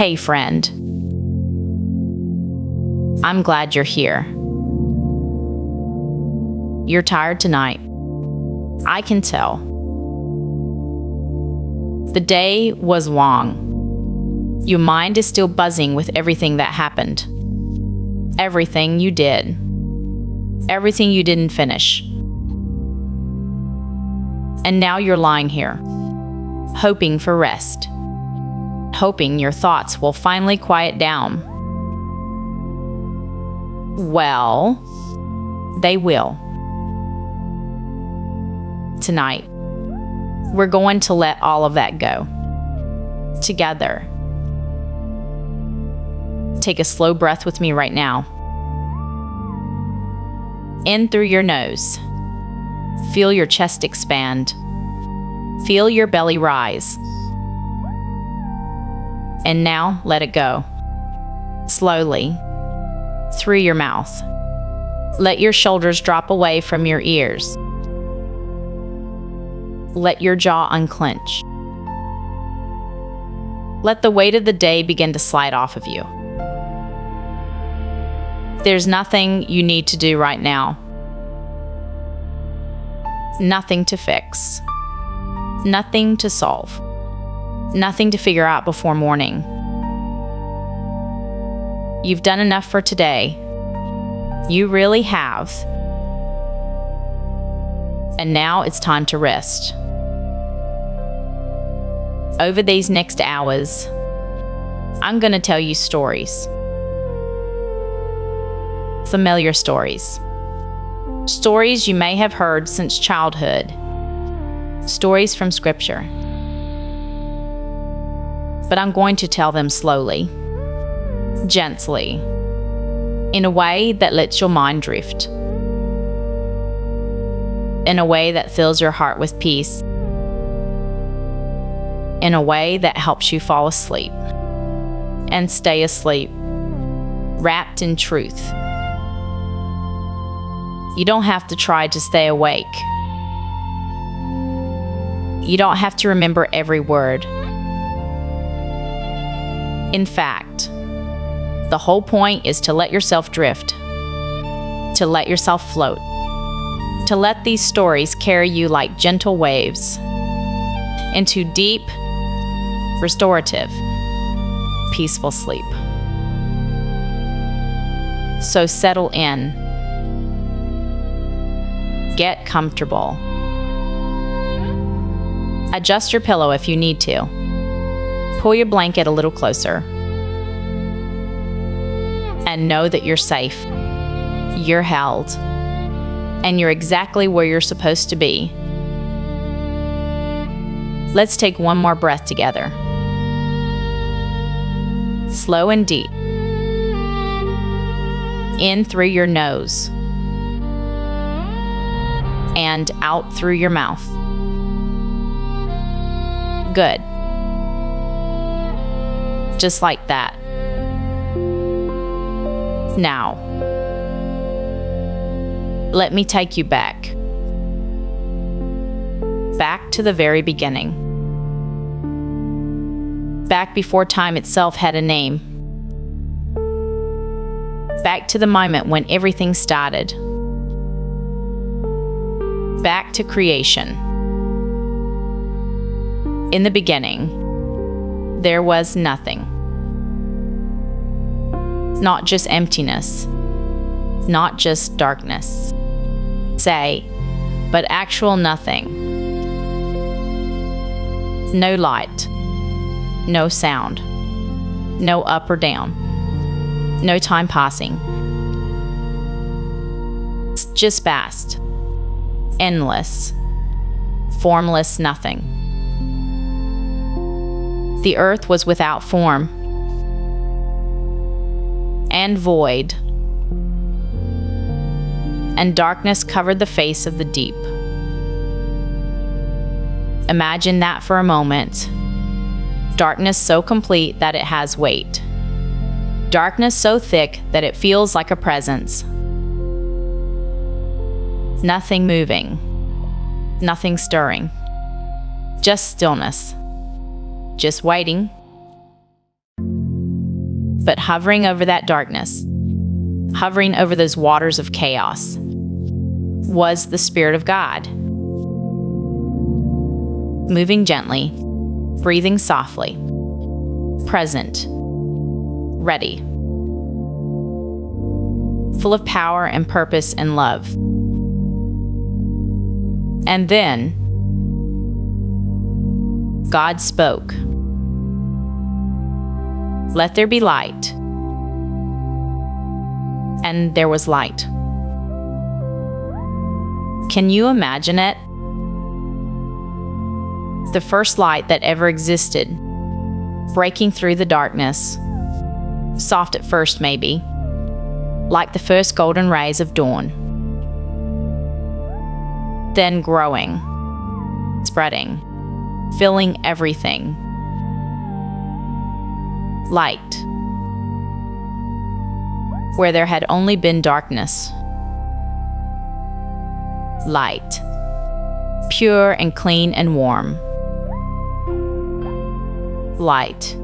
Hey, friend. I'm glad you're here. You're tired tonight. I can tell. The day was long. Your mind is still buzzing with everything that happened. Everything you did. Everything you didn't finish. And now you're lying here, hoping for rest. Hoping your thoughts will finally quiet down. Well, they will. Tonight, we're going to let all of that go. Together. Take a slow breath with me right now. In through your nose. Feel your chest expand. Feel your belly rise. And now let it go. Slowly. Through your mouth. Let your shoulders drop away from your ears. Let your jaw unclench. Let the weight of the day begin to slide off of you. There's nothing you need to do right now. Nothing to fix. Nothing to solve. Nothing to figure out before morning. You've done enough for today. You really have. And now it's time to rest. Over these next hours, I'm going to tell you stories. Familiar stories. Stories you may have heard since childhood. Stories from Scripture. But I'm going to tell them slowly, gently, in a way that lets your mind drift, in a way that fills your heart with peace, in a way that helps you fall asleep and stay asleep, wrapped in truth. You don't have to try to stay awake. You don't have to remember every word. In fact, the whole point is to let yourself drift, to let yourself float, to let these stories carry you like gentle waves into deep, restorative, peaceful sleep. So settle in. Get comfortable. Adjust your pillow if you need to. Pull your blanket a little closer. And know that you're safe. You're held. And you're exactly where you're supposed to be. Let's take one more breath together. Slow and deep. In through your nose. And out through your mouth. Good. Just like that. Now, let me take you back. Back to the very beginning. Back before time itself had a name. Back to the moment when everything started. Back to creation. In the beginning, there was nothing. Not just emptiness. Not just darkness. Say, but actual nothing. No light. No sound. No up or down. No time passing. It's just vast. Endless. Formless nothing. The earth was without form and void, and darkness covered the face of the deep. Imagine that for a moment. Darkness so complete that it has weight. Darkness so thick that it feels like a presence. Nothing moving. Nothing stirring. Just stillness. Just waiting. But hovering over that darkness, hovering over those waters of chaos, was the Spirit of God. Moving gently, breathing softly, present, ready, full of power and purpose and love. And then God spoke. Let there be light. And there was light. Can you imagine it? The first light that ever existed, breaking through the darkness, soft at first maybe, like the first golden rays of dawn, then growing, spreading, filling everything. Light, where there had only been darkness. Light, pure and clean and warm. Light,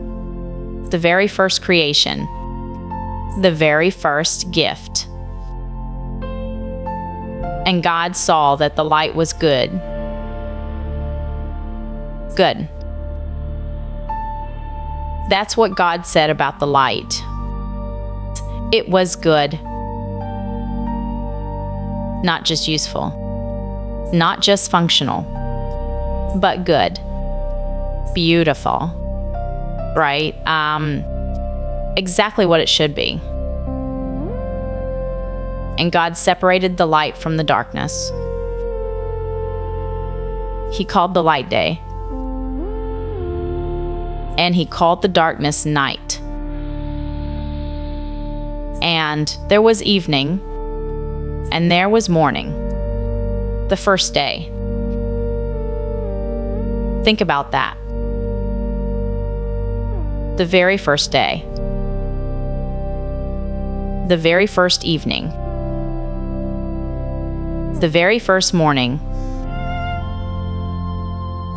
the very first creation, the very first gift. And God saw that the light was good. Good. That's what God said about the light. It was good. Not just useful. Not just functional. But good. Beautiful. Right? Exactly what it should be. And God separated the light from the darkness. He called the light day. And he called the darkness night. And there was evening, and there was morning, the first day. Think about that. The very first day. The very first evening. The very first morning.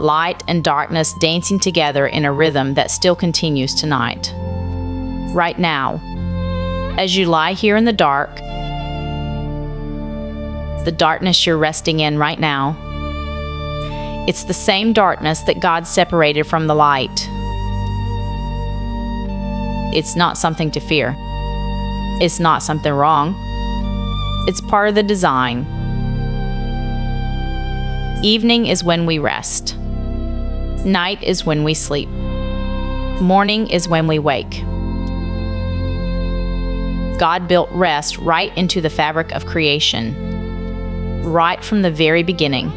Light and darkness dancing together in a rhythm that still continues tonight. Right now, as you lie here in the dark, the darkness you're resting in right now, it's the same darkness that God separated from the light. It's not something to fear. It's not something wrong. It's part of the design. Evening is when we rest. Night is when we sleep. Morning is when we wake. God built rest right into the fabric of creation, right from the very beginning.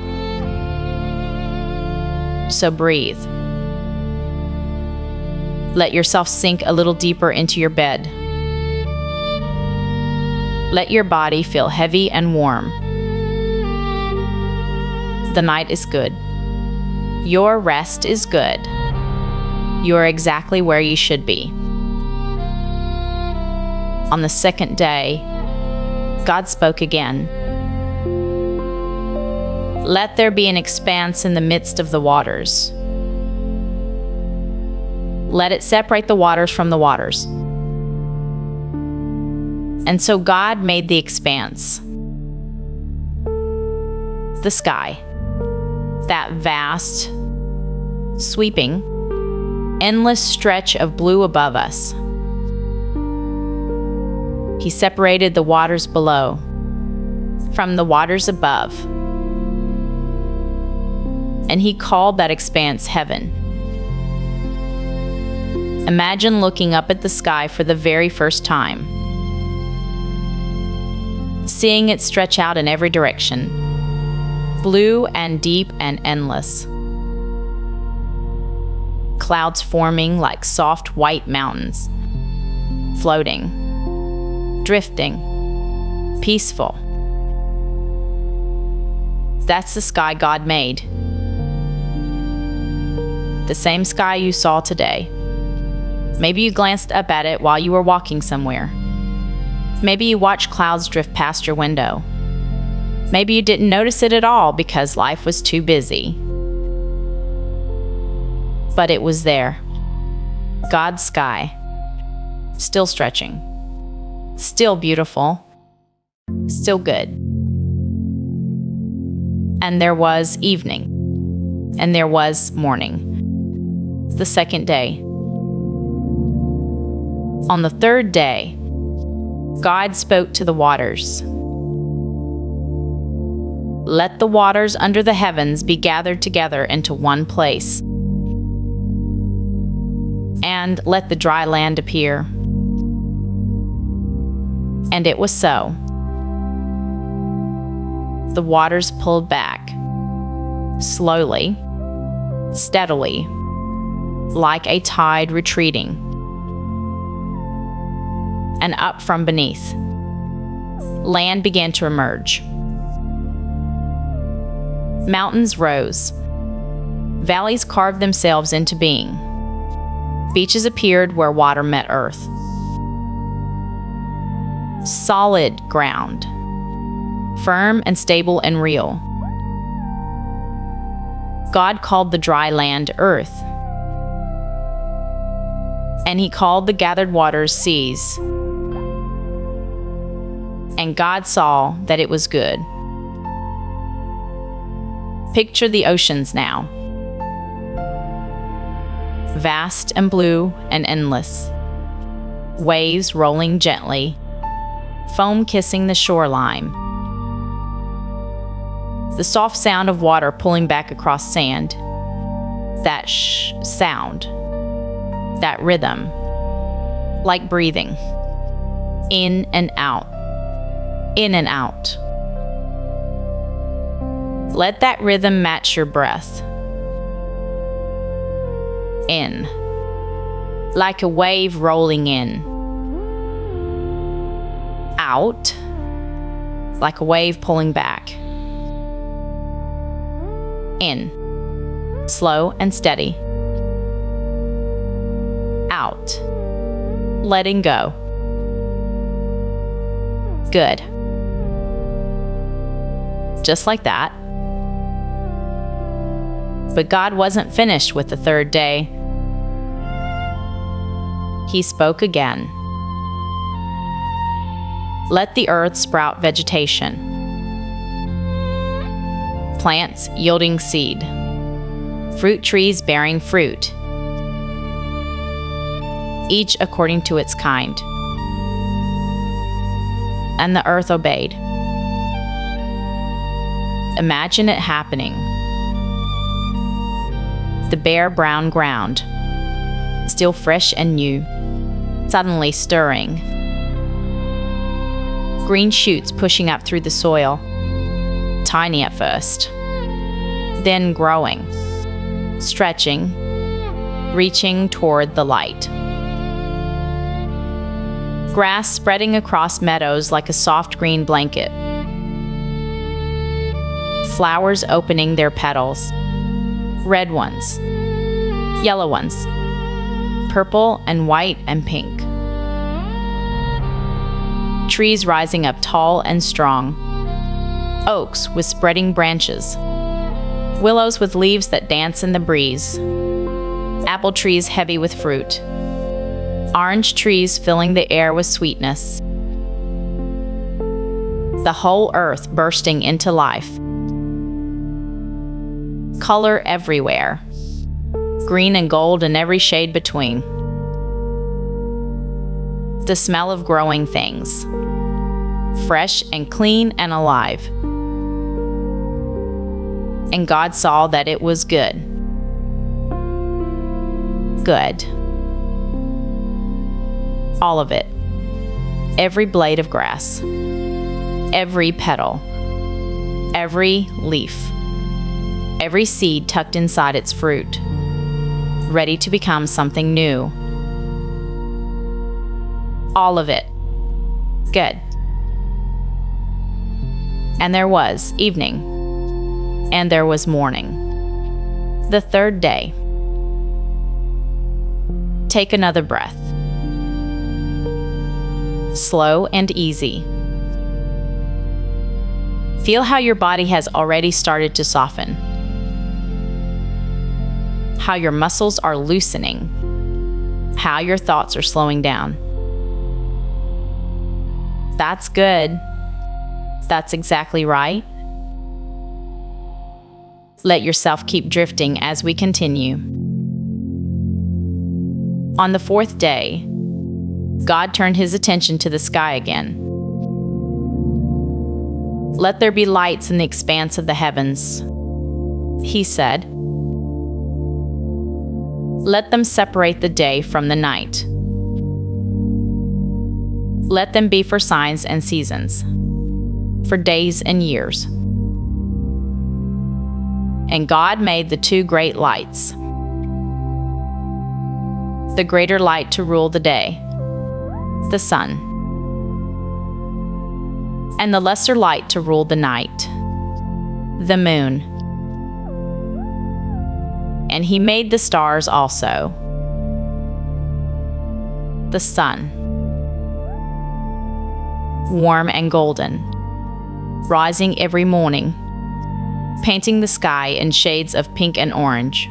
So breathe. Let yourself sink a little deeper into your bed. Let your body feel heavy and warm. The night is good. Your rest is good. You're exactly where you should be. On the second day, God spoke again. Let there be an expanse in the midst of the waters. Let it separate the waters from the waters. And so God made the expanse. The sky. That vast, sweeping, endless stretch of blue above us. He separated the waters below from the waters above. And he called that expanse heaven. Imagine looking up at the sky for the very first time, seeing it stretch out in every direction, blue and deep and endless. Clouds forming like soft white mountains, floating, drifting, peaceful. That's the sky God made. The same sky you saw today. Maybe you glanced up at it while you were walking somewhere. Maybe you watched clouds drift past your window. Maybe you didn't notice it at all because life was too busy. But it was there. God's sky. still stretching, still beautiful, still good. And there was evening, and there was morning, the second day. On the third day, God spoke to the waters. Let the waters under the heavens be gathered together into one place, and let the dry land appear. And it was so. The waters pulled back, slowly, steadily, like a tide retreating. And up from beneath, land began to emerge. Mountains rose. Valleys carved themselves into being. Beaches appeared where water met earth. Solid ground, firm and stable and real. God called the dry land earth, and he called the gathered waters seas. And God saw that it was good. Picture the oceans now. Vast and blue and endless. Waves rolling gently. Foam kissing the shoreline. The soft sound of water pulling back across sand. That sound. That rhythm. Like breathing. In and out. In and out. Let that rhythm match your breath. In. Like a wave rolling in. Out. Like a wave pulling back. In. Slow and steady. Out. Letting go. Good. Just like that. But God wasn't finished with the third day. He spoke again. Let the earth sprout vegetation. Plants yielding seed. Fruit trees bearing fruit. Each according to its kind. And the earth obeyed. Imagine it happening. The bare brown ground, still fresh and new, suddenly stirring. Green shoots pushing up through the soil, tiny at first, then growing, stretching, reaching toward the light. Grass spreading across meadows like a soft green blanket. Flowers opening their petals. Red ones, yellow ones, purple and white and pink. Trees rising up tall and strong. Oaks with spreading branches. Willows with leaves that dance in the breeze. Apple trees heavy with fruit. Orange trees filling the air with sweetness. The whole earth bursting into life. Color everywhere. Green and gold and every shade between. The smell of growing things. Fresh and clean and alive. And God saw that it was good. Good. All of it. Every blade of grass. Every petal. Every leaf. Every seed tucked inside its fruit, ready to become something new. All of it. Good. And there was evening, and there was morning. The third day. Take another breath. Slow and easy. Feel how your body has already started to soften. How your muscles are loosening. How your thoughts are slowing down. That's good. That's exactly right. Let yourself keep drifting as we continue. On the fourth day, God turned his attention to the sky again. Let there be lights in the expanse of the heavens, he said. Let them separate the day from the night. Let them be for signs and seasons, for days and years. And God made the two great lights, the greater light to rule the day, the sun, and the lesser light to rule the night, the moon. And he made the stars also, the sun, warm and golden, rising every morning, painting the sky in shades of pink and orange,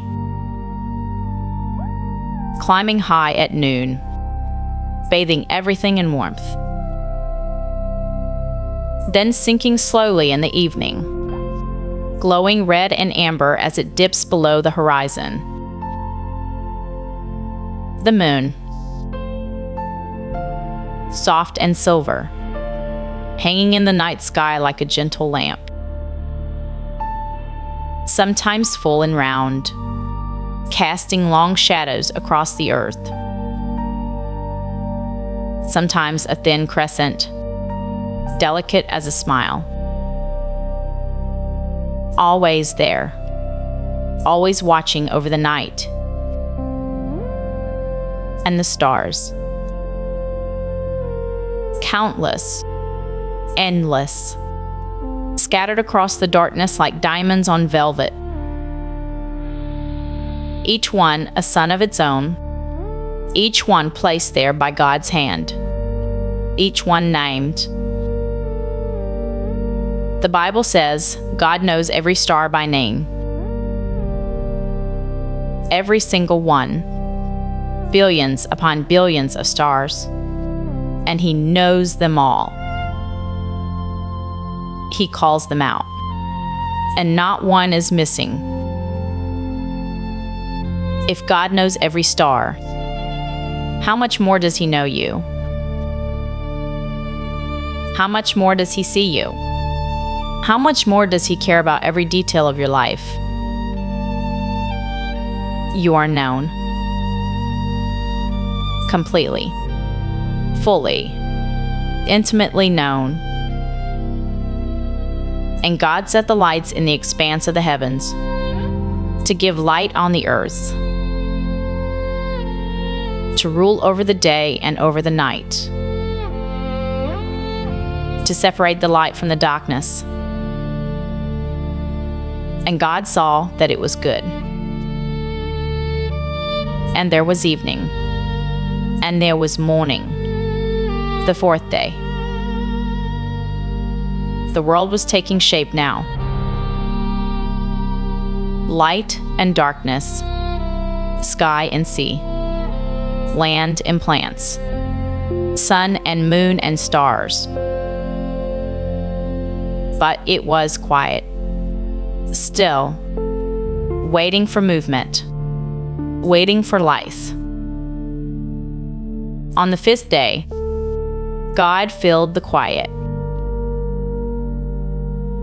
climbing high at noon, bathing everything in warmth, then sinking slowly in the evening, glowing red and amber as it dips below the horizon. The moon, soft and silver, hanging in the night sky like a gentle lamp, sometimes full and round, casting long shadows across the earth, sometimes a thin crescent, delicate as a smile. Always there, always watching over the night and the stars. Countless, endless, scattered across the darkness like diamonds on velvet. Each one a sun of its own, each one placed there by God's hand, each one named. The Bible says God knows every star by name. Every single one, billions upon billions of stars, and he knows them all. He calls them out, and not one is missing. If God knows every star, how much more does he know you? How much more does he see you? How much more does he care about every detail of your life? You are known. Completely. Fully. Intimately known. And God set the lights in the expanse of the heavens to give light on the earth, to rule over the day and over the night, to separate the light from the darkness. And God saw that it was good. And there was evening, and there was morning, the fourth day. The world was taking shape now. Light and darkness, sky and sea, land and plants, sun and moon and stars. But it was quiet, still, waiting for movement, waiting for life. On the fifth day, God filled the quiet.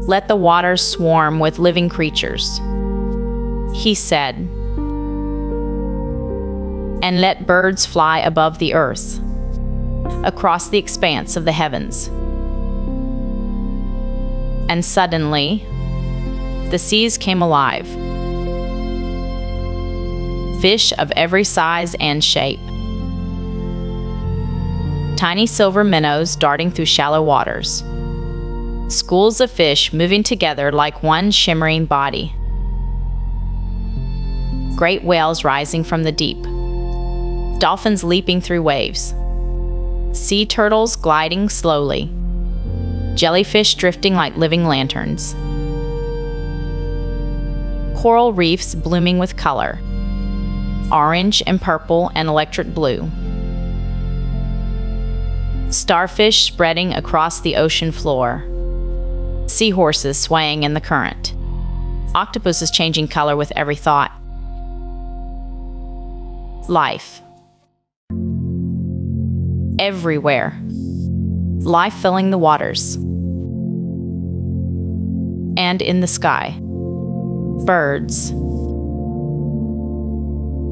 Let the waters swarm with living creatures, he said, and let birds fly above the earth, across the expanse of the heavens. And suddenly, the seas came alive. Fish of every size and shape. Tiny silver minnows darting through shallow waters. Schools of fish moving together like one shimmering body. Great whales rising from the deep. Dolphins leaping through waves. Sea turtles gliding slowly. Jellyfish drifting like living lanterns. Coral reefs blooming with color. Orange and purple and electric blue. Starfish spreading across the ocean floor. Seahorses swaying in the current. Octopuses changing color with every thought. Life. Everywhere. Life filling the waters. And in the sky. Birds.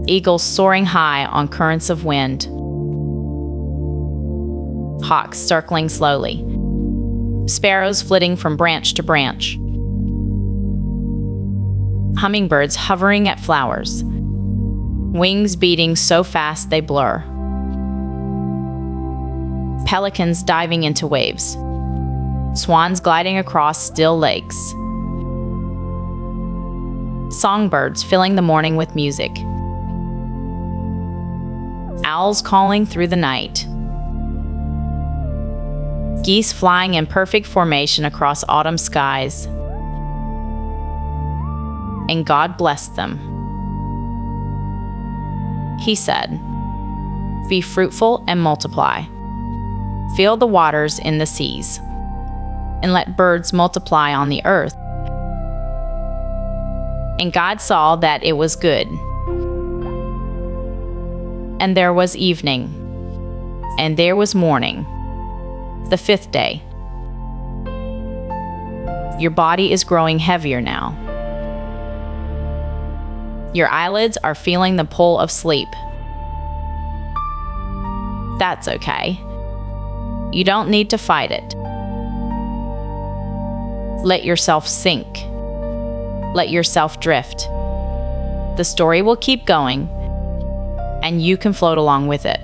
Eagles soaring high on currents of wind. Hawks circling slowly. Sparrows flitting from branch to branch. Hummingbirds hovering at flowers. Wings beating so fast they blur. Pelicans diving into waves. Swans gliding across still lakes. Songbirds filling the morning with music. Owls calling through the night. Geese flying in perfect formation across autumn skies. And God blessed them. He said, "Be fruitful and multiply. Fill the waters in the seas, and let birds multiply on the earth." And God saw that it was good. And there was evening, and there was morning, the fifth day. Your body is growing heavier now. Your eyelids are feeling the pull of sleep. That's okay. You don't need to fight it. Let yourself sink. Let yourself drift. The story will keep going, and you can float along with it.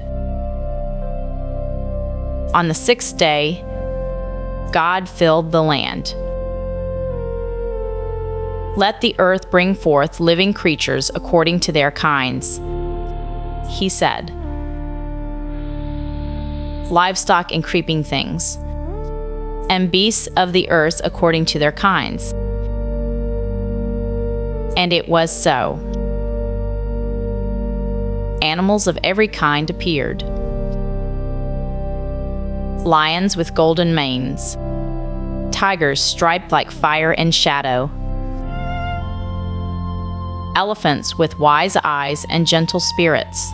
On the sixth day, God filled the land. Let the earth bring forth living creatures according to their kinds, he said. Livestock and creeping things, and beasts of the earth according to their kinds. And it was so. Animals of every kind appeared. Lions with golden manes, tigers striped like fire and shadow, elephants with wise eyes and gentle spirits,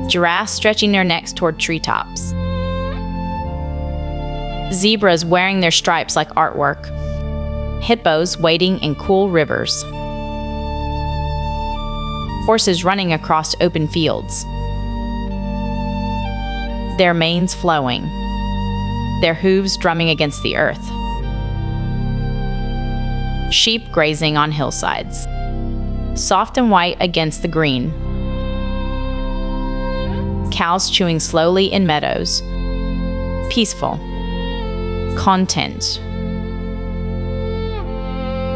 giraffes stretching their necks toward treetops, zebras wearing their stripes like artwork, hippos wading in cool rivers, horses running across open fields, their manes flowing, their hooves drumming against the earth, sheep grazing on hillsides, soft and white against the green, cows chewing slowly in meadows, peaceful, content,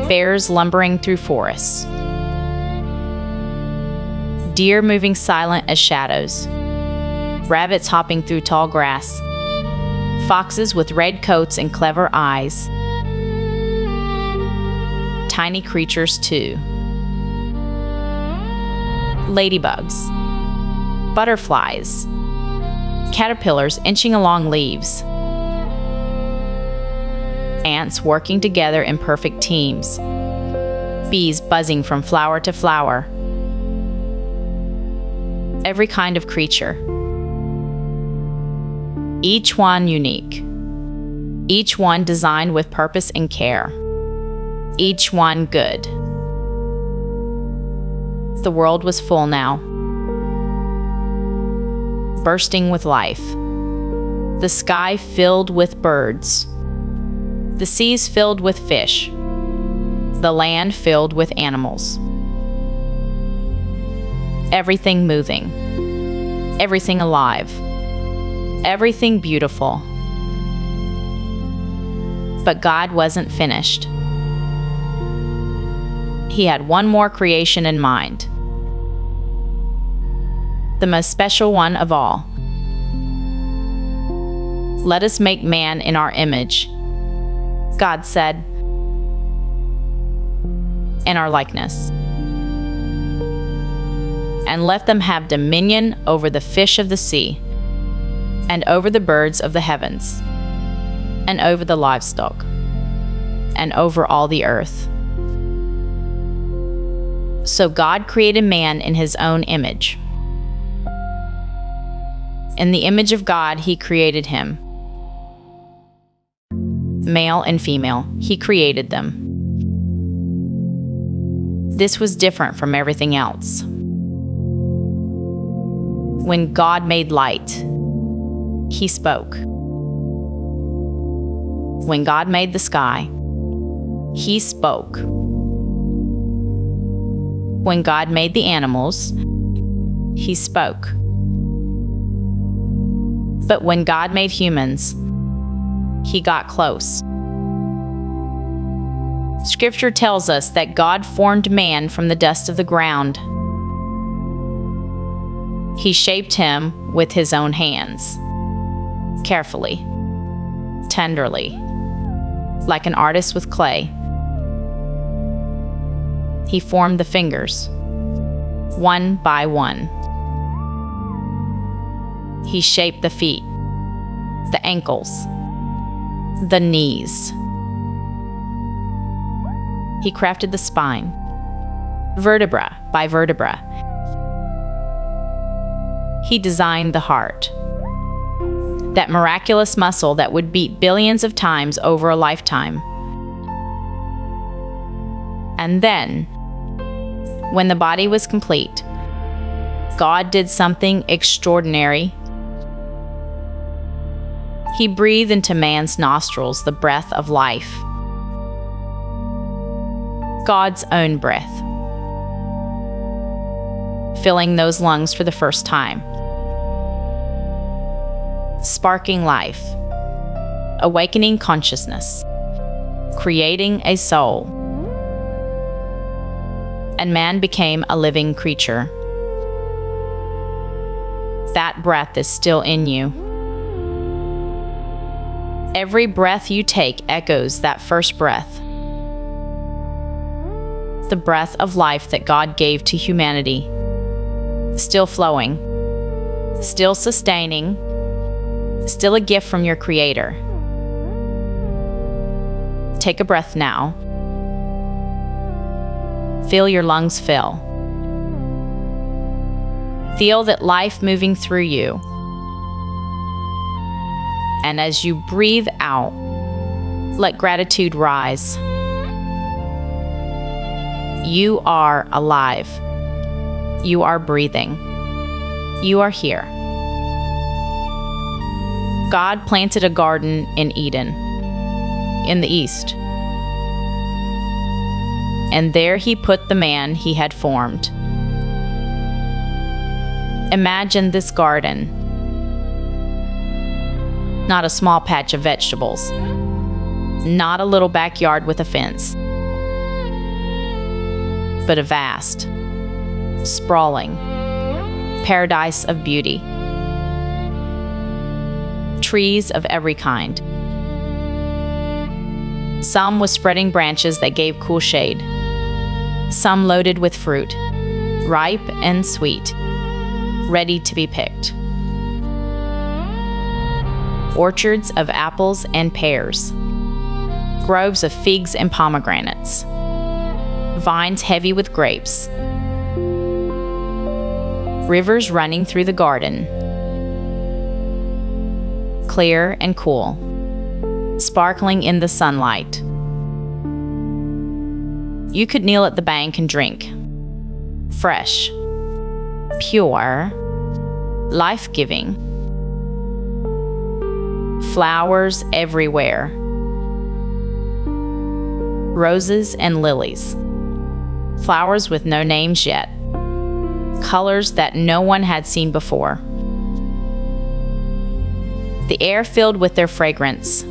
bears lumbering through forests, deer moving silent as shadows, rabbits hopping through tall grass, foxes with red coats and clever eyes, tiny creatures too, ladybugs, butterflies, caterpillars inching along leaves, ants working together in perfect teams, bees buzzing from flower to flower, every kind of creature, each one unique, each one designed with purpose and care, each one good. The world was full now, bursting with life, the sky filled with birds, the seas filled with fish, the land filled with animals. Everything moving, everything alive, everything beautiful. But God wasn't finished. He had one more creation in mind, the most special one of all. Let us make man in our image, God said, in our likeness. And let them have dominion over the fish of the sea, and over the birds of the heavens, and over the livestock, and over all the earth. So God created man in his own image. In the image of God, he created him. Male and female, he created them. This was different from everything else. When God made light, he spoke. When God made the sky, he spoke. When God made the animals, he spoke. But when God made humans, he got close. Scripture tells us that God formed man from the dust of the ground. He shaped him with his own hands, carefully, tenderly, like an artist with clay. He formed the fingers, one by one. He shaped the feet, the ankles, the knees. He crafted the spine, vertebra by vertebra. He designed the heart, that miraculous muscle that would beat billions of times over a lifetime. And then, when the body was complete, God did something extraordinary. He breathed into man's nostrils the breath of life, God's own breath, filling those lungs for the first time, sparking life, awakening consciousness, creating a soul. And man became a living creature. That breath is still in you. Every breath you take echoes that first breath, the breath of life that God gave to humanity, still flowing, still sustaining, still a gift from your Creator. Take a breath now. Feel your lungs fill. Feel that life moving through you. And as you breathe out, let gratitude rise. You are alive. You are breathing. You are here. God planted a garden in Eden, in the east. And there he put the man he had formed. Imagine this garden. Not a small patch of vegetables. Not a little backyard with a fence. But a vast, sprawling paradise of beauty. Trees of every kind. Some with spreading branches that gave cool shade. Some loaded with fruit, ripe and sweet, ready to be picked. Orchards of apples and pears. Groves of figs and pomegranates. Vines heavy with grapes. Rivers running through the garden. Clear and cool, sparkling in the sunlight. You could kneel at the bank and drink. Fresh, pure, life-giving. Flowers everywhere. Roses and lilies. Flowers with no names yet. Colors that no one had seen before. The air filled with their fragrance,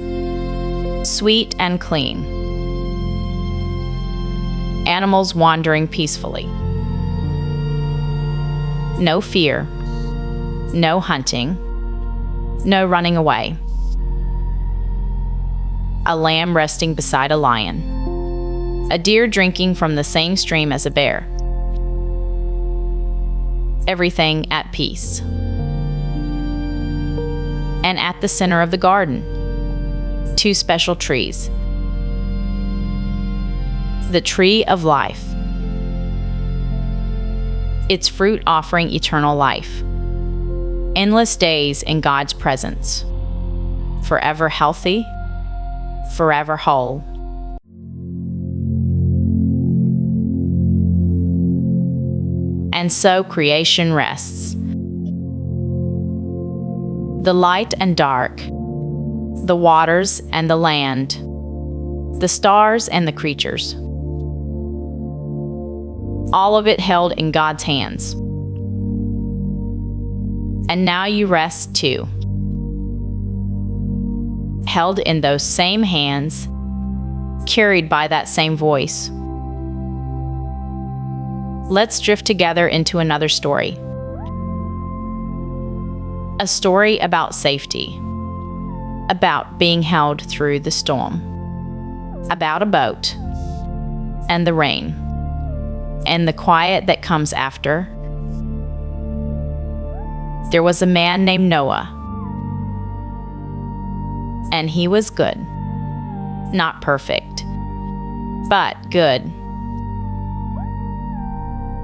sweet and clean. Animals wandering peacefully. No fear, no hunting, no running away. A lamb resting beside a lion. A deer drinking from the same stream as a bear. Everything at peace. And at the center of the garden, 2 special trees. The tree of life. Its fruit offering eternal life. Endless days in God's presence. Forever healthy, forever whole. And so creation rests. The light and dark, the waters and the land, the stars and the creatures. All of it held in God's hands. And now you rest too. Held in those same hands, carried by that same voice. Let's drift together into another story. A story about safety, about being held through the storm, about a boat, and the rain, and the quiet that comes after. There was a man named Noah, and he was good. Not perfect, but good.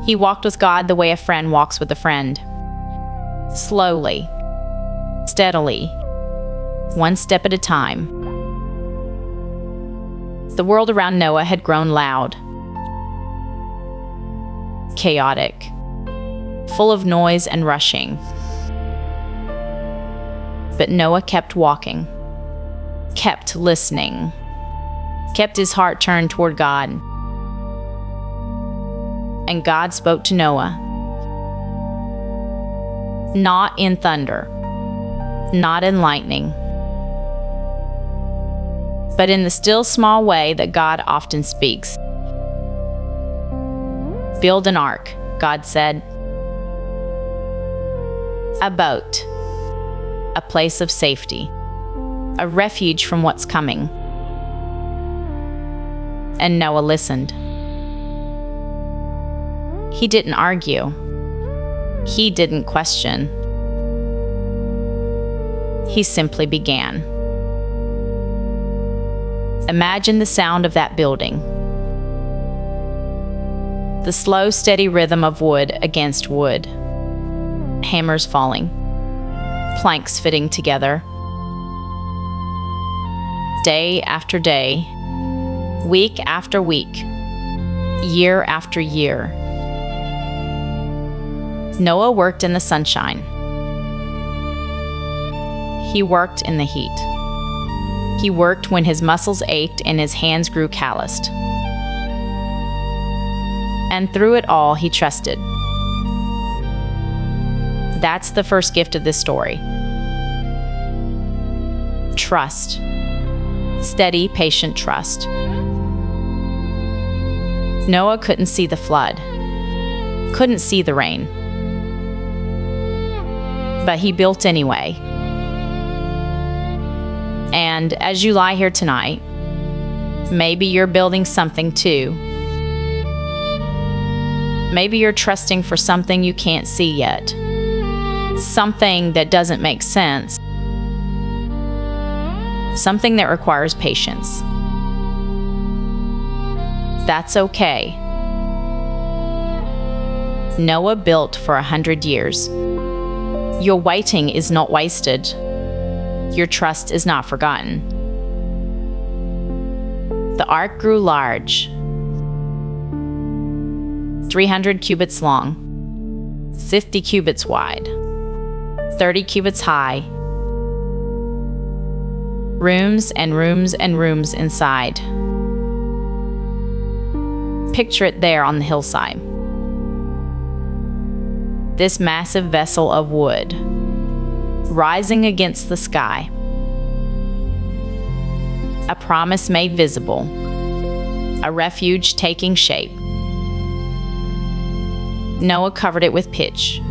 He walked with God the way a friend walks with a friend. Slowly, steadily, one step at a time. The world around Noah had grown loud, chaotic, full of noise and rushing. But Noah kept walking, kept listening, kept his heart turned toward God. And God spoke to Noah. Not in thunder, not in lightning, but in the still small way that God often speaks. Build an ark, God said. A boat, a place of safety, a refuge from what's coming. And Noah listened. He didn't argue. He didn't question. He simply began. Imagine the sound of that building. The slow, steady rhythm of wood against wood. Hammers falling. Planks fitting together. Day after day. Week after week. Year after year. Noah worked in the sunshine. He worked in the heat. He worked when his muscles ached and his hands grew calloused. And through it all, he trusted. That's the first gift of this story. Trust. Steady, patient trust. Noah couldn't see the flood, couldn't see the rain. But he built anyway. And as you lie here tonight, maybe you're building something too. Maybe you're trusting for something you can't see yet. Something that doesn't make sense. Something that requires patience. That's okay. Noah built for 100 years. Your waiting is not wasted. Your trust is not forgotten. The ark grew large, 300 cubits long, 50 cubits wide, 30 cubits high. Rooms and rooms and rooms inside. Picture it there on the hillside. This massive vessel of wood, rising against the sky. A promise made visible, a refuge taking shape. Noah covered it with pitch,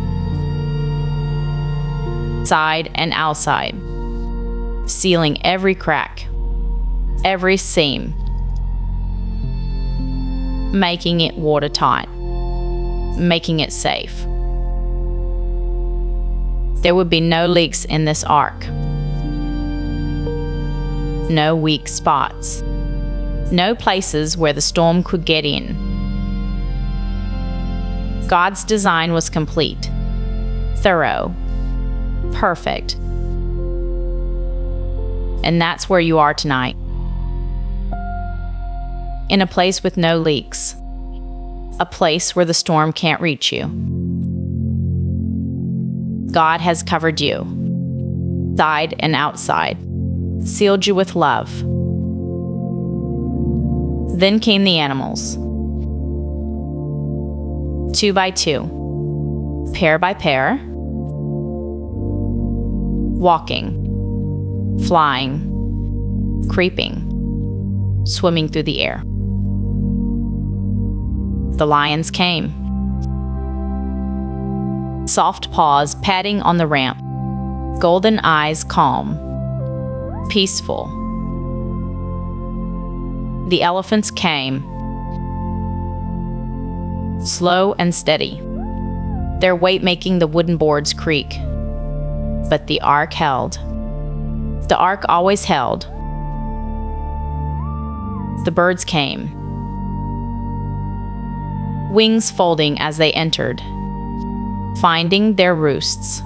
inside and outside, sealing every crack, every seam, making it watertight, making it safe. There would be no leaks in this ark, No weak spots. No places where the storm could get in. God's design was complete, thorough, perfect. And that's where you are tonight. In a place with no leaks. A place where the storm can't reach you. God has covered you, inside and outside, sealed you with love. Then came the animals. 2 by 2, pair by pair, walking, flying, creeping, swimming through the air. The lions came. Soft paws patting on the ramp, golden eyes calm, peaceful. The elephants came, slow and steady, their weight making the wooden boards creak. But the ark held. The ark always held. The birds came, wings folding as they entered, finding their roosts,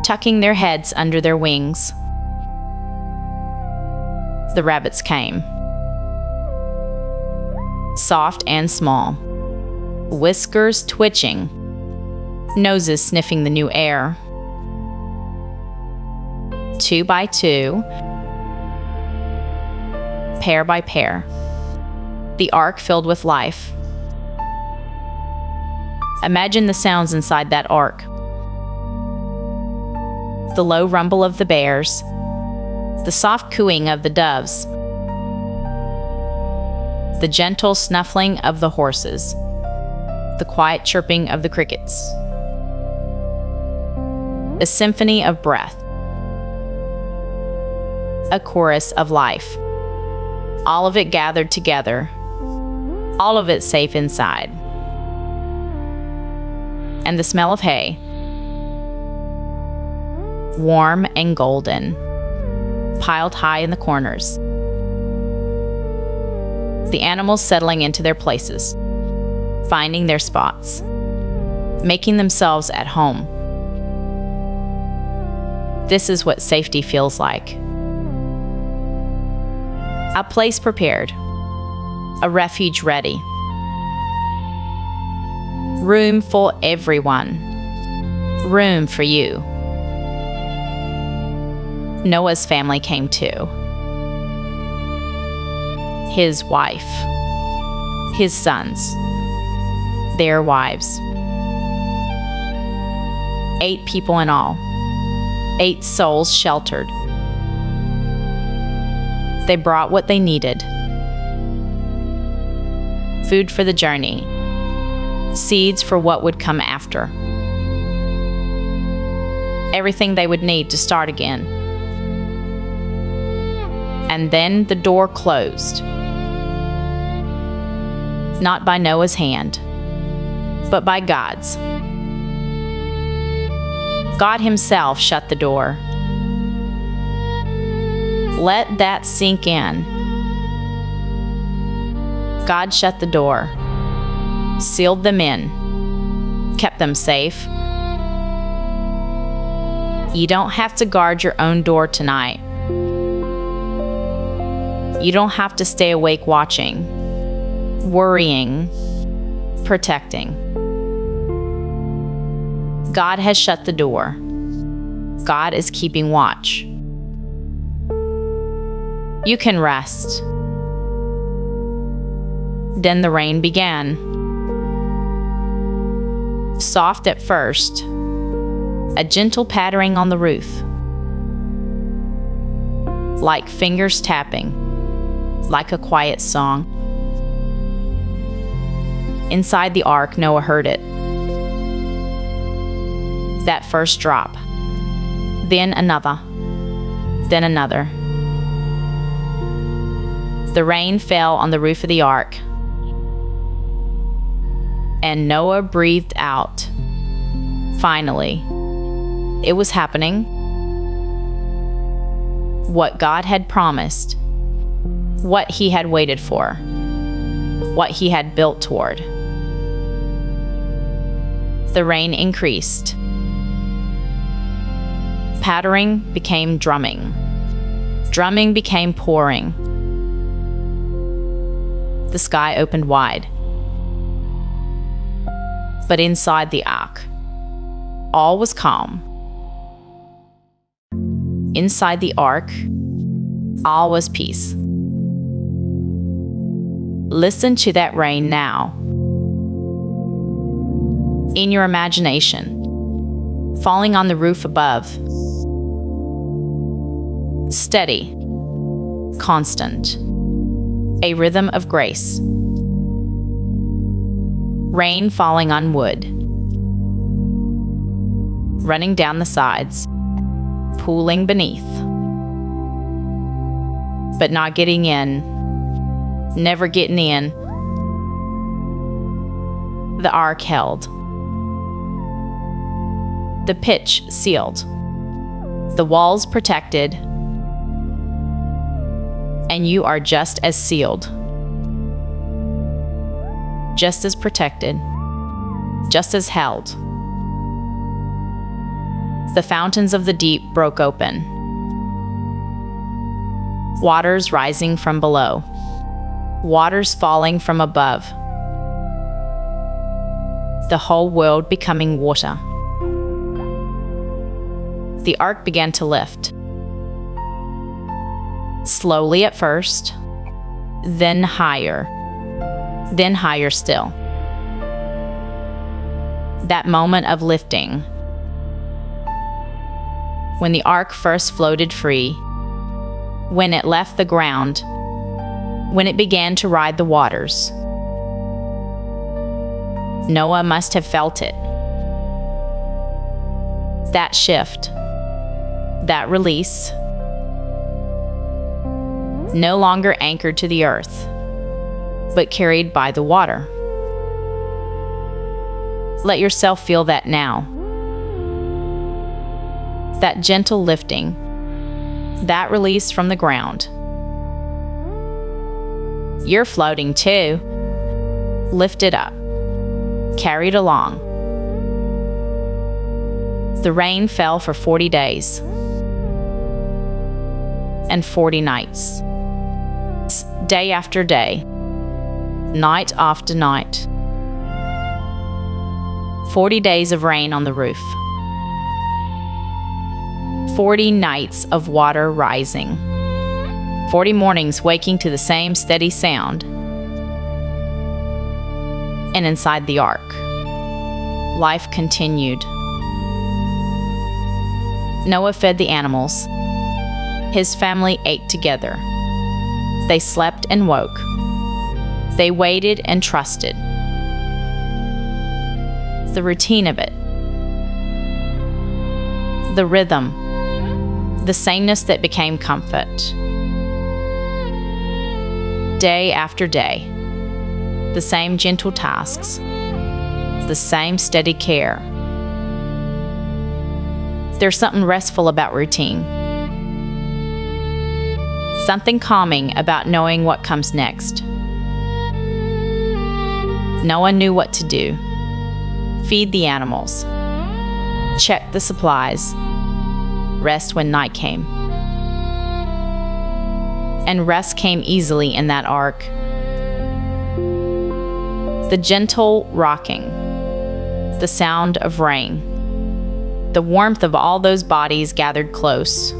tucking their heads under their wings. The rabbits came, soft and small, whiskers twitching, noses sniffing the new air. 2 by 2, pair by pair, the ark filled with life. Imagine the sounds inside that ark. The low rumble of the bears, the soft cooing of the doves, the gentle snuffling of the horses, the quiet chirping of the crickets. A symphony of breath, a chorus of life, all of it gathered together, all of it safe inside. And the smell of hay, warm and golden, piled high in the corners. The animals settling into their places, finding their spots, making themselves at home. This is what safety feels like. A place prepared, a refuge ready. Room for everyone. Room for you. Noah's family came too. His wife, his sons, their wives. 8 people in all, 8 souls sheltered. They brought what they needed. Food for the journey, seeds for what would come after. Everything they would need to start again. And then the door closed. Not by Noah's hand, but by God's. God Himself shut the door. Let that sink in. God shut the door, sealed them in, kept them safe. You don't have to guard your own door tonight. You don't have to stay awake watching, worrying, protecting. God has shut the door. God is keeping watch. You can rest. Then the rain began. Soft at first, a gentle pattering on the roof, like fingers tapping, like a quiet song. Inside the ark, Noah heard it. That first drop, then another, then another. The rain fell on the roof of the ark, and Noah breathed out. Finally, it was happening. what God had promised, what he had waited for, what he had built toward. The rain increased. Pattering became drumming. Drumming became pouring. The sky opened wide. But inside the ark, all was calm. Inside the ark, all was peace. Listen to that rain now. In your imagination, falling on the roof above. Steady, constant, a rhythm of grace. Rain falling on wood, running down the sides, pooling beneath, but not getting in, never getting in. The ark held. The pitch sealed. The walls protected. And you are just as sealed, just as protected, just as held. The fountains of the deep broke open. Waters rising from below, waters falling from above. The whole world becoming water. The ark began to lift. Slowly at first, then higher still. That moment of lifting, when the ark first floated free, when it left the ground, when it began to ride the waters. Noah must have felt it. That shift, that release, no longer anchored to the earth, but carried by the water. Let yourself feel that now. That gentle lifting, that release from the ground. You're floating too. Lifted up, carried along. The rain fell for 40 days and 40 nights. Day after day, night after night. 40 days of rain on the roof. 40 nights of water rising. 40 mornings waking to the same steady sound. And inside the ark, life continued. Noah fed the animals. His family ate together. They slept and woke. They waited and trusted. The routine of it. The rhythm. The sameness that became comfort. Day after day. The same gentle tasks. The same steady care. There's something restful about routine. Something calming about knowing what comes next. Noah knew what to do. Feed the animals. Check the supplies. Rest when night came. And rest came easily in that ark. The gentle rocking. The sound of rain. The warmth of all those bodies gathered close.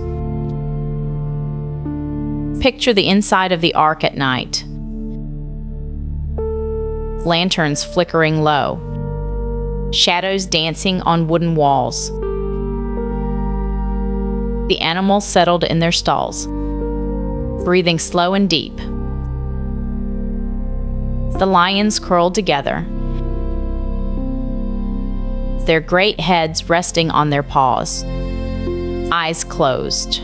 Picture the inside of the ark at night. Lanterns flickering low. Shadows dancing on wooden walls. The animals settled in their stalls, breathing slow and deep. The lions curled together, their great heads resting on their paws, eyes closed,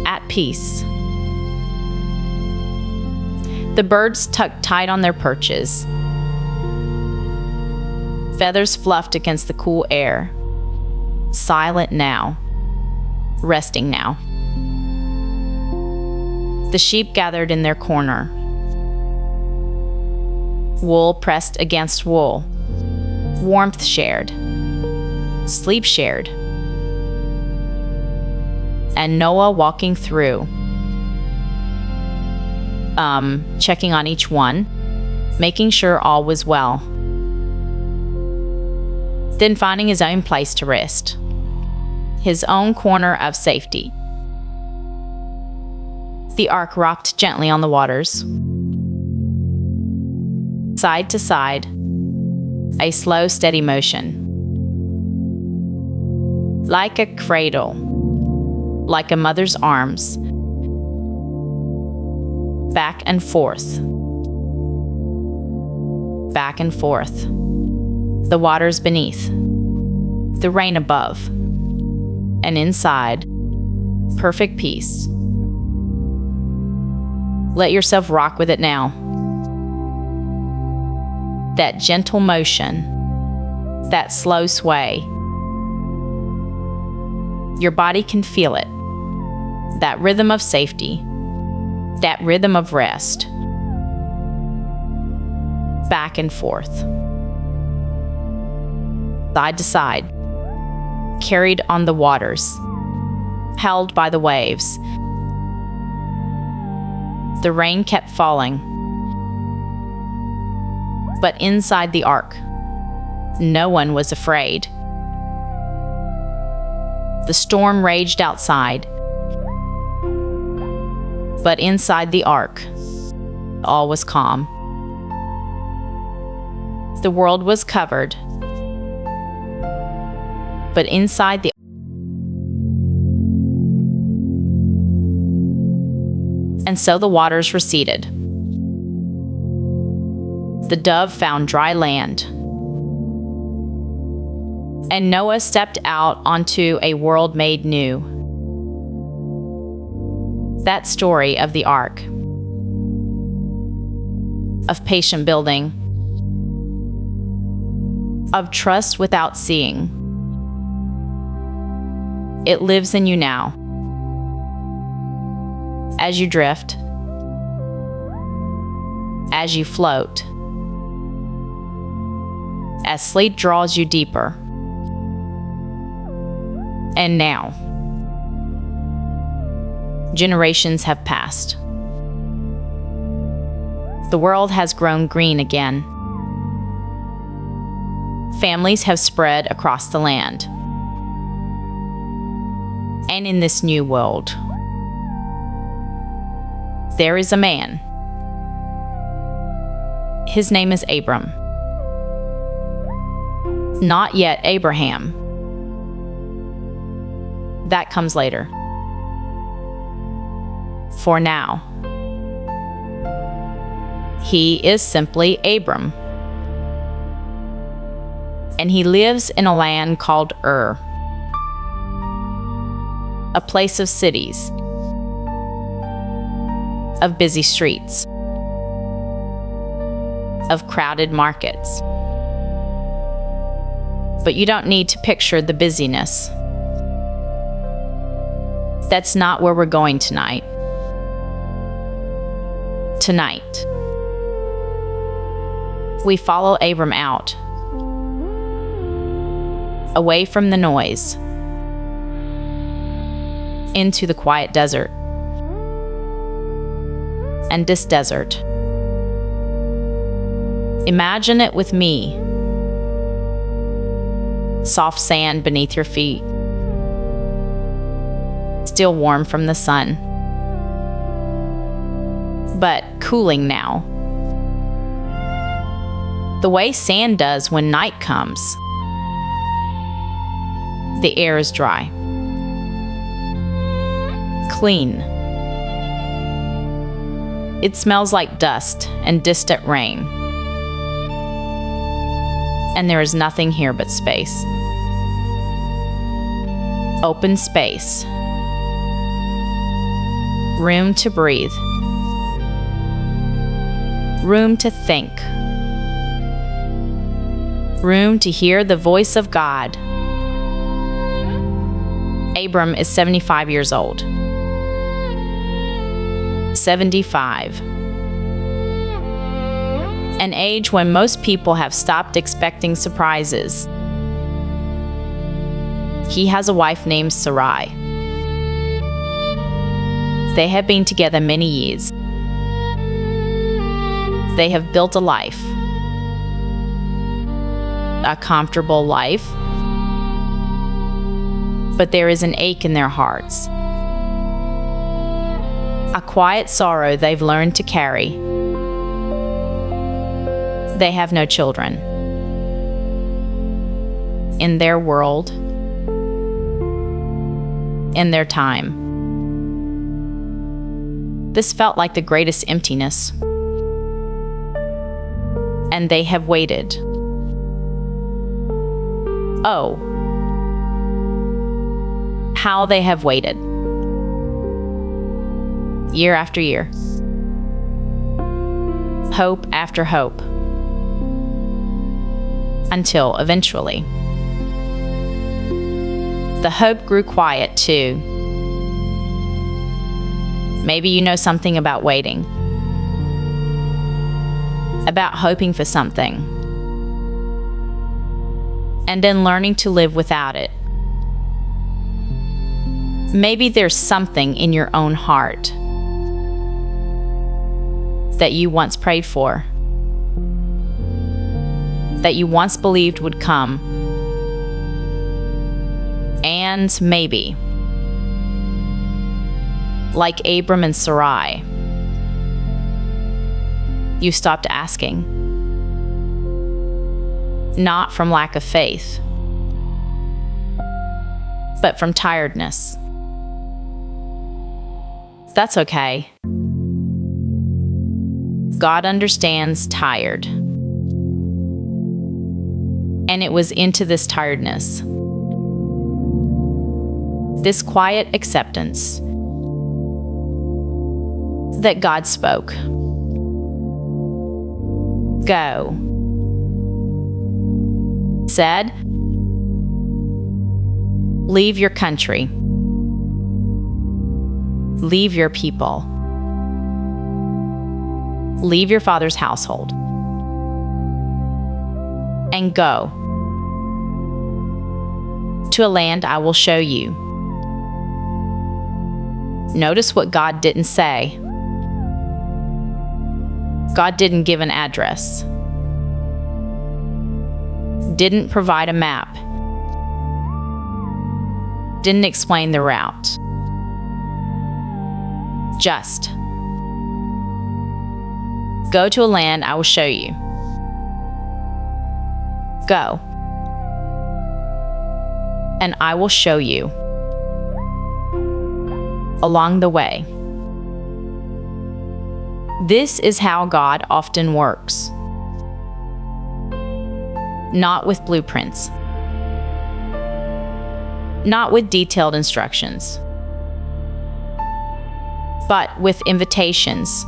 at peace. The birds tucked tight on their perches. Feathers fluffed against the cool air. Silent now. Resting now. The sheep gathered in their corner. Wool pressed against wool. Warmth shared. Sleep shared. And Noah walking through, checking on each one, making sure all was well. Then finding his own place to rest, his own corner of safety. The ark rocked gently on the waters. Side to side, a slow, steady motion. Like a cradle, like a mother's arms. Back and forth. Back and forth. The waters beneath. The rain above. And inside, perfect peace. Let yourself rock with it now. That gentle motion, that slow sway. Your body can feel it. That rhythm of safety, that rhythm of rest. Back and forth. Side to side, carried on the waters, held by the waves. The rain kept falling. But inside the ark, no one was afraid. The storm raged outside. But inside the ark, all was calm. The world was covered. But inside the And so the waters receded. The dove found dry land. And Noah stepped out onto a world made new. That story of the ark, of patient building, of trust without seeing. It lives in you now. As you drift, as you float, as sleep draws you deeper. And now, generations have passed. The world has grown green again. Families have spread across the land. And in this new world, there is a man. His name is Abram. Not yet Abraham. That comes later. For now, he is simply Abram. And he lives in a land called Ur, a place of cities, of busy streets, of crowded markets. But you don't need to picture the busyness. That's not where we're going tonight. Tonight, we follow Abram out, away from the noise, into the quiet desert. And this desert, imagine it with me. Soft sand beneath your feet, still warm from the sun, but cooling now. The way sand does when night comes. The air is dry, clean. It smells like dust and distant rain. And there is nothing here but space. Open space. Room to breathe. Room to think. Room to hear the voice of God. Abram is 75 years old. 75. An age when most people have stopped expecting surprises. He has a wife named Sarai. They have been together many years. They have built a life. A comfortable life. But there is an ache in their hearts. A quiet sorrow they've learned to carry. They have no children. In their world, in their time. This felt like the greatest emptiness. And they have waited. Oh, how they have waited. Year after year. Hope after hope. Until eventually. The hope grew quiet too. Maybe you know something about waiting. About hoping for something. And then learning to live without it. Maybe there's something in your own heart that you once prayed for, that you once believed would come, and maybe, like Abram and Sarai, you stopped asking. Not from lack of faith, but from tiredness. That's okay. God understands tired. And it was into this tiredness, this quiet acceptance, that God spoke. Go. Said, leave your country. Leave your people. Leave your father's household. And go to a land I will show you. Notice what God didn't say. God didn't give an address. Didn't provide a map. Didn't explain the route. Just go to a land I will show you. Go, and I will show you along the way. This is how God often works. Not with blueprints. Not with detailed instructions. But with invitations.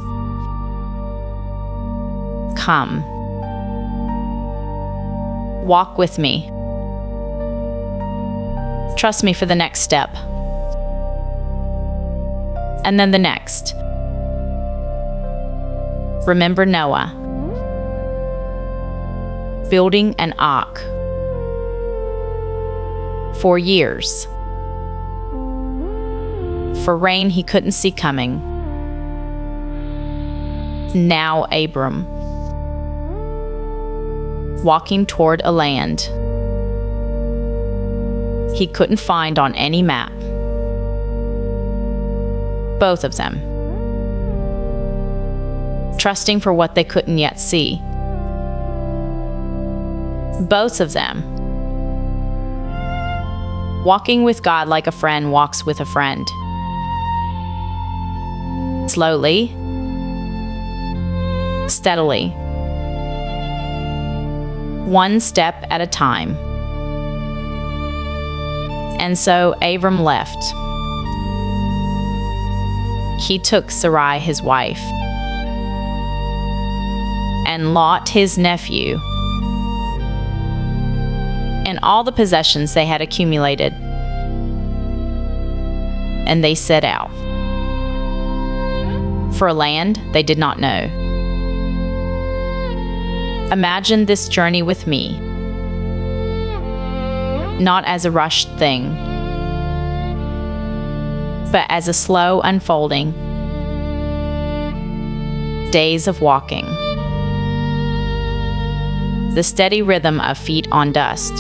Come. Walk with me. Trust me for the next step. And then the next. Remember Noah. Building an ark. For years. For rain he couldn't see coming. Now Abram. Walking toward a land he couldn't find on any map. Both of them. Trusting for what they couldn't yet see. Both of them. Walking with God like a friend walks with a friend. Slowly. Steadily. One step at a time. And so Abram left. He took Sarai his wife, and Lot his nephew, and all the possessions they had accumulated, and they set out for a land they did not know. Imagine this journey with me, not as a rushed thing, but as a slow unfolding. Days of walking. The steady rhythm of feet on dust.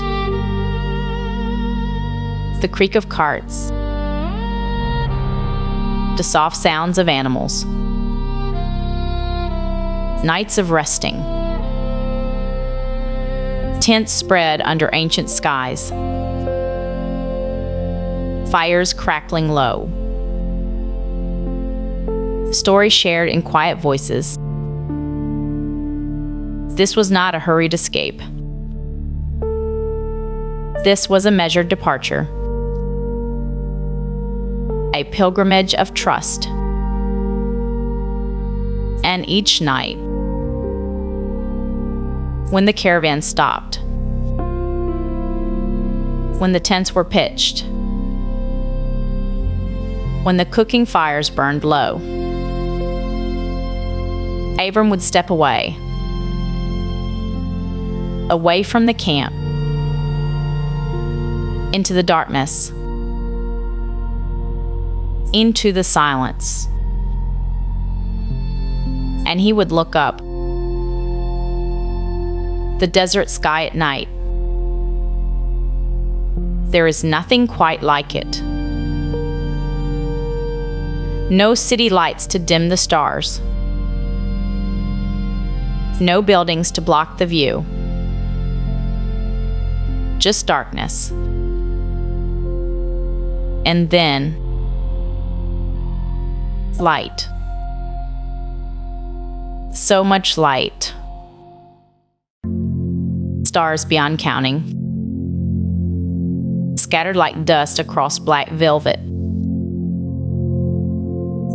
The creak of carts. The soft sounds of animals. Nights of resting. Tents spread under ancient skies. Fires crackling low. Stories shared in quiet voices. This was not a hurried escape. This was a measured departure. A pilgrimage of trust. And each night, when the caravan stopped, when the tents were pitched, when the cooking fires burned low, Abram would step away from the camp, into the darkness, into the silence, and he would look up. The desert sky at night. There is nothing quite like it. No city lights to dim the stars. No buildings to block the view. Just darkness. And then light. So much light. Stars beyond counting, scattered like dust across black velvet,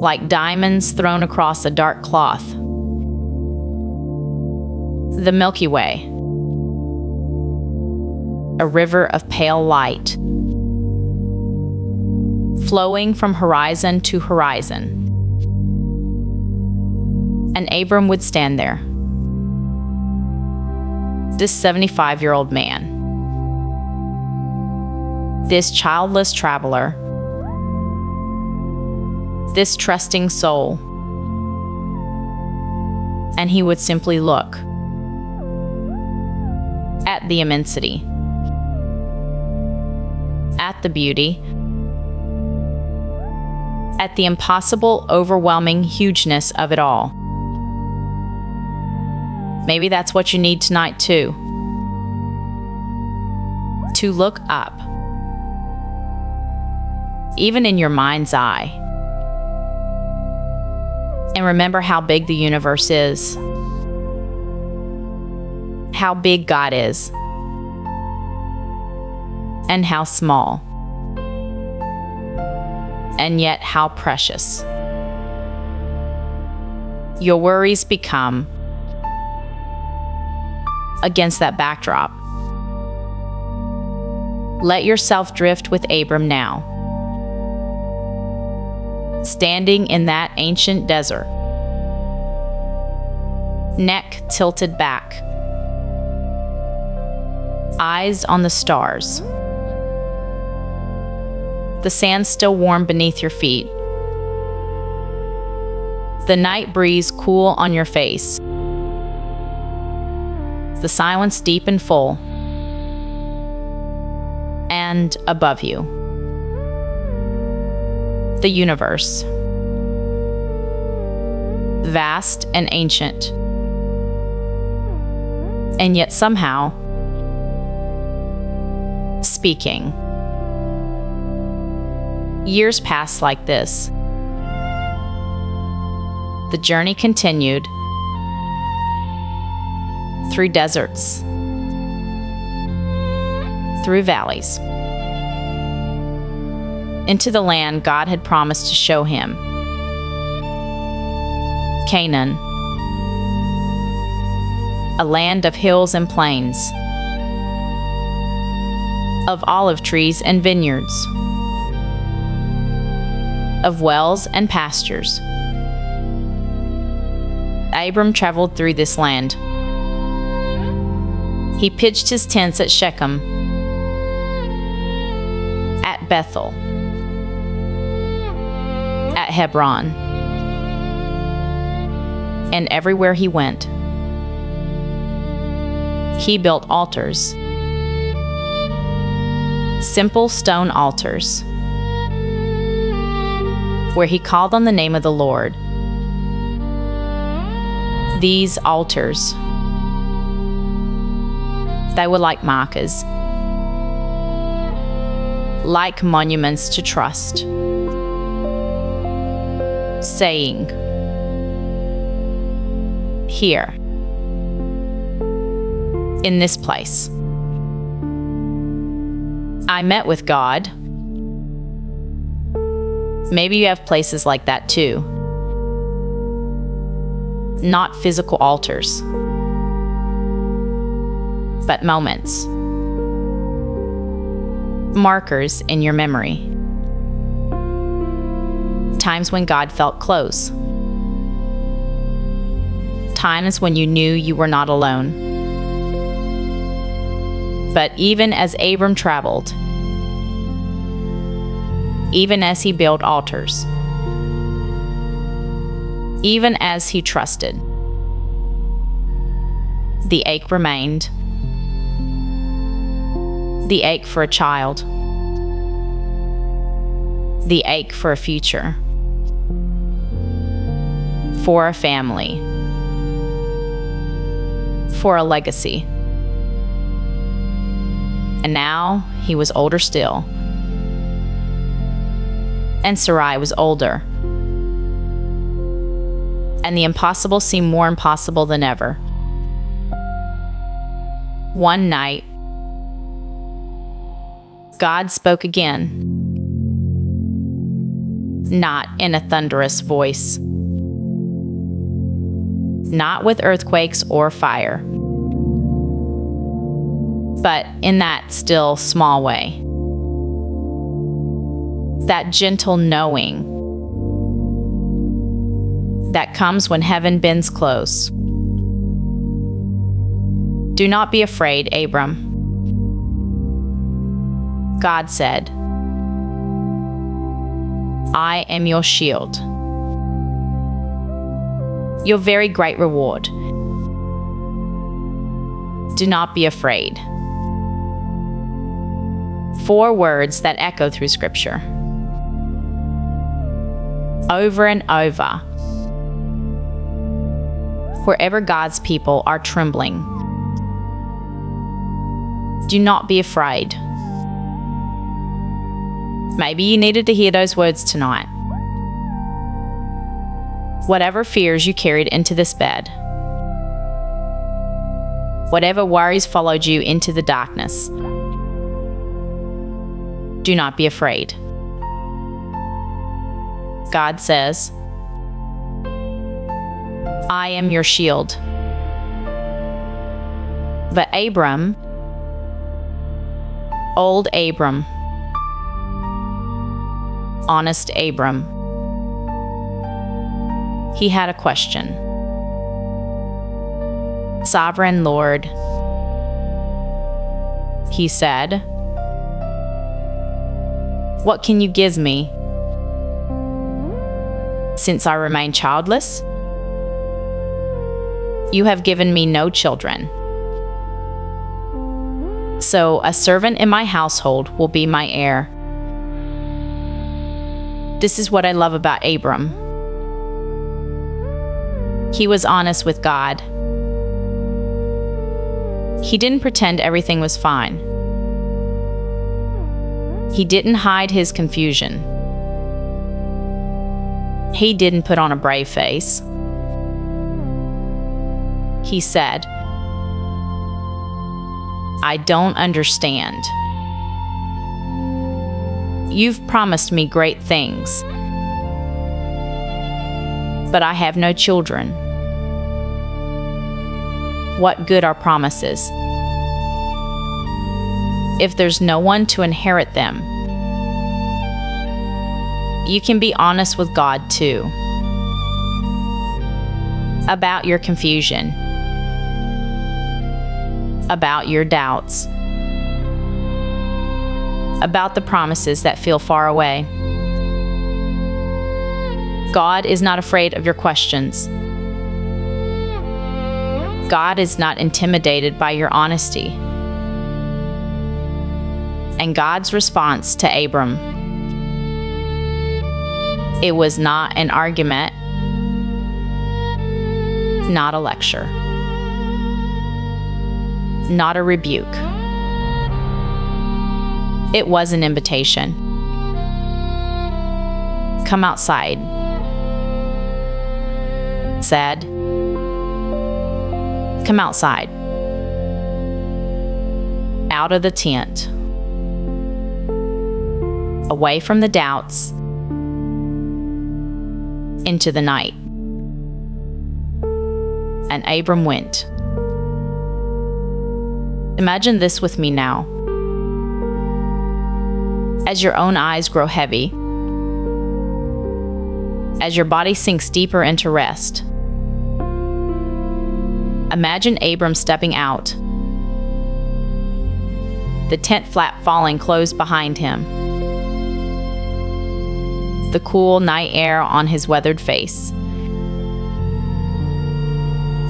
like diamonds thrown across a dark cloth. The Milky Way, a river of pale light, flowing from horizon to horizon. And Abram would stand there, this 75-year-old man, this childless traveler, this trusting soul, and he would simply look at the immensity, at the beauty, at the impossible, overwhelming hugeness of it all. Maybe that's what you need tonight, too. To look up, even in your mind's eye, and remember how big the universe is, how big God is, and how small, and yet how precious. Your worries become against that backdrop. Let yourself drift with Abram now, standing in that ancient desert, neck tilted back, eyes on the stars, the sand still warm beneath your feet, the night breeze cool on your face, the silence deep and full, and above you, the universe, vast and ancient, and yet somehow speaking. Years passed like this. The journey continued through deserts, through valleys, into the land God had promised to show him, Canaan, a land of hills and plains, of olive trees and vineyards, of wells and pastures, Abram traveled through this land. He pitched his tents at Shechem, at Bethel, at Hebron, and everywhere he went, he built altars, simple stone altars, where he called on the name of the Lord. These altars, they were like markers, like monuments to trust, saying, "Here, in this place, I met with God." Maybe you have places like that too. Not physical altars, but moments, markers in your memory. Times when God felt close. Times when you knew you were not alone. But even as Abram traveled, even as he built altars, even as he trusted, the ache remained. The ache for a child. The ache for a future. For a family. For a legacy. And now he was older still. And Sarai was older. And the impossible seemed more impossible than ever. One night, God spoke again, not in a thunderous voice, not with earthquakes or fire, but in that still small way, that gentle knowing that comes when heaven bends close. Do not be afraid, Abram. God said, I am your shield, your very great reward. Do not be afraid. 4 words that echo through Scripture. Over and over. Wherever God's people are trembling, do not be afraid. Maybe you needed to hear those words tonight. Whatever fears you carried into this bed, whatever worries followed you into the darkness, do not be afraid. God says, I am your shield. But Abram, old Abram, honest Abram, he had a question. Sovereign Lord, he said, what can you give me since I remain childless? You have given me no children. So a servant in my household will be my heir. This is what I love about Abram. He was honest with God. He didn't pretend everything was fine. He didn't hide his confusion. He didn't put on a brave face. He said, I don't understand. You've promised me great things, but I have no children. What good are promises if there's no one to inherit them? You can be honest with God too. about your confusion, about your doubts, about the promises that feel far away. God is not afraid of your questions. God is not intimidated by your honesty. And God's response to Abram, it was not an argument, not a lecture, not a rebuke. It was an invitation. Come outside, said. Come outside, out of the tent, away from the doubts, into the night. And Abram went. Imagine this with me now. As your own eyes grow heavy, as your body sinks deeper into rest, imagine Abram stepping out, the tent flap falling closed behind him, the cool night air on his weathered face.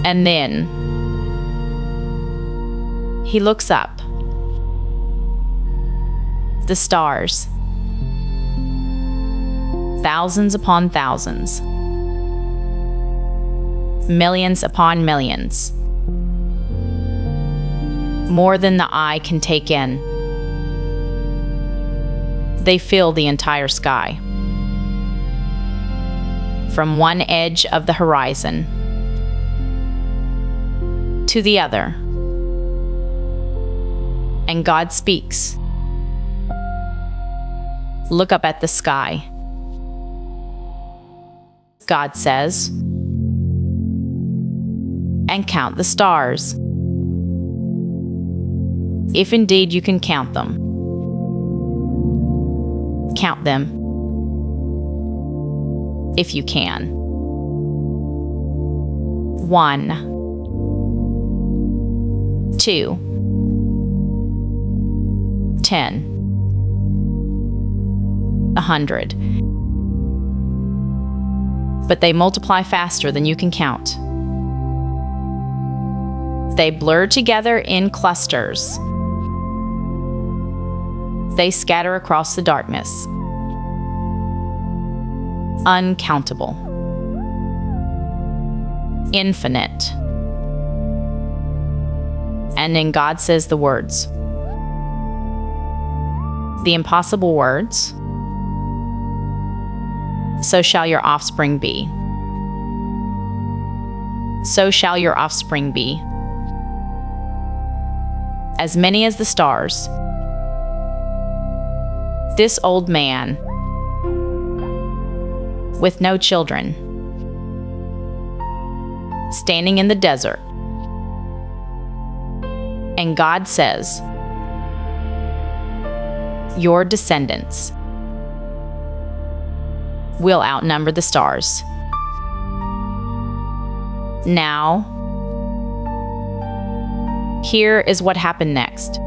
And then he looks up. The stars, thousands upon thousands, millions upon millions, more than the eye can take in. They fill the entire sky. From one edge of the horizon to the other. And God speaks. Look up at the sky. God says, and count the stars, if indeed you can count them. Count them, if you can. 1, 2, 10, 100. But they multiply faster than you can count. They blur together in clusters. They scatter across the darkness. Uncountable. Infinite. And then God says the words. The impossible words. So shall your offspring be. So shall your offspring be. As many as the stars. This old man, with no children, standing in the desert. And God says, your descendants will outnumber the stars. Now, here is what happened next.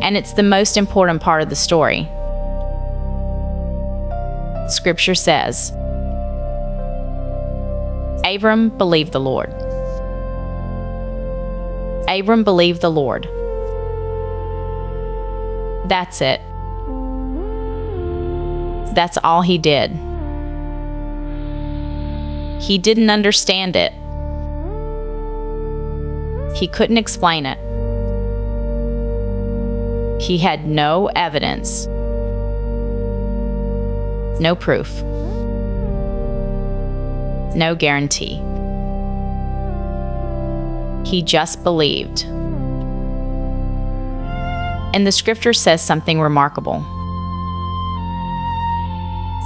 And it's the most important part of the story. Scripture says, Abram believed the Lord. Abram believed the Lord. That's it. That's all he did. He didn't understand it. He couldn't explain it. He had no evidence, no proof, no guarantee. He just believed. And the scripture says something remarkable.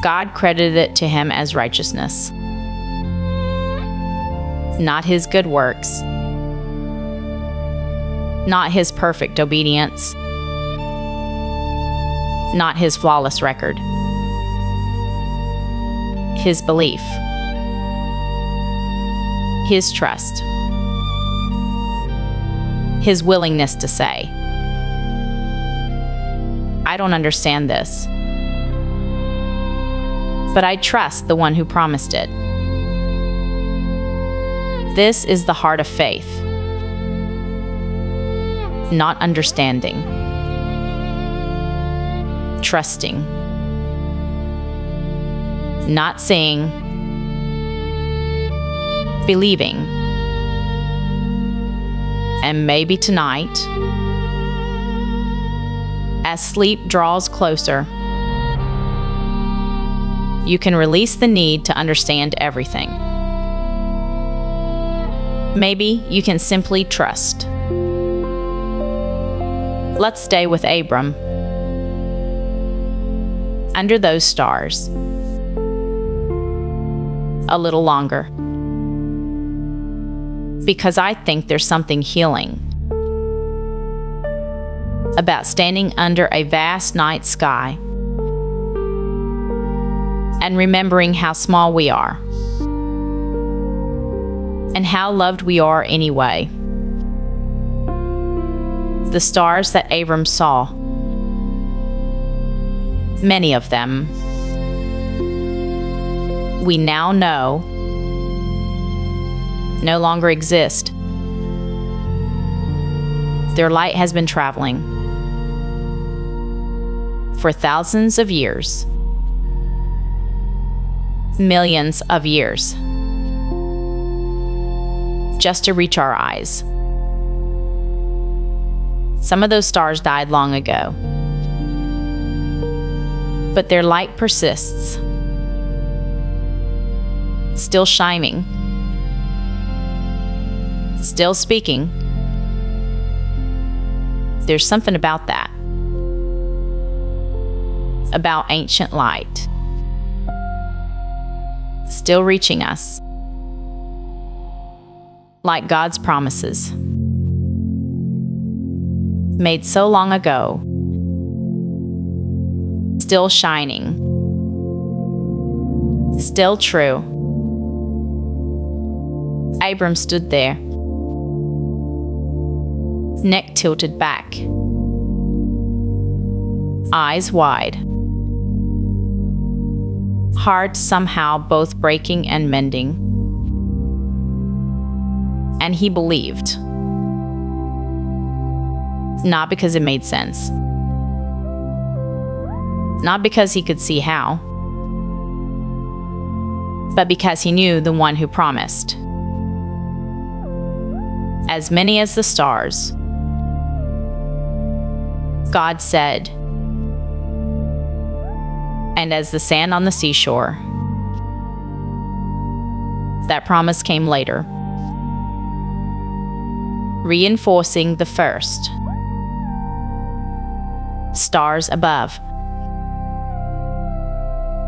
God credited it to him as righteousness. Not his good works, not his perfect obedience, not his flawless record. His belief. His trust. His willingness to say, I don't understand this, but I trust the one who promised it. This is the heart of faith. Not understanding. Trusting. Not seeing. Believing. And maybe tonight, as sleep draws closer, you can release the need to understand everything. Maybe you can simply trust. Let's stay with Abram under those stars a little longer, because I think there's something healing about standing under a vast night sky and remembering how small we are and how loved we are anyway. The stars that Abram saw, many of them, we now know no longer exist. Their light has been traveling for thousands of years, millions of years, just to reach our eyes. Some of those stars died long ago, but their light persists, still shining, still speaking. There's something about that, about ancient light, still reaching us, like God's promises, made so long ago, still shining, still true. Abram stood there, neck tilted back, eyes wide, heart somehow both breaking and mending. And he believed, not because it made sense, not because he could see how, but because he knew the one who promised. As many as the stars, God said, and as the sand on the seashore. That promise came later, reinforcing the first. Stars above,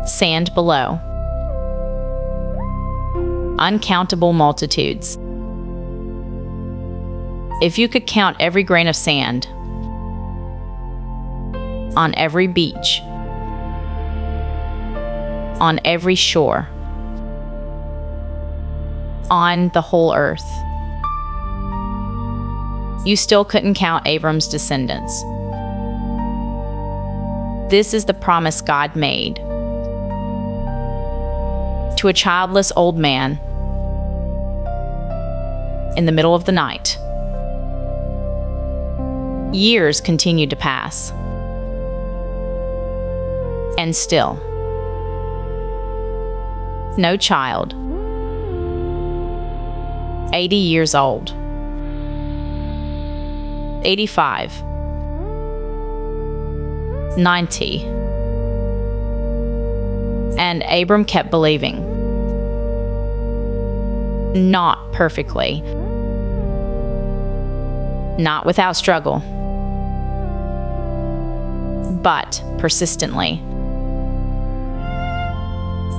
sand below, uncountable multitudes. If you could count every grain of sand on every beach, on every shore, on the whole earth, you still couldn't count Abram's descendants. This is the promise God made to a childless old man in the middle of the night. Years continued to pass, and still, no child, 80 years old, 85, 90, and Abram kept believing. Not perfectly, not without struggle, but persistently.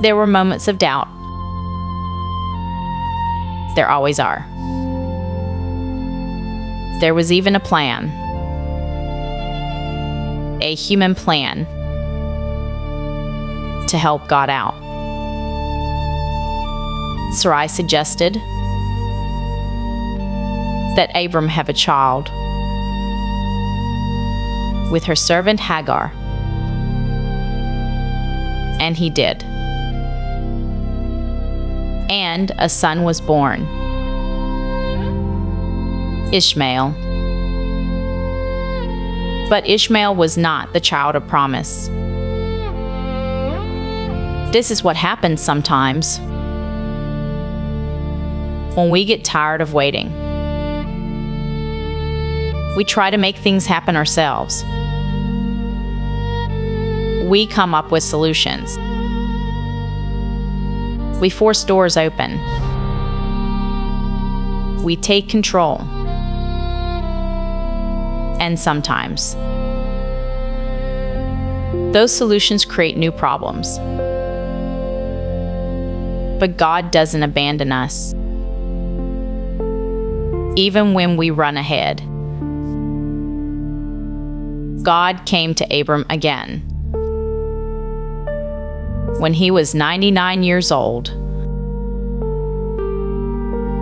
There were moments of doubt. There always are. There was even a plan, a human plan to help God out. Sarai suggested, that Abram have a child with her servant Hagar. And he did. And a son was born, Ishmael. But Ishmael was not the child of promise. This is what happens sometimes when we get tired of waiting. We try to make things happen ourselves. We come up with solutions. We force doors open. We take control. And sometimes those solutions create new problems. But God doesn't abandon us, even when we run ahead. God came to Abram again when he was 99 years old.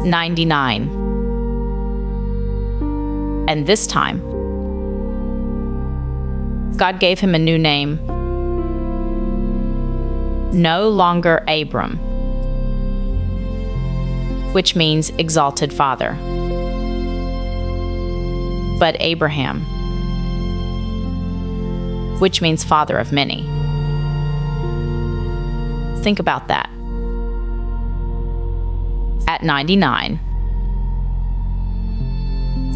99. And this time, God gave him a new name. No longer Abram, which means exalted father, but Abraham, which means father of many. Think about that. At 99,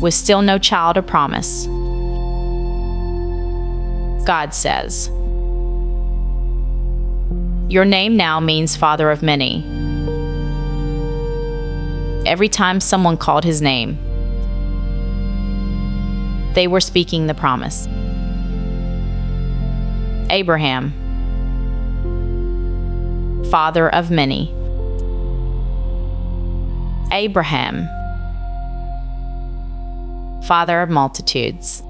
with still no child of promise, God says, "Your name now means father of many." Every time someone called his name, they were speaking the promise. Abraham, father of many. Abraham, father of multitudes.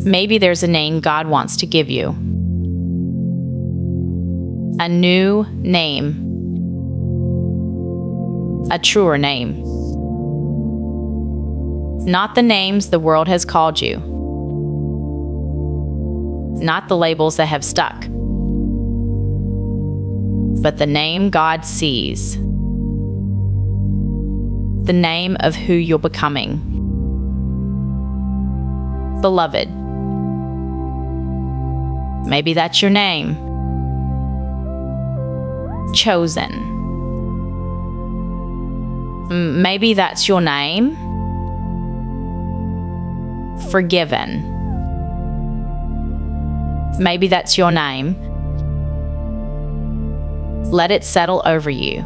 Maybe there's a name God wants to give you. A new name. A truer name. Not the names the world has called you. Not the labels that have stuck. But the name God sees. The name of who you're becoming. Beloved. Maybe that's your name. Chosen. Maybe that's your name. Forgiven. Maybe that's your name. Let it settle over you.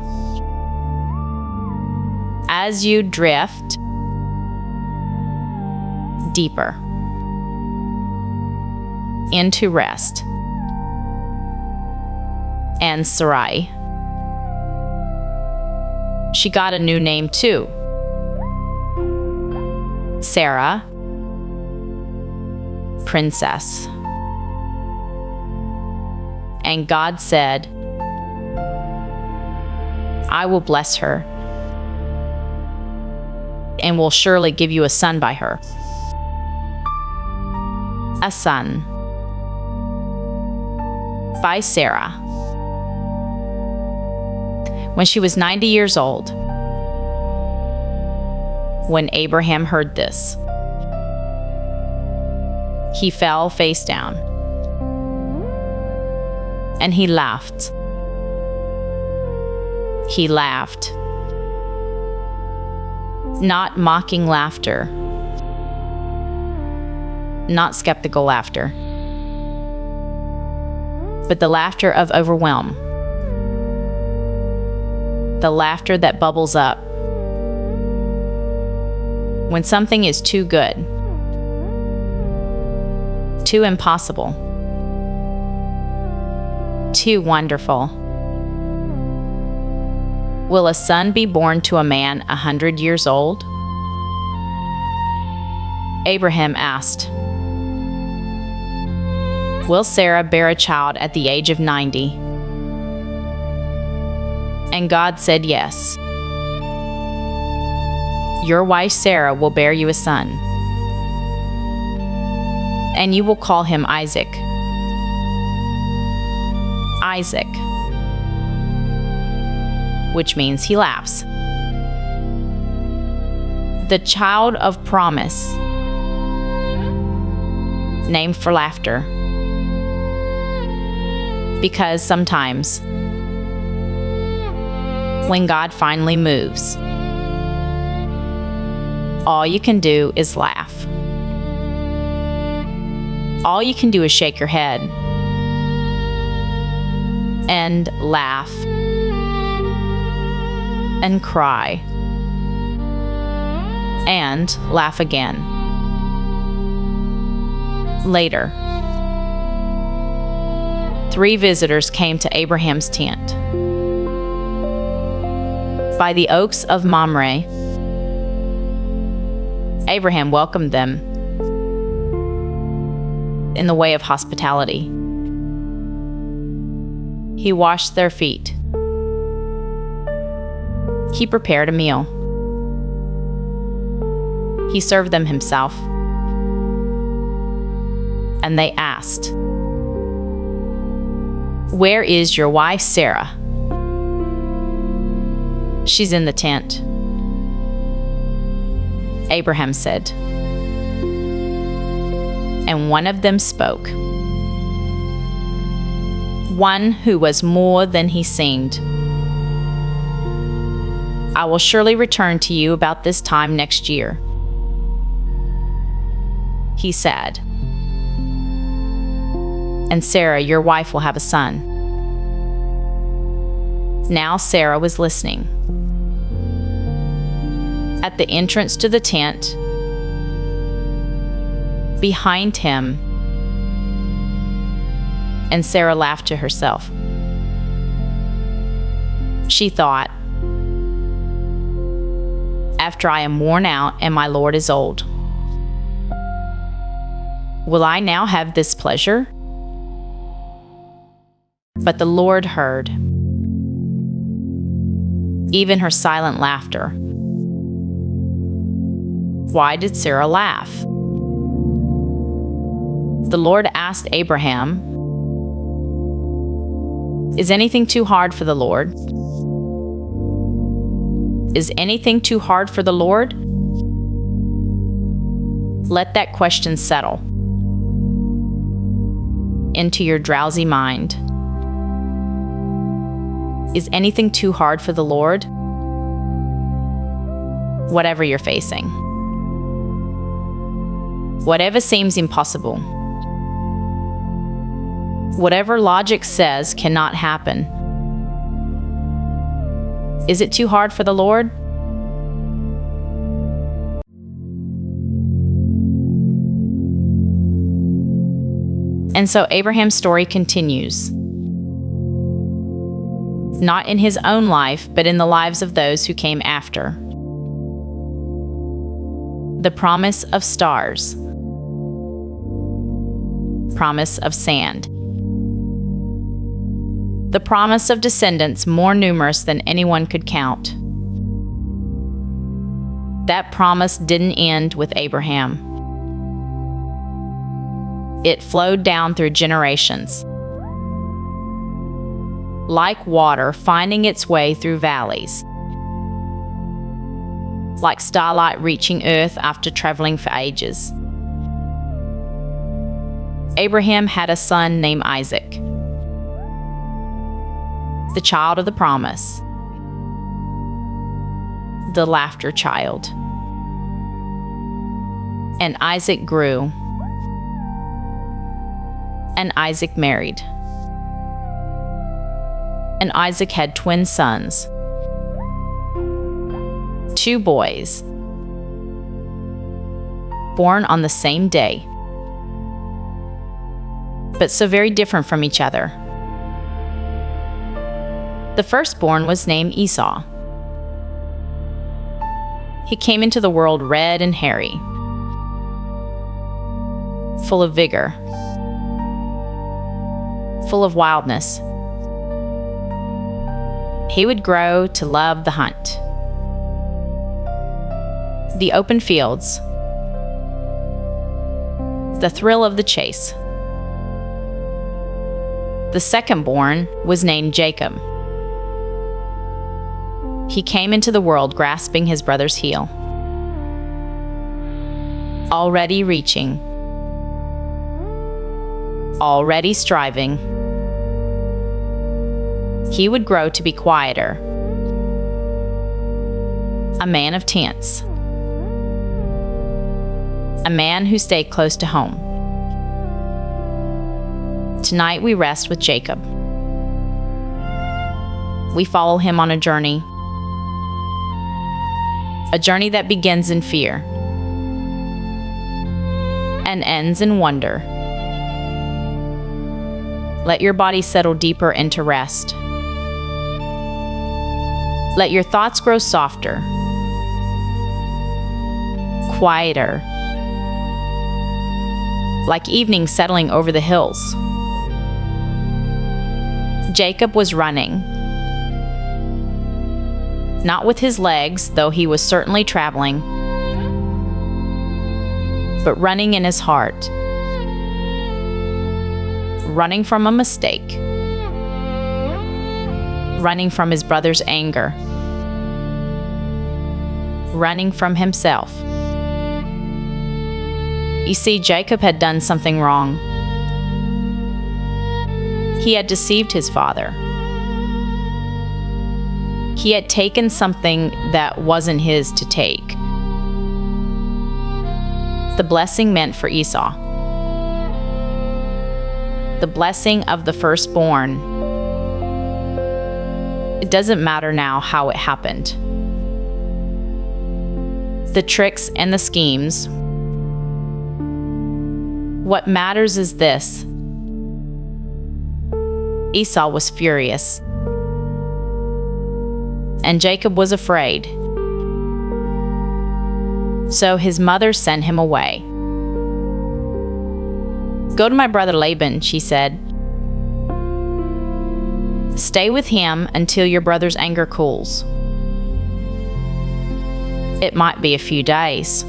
As you drift deeper into rest. And Sarai, she got a new name too. Sarah, princess. And God said, "I will bless her and will surely give you a son by her." A son by Sarah when she was 90 years old. When Abraham heard this, he fell face down and he laughed. He laughed. Not mocking laughter, not skeptical laughter, but the laughter of overwhelm, the laughter that bubbles up when something is too good, too impossible, too wonderful. Will a son be born to a man 100 years old? Abraham asked. Will Sarah bear a child at the age of 90? And God said yes. Your wife Sarah will bear you a son, and you will call him Isaac. Isaac, which means he laughs. The child of promise, named for laughter. Because sometimes, when God finally moves, all you can do is laugh. All you can do is shake your head and laugh and cry and laugh again. Later, 3 visitors came to Abraham's tent. By the oaks of Mamre, Abraham welcomed them in the way of hospitality. He washed their feet. He prepared a meal. He served them himself. And they asked, "Where is your wife Sarah?" "She's in the tent," Abraham said. And one of them spoke, one who was more than he seemed. "I will surely return to you about this time next year," he said, "and Sarah, your wife, will have a son." Now Sarah was listening. At the entrance to the tent, behind him, and Sarah laughed to herself. She thought, "After I am worn out and my Lord is old, will I now have this pleasure?" But the Lord heard, even her silent laughter. Why did Sarah laugh? The Lord asked Abraham, "Is anything too hard for the Lord? Is anything too hard for the Lord?" Let that question settle into your drowsy mind. Is anything too hard for the Lord? Whatever you're facing, whatever seems impossible, whatever logic says cannot happen, is it too hard for the Lord? And so Abraham's story continues, not in his own life, but in the lives of those who came after. The promise of stars, promise of sand, the promise of descendants more numerous than anyone could count. That promise didn't end with Abraham. It flowed down through generations, like water finding its way through valleys, like starlight reaching earth after traveling for ages. Abraham had a son named Isaac, the child of the promise, the laughter child. And Isaac grew, and Isaac married. And Isaac had twin sons, 2 boys, born on the same day, but so very different from each other. The firstborn was named Esau. He came into the world red and hairy, full of vigor, full of wildness. He would grow to love the hunt. the open fields, the thrill of the chase. The second-born was named Jacob. He came into the world grasping his brother's heel, already reaching, already striving. He would grow to be quieter, a man of tents, a man who stayed close to home. Tonight we rest with Jacob. We follow him on a journey that begins in fear and ends in wonder. Let your body settle deeper into rest. Let your thoughts grow softer, quieter, like evening settling over the hills. Jacob was running, not with his legs, though he was certainly traveling, but running in his heart, running from a mistake, running from his brother's anger, running from himself. You see, Jacob had done something wrong. He had deceived his father. He had taken something that wasn't his to take. The blessing meant for Esau. The blessing of the firstborn. It doesn't matter now how it happened. The tricks and the schemes. What matters is this: Esau was furious, and Jacob was afraid. So his mother sent him away. "Go to my brother Laban," she said. "Stay with him until your brother's anger cools. It might be a few days.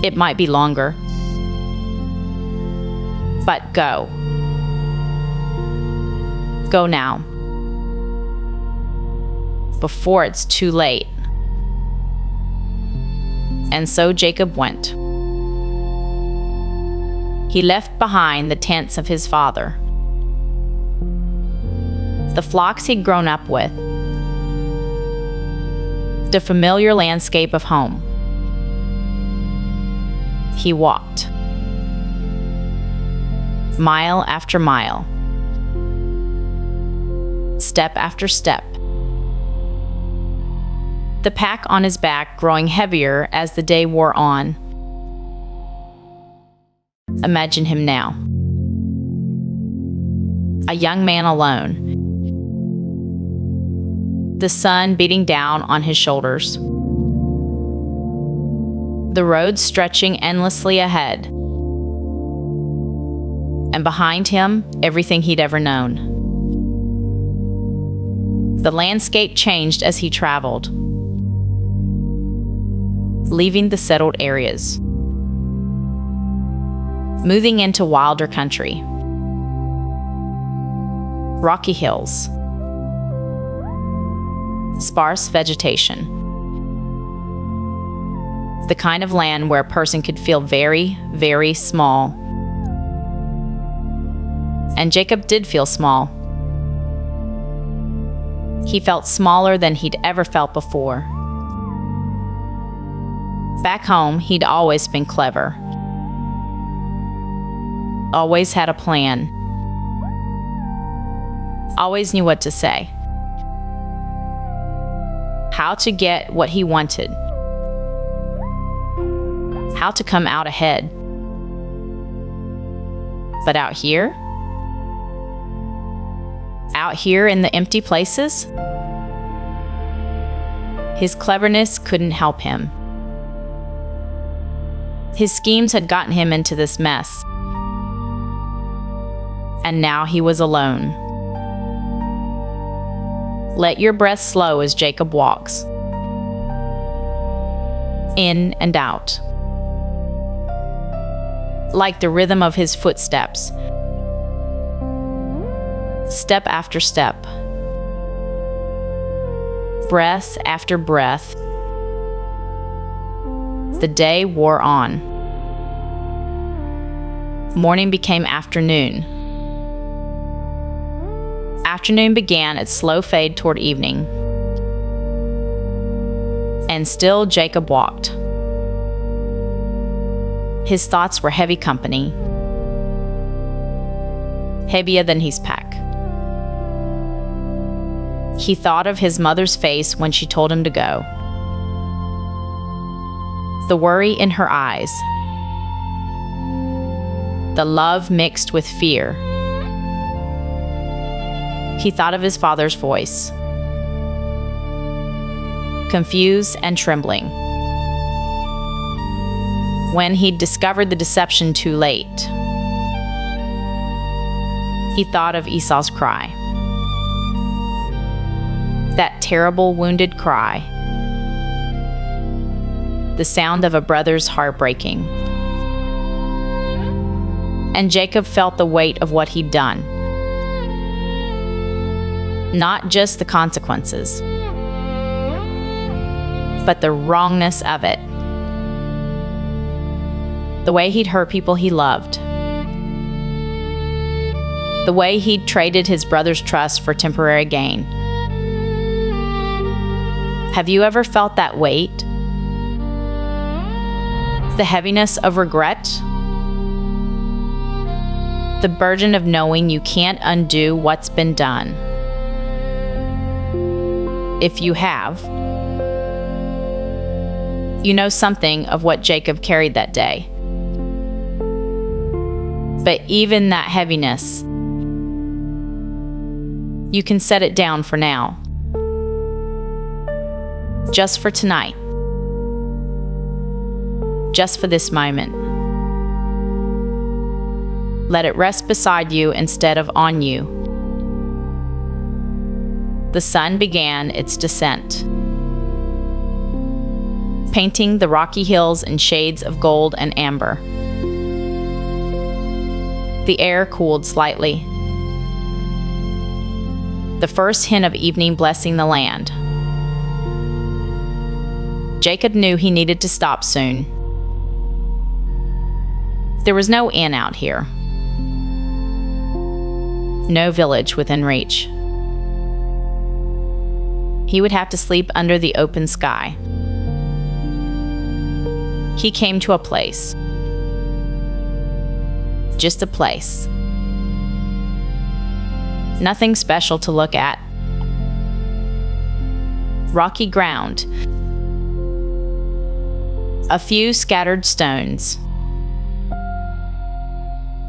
It might be longer. But go. Go now, before it's too late." And so Jacob went. He left behind the tents of his father, the flocks he'd grown up with, the familiar landscape of home. He walked, mile after mile, step after step, the pack on his back growing heavier as the day wore on. Imagine him now, a young man alone, the sun beating down on his shoulders, the road stretching endlessly ahead, and behind him, everything he'd ever known. The landscape changed as he traveled, leaving the settled areas, moving into wilder country, rocky hills, sparse vegetation, the kind of land where a person could feel very, very small. And Jacob did feel small. He felt smaller than he'd ever felt before. Back home, he'd always been clever, always had a plan, always knew what to say, how to get what he wanted, how to come out ahead. But out here in the empty places, his cleverness couldn't help him. His schemes had gotten him into this mess, and now he was alone. Let your breath slow as Jacob walks. in and out, like the rhythm of his footsteps, step after step, breath after breath. The day wore on. Morning became afternoon. Afternoon began its slow fade toward evening. And still Jacob walked. His thoughts were heavy company, heavier than his pack. He thought of his mother's face when she told him to go. The worry in her eyes, the love mixed with fear. He thought of his father's voice, confused and trembling, when he'd discovered the deception too late. He thought of Esau's cry, that terrible wounded cry, the sound of a brother's heart breaking. And Jacob felt the weight of what he'd done. Not just the consequences, but the wrongness of it. The way he'd hurt people he loved. The way he'd traded his brother's trust for temporary gain. Have you ever felt that weight? The heaviness of regret? The burden of knowing you can't undo what's been done. If you have, you know something of what Jacob carried that day. But even that heaviness, you can set it down for now. Just for tonight. Just for this moment. Let it rest beside you instead of on you. The sun began its descent, painting the rocky hills in shades of gold and amber. The air cooled slightly. The first hint of evening blessing the land. Jacob knew he needed to stop soon. There was no inn out here. No village within reach. He would have to sleep under the open sky. He came to a place. Just a place. Nothing special to look at. Rocky ground. A few scattered stones.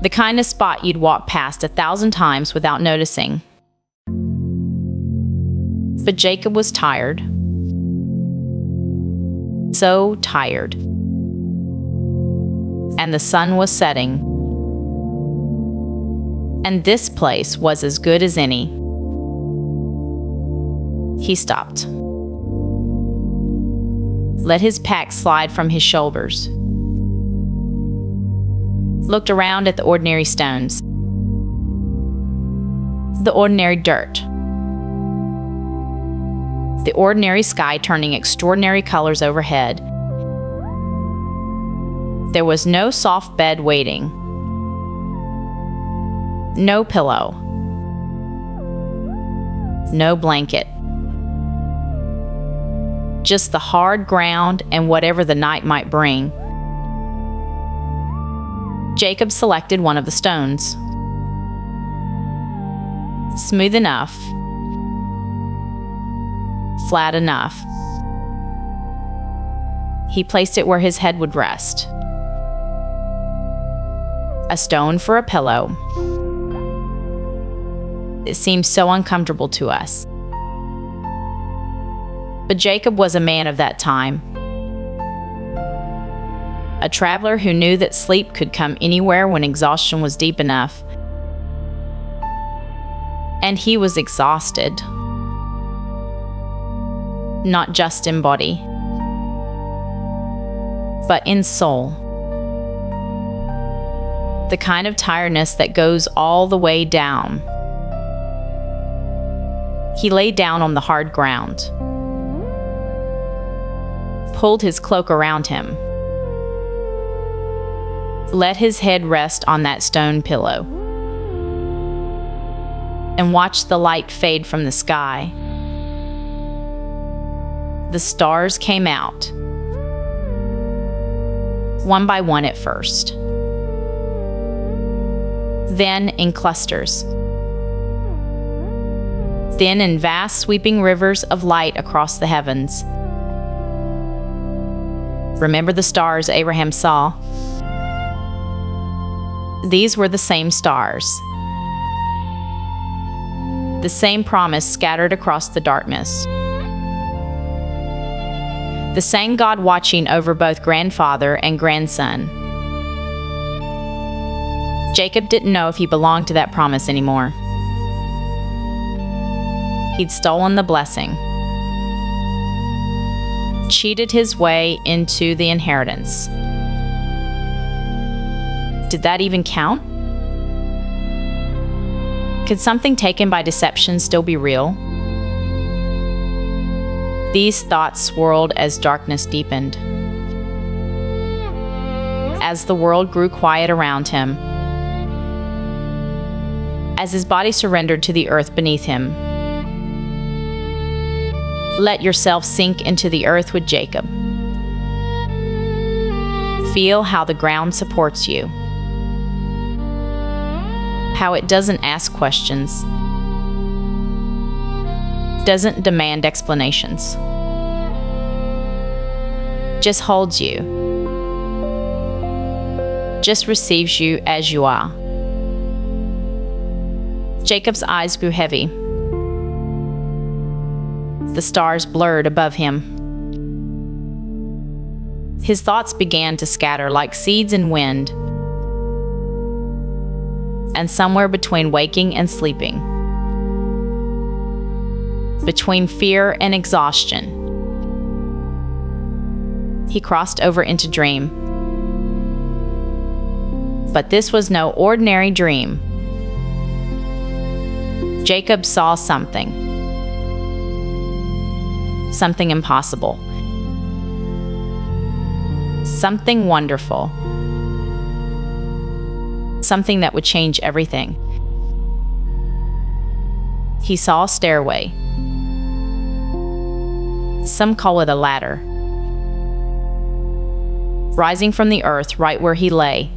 The kind of spot you'd walk past 1,000 times without noticing. But Jacob was tired. So tired. And the sun was setting. And this place was as good as any. He stopped. Let his pack slide from his shoulders. Looked around at the ordinary stones. The ordinary dirt. The ordinary sky turning extraordinary colors overhead. There was no soft bed waiting. No pillow. No blanket. Just the hard ground and whatever the night might bring. Jacob selected one of the stones. Smooth enough. Flat enough. He placed it where his head would rest. A stone for a pillow. It seems so uncomfortable to us. But Jacob was a man of that time. A traveler who knew that sleep could come anywhere when exhaustion was deep enough. And he was exhausted. Not just in body. but in soul. The kind of tiredness that goes all the way down. He lay down on the hard ground, pulled his cloak around him, let his head rest on that stone pillow, and watched the light fade from the sky. The stars came out, one by one at first, then in clusters, then in vast sweeping rivers of light across the heavens. Remember the stars Abraham saw? These were the same stars, the same promise scattered across the darkness, the same God watching over both grandfather and grandson. Jacob didn't know if he belonged to that promise anymore. He'd stolen the blessing, cheated his way into the inheritance. Did that even count? Could something taken by deception still be real? These thoughts swirled as darkness deepened. As the world grew quiet around him, as his body surrendered to the earth beneath him. Let yourself sink into the earth with Jacob. Feel how the ground supports you, how it doesn't ask questions, doesn't demand explanations, just holds you, just receives you as you are. Jacob's eyes grew heavy. The stars blurred above him. His thoughts began to scatter like seeds in wind. And somewhere between waking and sleeping, between fear and exhaustion, he crossed over into dream. But this was no ordinary dream. Jacob saw something impossible, something wonderful, something that would change everything. He saw a stairway. Some call it a ladder, rising from the earth right where he lay,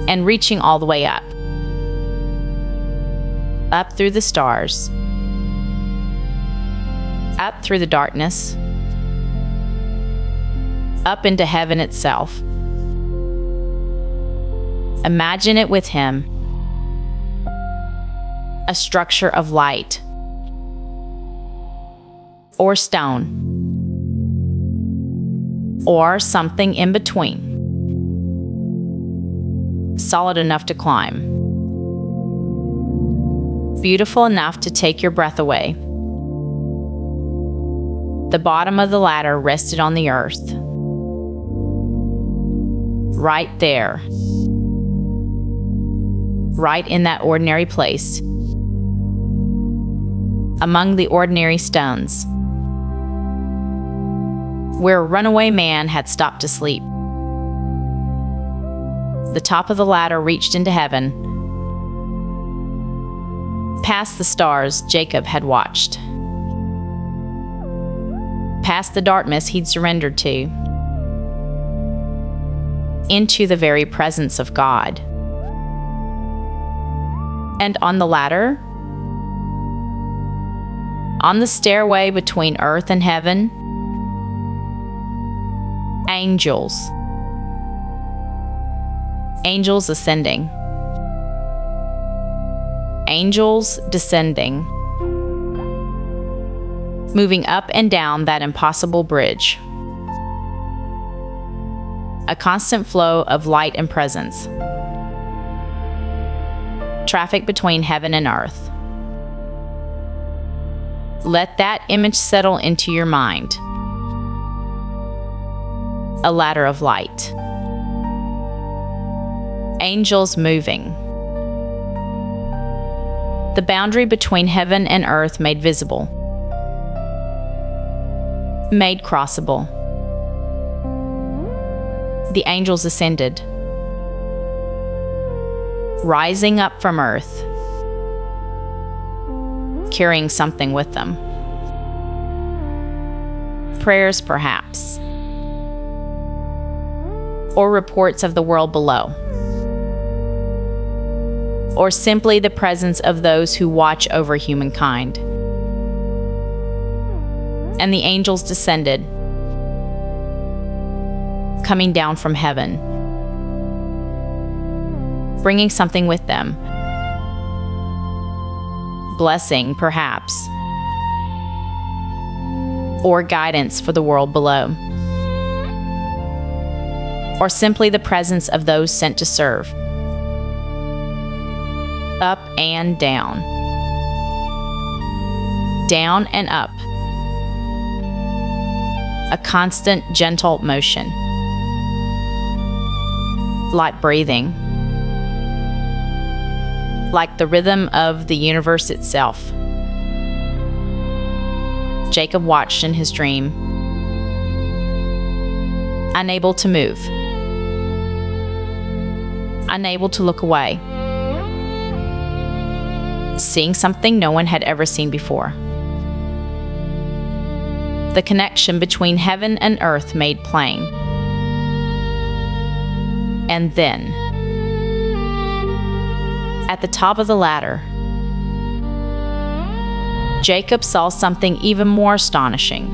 and reaching all the way up through the stars, up through the darkness, up into heaven itself. Imagine it with him, a structure of light or stone or something in between, solid enough to climb, beautiful enough to take your breath away. The bottom of the ladder rested on the earth, right there, right in that ordinary place, among the ordinary stones, where a runaway man had stopped to sleep. The top of the ladder reached into heaven, past the stars Jacob had watched, past the darkness he'd surrendered to, into the very presence of God. And on the ladder, on the stairway between earth and heaven, angels ascending, angels descending, moving up and down that impossible bridge. A constant flow of light and presence. Traffic between heaven and earth. Let that image settle into your mind. a ladder of light. Angels moving. The boundary between heaven and earth made visible, made crossable. The angels ascended, rising up from earth, carrying something with them. Prayers, perhaps, or reports of the world below, or simply the presence of those who watch over humankind. And the angels descended, coming down from heaven, bringing something with them. Blessing, perhaps, or guidance for the world below, or simply the presence of those sent to serve. Up and down, down and up, a constant, gentle motion, like breathing, like the rhythm of the universe itself. Jacob watched in his dream, unable to move, unable to look away, seeing something no one had ever seen before. The connection between heaven and earth made plain. And then, at the top of the ladder, Jacob saw something even more astonishing.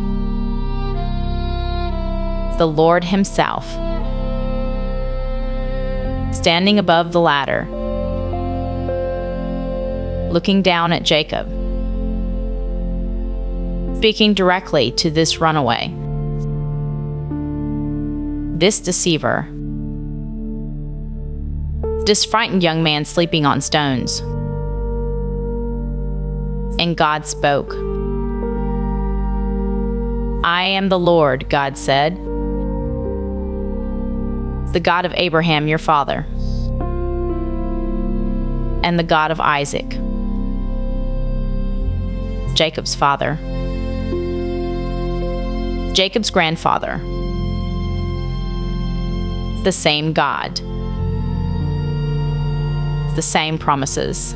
The Lord Himself, standing above the ladder, looking down at Jacob, speaking directly to this runaway, this deceiver, this frightened young man sleeping on stones. And God spoke. I am the Lord, God said, the God of Abraham, your father, and the God of Isaac, Jacob's father, Jacob's grandfather. The same God, the same promises,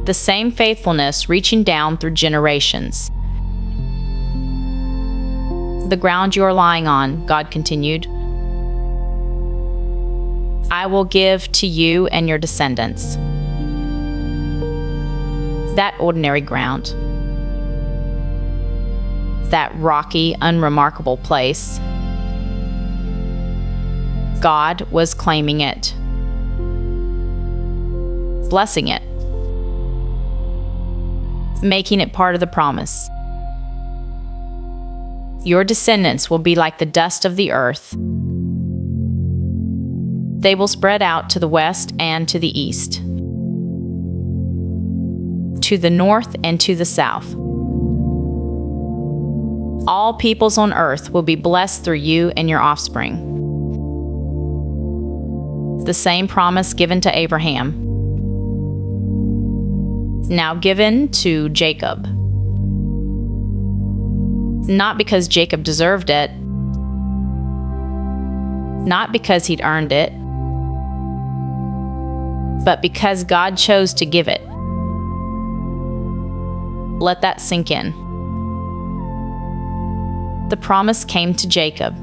the same faithfulness reaching down through generations. The ground you are lying on, God continued, I will give to you and your descendants. That ordinary ground, that rocky, unremarkable place, God was claiming it, blessing it, making it part of the promise. Your descendants will be like the dust of the earth. They will spread out to the west and to the east, to the north and to the south. All peoples on earth will be blessed through you and your offspring. The same promise given to Abraham, now given to Jacob. Not because Jacob deserved it, not because he'd earned it, but because God chose to give it. Let that sink in. The promise came to Jacob,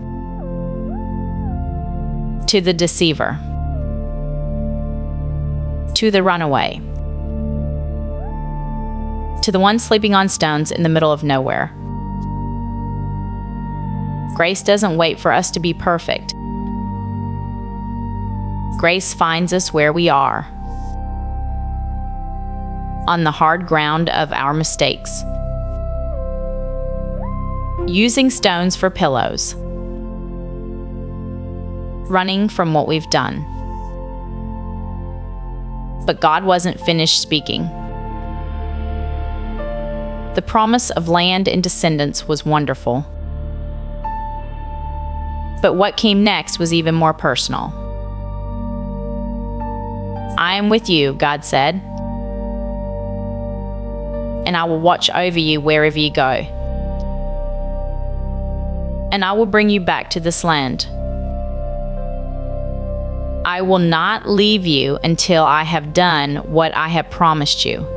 to the deceiver, to the runaway, to the one sleeping on stones in the middle of nowhere. Grace doesn't wait for us to be perfect. Grace finds us where we are, on the hard ground of our mistakes, using stones for pillows, running from what we've done. But God wasn't finished speaking. The promise of land and descendants was wonderful. But what came next was even more personal. I am with you, God said, and I will watch over you wherever you go. And I will bring you back to this land. I will not leave you until I have done what I have promised you.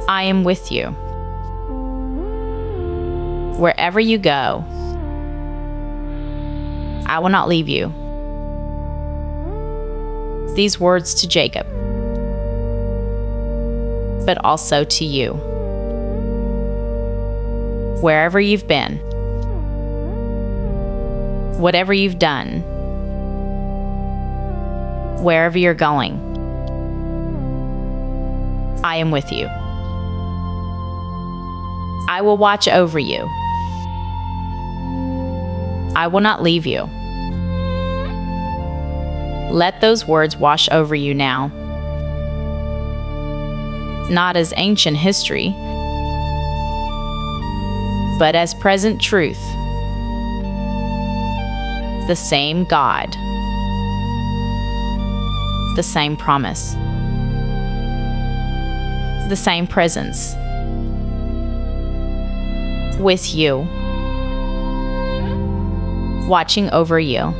I am with you. Wherever you go, I will not leave you. These words to Jacob, but also to you. Wherever you've been, whatever you've done, wherever you're going, I am with you. I will watch over you. I will not leave you. Let those words wash over you now. Not as ancient history, but as present truth. The same God, the same promise, the same presence with you, watching over you,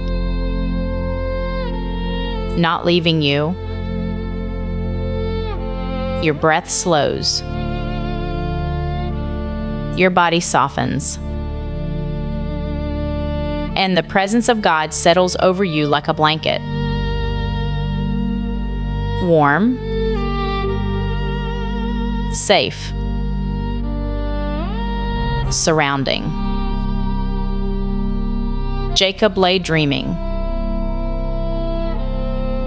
not leaving you. Your breath slows. Your body softens. And the presence of God settles over you like a blanket. Warm, safe, surrounding. Jacob lay dreaming,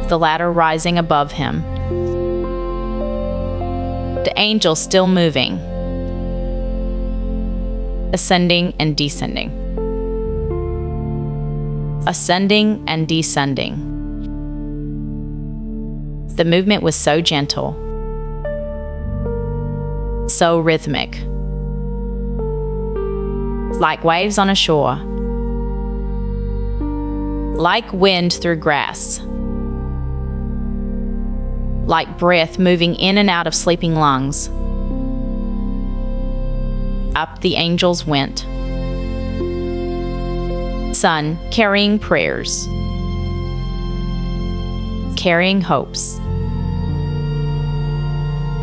the ladder rising above him, the angel still moving, ascending and descending, ascending and descending. The movement was so gentle, so rhythmic, like waves on a shore, like wind through grass, like breath moving in and out of sleeping lungs. Up the angels went, Son carrying prayers, carrying hopes,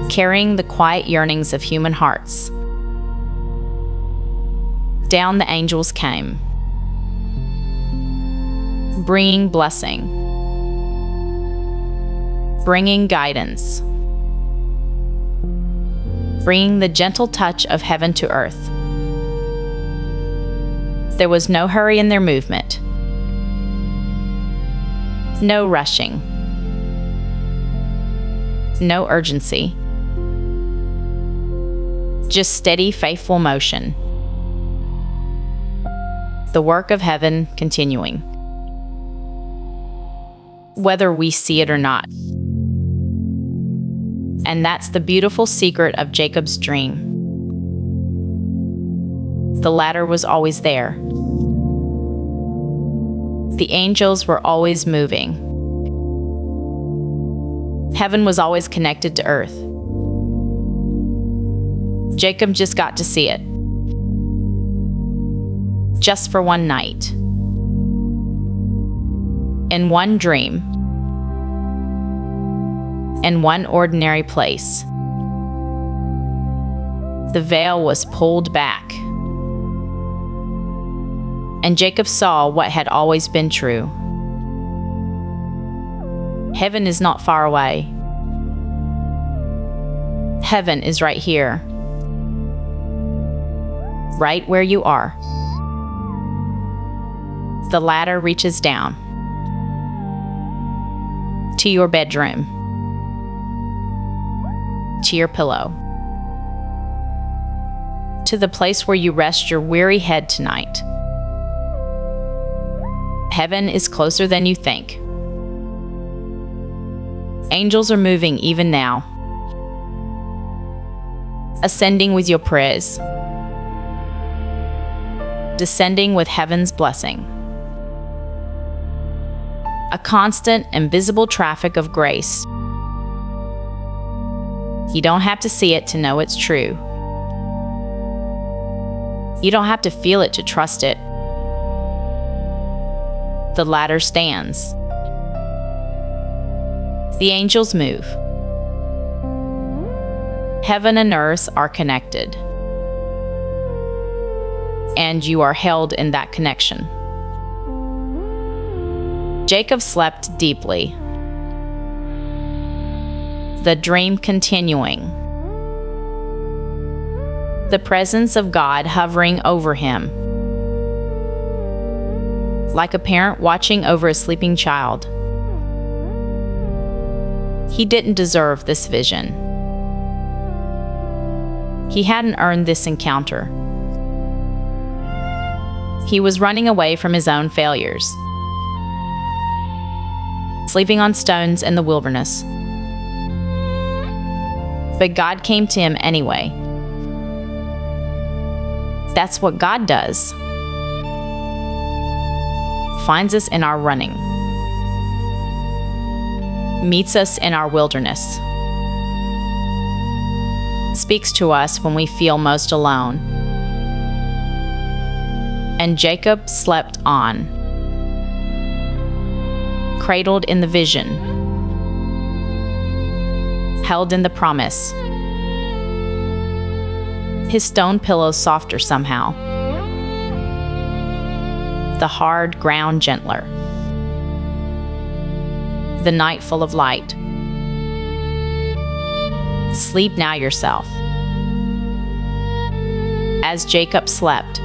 carrying the quiet yearnings of human hearts. Down the angels came, bringing blessing, bringing guidance, bringing the gentle touch of heaven to earth. There was no hurry in their movement, no rushing, no urgency, just steady, faithful motion. The work of heaven continuing, whether we see it or not. And that's the beautiful secret of Jacob's dream. The ladder was always there. The angels were always moving. Heaven was always connected to earth. Jacob just got to see it. Just for one night. In one dream. In one ordinary place. The veil was pulled back. And Jacob saw what had always been true. Heaven is not far away. Heaven is right here. Right where you are. The ladder reaches down to your bedroom, to your pillow, to the place where you rest your weary head tonight. Heaven is closer than you think. Angels are moving even now, ascending with your prayers, descending with heaven's blessing. A constant, invisible traffic of grace. You don't have to see it to know it's true. You don't have to feel it to trust it. The ladder stands. The angels move. Heaven and earth are connected. And you are held in that connection. Jacob slept deeply. The dream continuing. The presence of God hovering over him. Like a parent watching over a sleeping child. He didn't deserve this vision. He hadn't earned this encounter. He was running away from his own failures. Sleeping on stones in the wilderness. But God came to him anyway. That's what God does. Finds us in our running. Meets us in our wilderness. Speaks to us when we feel most alone. And Jacob slept on. Cradled in the vision. Held in the promise. His stone pillows softer somehow. The hard ground gentler. The night full of light. Sleep now yourself. As Jacob slept,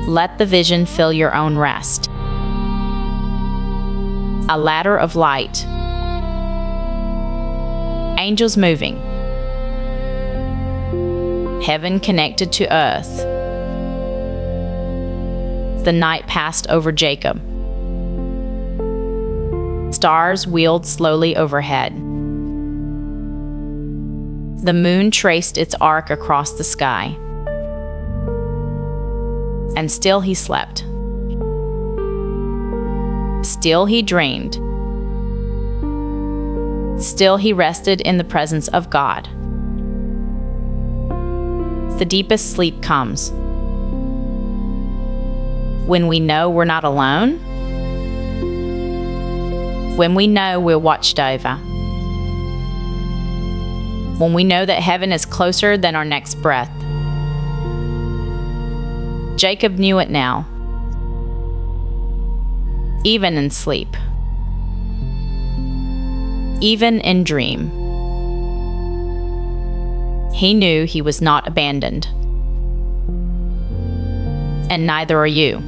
let the vision fill your own rest. A ladder of light. Angels moving. Heaven connected to earth. The night passed over Jacob. Stars wheeled slowly overhead. The moon traced its arc across the sky. And still he slept. Still he dreamed. Still he rested in the presence of God. The deepest sleep comes when we know we're not alone, when we know we're watched over, when we know that heaven is closer than our next breath. Jacob knew it now, even in sleep, even in dream. He knew he was not abandoned. And neither are you.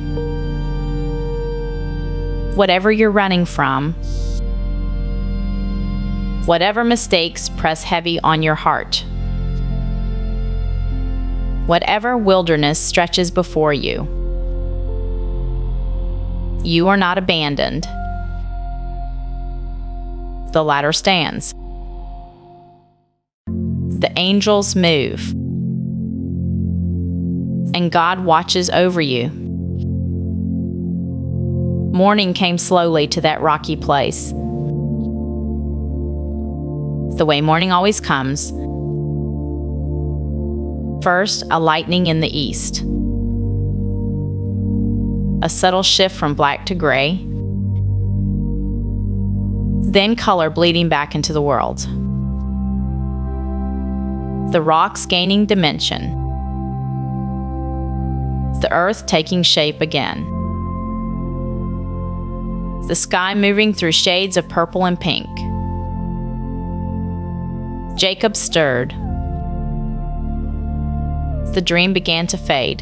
Whatever you're running from, whatever mistakes press heavy on your heart, whatever wilderness stretches before you, you are not abandoned. The ladder stands. The angels move. And God watches over you. Morning came slowly to that rocky place. The way morning always comes. First, a lightning in the east. A subtle shift from black to gray. Then color bleeding back into the world. The rocks gaining dimension. The earth taking shape again. The sky moving through shades of purple and pink. Jacob stirred. The dream began to fade.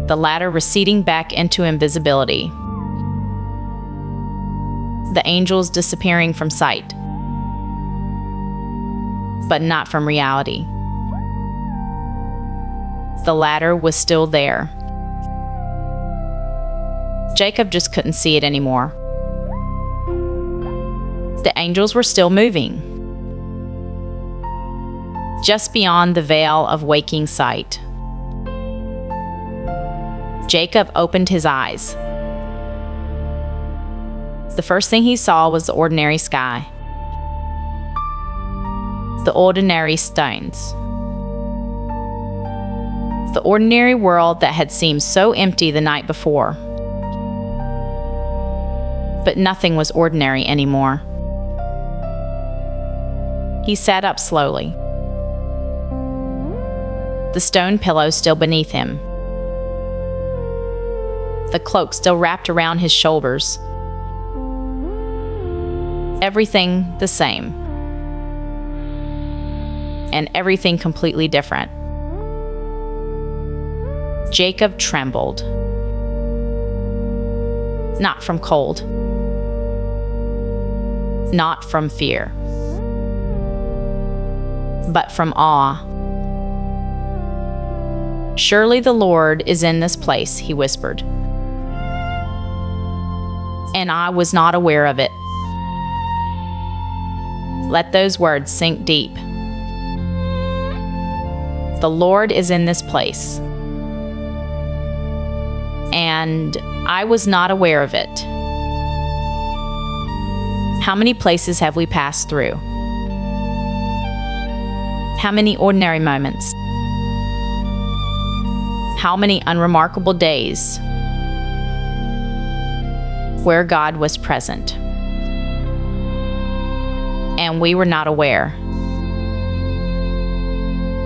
The ladder receding back into invisibility. The angels disappearing from sight. But not from reality. The ladder was still there. Jacob just couldn't see it anymore. The angels were still moving. just beyond the veil of waking sight. Jacob opened his eyes. The first thing he saw was the ordinary sky, the ordinary stones, the ordinary world that had seemed so empty the night before. But nothing was ordinary anymore. He sat up slowly, the stone pillow still beneath him, the cloak still wrapped around his shoulders. Everything the same, and everything completely different. Jacob trembled, not from cold, not from fear, but from awe. "Surely the Lord is in this place," he whispered, "and I was not aware of it." Let those words sink deep. The Lord is in this place, and I was not aware of it. How many places have we passed through? How many ordinary moments? How many unremarkable days where God was present, and we were not aware?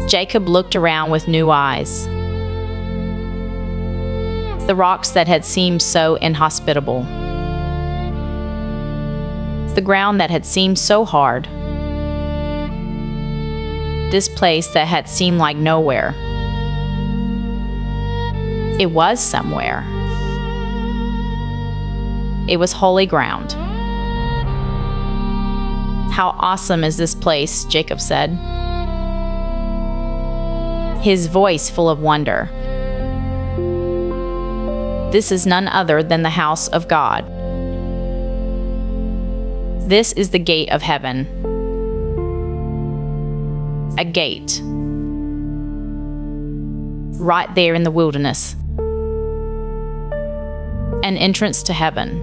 Jacob looked around with new eyes. The rocks that had seemed so inhospitable, the ground that had seemed so hard, this place that had seemed like nowhere. It was somewhere. It was holy ground. "How awesome is this place," Jacob said, his voice full of wonder. "This is none other than the house of God. This is the gate of heaven." A gate. Right there in the wilderness. An entrance to heaven.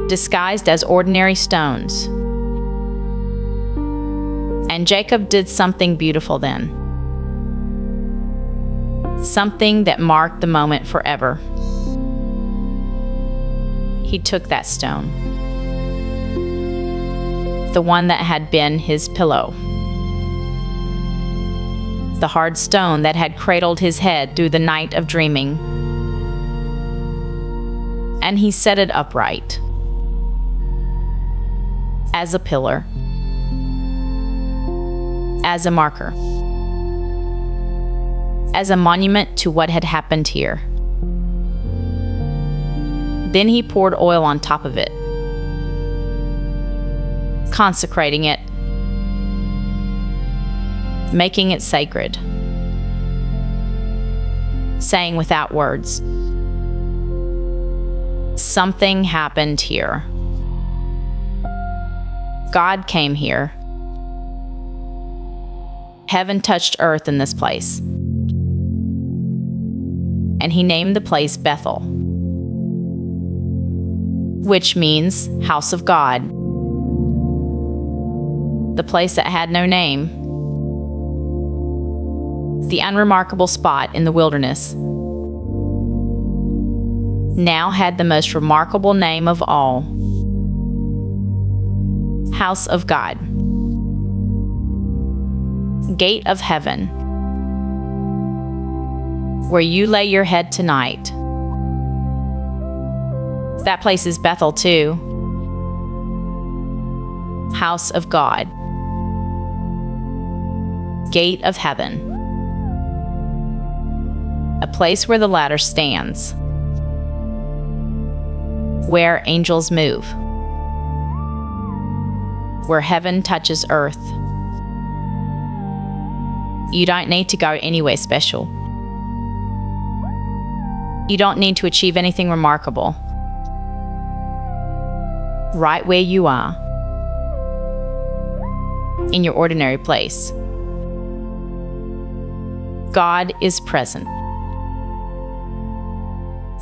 Disguised as ordinary stones. And Jacob did something beautiful then. Something that marked the moment forever. He took that stone, the one that had been his pillow, the hard stone that had cradled his head through the night of dreaming, and he set it upright, as a pillar, as a marker, as a monument to what had happened here. Then he poured oil on top of it, consecrating it, making it sacred, saying without words, "Something happened here. God came here. Heaven touched earth in this place." And he named the place Bethel, which means house of God. The place that had no name, the unremarkable spot in the wilderness, now had the most remarkable name of all: House of God, Gate of Heaven, where you lay your head tonight. That place is Bethel too. House of God, Gate of Heaven, a place where the ladder stands, where angels move, where heaven touches earth. You don't need to go anywhere special. You don't need to achieve anything remarkable. Right where you are, in your ordinary place. God is present.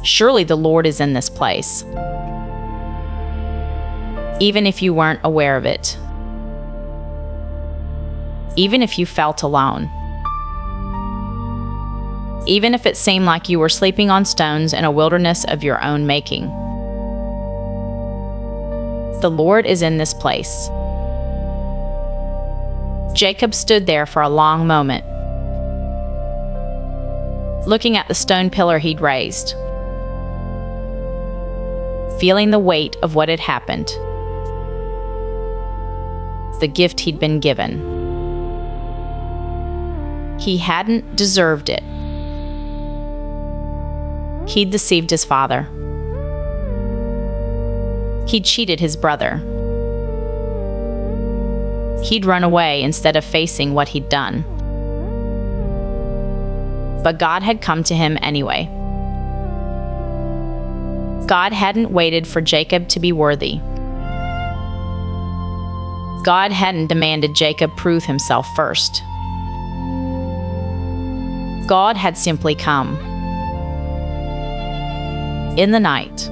Surely the Lord is in this place, even if you weren't aware of it, even if you felt alone, even if it seemed like you were sleeping on stones in a wilderness of your own making. The Lord is in this place. Jacob stood there for a long moment, looking at the stone pillar he'd raised, feeling the weight of what had happened, the gift he'd been given. He hadn't deserved it. He'd deceived his father. He'd cheated his brother. He'd run away instead of facing what he'd done. But God had come to him anyway. God hadn't waited for Jacob to be worthy. God hadn't demanded Jacob prove himself first. God had simply come. In the night.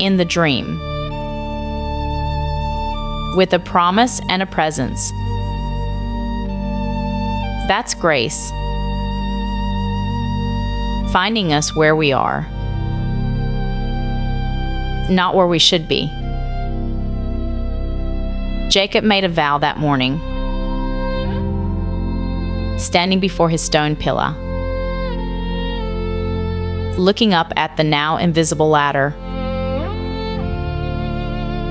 In the dream. With a promise and a presence. That's grace. Finding us where we are. Not where we should be. Jacob made a vow that morning, standing before his stone pillar, looking up at the now invisible ladder,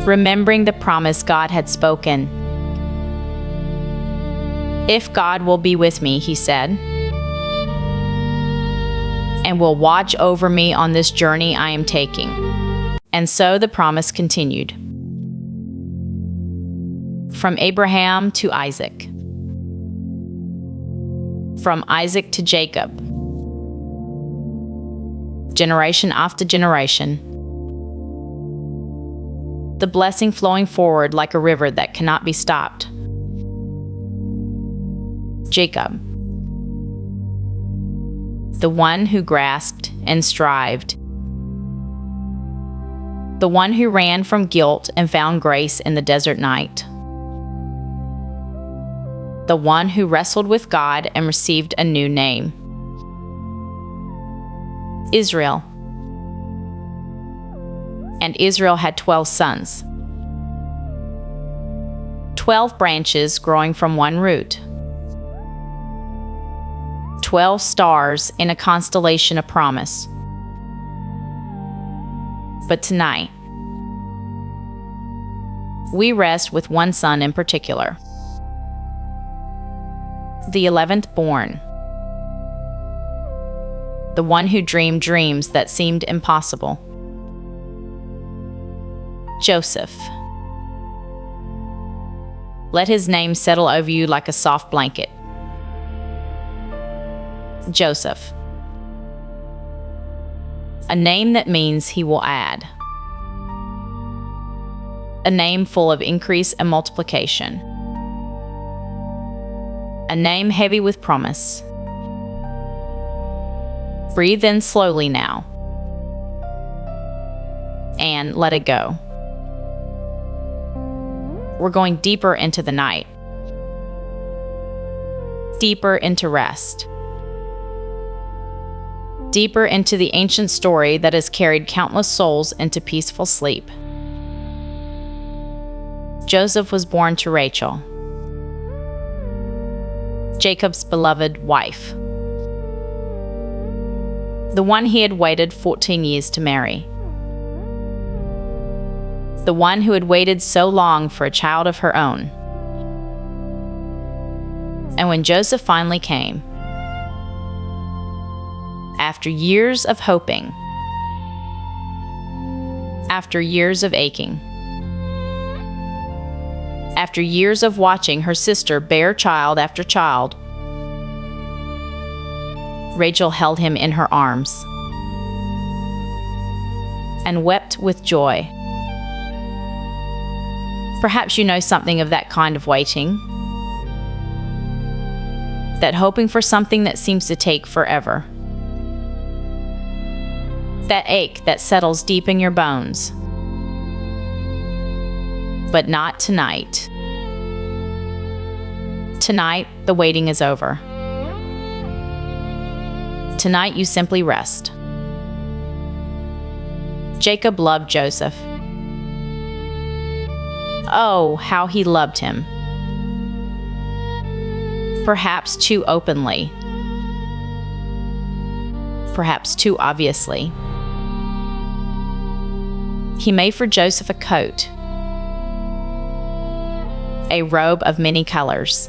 remembering the promise God had spoken. If God will be with me, he said, and will watch over me on this journey I am taking. And so the promise continued. From Abraham to Isaac. From Isaac to Jacob. Generation after generation. The blessing flowing forward like a river that cannot be stopped. Jacob. The one who grasped and strived. The one who ran from guilt and found grace in the desert night. The one who wrestled with God and received a new name. Israel. And Israel had 12 sons. 12 branches growing from one root. 12 stars in a constellation of promise. But tonight, we rest with one son in particular. The 11th born. The one who dreamed dreams that seemed impossible. Joseph. Let his name settle over you like a soft blanket. Joseph. A name that means he will add. A name full of increase and multiplication. A name heavy with promise. Breathe in slowly now. And let it go. We're going deeper into the night. Deeper into rest. Deeper into the ancient story that has carried countless souls into peaceful sleep. Joseph was born to Rachel, Jacob's beloved wife, the one he had waited 14 years to marry, the one who had waited so long for a child of her own. And when Joseph finally came, after years of hoping, after years of aching, after years of watching her sister bear child after child, Rachel held him in her arms and wept with joy. Perhaps you know something of that kind of waiting, that hoping for something that seems to take forever, that ache that settles deep in your bones. But not tonight. Tonight, the waiting is over. Tonight, you simply rest. Jacob loved Joseph. Oh, how he loved him. Perhaps too openly. Perhaps too obviously. He made for Joseph a coat, a robe of many colors.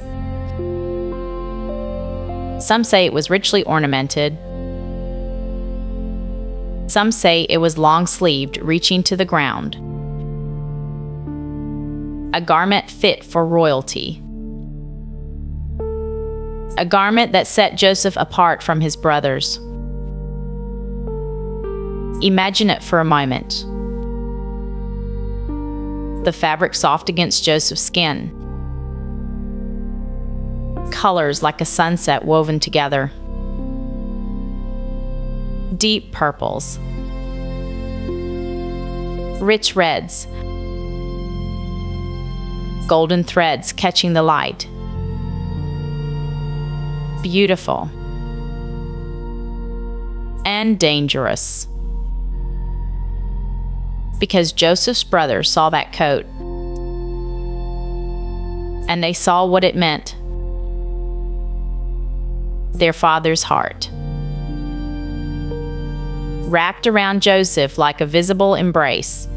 Some say it was richly ornamented. Some say it was long-sleeved, reaching to the ground. A garment fit for royalty. A garment that set Joseph apart from his brothers. Imagine it for a moment. The fabric soft against Joseph's skin. Colors like a sunset woven together. Deep purples. Rich reds. Golden threads catching the light. Beautiful. And dangerous. Because Joseph's brothers saw that coat, and they saw what it meant. Their father's heart. Wrapped around Joseph like a visible embrace.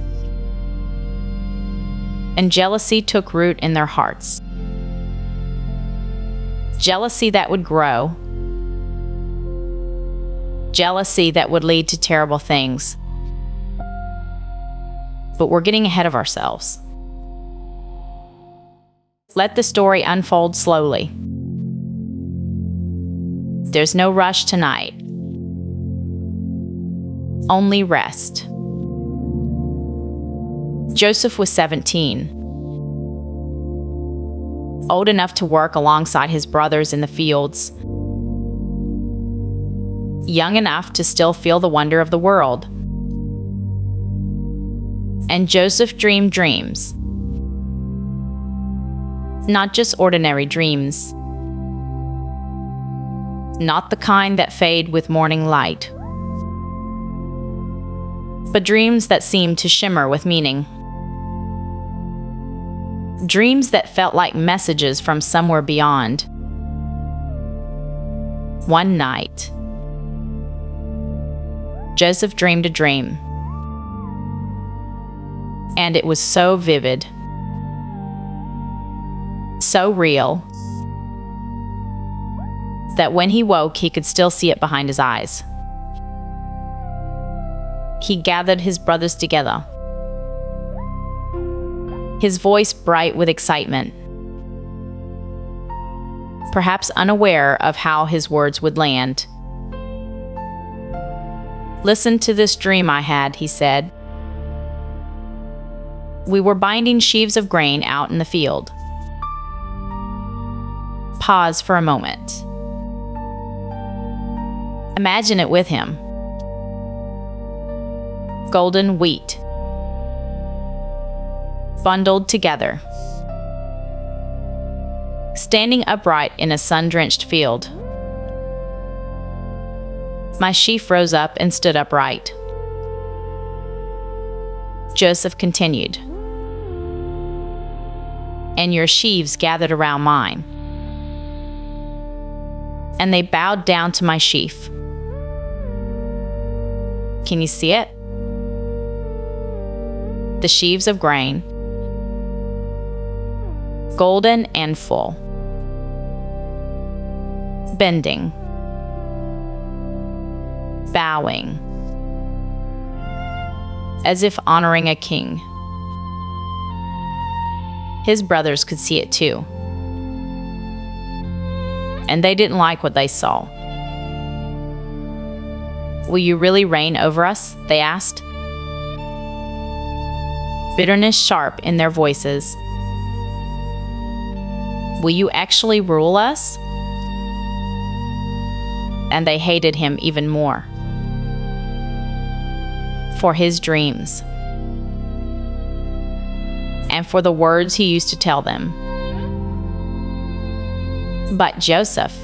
And jealousy took root in their hearts. Jealousy that would grow. Jealousy that would lead to terrible things. But we're getting ahead of ourselves. Let the story unfold slowly. There's no rush tonight. Only rest. Joseph was 17, old enough to work alongside his brothers in the fields, young enough to still feel the wonder of the world. And Joseph dreamed dreams. Not just ordinary dreams. Not the kind that fade with morning light. But dreams that seemed to shimmer with meaning. Dreams that felt like messages from somewhere beyond. One night, Joseph dreamed a dream. And it was so vivid, so real, that when he woke, he could still see it behind his eyes. He gathered his brothers together, his voice bright with excitement, perhaps unaware of how his words would land. "Listen to this dream I had," he said. "We were binding sheaves of grain out in the field." Pause for a moment. Imagine it with him. Golden wheat, bundled together, standing upright in a sun-drenched field. My sheaf rose up and stood upright. Joseph continued, "And your sheaves gathered around mine. And they bowed down to my sheaf." Can you see it? The sheaves of grain, golden and full, bending, bowing, as if honoring a king. His brothers could see it too, and they didn't like what they saw. "Will you really reign over us?" they asked. bitterness sharp in their voices. Will you actually rule us? And they hated him even more for his dreams and for the words he used to tell them. But Joseph,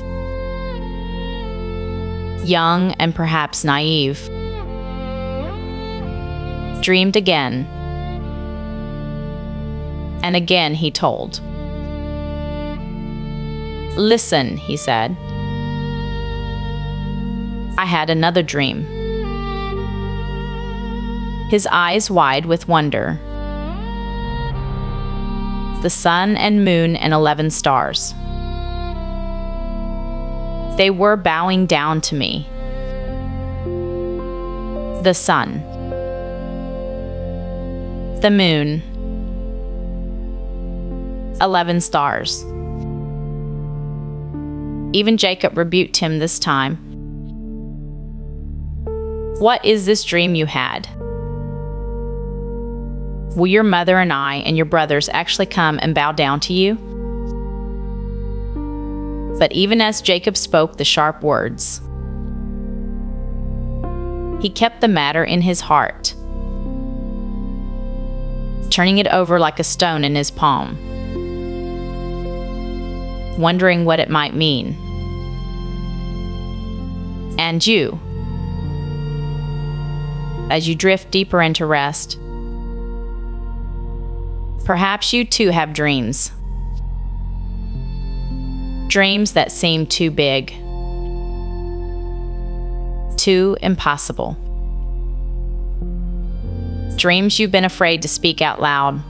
young and perhaps naive, dreamed again, and again he told. "Listen," he said. "I had another dream." His eyes wide with wonder. The sun and moon and 11 stars. They were bowing down to me. The sun, the moon, 11 stars. Even Jacob rebuked him this time. "What is this dream you had? Will your mother and I and your brothers actually come and bow down to you?" But even as Jacob spoke the sharp words, he kept the matter in his heart, turning it over like a stone in his palm, wondering what it might mean. And you, as you drift deeper into rest, perhaps you too have dreams. Dreams that seem too big, too impossible. Dreams you've been afraid to speak out loud.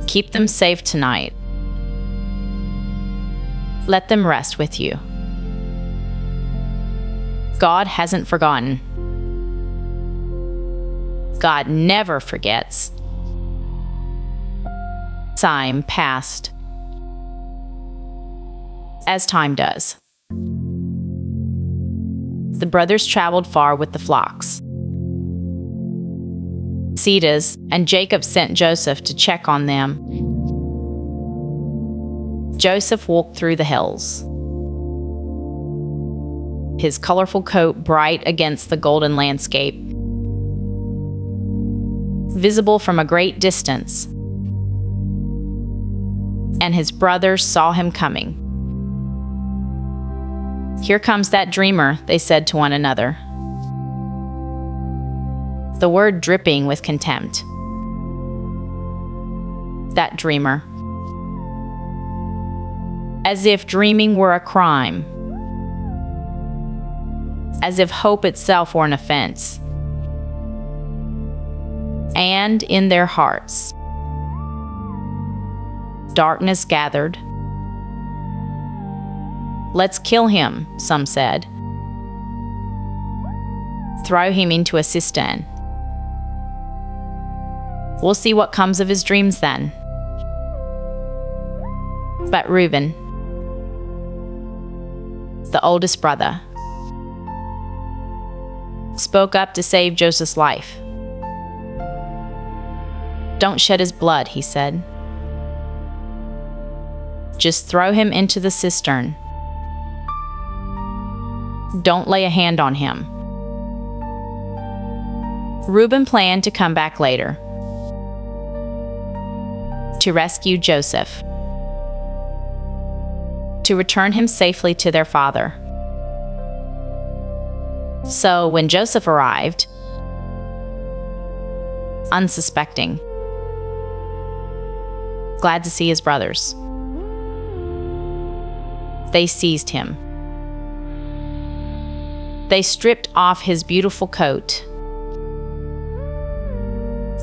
Keep them safe tonight. Let them rest with you. God hasn't forgotten. God never forgets. Time passed, as time does. The brothers traveled far with the flocks. Cedas and Jacob sent Joseph to check on them. Joseph walked through the hills, his colorful coat bright against the golden landscape, visible from a great distance. And his brothers saw him coming. "Here comes that dreamer," they said to one another, the word dripping with contempt. That dreamer. As if dreaming were a crime. As if hope itself were an offense. And in their hearts, darkness gathered. "Let's kill him," some said. "Throw him into a cistern. We'll see what comes of his dreams then." But Reuben, the oldest brother, spoke up to save Joseph's life. "Don't shed his blood," he said. "Just throw him into the cistern. Don't lay a hand on him." Reuben planned to come back later to rescue Joseph, to return him safely to their father. So when Joseph arrived, unsuspecting, glad to see his brothers, they seized him. They stripped off his beautiful coat,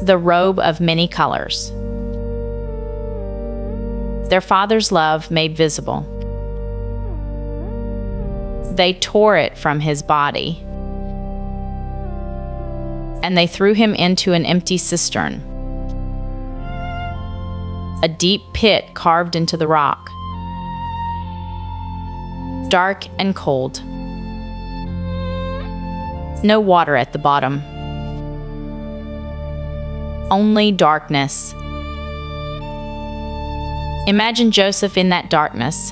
the robe of many colors, their father's love made visible. They tore it from his body, and they threw him into an empty cistern, a deep pit carved into the rock, dark and cold. No water at the bottom. Only darkness. Imagine Joseph in that darkness,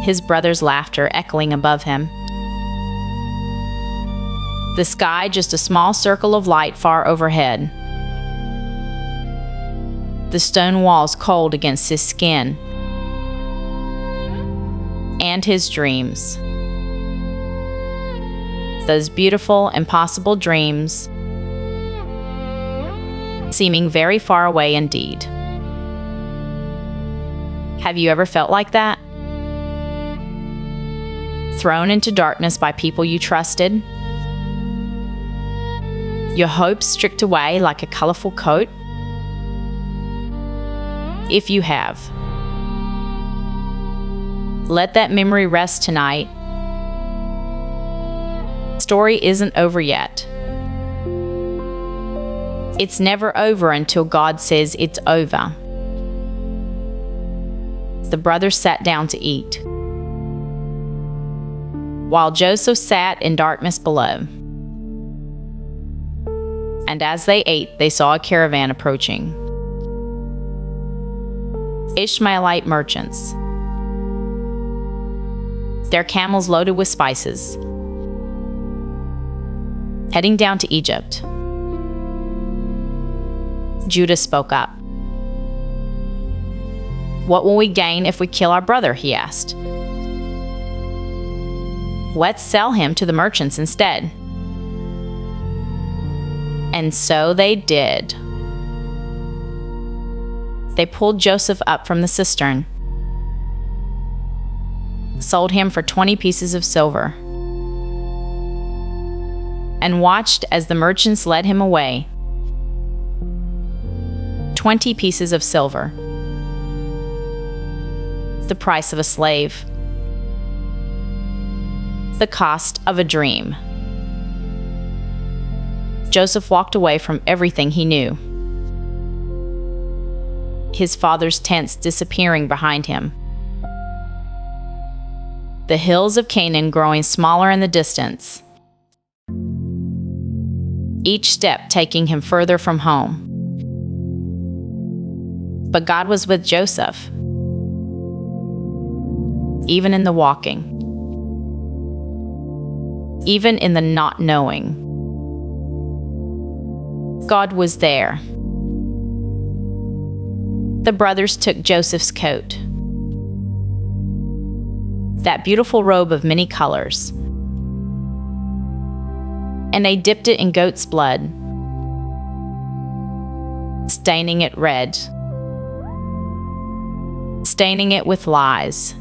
his brother's laughter echoing above him. The sky just a small circle of light far overhead. The stone walls cold against his skin. And his dreams. Those beautiful, impossible dreams, seeming very far away indeed. Have you ever felt like that? Thrown into darkness by people you trusted? Your hopes stripped away like a colorful coat? If you have, let that memory rest tonight. The story isn't over yet. It's never over until God says it's over. The brothers sat down to eat, while Joseph sat in darkness below. And as they ate, they saw a caravan approaching. Ishmaelite merchants, their camels loaded with spices, heading down to Egypt. Judah spoke up. "What will we gain if we kill our brother?" he asked. "Let's sell him to the merchants instead." And so they did. They pulled Joseph up from the cistern, sold him for 20 pieces of silver, and watched as the merchants led him away. 20 pieces of silver, the price of a slave, the cost of a dream. Joseph walked away from everything he knew, his father's tents disappearing behind him, the hills of Canaan growing smaller in the distance, each step taking him further from home. But God was with Joseph, even in the walking, even in the not knowing. God was there. The brothers took Joseph's coat, that beautiful robe of many colors, and they dipped it in goat's blood, staining it red, staining it with lies.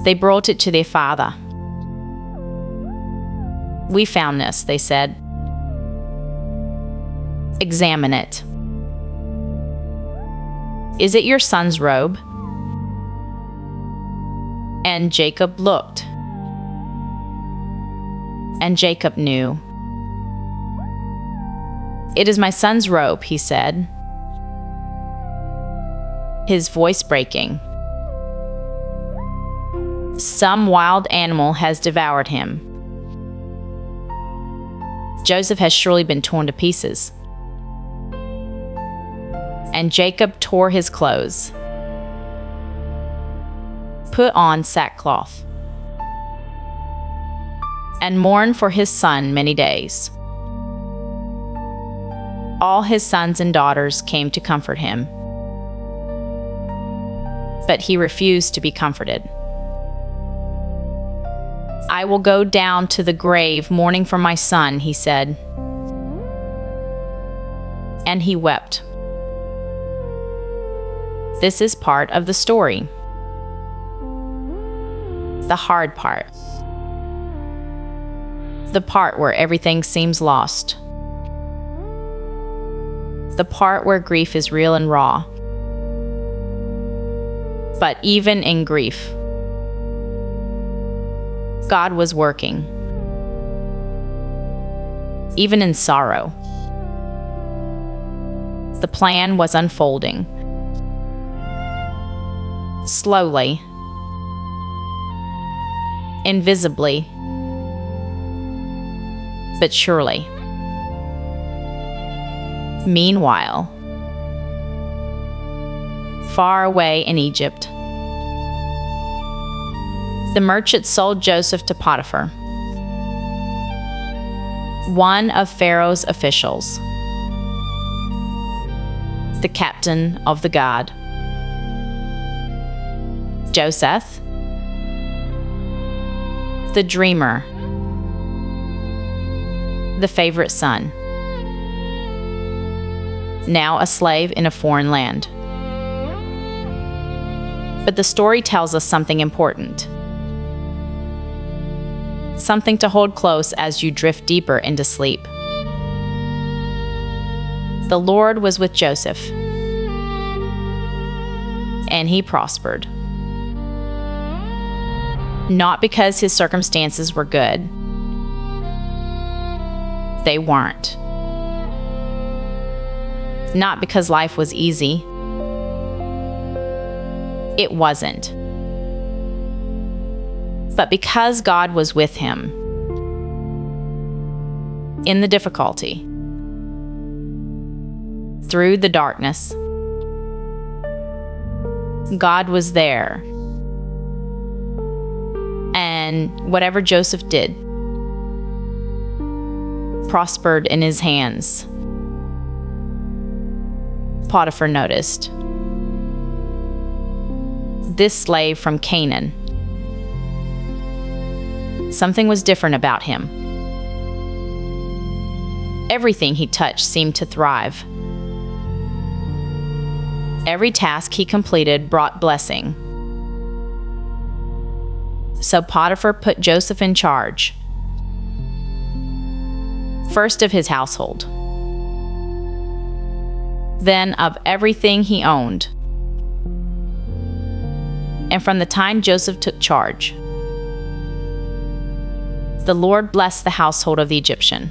They brought it to their father. "We found this," they said. "Examine it. Is it your son's robe?" And Jacob looked. And Jacob knew. "It is my son's robe," he said, his voice breaking. "Some wild animal has devoured him. Joseph has surely been torn to pieces." And Jacob tore his clothes, put on sackcloth, and mourned for his son many days. All his sons and daughters came to comfort him, but he refused to be comforted. "I will go down to the grave mourning for my son," he said. And he wept. This is part of the story. The hard part. The part where everything seems lost. The part where grief is real and raw. But even in grief, God was working. Even in sorrow, the plan was unfolding. Slowly, invisibly, but surely. Meanwhile, far away in Egypt, the merchant sold Joseph to Potiphar, one of Pharaoh's officials, the captain of the guard. Joseph, the dreamer, the favorite son, now a slave in a foreign land. But the story tells us something important, something to hold close as you drift deeper into sleep. The Lord was with Joseph, and he prospered. Not because his circumstances were good. They weren't. Not because life was easy. It wasn't. But because God was with him in the difficulty, through the darkness, God was there. And whatever Joseph did prospered in his hands. Potiphar noticed. This slave from Canaan. Something was different about him. Everything he touched seemed to thrive. Every task he completed brought blessing. So Potiphar put Joseph in charge, first of his household, then of everything he owned. And from the time Joseph took charge, the Lord blessed the household of the Egyptian.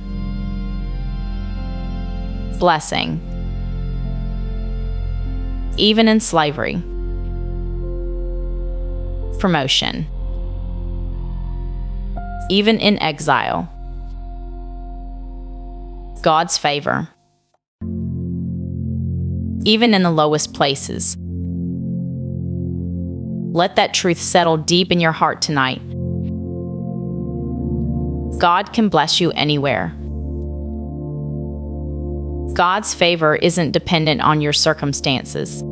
Blessing, even in slavery. Promotion, even in exile. God's favor, even in the lowest places. Let that truth settle deep in your heart tonight. God can bless you anywhere. God's favor isn't dependent on your circumstances.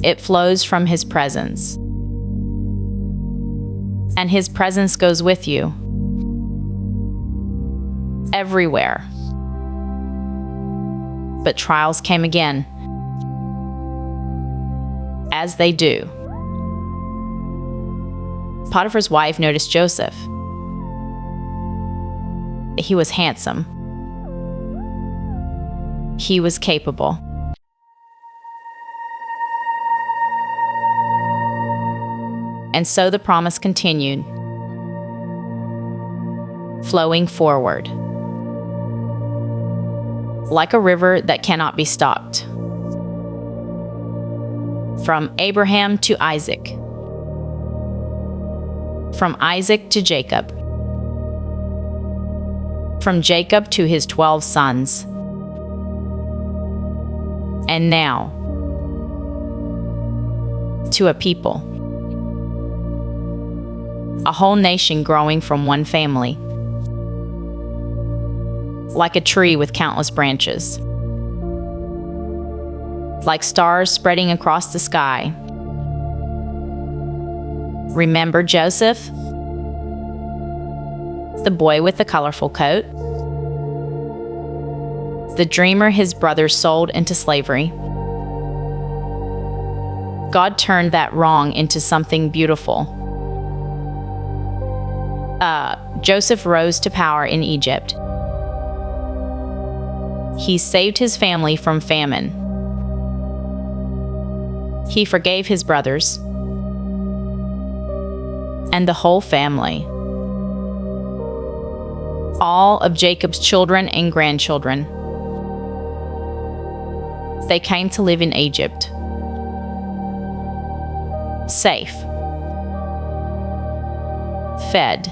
It flows from His presence. And His presence goes with you everywhere. But trials came again, as they do. Potiphar's wife noticed Joseph. He was handsome. He was capable. And so the promise continued, flowing forward, like a river that cannot be stopped. From Abraham to Isaac, from Isaac to Jacob, from Jacob to his 12 sons, and now to a people, a whole nation growing from one family, like a tree with countless branches, like stars spreading across the sky. Remember Joseph? The boy with the colorful coat? The dreamer his brothers sold into slavery? God turned that wrong into something beautiful. Joseph rose to power in Egypt. He saved his family from famine. He forgave his brothers and the whole family, all of Jacob's children and grandchildren. They came to live in Egypt, safe, fed,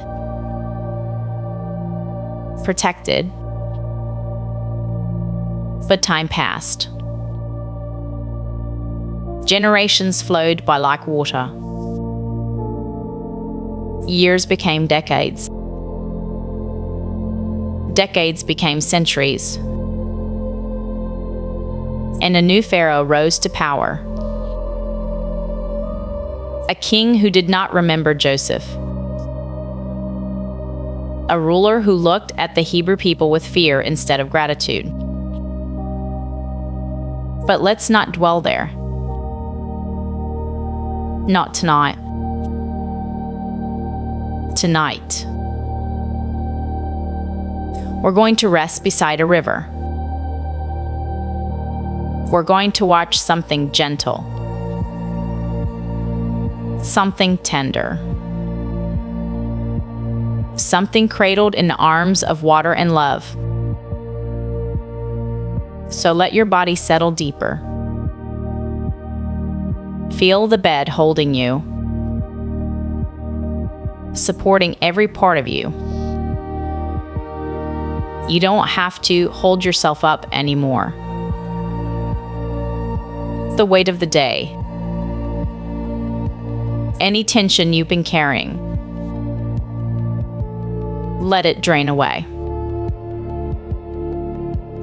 protected. But time passed. Generations flowed by like water. Years became decades. Decades became centuries. And a new pharaoh rose to power. A king who did not remember Joseph. A ruler who looked at the Hebrew people with fear instead of gratitude. But let's not dwell there. Not tonight. Tonight, we're going to rest beside a river. We're going to watch something gentle, something tender, something cradled in the arms of water and love. So let your body settle deeper. Feel the bed holding you, supporting every part of you. You don't have to hold yourself up anymore. The weight of the day, any tension you've been carrying, let it drain away.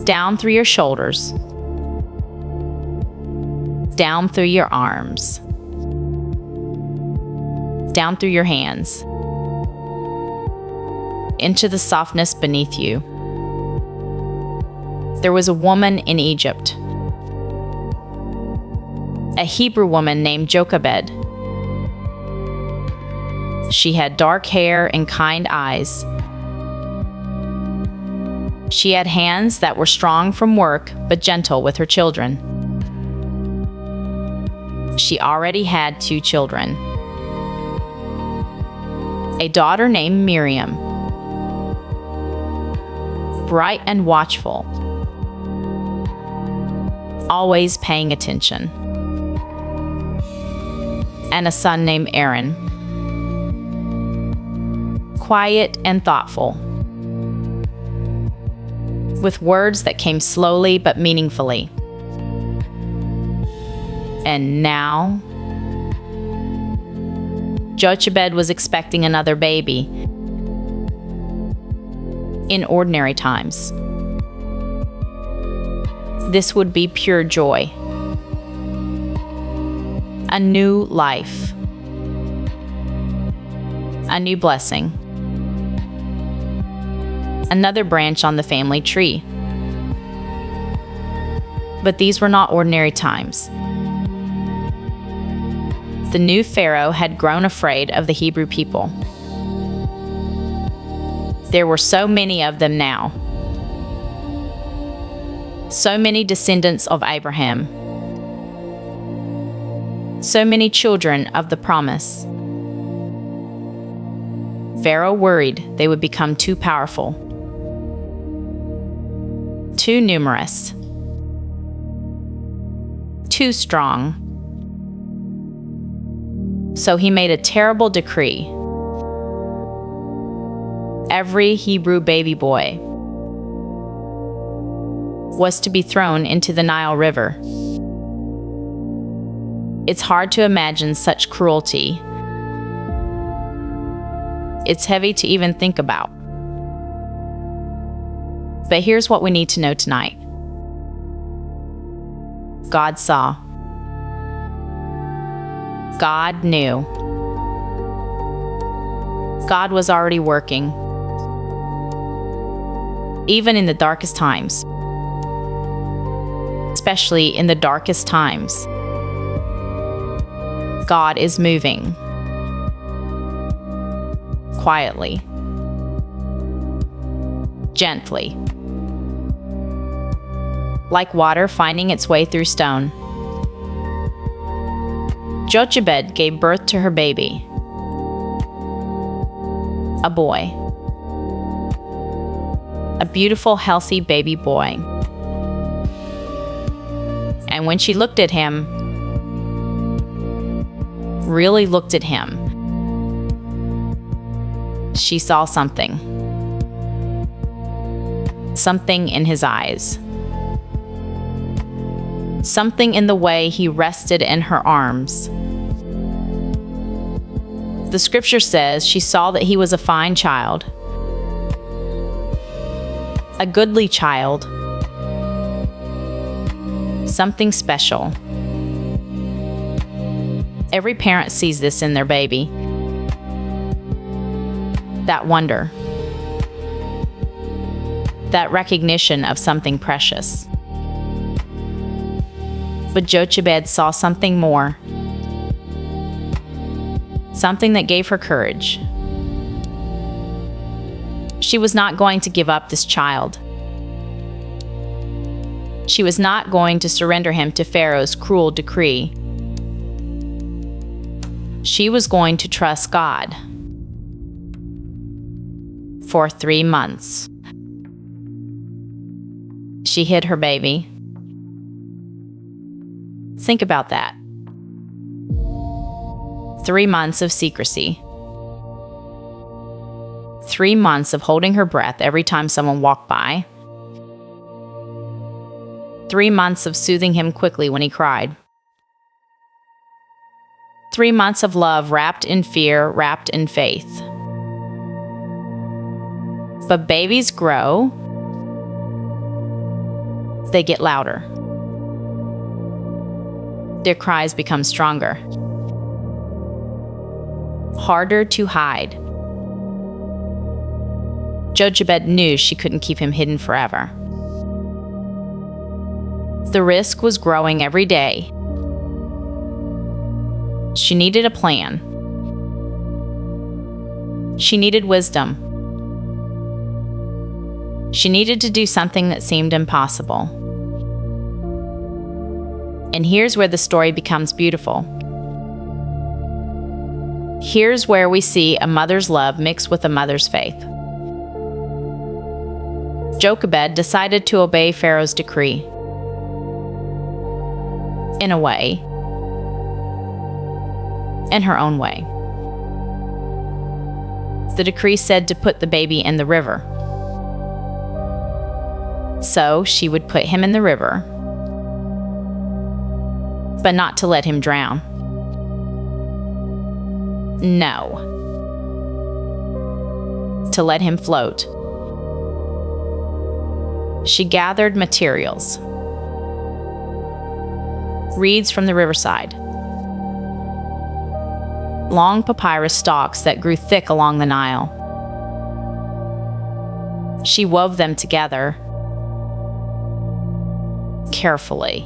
Down through your shoulders, down through your arms, down through your hands, into the softness beneath you. There was a woman in Egypt, a Hebrew woman named Jochebed. She had dark hair and kind eyes. She had hands that were strong from work, but gentle with her children. She already had 2 children. A daughter named Miriam, bright and watchful, always paying attention. And a son named Aaron, quiet and thoughtful, with words that came slowly but meaningfully. And now, Jochebed was expecting another baby in ordinary times. This would be pure joy. A new life. A new blessing. Another branch on the family tree. But these were not ordinary times. The new Pharaoh had grown afraid of the Hebrew people. There were so many of them now. So many descendants of Abraham. So many children of the promise. Pharaoh worried they would become too powerful, too numerous, too strong. So he made a terrible decree. Every Hebrew baby boy was to be thrown into the Nile River. It's hard to imagine such cruelty. It's heavy to even think about. But here's what we need to know tonight. God saw. God knew. God was already working. Even in the darkest times. Especially in the darkest times. God is moving. Quietly. Gently. Like water finding its way through stone. Jochebed gave birth to her baby. A boy. A beautiful, healthy baby boy. And when she looked at him, really looked at him, she saw something. something in his eyes, something in the way he rested in her arms. The scripture says she saw that he was a fine child, a goodly child, something special. Every parent sees this in their baby. That wonder, that recognition of something precious. But Jochebed saw something more, something that gave her courage. She was not going to give up this child. She was not going to surrender him to Pharaoh's cruel decree. She was going to trust God. For 3 months, she hid her baby. Think about that. 3 months of secrecy. 3 months of holding her breath every time someone walked by. 3 months of soothing him quickly when he cried. 3 months of love wrapped in fear, wrapped in faith. But babies grow. They get louder. Their cries become stronger, harder to hide. Jochebed knew she couldn't keep him hidden forever. The risk was growing every day. She needed a plan. She needed wisdom. She needed to do something that seemed impossible. And here's where the story becomes beautiful. Here's where we see a mother's love mixed with a mother's faith. Jochebed decided to obey Pharaoh's decree. In a way. In her own way. The decree said to put the baby in the river. So she would put him in the river, but not to let him drown. No. To let him float. She gathered materials. Reeds from the riverside. Long papyrus stalks that grew thick along the Nile. She wove them together carefully,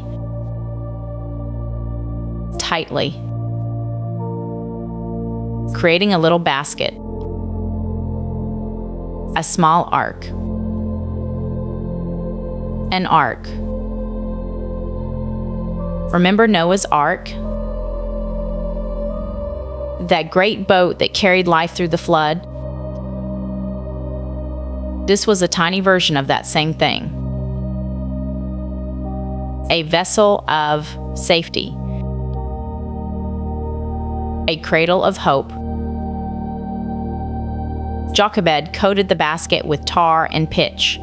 tightly, creating a little basket, a small ark. An ark. Remember Noah's Ark? That great boat that carried life through the flood? This was a tiny version of that same thing. A vessel of safety. A cradle of hope. Jochebed coated the basket with tar and pitch,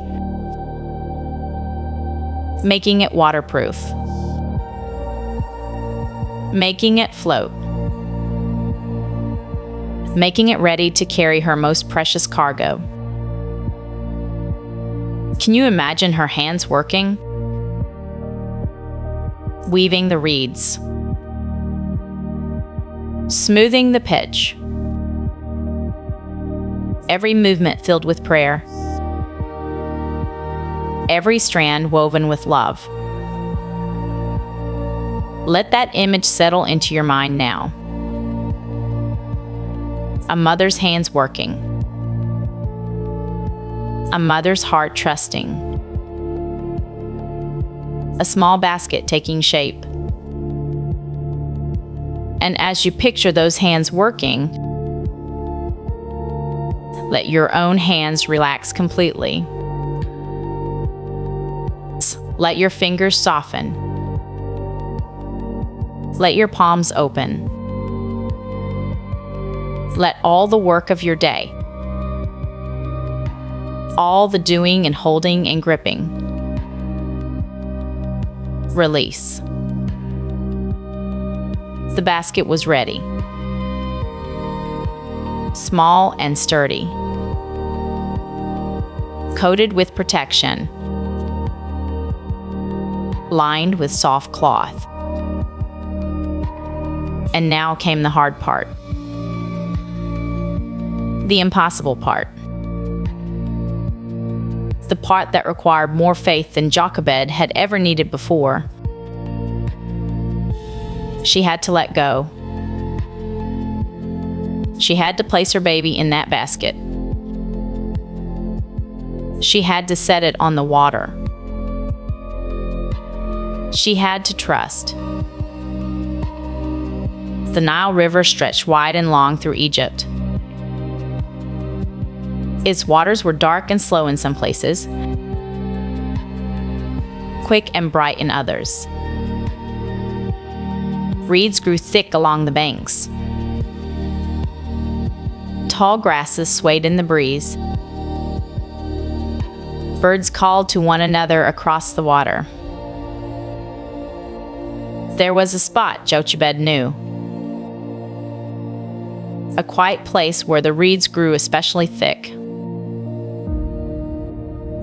making it waterproof, making it float, making it ready to carry her most precious cargo. Can you imagine her hands working? Weaving the reeds, smoothing the pitch, every movement filled with prayer, every strand woven with love. Let that image settle into your mind now. A mother's hands working, a mother's heart trusting, a small basket taking shape. And as you picture those hands working, let your own hands relax completely. Let your fingers soften. Let your palms open. Let all the work of your day, All the doing and holding and gripping. Release. The basket was ready. Small and sturdy. Coated with protection. Lined with soft cloth. And now came the hard part. The impossible part. The part that required more faith than Jochebed had ever needed before. She had to let go. She had to place her baby in that basket. She had to set it on the water. She had to trust. The Nile River stretched wide and long through Egypt. Its waters were dark and slow in some places, quick and bright in others. Reeds grew thick along the banks. Tall grasses swayed in the breeze. Birds called to one another across the water. There was a spot Jochebed knew. A quiet place where the reeds grew especially thick.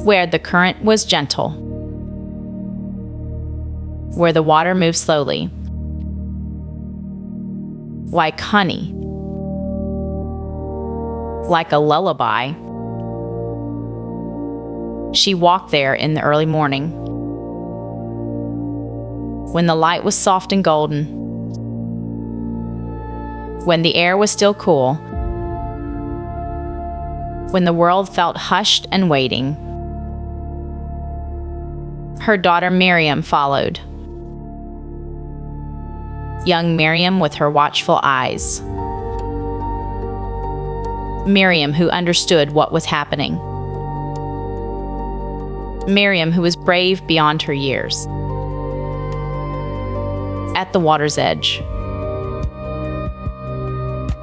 Where the current was gentle. Where the water moved slowly. Like honey. Like a lullaby. She walked there in the early morning. When the light was soft and golden. When the air was still cool. When the world felt hushed and waiting. Her daughter Miriam followed. Young Miriam with her watchful eyes. Miriam who understood what was happening. Miriam who was brave beyond her years. At the water's edge.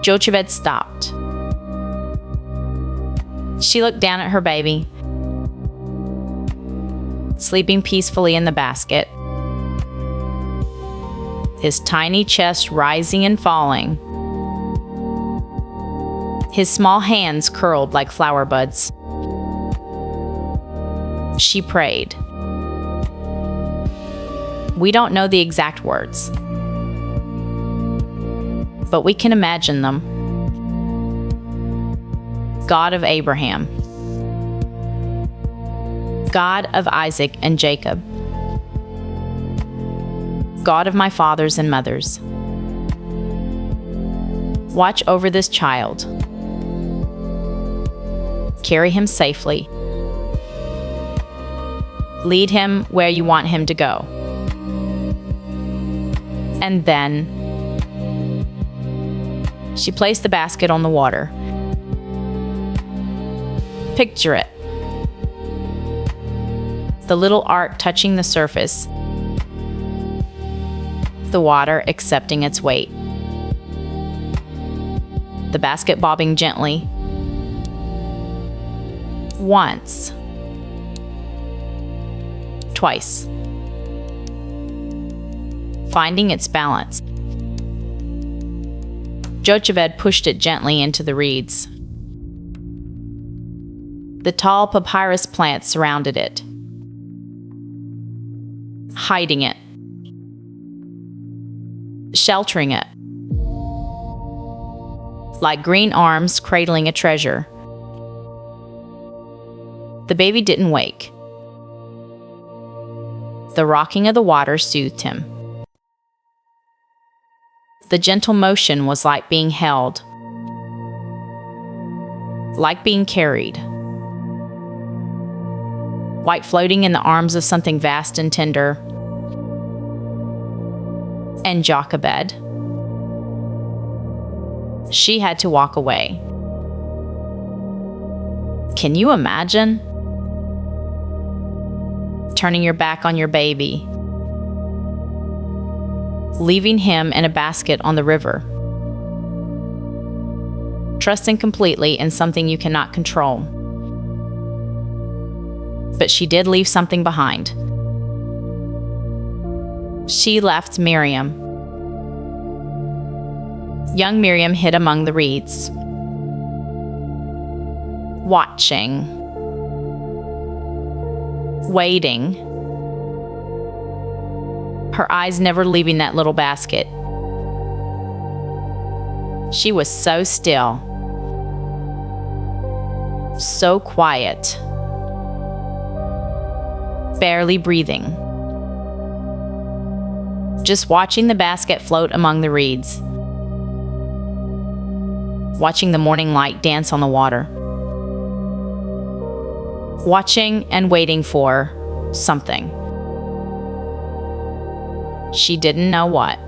Jochebed stopped. She looked down at her baby, sleeping peacefully in the basket, his tiny chest rising and falling, his small hands curled like flower buds. She prayed. We don't know the exact words, but we can imagine them. God of Abraham, God of Isaac and Jacob, God of my fathers and mothers, watch over this child. Carry him safely. Lead him where you want him to go. And then she placed the basket on the water. Picture it. The little ark touching the surface. The water accepting its weight. The basket bobbing gently. Once. Twice. Finding its balance. Jochebed pushed it gently into the reeds. The tall papyrus plants surrounded it, hiding it, sheltering it, like green arms cradling a treasure. The baby didn't wake. The rocking of the water soothed him. The gentle motion was like being held, like being carried, like floating in the arms of something vast and tender. And Jochebed, she had to walk away. Can you imagine? Turning your back on your baby, leaving him in a basket on the river, trusting completely in something you cannot control. But she did leave something behind. She left Miriam. Young Miriam hid among the reeds, watching, waiting, her eyes never leaving that little basket. She was so still, so quiet, barely breathing, just watching the basket float among the reeds, watching the morning light dance on the water, watching and waiting for something. She didn't know what.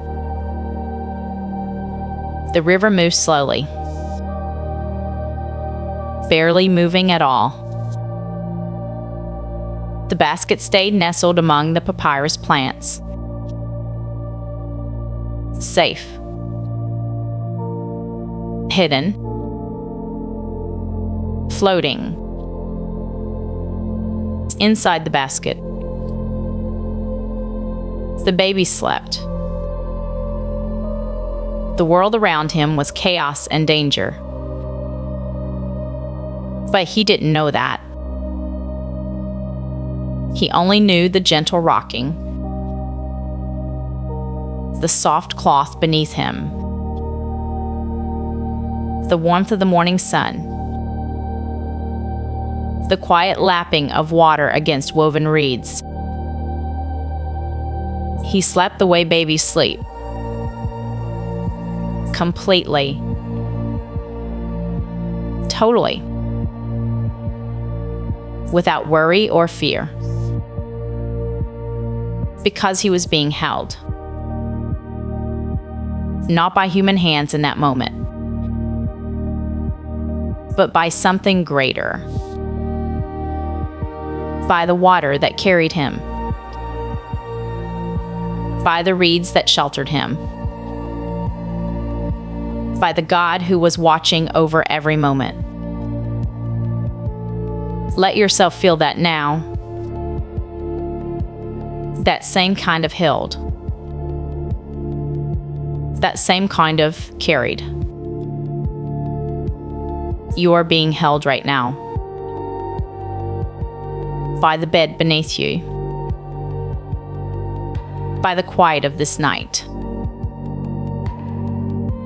The river moved slowly, barely moving at all. The basket stayed nestled among the papyrus plants. Safe. Hidden. Floating. Inside the basket. The baby slept. The world around him was chaos and danger. But he didn't know that. He only knew the gentle rocking, the soft cloth beneath him, the warmth of the morning sun, the quiet lapping of water against woven reeds. He slept the way babies sleep. Completely. Totally. Without worry or fear. Because he was being held. Not by human hands in that moment, but by something greater. By the water that carried him. By the reeds that sheltered him. By the God who was watching over every moment. Let yourself feel that now. That same kind of held. That same kind of carried. You are being held right now. By the bed beneath you. By the quiet of this night.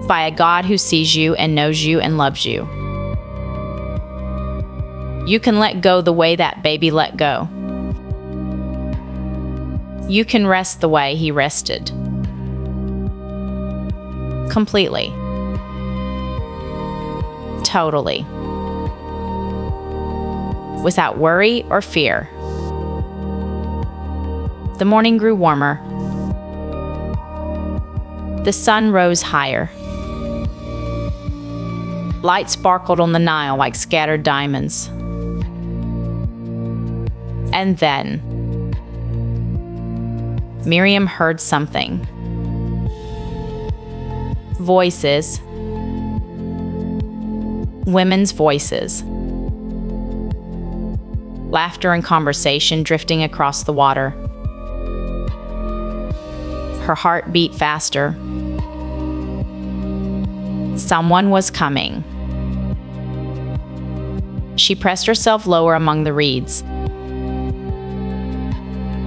By a God who sees you and knows you and loves you. You can let go the way that baby let go. You can rest the way he rested. Completely. Totally. Without worry or fear. The morning grew warmer. The sun rose higher. Light sparkled on the Nile like scattered diamonds. And then, Miriam heard something. Voices. Women's voices. Laughter and conversation drifting across the water. Her heart beat faster. Someone was coming. She pressed herself lower among the reeds.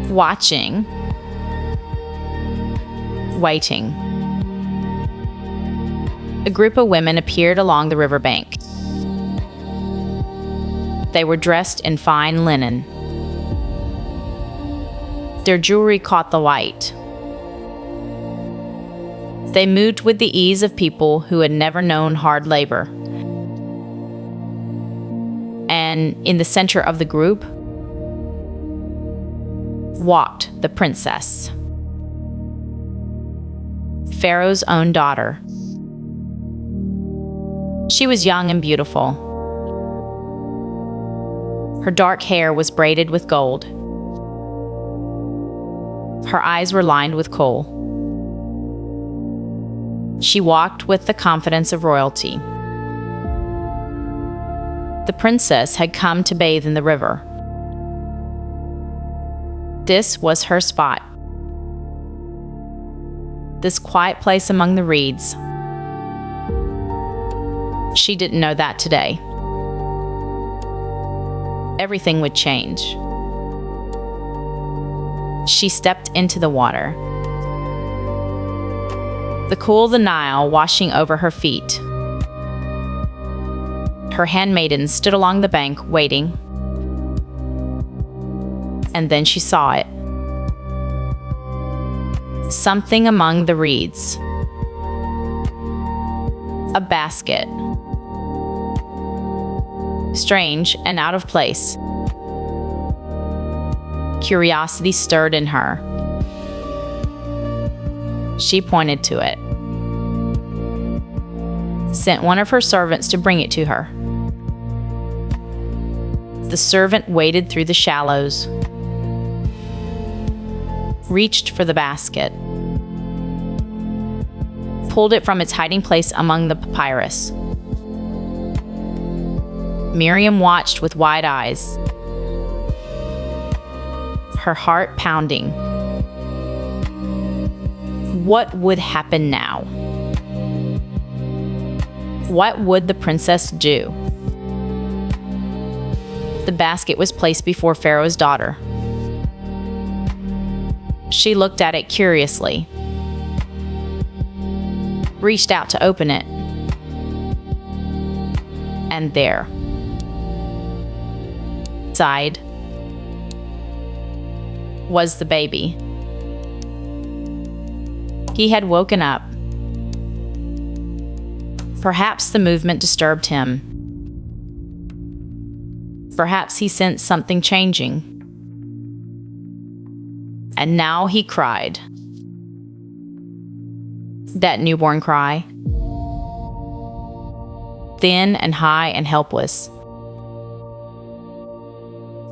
Watching. Waiting. A group of women appeared along the riverbank. They were dressed in fine linen. Their jewelry caught the light. They moved with the ease of people who had never known hard labor. And in the center of the group walked the princess, Pharaoh's own daughter. She was young and beautiful. Her dark hair was braided with gold. Her eyes were lined with kohl. She walked with the confidence of royalty. The princess had come to bathe in the river. This was her spot. This quiet place among the reeds. She didn't know that today. Everything would change. She stepped into the water. The cool of the Nile washing over her feet. Her handmaiden stood along the bank, waiting. And then she saw it. Something among the reeds. A basket. Strange and out of place. Curiosity stirred in her. She pointed to it. Sent one of her servants to bring it to her. The servant waded through the shallows, reached for the basket, pulled it from its hiding place among the papyrus. Miriam watched with wide eyes, her heart pounding. What would happen now? What would the princess do? The basket was placed before Pharaoh's daughter. She looked at it curiously, reached out to open it, and there, inside, was the baby. He had woken up. Perhaps the movement disturbed him. Perhaps he sensed something changing. And now he cried. That newborn cry. Thin and high and helpless.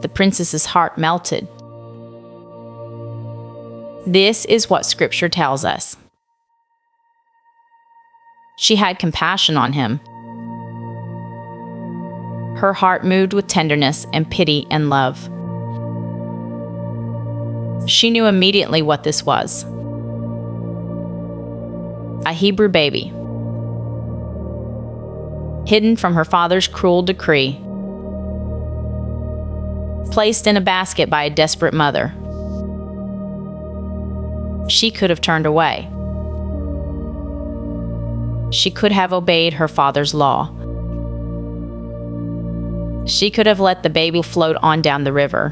The princess's heart melted. This is what Scripture tells us. She had compassion on him. Her heart moved with tenderness and pity and love. She knew immediately what this was. A Hebrew baby, hidden from her father's cruel decree, placed in a basket by a desperate mother. She could have turned away. She could have obeyed her father's law. She could have let the baby float on down the river.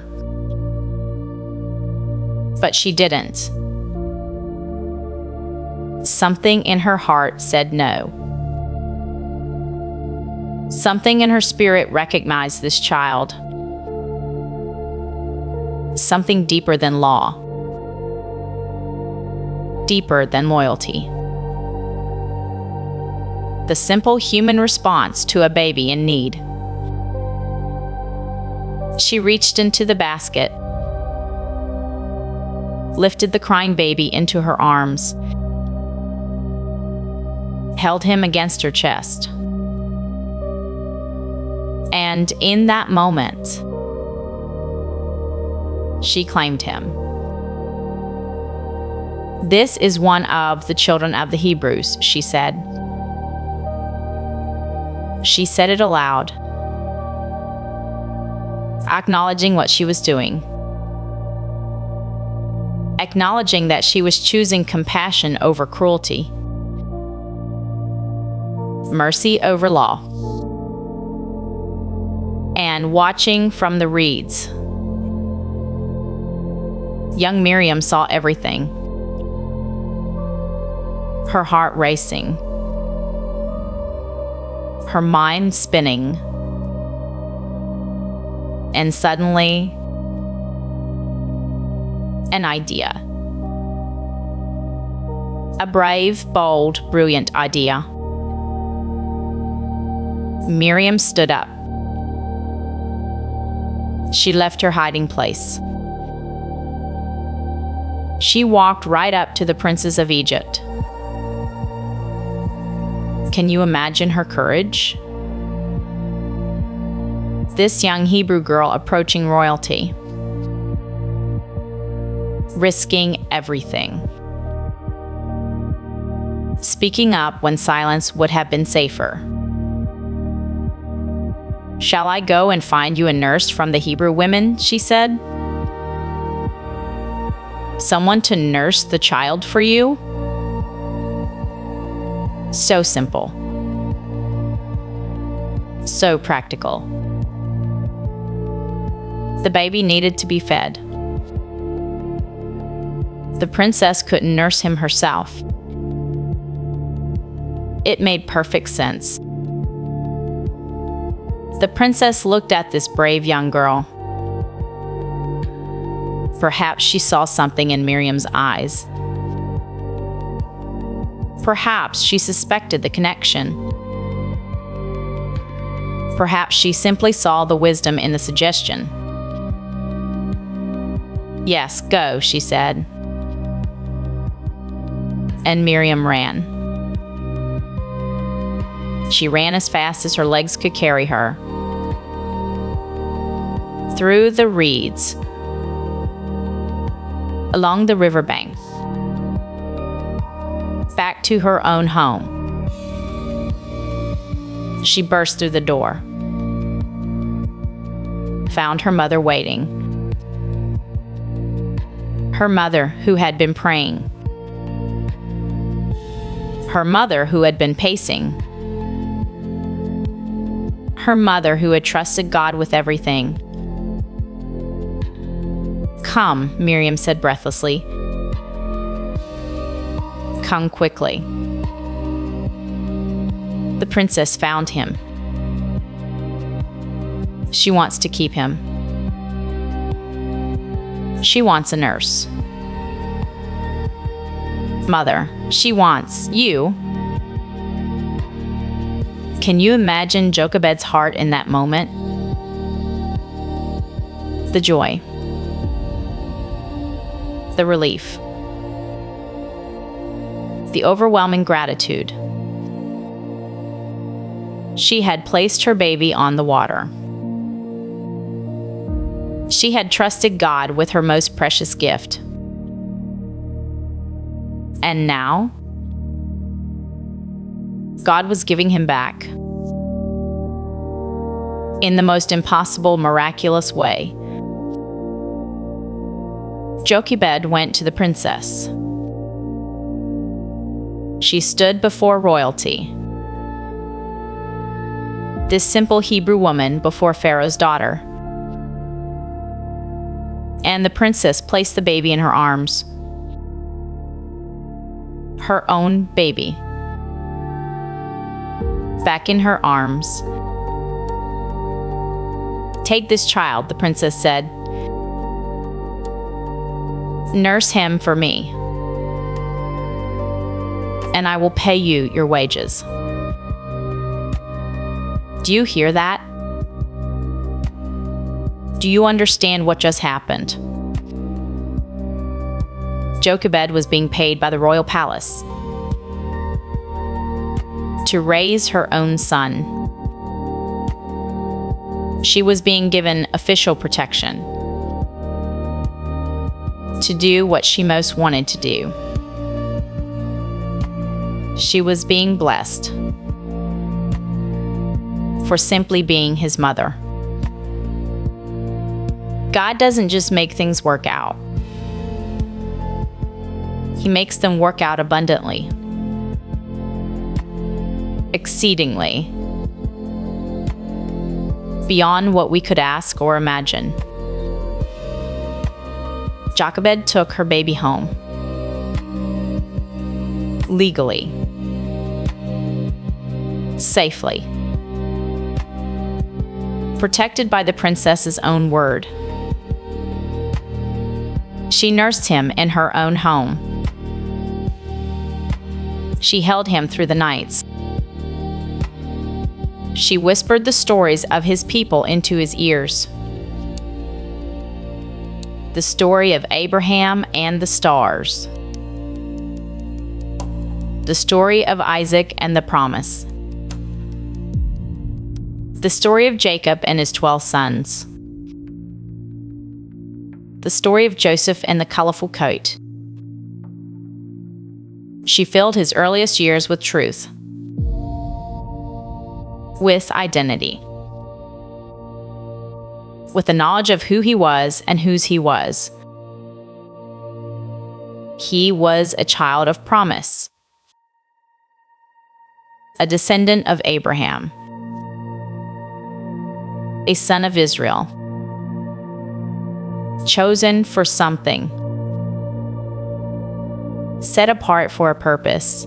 But she didn't. Something in her heart said no. Something in her spirit recognized this child. Something deeper than law. Deeper than loyalty. The simple human response to a baby in need. She reached into the basket, lifted the crying baby into her arms, held him against her chest. And in that moment, she claimed him. This is one of the children of the Hebrews, she said. She said it aloud, acknowledging what she was doing, acknowledging that she was choosing compassion over cruelty, mercy over law, and watching from the reeds. Young Miriam saw everything, her heart racing, her mind spinning, and suddenly, an idea. A brave, bold, brilliant idea. Miriam stood up. She left her hiding place. She walked right up to the princes of Egypt. Can you imagine her courage? This young Hebrew girl approaching royalty. risking everything. Speaking up when silence would have been safer. "Shall I go and find you a nurse from the Hebrew women?" she said. "Someone to nurse the child for you?" So simple. So practical. The baby needed to be fed. The princess couldn't nurse him herself. It made perfect sense. The princess looked at this brave young girl. Perhaps she saw something in Miriam's eyes. Perhaps she suspected the connection. Perhaps she simply saw the wisdom in the suggestion. "Yes, go," she said. And Miriam ran. She ran as fast as her legs could carry her. Through the reeds, along the riverbank, back to her own home. She burst through the door, found her mother waiting. Her mother who had been praying. Her mother who had been pacing. Her mother who had trusted God with everything. "Come," Miriam said breathlessly. "Come quickly." The princess found him. She wants to keep him. She wants a nurse. Mother, she wants you. Can you imagine Jochebed's heart in that moment? The joy. The relief. The overwhelming gratitude. She had placed her baby on the water. She had trusted God with her most precious gift. And now, God was giving him back. In the most impossible, miraculous way. Jochebed went to the princess. She stood before royalty. This simple Hebrew woman before Pharaoh's daughter. And the princess placed the baby in her arms. Her own baby. Back in her arms. "Take this child," the princess said. "Nurse him for me, and I will pay you your wages." Do you hear that? Do you understand what just happened? Jochebed was being paid by the royal palace to raise her own son. She was being given official protection to do what she most wanted to do. She was being blessed for simply being his mother. God doesn't just make things work out. He makes them work out abundantly, exceedingly, beyond what we could ask or imagine. Jochebed took her baby home, legally, safely, protected by the princess's own word. She nursed him in her own home. She held him through the nights. She whispered the stories of his people into his ears. The story of Abraham and the stars. The story of Isaac and the promise. The story of Jacob and his 12 sons. The story of Joseph and the colorful coat. She filled his earliest years with truth, with identity, with the knowledge of who he was and whose he was. He was a child of promise, a descendant of Abraham, a son of Israel, chosen for something, set apart for a purpose.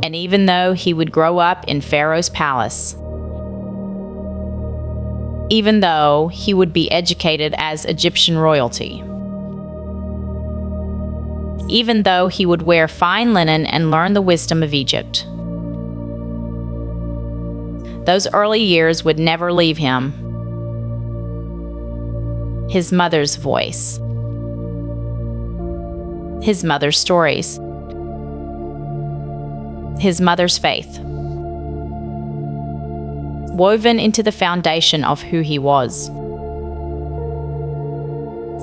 And even though he would grow up in Pharaoh's palace, even though he would be educated as Egyptian royalty, even though he would wear fine linen and learn the wisdom of Egypt, those early years would never leave him. His mother's voice, his mother's stories, his mother's faith, woven into the foundation of who he was.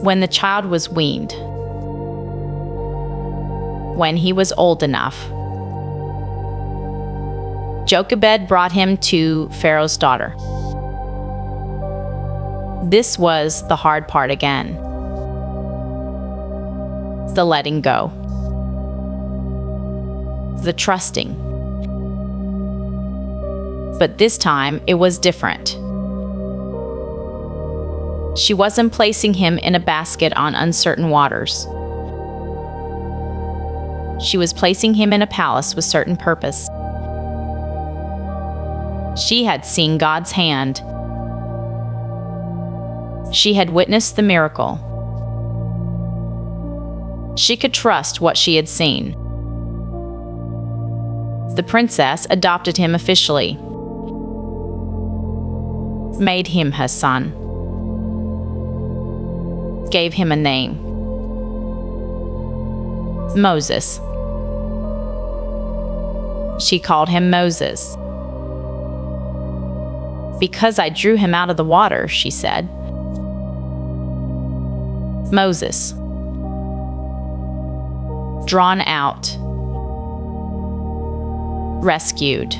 When the child was weaned, when he was old enough, Jochebed brought him to Pharaoh's daughter. This was the hard part again. The letting go. The trusting. But this time, it was different. She wasn't placing him in a basket on uncertain waters. She was placing him in a palace with certain purpose. She had seen God's hand. She had witnessed the miracle. She could trust what she had seen. The princess adopted him officially, made him her son, gave him a name, Moses. She called him Moses. Because I drew him out of the water, she said. Moses. Drawn out. Rescued.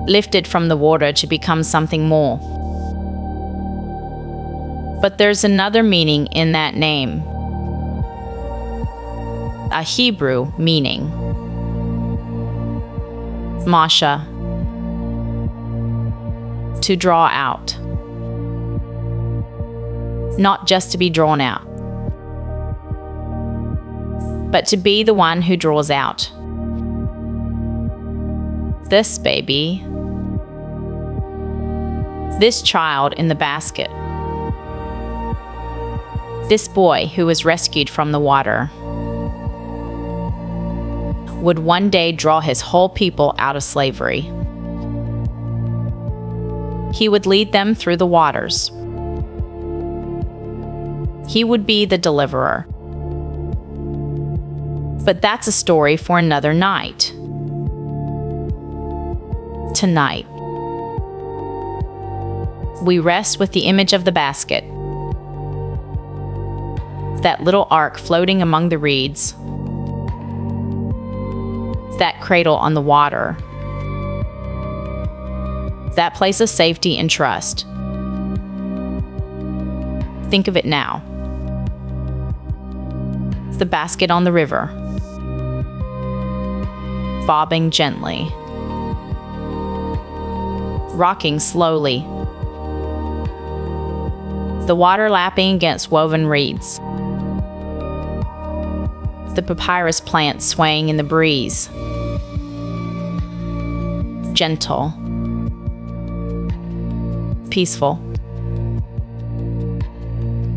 Lifted from the water to become something more. But there's another meaning in that name. A Hebrew meaning. Masha. To draw out. Not just to be drawn out, but to be the one who draws out. This baby, this child in the basket, this boy who was rescued from the water, would one day draw his whole people out of slavery. He would lead them through the waters. He would be the deliverer. But that's a story for another night. Tonight, we rest with the image of the basket, that little ark floating among the reeds, that cradle on the water, that place of safety and trust. Think of it now. The basket on the river, bobbing gently, rocking slowly, the water lapping against woven reeds, the papyrus plant swaying in the breeze, gentle, peaceful,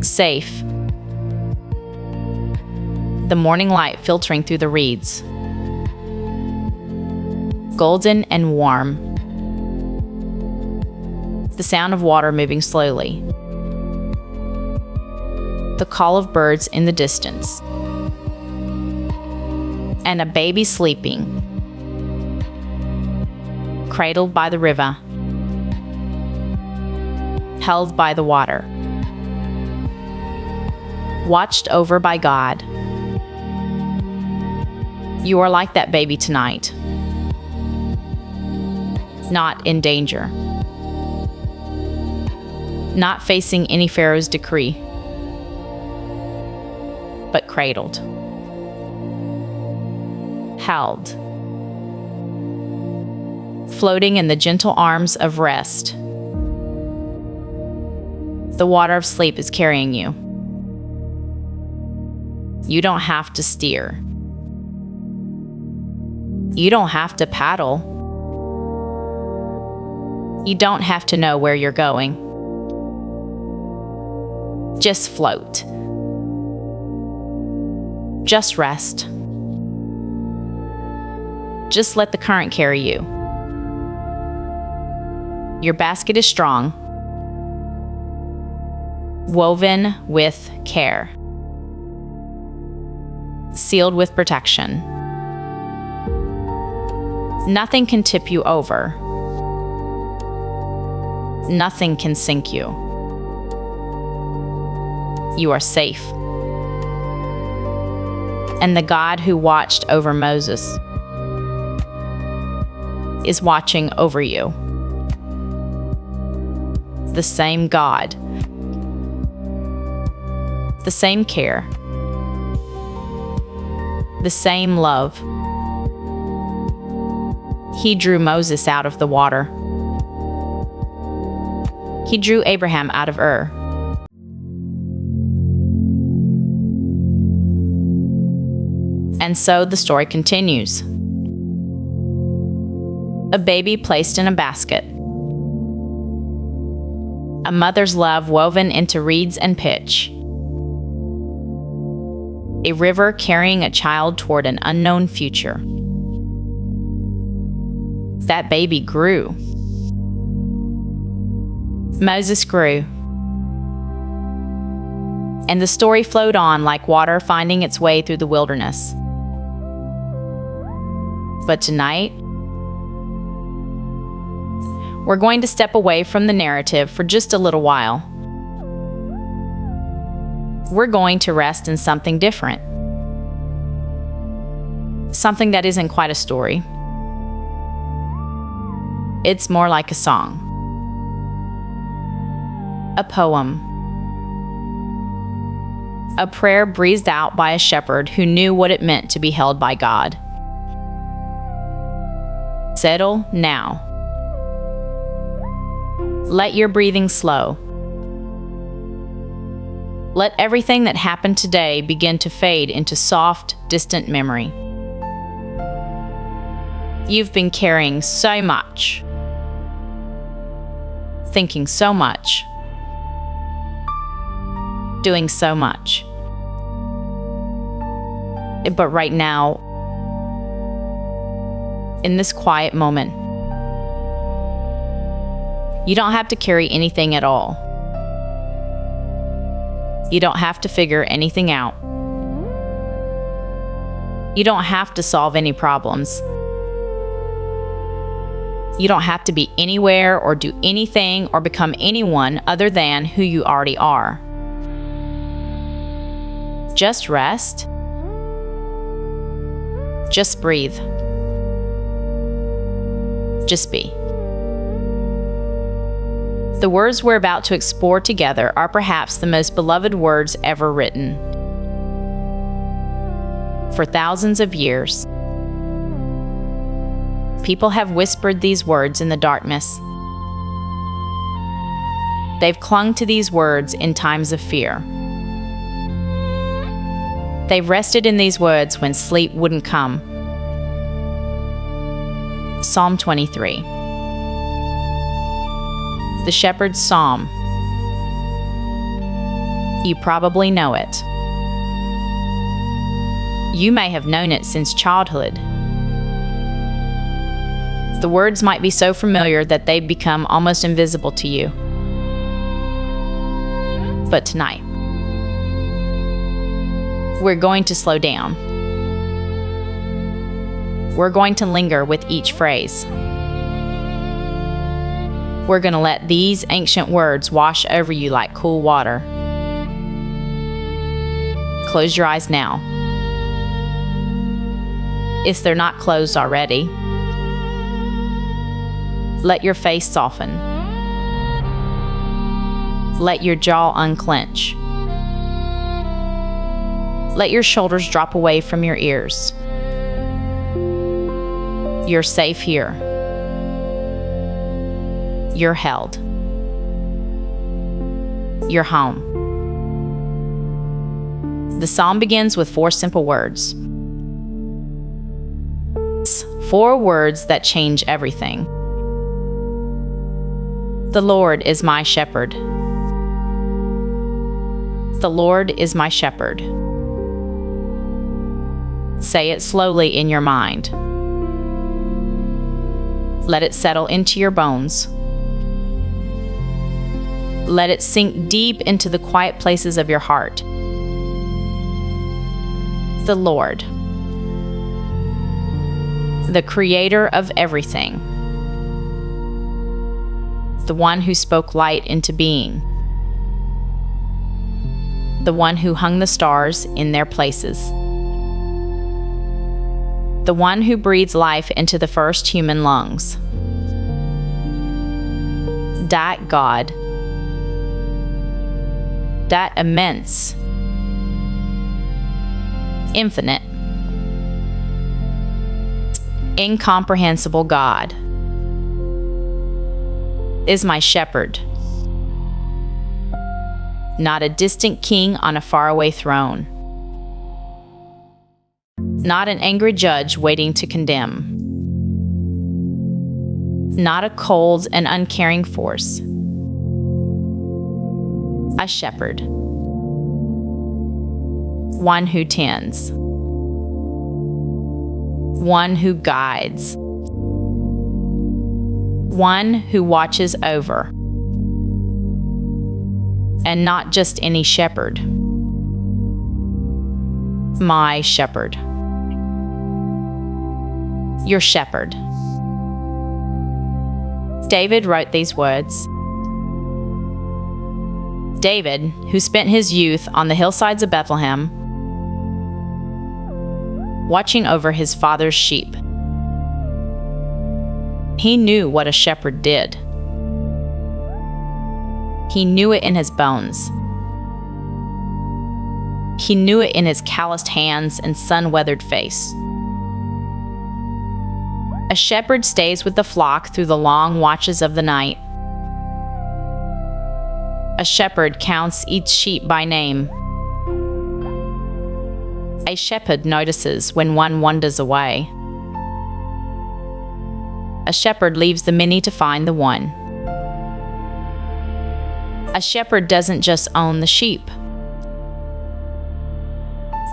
safe. The morning light filtering through the reeds, golden and warm. The sound of water moving slowly. The call of birds in the distance. And a baby sleeping, cradled by the river. held by the water, watched over by God. You are like that baby tonight, not in danger, not facing any Pharaoh's decree, but cradled, held, floating in the gentle arms of rest. The water of sleep is carrying you. You don't have to steer. You don't have to paddle. You don't have to know where you're going. Just float. Just rest. Just let the current carry you. Your basket is strong, woven with care, sealed with protection. Nothing can tip you over. Nothing can sink you. You are safe. And the God who watched over Moses is watching over you. The same God, the same care, the same love. He drew Moses out of the water. He drew Abraham out of Ur. And so the story continues. A baby placed in a basket. A mother's love woven into reeds and pitch. A river carrying a child toward an unknown future. That baby grew. Moses grew. And the story flowed on like water finding its way through the wilderness. But tonight, we're going to step away from the narrative for just a little while. We're going to rest in something different. Something that isn't quite a story. It's more like a song. A poem. A prayer breathed out by a shepherd who knew what it meant to be held by God. Settle now. Let your breathing slow. Let everything that happened today begin to fade into soft, distant memory. You've been carrying so much, thinking so much, doing so much. But right now, in this quiet moment, you don't have to carry anything at all. You don't have to figure anything out. You don't have to solve any problems. You don't have to be anywhere or do anything or become anyone other than who you already are. Just rest. Just breathe. Just be. The words we're about to explore together are perhaps the most beloved words ever written. For thousands of years, people have whispered these words in the darkness. They've clung to these words in times of fear. They've rested in these words when sleep wouldn't come. Psalm 23. The Shepherd's Psalm. You probably know it. You may have known it since childhood. The words might be so familiar that they become almost invisible to you. But tonight, we're going to slow down. We're going to linger with each phrase. We're going to let these ancient words wash over you like cool water. Close your eyes now, if they're not closed already. Let your face soften. Let your jaw unclench. Let your shoulders drop away from your ears. You're safe here. You're held. You're home. The psalm begins with 4 simple words. 4 words that change everything. The Lord is my shepherd. The Lord is my shepherd. Say it slowly in your mind. Let it settle into your bones. Let it sink deep into the quiet places of your heart. The Lord, the creator of everything, the one who spoke light into being, the one who hung the stars in their places, the one who breathes life into the first human lungs. That God, that immense, infinite, incomprehensible God is my shepherd, not a distant king on a faraway throne, not an angry judge waiting to condemn, not a cold and uncaring force. A shepherd, one who tends, one who guides, one who watches over, and not just any shepherd. My shepherd. Your shepherd. David wrote these words. David, who spent his youth on the hillsides of Bethlehem, watching over his father's sheep. He knew what a shepherd did. He knew it in his bones. He knew it in his calloused hands and sun-weathered face. A shepherd stays with the flock through the long watches of the night. A shepherd counts each sheep by name. A shepherd notices when one wanders away. A shepherd leaves the many to find the one. A shepherd doesn't just own the sheep.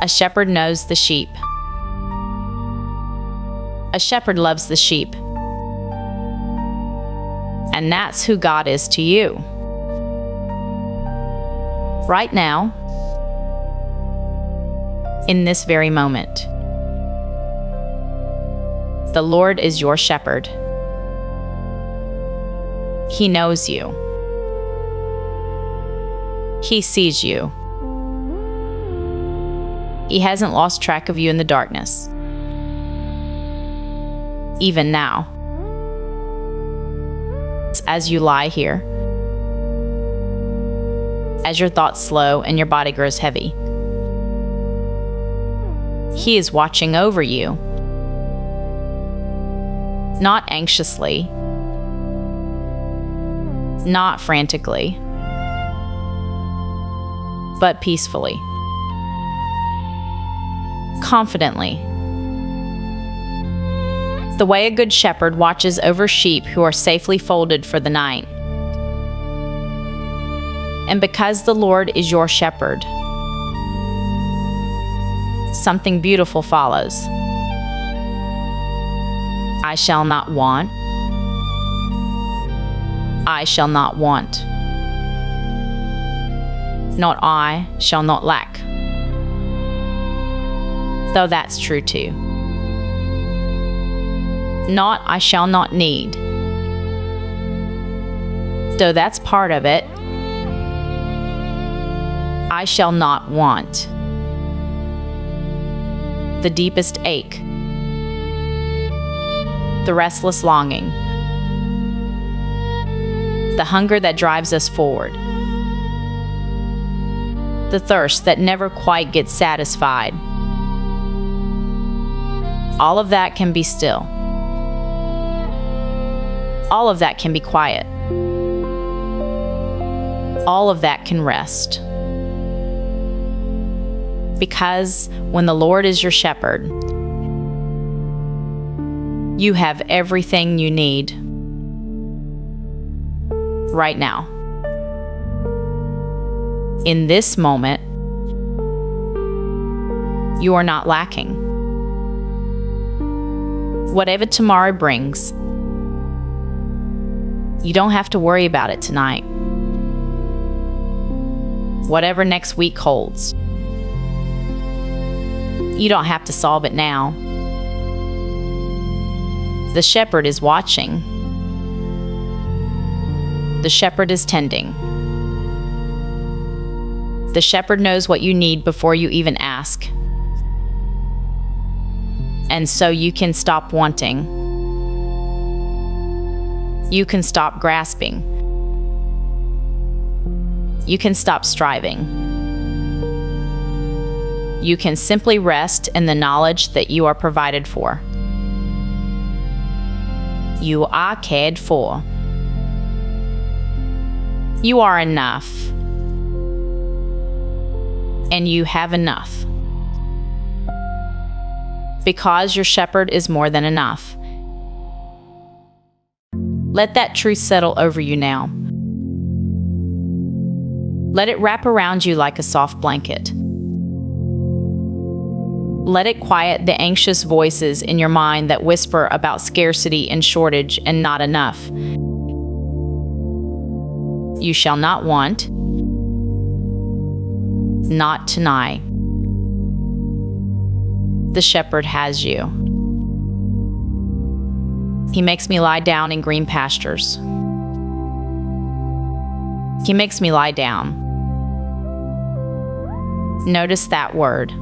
A shepherd knows the sheep. A shepherd loves the sheep. And that's who God is to you. Right now, in this very moment. The Lord is your shepherd. He knows you. He sees you. He hasn't lost track of you in the darkness. Even now, as you lie here, as your thoughts slow and your body grows heavy, He is watching over you. Not anxiously, not frantically, but peacefully, confidently. The way a good shepherd watches over sheep who are safely folded for the night. And because the Lord is your shepherd, something beautiful follows. I shall not want. I shall not want. Not I shall not lack. Though that's true too. Not I shall not need. though that's part of it, I shall not want. The deepest ache, the restless longing, the hunger that drives us forward, the thirst that never quite gets satisfied. All of that can be still. All of that can be quiet. All of that can rest. Because when the Lord is your shepherd, you have everything you need right now. In this moment, you are not lacking. Whatever tomorrow brings, you don't have to worry about it tonight. Whatever next week holds, you don't have to solve it now. The shepherd is watching. The shepherd is tending. The shepherd knows what you need before you even ask. And so you can stop wanting. You can stop grasping. You can stop striving. You can simply rest in the knowledge that you are provided for. You are cared for. You are enough. And you have enough. Because your shepherd is more than enough. Let that truth settle over you now. Let it wrap around you like a soft blanket. Let it quiet the anxious voices in your mind that whisper about scarcity and shortage and not enough. You shall not want, not tonight. The shepherd has you. He makes me lie down in green pastures. He makes me lie down. Notice that word.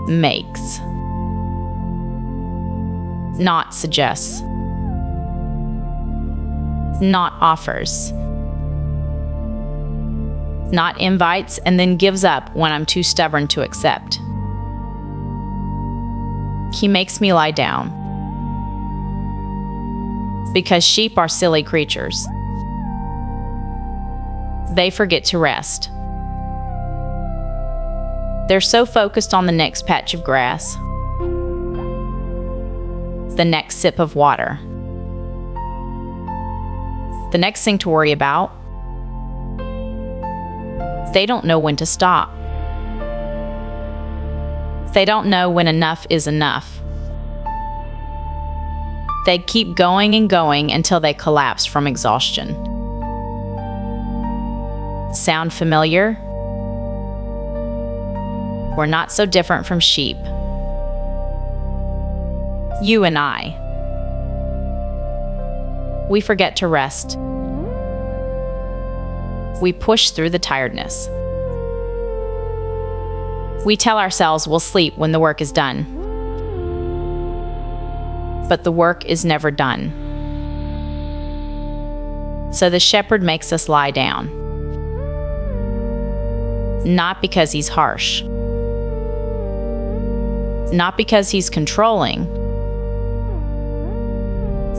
Makes. Not suggests. Not offers. Not invites and then gives up when I'm too stubborn to accept. He makes me lie down. Because sheep are silly creatures. They forget to rest. They're so focused on the next patch of grass, the next sip of water, the next thing to worry about. They don't know when to stop. They don't know when enough is enough. They keep going and going until they collapse from exhaustion. Sound familiar? We're not so different from sheep. You and I. We forget to rest. We push through the tiredness. We tell ourselves we'll sleep when the work is done. But the work is never done. So the shepherd makes us lie down. Not because he's harsh. Not because he's controlling,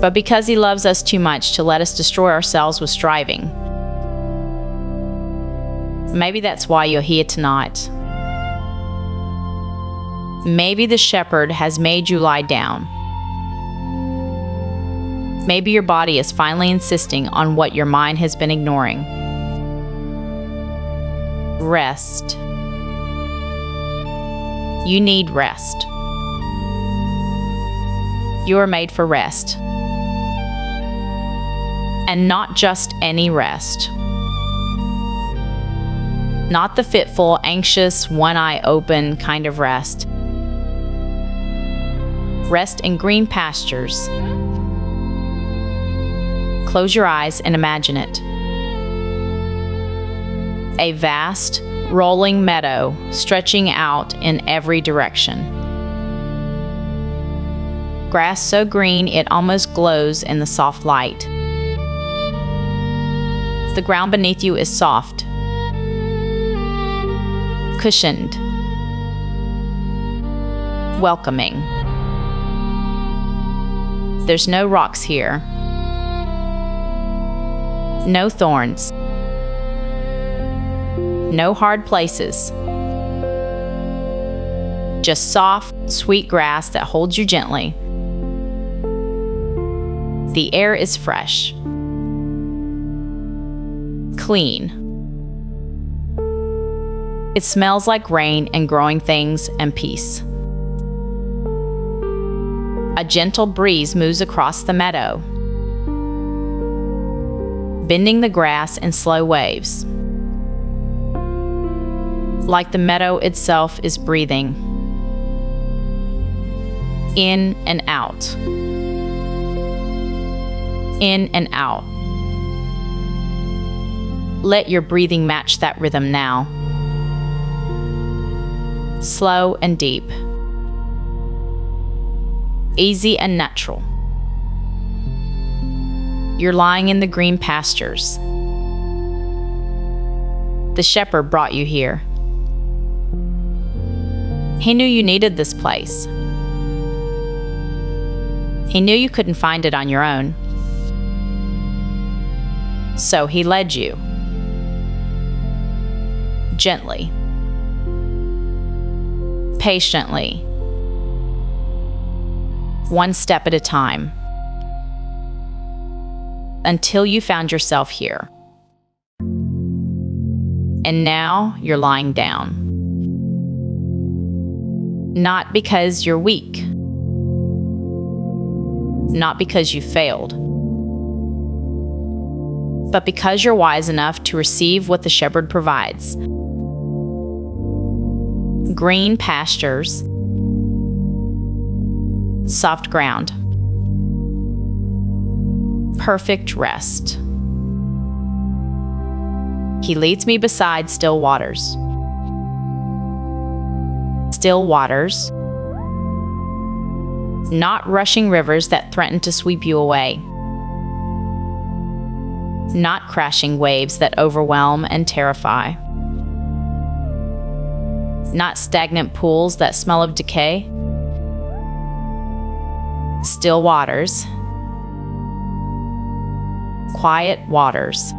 but because he loves us too much to let us destroy ourselves with striving. Maybe that's why you're here tonight. Maybe the shepherd has made you lie down. Maybe your body is finally insisting on what your mind has been ignoring. Rest. You need rest. You are made for rest. And not just any rest. Not the fitful, anxious, one eye open kind of rest. Rest in green pastures. Close your eyes and imagine it. A vast, rolling meadow stretching out in every direction. Grass so green it almost glows in the soft light. The ground beneath you is soft, cushioned, welcoming. There's no rocks here, no thorns, no hard places. Just soft, sweet grass that holds you gently. The air is fresh, clean. It smells like rain and growing things and peace. A gentle breeze moves across the meadow, bending the grass in slow waves, like the meadow itself is breathing in and out, in and out. Let your breathing match that rhythm now. Slow and deep, easy and natural. You're lying in the green pastures. The shepherd brought you here. He knew you needed this place. He knew you couldn't find it on your own. So he led you. Gently. Patiently. One step at a time. Until you found yourself here. And now you're lying down. Not because you're weak. Not because you failed. But because you're wise enough to receive what the shepherd provides. Green pastures, soft ground, perfect rest. He leads me beside still waters. Still waters, not rushing rivers that threaten to sweep you away. Not crashing waves that overwhelm and terrify. Not stagnant pools that smell of decay. Still waters. Quiet waters.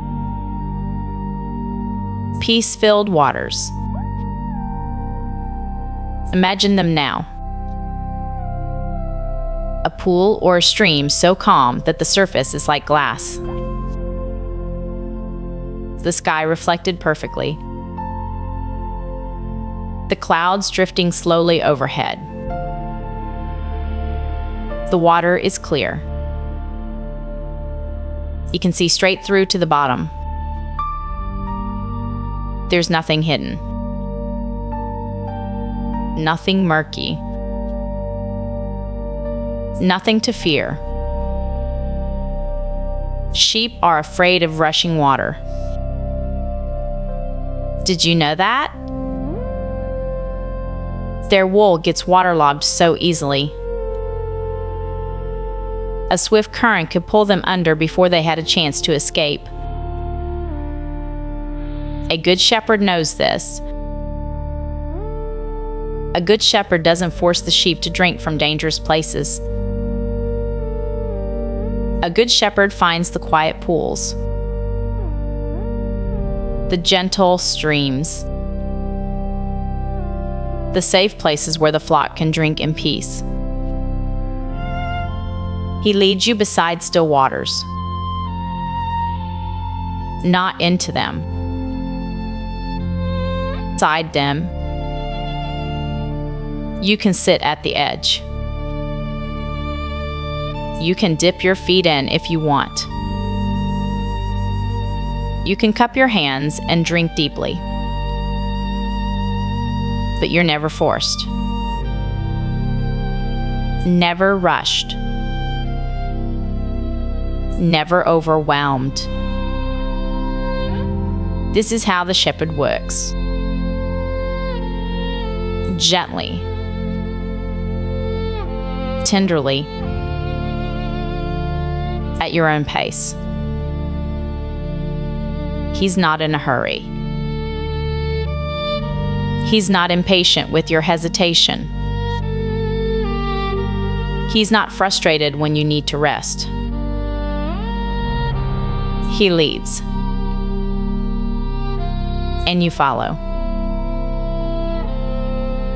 Peace-filled waters. Imagine them now. A pool or a stream so calm that the surface is like glass. The sky reflected perfectly. The clouds drifting slowly overhead. The water is clear. You can see straight through to the bottom. There's nothing hidden. Nothing murky. Nothing to fear. Sheep are afraid of rushing water. Did you know that? Their wool gets waterlogged so easily. A swift current could pull them under before they had a chance to escape. A good shepherd knows this. A good shepherd doesn't force the sheep to drink from dangerous places. A good shepherd finds the quiet pools, the gentle streams, the safe places where the flock can drink in peace. He leads you beside still waters, not into them, beside them. You can sit at the edge. You can dip your feet in if you want. You can cup your hands and drink deeply. But you're never forced. Never rushed. never overwhelmed. This is how the shepherd works. Gently, tenderly, at your own pace. He's not in a hurry. He's not impatient with your hesitation. He's not frustrated when you need to rest. He leads, and you follow.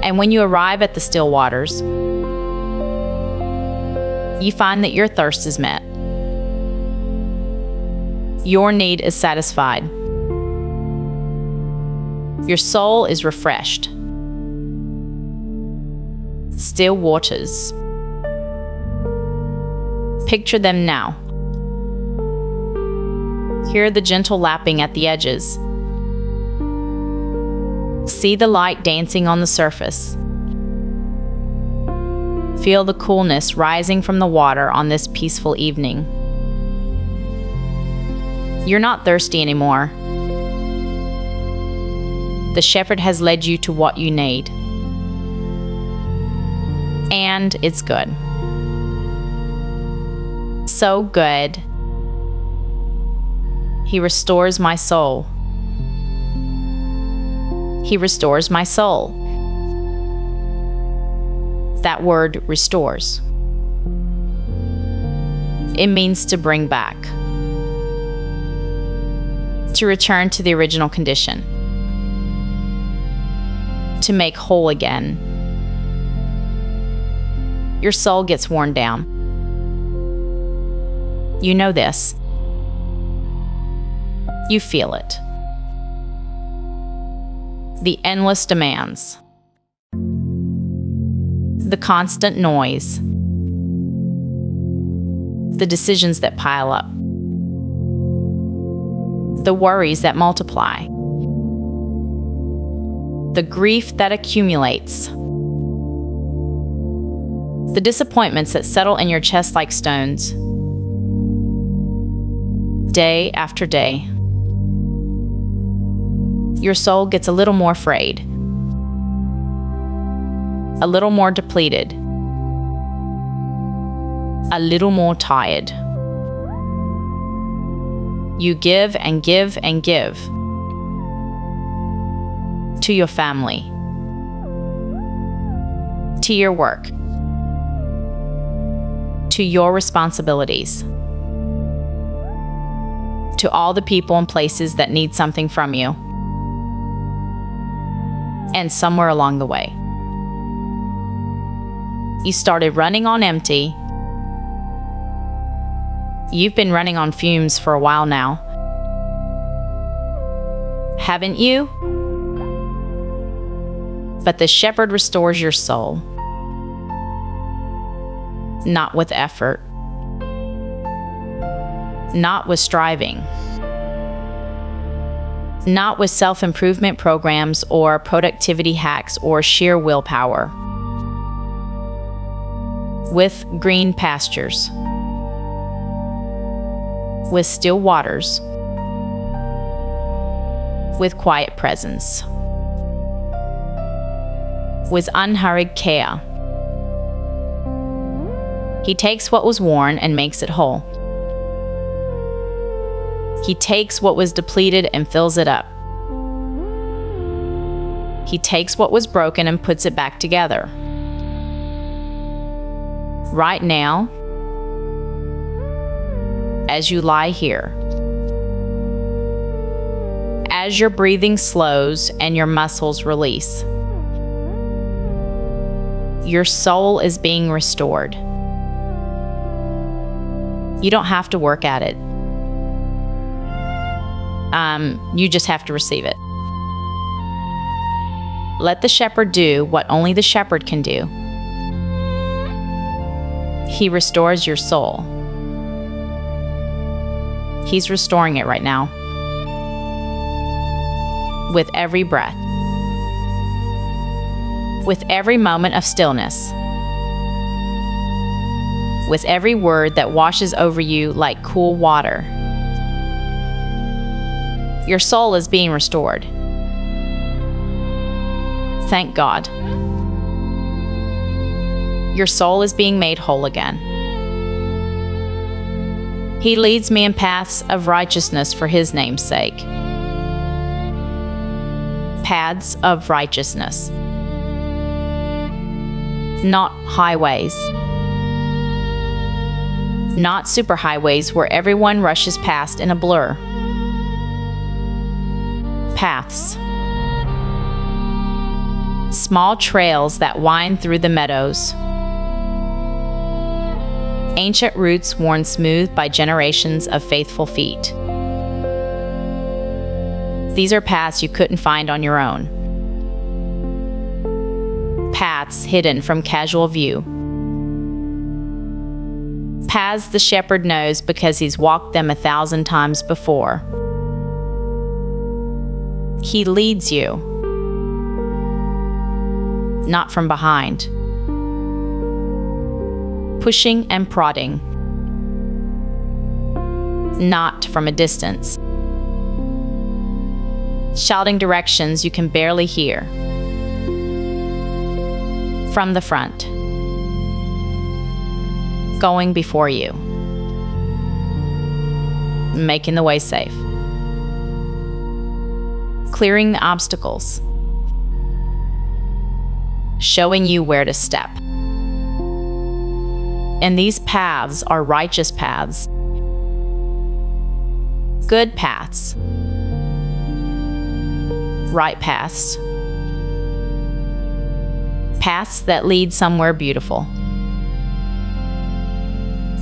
And when you arrive at the still waters, you find that your thirst is met. Your need is satisfied. Your soul is refreshed. Still waters. Picture them now. Hear the gentle lapping at the edges. See the light dancing on the surface. Feel the coolness rising from the water on this peaceful evening. You're not thirsty anymore. The shepherd has led you to what you need. And it's good. So good. He restores my soul. He restores my soul. That word restores. It means to bring back. To return to the original condition. To make whole again. Your soul gets worn down. You know this. You feel it. The endless demands. The constant noise. The decisions that pile up. The worries that multiply. The grief that accumulates. The disappointments that settle in your chest like stones. Day after day. Your soul gets a little more frayed. A little more depleted. A little more tired. You give and give and give. To your family. To your work. To your responsibilities. To all the people and places that need something from you. And somewhere along the way, you started running on empty. You've been running on fumes for a while now. Haven't you? But the shepherd restores your soul. Not with effort. Not with striving. Not with self-improvement programs or productivity hacks or sheer willpower. With green pastures. With still waters. With quiet presence. With unhurried care. He takes what was worn and makes it whole. He takes what was depleted and fills it up. He takes what was broken and puts it back together. Right now, as you lie here, as your breathing slows and your muscles release, your soul is being restored. You don't have to work at it. You just have to receive it. Let the shepherd do what only the shepherd can do. He restores your soul. He's restoring it right now. With every breath. With every moment of stillness. with every word that washes over you like cool water. Your soul is being restored. Thank God. Your soul is being made whole again. He leads me in paths of righteousness for His name's sake. Paths of righteousness. Not highways. Not superhighways where everyone rushes past in a blur. Paths. Small trails that wind through the meadows. Ancient routes worn smooth by generations of faithful feet. These are paths you couldn't find on your own. Paths hidden from casual view. Paths the shepherd knows because he's walked them 1,000 times before. He leads you, not from behind. Pushing and prodding, not from a distance. Shouting directions you can barely hear. From the front. Going before you. Making the way safe. Clearing the obstacles. Showing you where to step. And these paths are righteous paths. Good paths. Right paths. Paths that lead somewhere beautiful.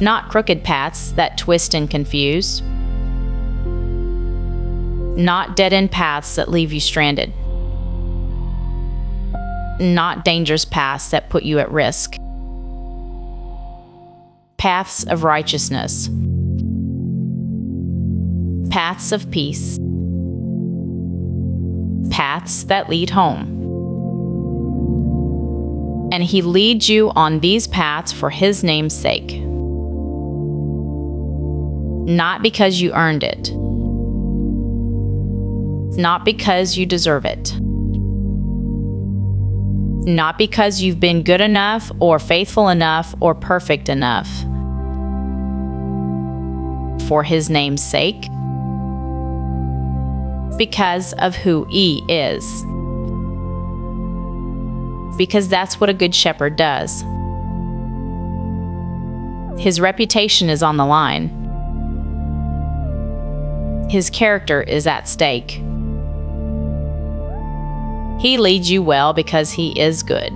Not crooked paths that twist and confuse. Not dead-end paths that leave you stranded. Not dangerous paths that put you at risk. Paths of righteousness. Paths of peace. Paths that lead home. And He leads you on these paths for His name's sake. Not because you earned it. Not because you deserve it. Not because you've been good enough or faithful enough or perfect enough. For His name's sake. Because of who He is. Because that's what a good shepherd does. His reputation is on the line. His character is at stake. He leads you well because He is good.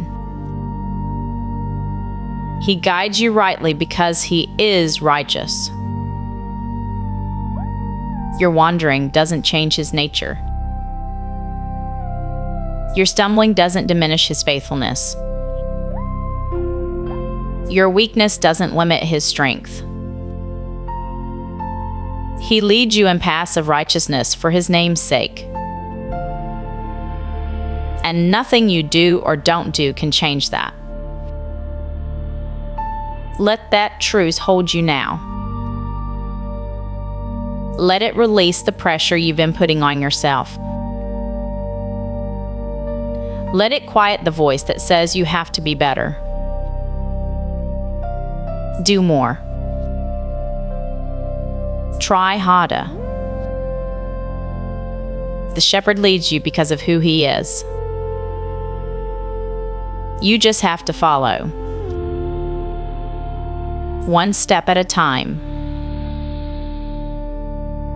He guides you rightly because He is righteous. Your wandering doesn't change His nature. Your stumbling doesn't diminish His faithfulness. Your weakness doesn't limit His strength. He leads you in paths of righteousness for His name's sake. And nothing you do or don't do can change that. Let that truth hold you now. Let it release the pressure you've been putting on yourself. Let it quiet the voice that says you have to be better. Do more. Try harder. The shepherd leads you because of who He is. You just have to follow. One step at a time.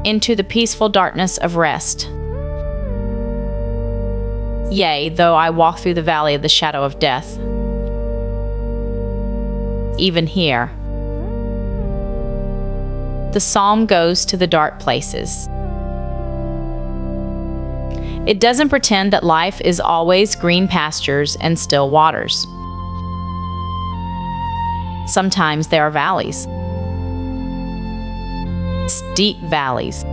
Into the peaceful darkness of rest. Yea, though I walk through the valley of the shadow of death. Even here. The psalm goes to the dark places. It doesn't pretend that life is always green pastures and still waters. Sometimes there are valleys. Steep valleys.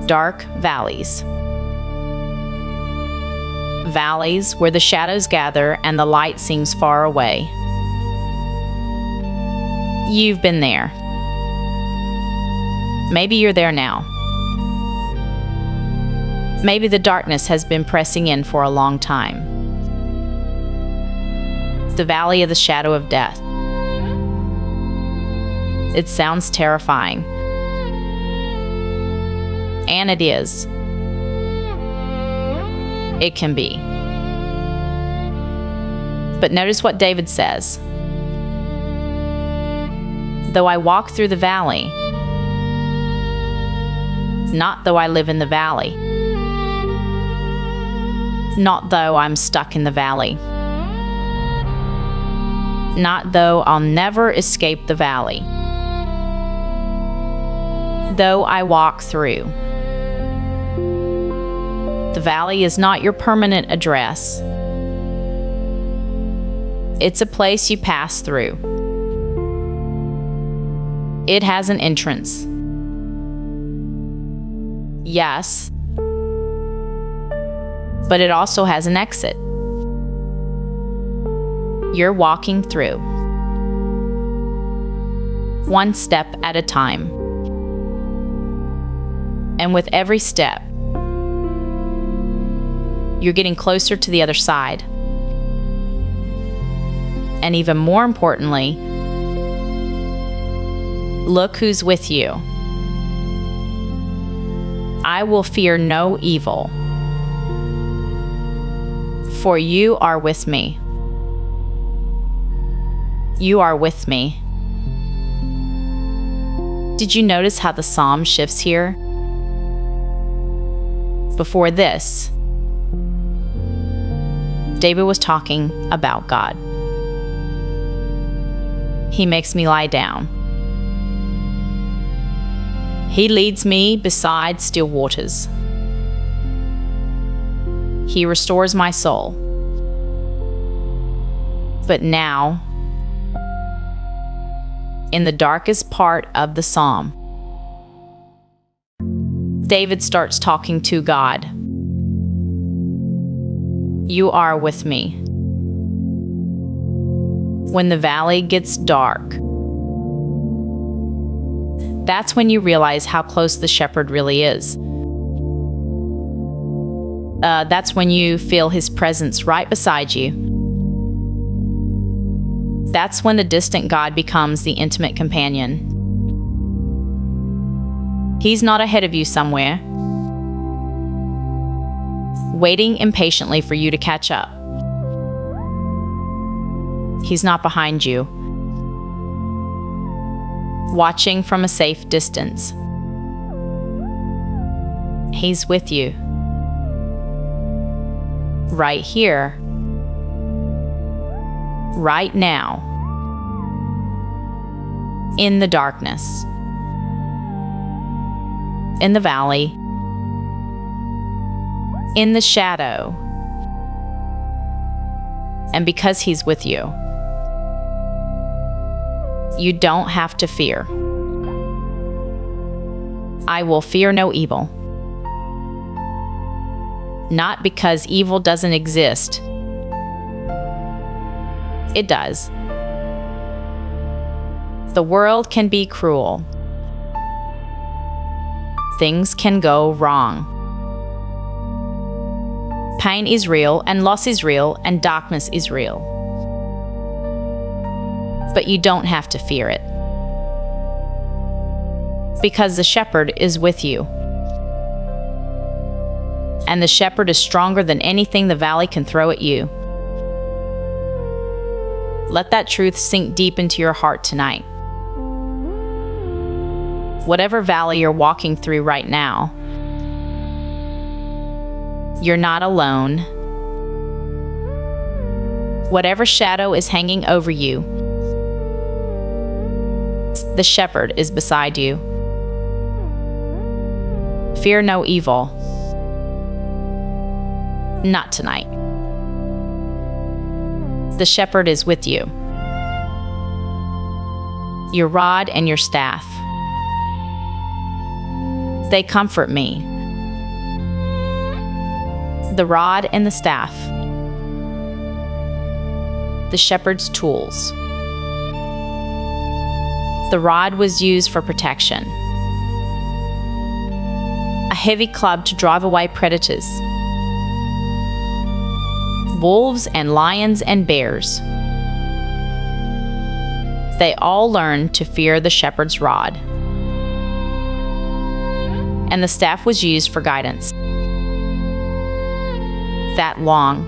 Dark valleys. Valleys where the shadows gather and the light seems far away. You've been there. Maybe you're there now. Maybe the darkness has been pressing in for a long time. The valley of the shadow of death. It sounds terrifying. And it is. It can be. But notice what David says. Though I walk through the valley, not though I live in the valley, not though I'm stuck in the valley, not though I'll never escape the valley, though I walk through. The valley is not your permanent address. It's a place you pass through. It has an entrance. Yes, but it also has an exit. You're walking through. One step at a time. And with every step, you're getting closer to the other side. And even more importantly, look who's with you. I will fear no evil, for you are with me. You are with me. Did you notice how the psalm shifts here? Before this, David was talking about God. He makes me lie down. He leads me beside still waters. He restores my soul. But now, in the darkest part of the psalm, David starts talking to God. You are with me. When the valley gets dark, that's when you realize how close the shepherd really is. That's when you feel his presence right beside you. That's when the distant God becomes the intimate companion. He's not ahead of you somewhere, waiting impatiently for you to catch up. He's not behind you, watching from a safe distance. He's with you, right here, right now, in the darkness, in the valley, in the shadow. And because he's with you, you don't have to fear. I will fear no evil. Not because evil doesn't exist. It does. The world can be cruel. Things can go wrong. Pain is real, and loss is real, and darkness is real. But you don't have to fear it, because the shepherd is with you. And the shepherd is stronger than anything the valley can throw at you. Let that truth sink deep into your heart tonight. Whatever valley you're walking through right now, you're not alone. Whatever shadow is hanging over you, the shepherd is beside you. Fear no evil. Not tonight. The shepherd is with you. Your rod and your staff, they comfort me. The rod and the staff, the shepherd's tools. The rod was used for protection, a heavy club to drive away predators, wolves and lions and bears. They all learned to fear the shepherd's rod, and the staff was used for guidance. That long,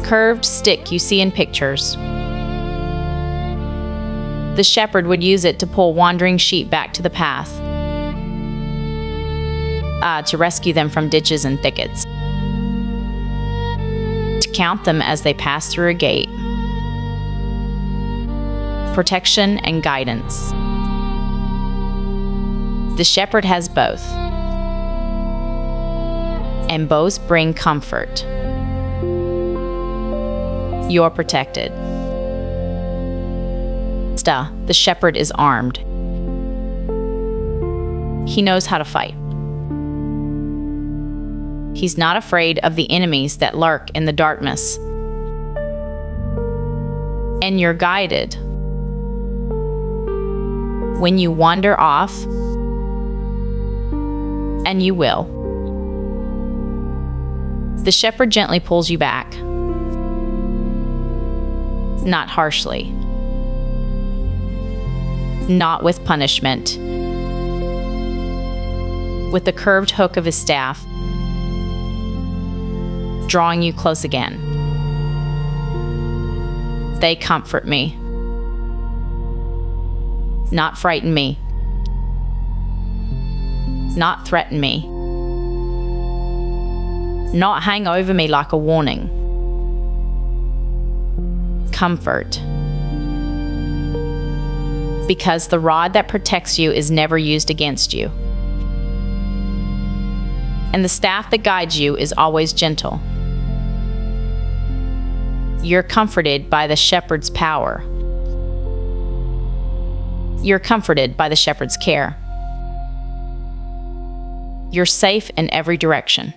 curved stick you see in pictures. The shepherd would use it to pull wandering sheep back to the path, to rescue them from ditches and thickets, to count them as they pass through a gate. Protection and guidance. The shepherd has both, and both bring comfort. You're protected. The shepherd is armed. He knows how to fight. He's not afraid of the enemies that lurk in the darkness. And you're guided. When you wander off, and you will, the shepherd gently pulls you back. Not harshly. Not with punishment. With the curved hook of his staff, drawing you close again. They comfort me, not frighten me, not threaten me, not hang over me like a warning. Comfort. Because the rod that protects you is never used against you. And the staff that guides you is always gentle. You're comforted by the shepherd's power. You're comforted by the shepherd's care. You're safe in every direction.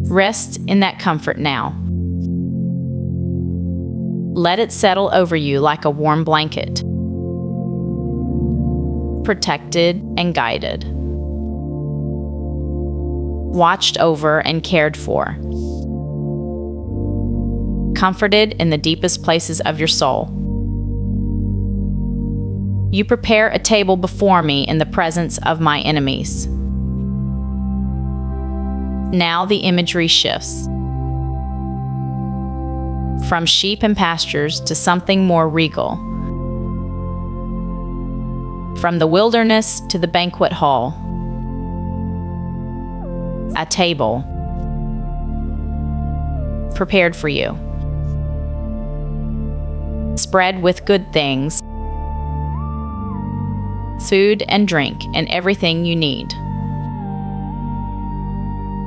Rest in that comfort now. Let it settle over you like a warm blanket. Protected and guided. Watched over and cared for. Comforted in the deepest places of your soul. You prepare a table before me in the presence of my enemies. Now the imagery shifts. From sheep and pastures to something more regal. From the wilderness to the banquet hall. A table prepared for you. Spread with good things, food and drink and everything you need.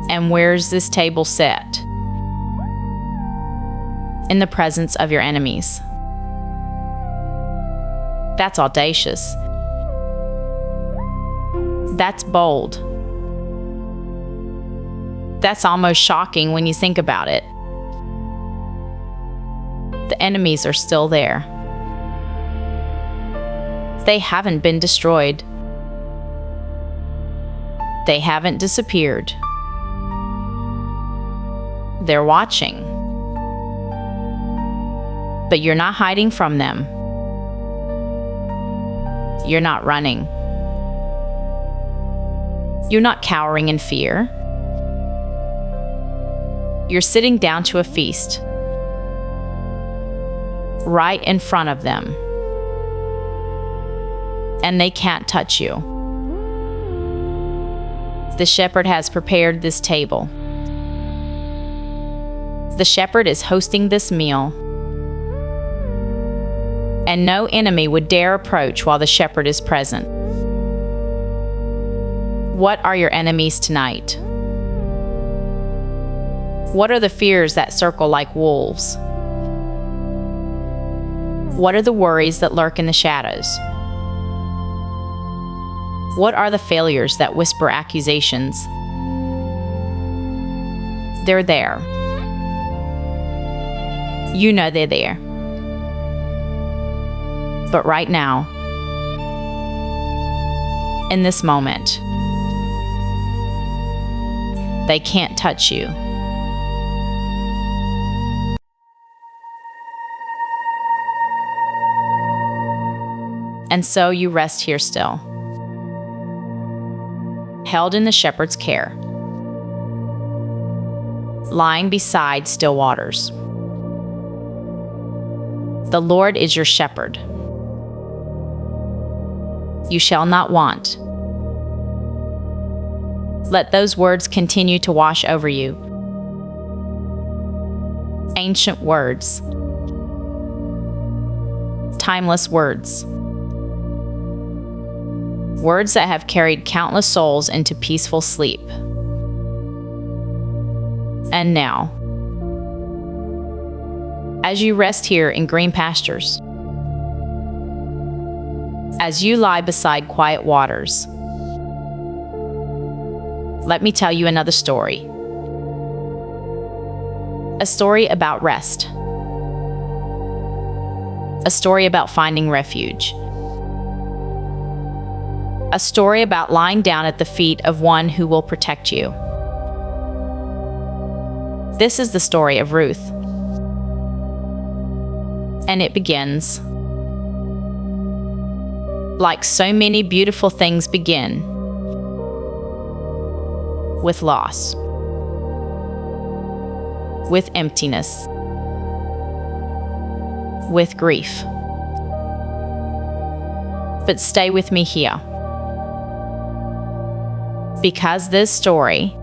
And where's this table set? In the presence of your enemies. That's audacious. That's bold. That's almost shocking when you think about it. The enemies are still there. They haven't been destroyed. They haven't disappeared. They're watching. But you're not hiding from them. You're not running. You're not cowering in fear. You're sitting down to a feast. Right in front of them. And they can't touch you. The shepherd has prepared this table. The shepherd is hosting this meal. And no enemy would dare approach while the shepherd is present. What are your enemies tonight? What are the fears that circle like wolves? What are the worries that lurk in the shadows? What are the failures that whisper accusations? They're there. You know they're there. But right now, in this moment, they can't touch you. And so you rest here still, held in the shepherd's care, lying beside still waters. The Lord is your shepherd. You shall not want. Let those words continue to wash over you. Ancient words. Timeless words. Words that have carried countless souls into peaceful sleep. And now, as you rest here in green pastures, as you lie beside quiet waters, let me tell you another story. A story about rest. A story about finding refuge. A story about lying down at the feet of one who will protect you. This is the story of Ruth. And it begins, like so many beautiful things begin, with loss, with emptiness, with grief. But stay with me here, because this story,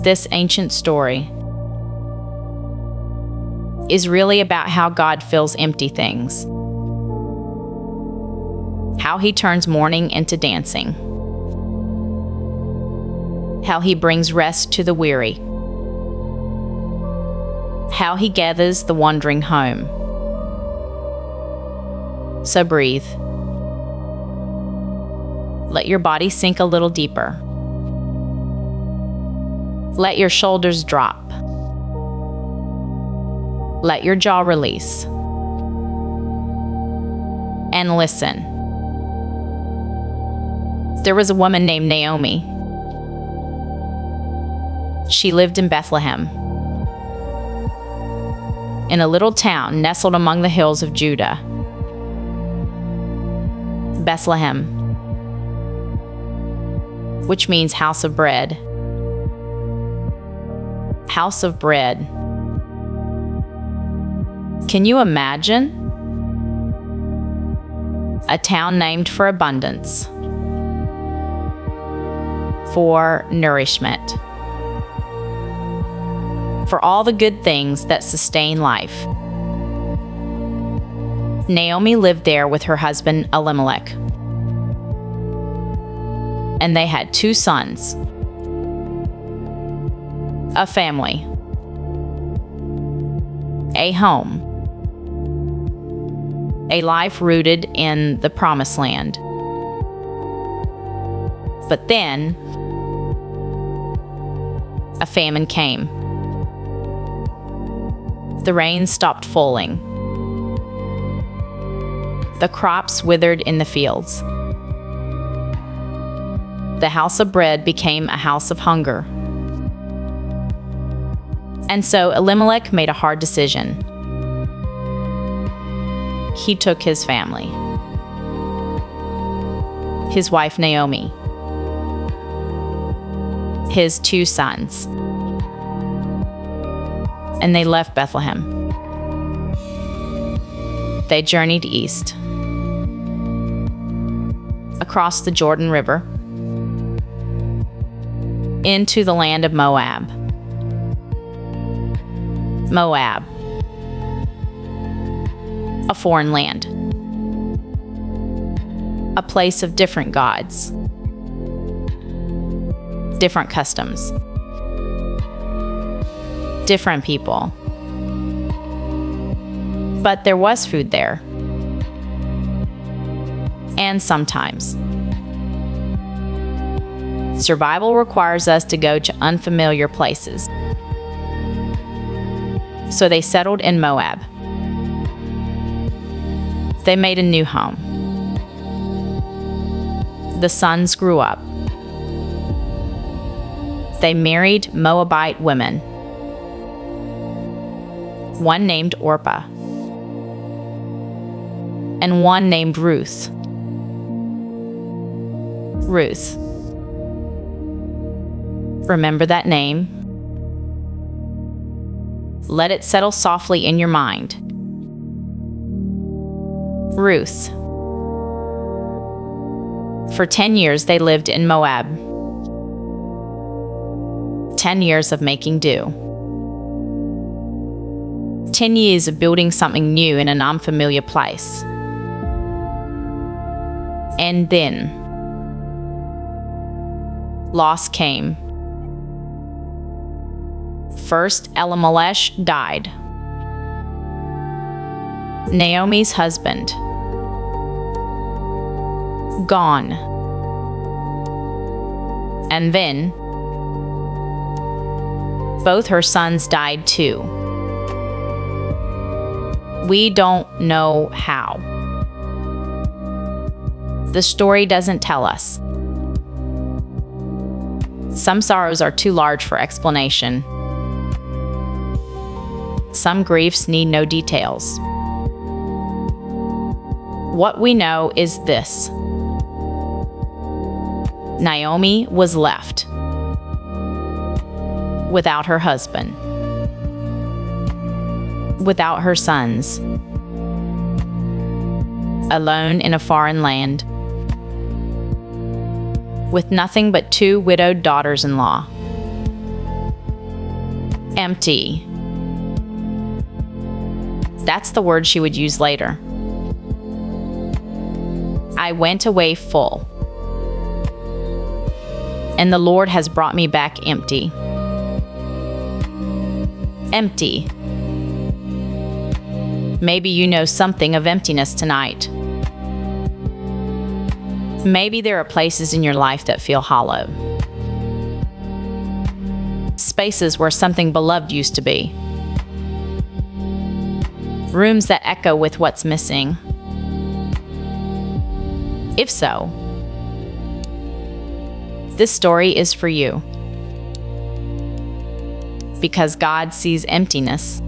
this ancient story, is really about how God fills empty things, how He turns mourning into dancing, how He brings rest to the weary, how He gathers the wandering home. So breathe. Let your body sink a little deeper. Let your shoulders drop. Let your jaw release. And listen. There was a woman named Naomi. She lived in Bethlehem, in a little town nestled among the hills of Judah. Bethlehem, which means house of bread. House of bread. Can you imagine? A town named for abundance, for nourishment, for all the good things that sustain life. Naomi lived there with her husband Elimelech, and they had 2 sons, a family, a home, a life rooted in the Promised Land. But then, a famine came. The rain stopped falling. The crops withered in the fields. The house of bread became a house of hunger. And so Elimelech made a hard decision. He took his family, his wife Naomi, his 2 sons, and they left Bethlehem. They journeyed east, across the Jordan River, into the land of Moab. Moab, a foreign land, a place of different gods, different customs, different people. But there was food there. And sometimes survival requires us to go to unfamiliar places. So they settled in Moab. They made a new home. The sons grew up. They married Moabite women. One named Orpah and one named Ruth. Ruth. Remember that name? Let it settle softly in your mind. Ruth. For 10 years they lived in Moab. 10 years of making do. 10 years of building something new in an unfamiliar place. And then, loss came. First, Elimelech died. Naomi's husband. Gone. And then, both her sons died too. We don't know how. The story doesn't tell us. Some sorrows are too large for explanation. Some griefs need no details. What we know is this: Naomi was left without her husband, without her sons, alone in a foreign land, with nothing but 2 widowed daughters-in-law. Empty. That's the word she would use later. I went away full, and the Lord has brought me back empty. Empty. Maybe you know something of emptiness tonight. Maybe there are places in your life that feel hollow. Spaces where something beloved used to be. Rooms that echo with what's missing. If so, this story is for you. Because God sees emptiness,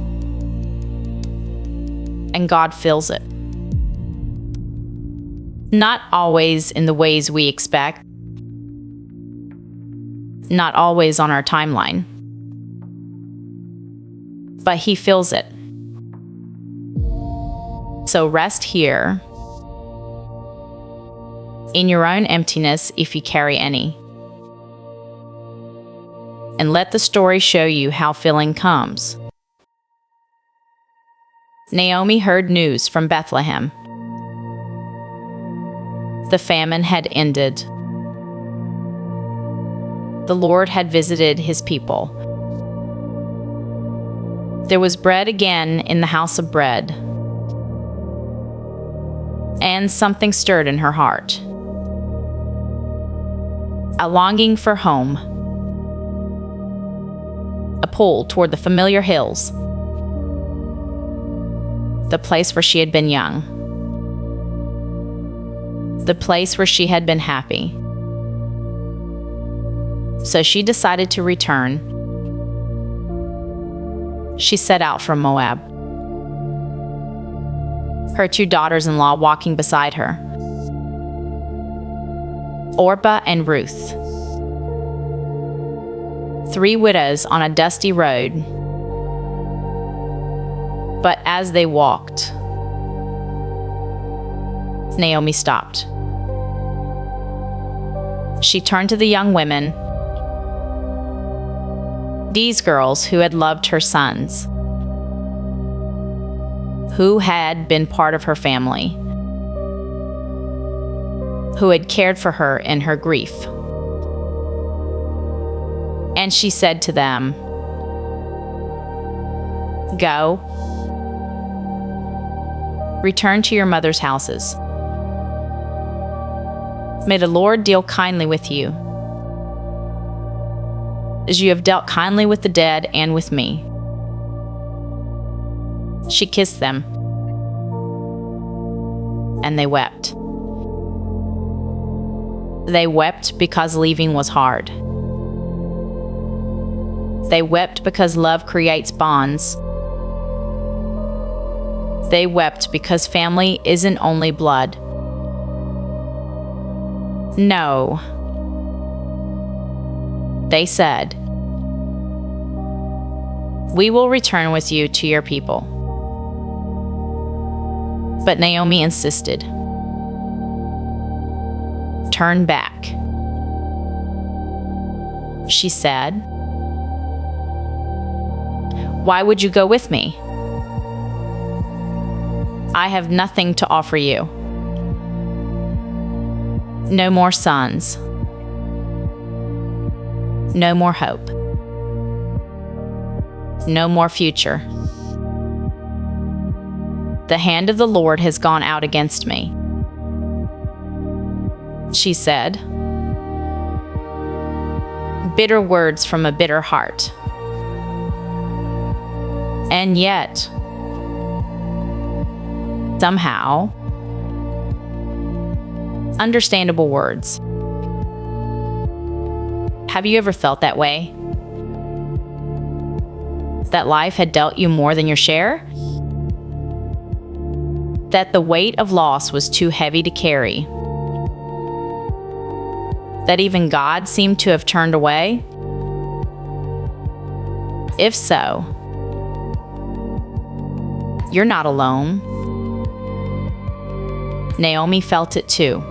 and God fills it. Not always in the ways we expect, not always on our timeline, but He fills it. So rest here in your own emptiness if you carry any. And let the story show you how filling comes. Naomi heard news from Bethlehem. The famine had ended. The Lord had visited His people. There was bread again in the house of bread. And something stirred in her heart. A longing for home. A pull toward the familiar hills. The place where she had been young. The place where she had been happy. So she decided to return. She set out from Moab. Her 2 daughters-in-law walking beside her. Orpah and Ruth. 3 widows on a dusty road. But as they walked, Naomi stopped. She turned to the young women, these girls who had loved her sons, who had been part of her family, who had cared for her in her grief. And she said to them, "Go, return to your mother's houses. May the Lord deal kindly with you, as you have dealt kindly with the dead and with me." She kissed them. and they wept. They wept because leaving was hard. They wept because love creates bonds. They wept because family isn't only blood. No. They said, "We will return with you to your people." But Naomi insisted. "Turn back," she said. "Why would you go with me? I have nothing to offer you. No more sons. No more hope. No more future. The hand of the Lord has gone out against me," she said. Bitter words from a bitter heart. And yet, somehow, understandable words. Have you ever felt that way? That life had dealt you more than your share? That the weight of loss was too heavy to carry? That even God seemed to have turned away? If so, you're not alone. Naomi felt it too.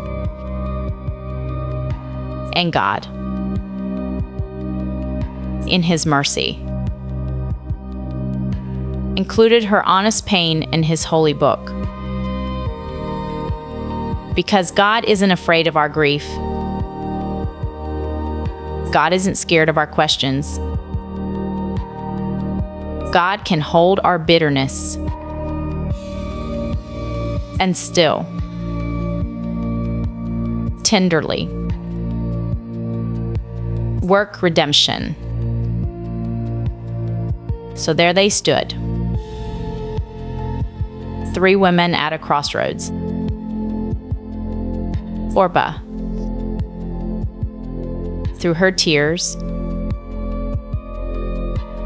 And God, in His mercy, included her honest pain in His holy book. Because God isn't afraid of our grief. God isn't scared of our questions. God can hold our bitterness and still, tenderly, work redemption. So there they stood, 3 women at a crossroads. Orpah, through her tears,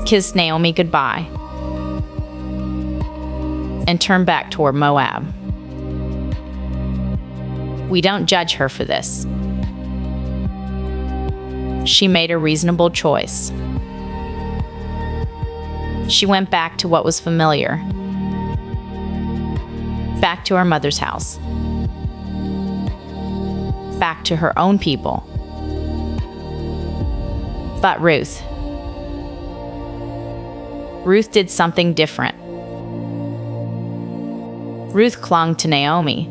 kissed Naomi goodbye and turned back toward Moab. We don't judge her for this. She made a reasonable choice. She went back to what was familiar, back to her mother's house, back to her own people. But Ruth did something different. Ruth clung to Naomi.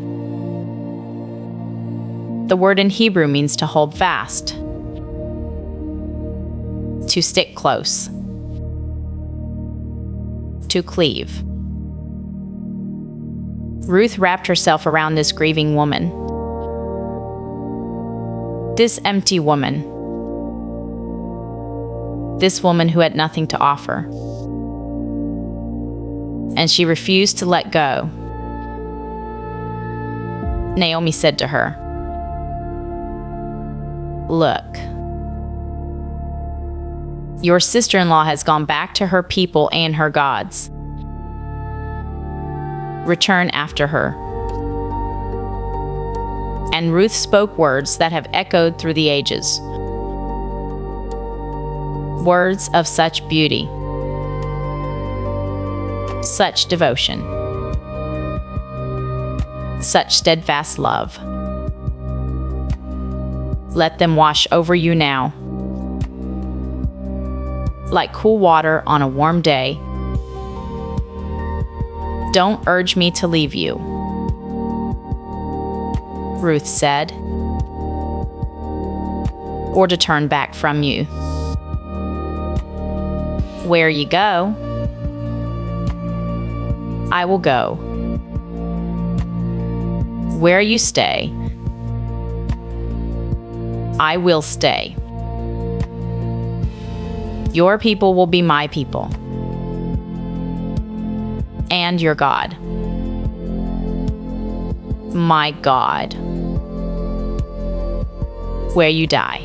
The word in Hebrew means to hold fast, to stick close, to cleave. Ruth wrapped herself around this grieving woman, this empty woman, this woman who had nothing to offer. And she refused to let go. Naomi said to her, "Look, your sister-in-law has gone back to her people and her gods. Return after her." And Ruth spoke words that have echoed through the ages. Words of such beauty, such devotion, such steadfast love. Let them wash over you now, like cool water on a warm day. Don't urge me to leave you, Ruth said, or to turn back from you. Where you go, I will go. Where you stay, I will stay. Your people will be my people, and your God. My God. Where you die,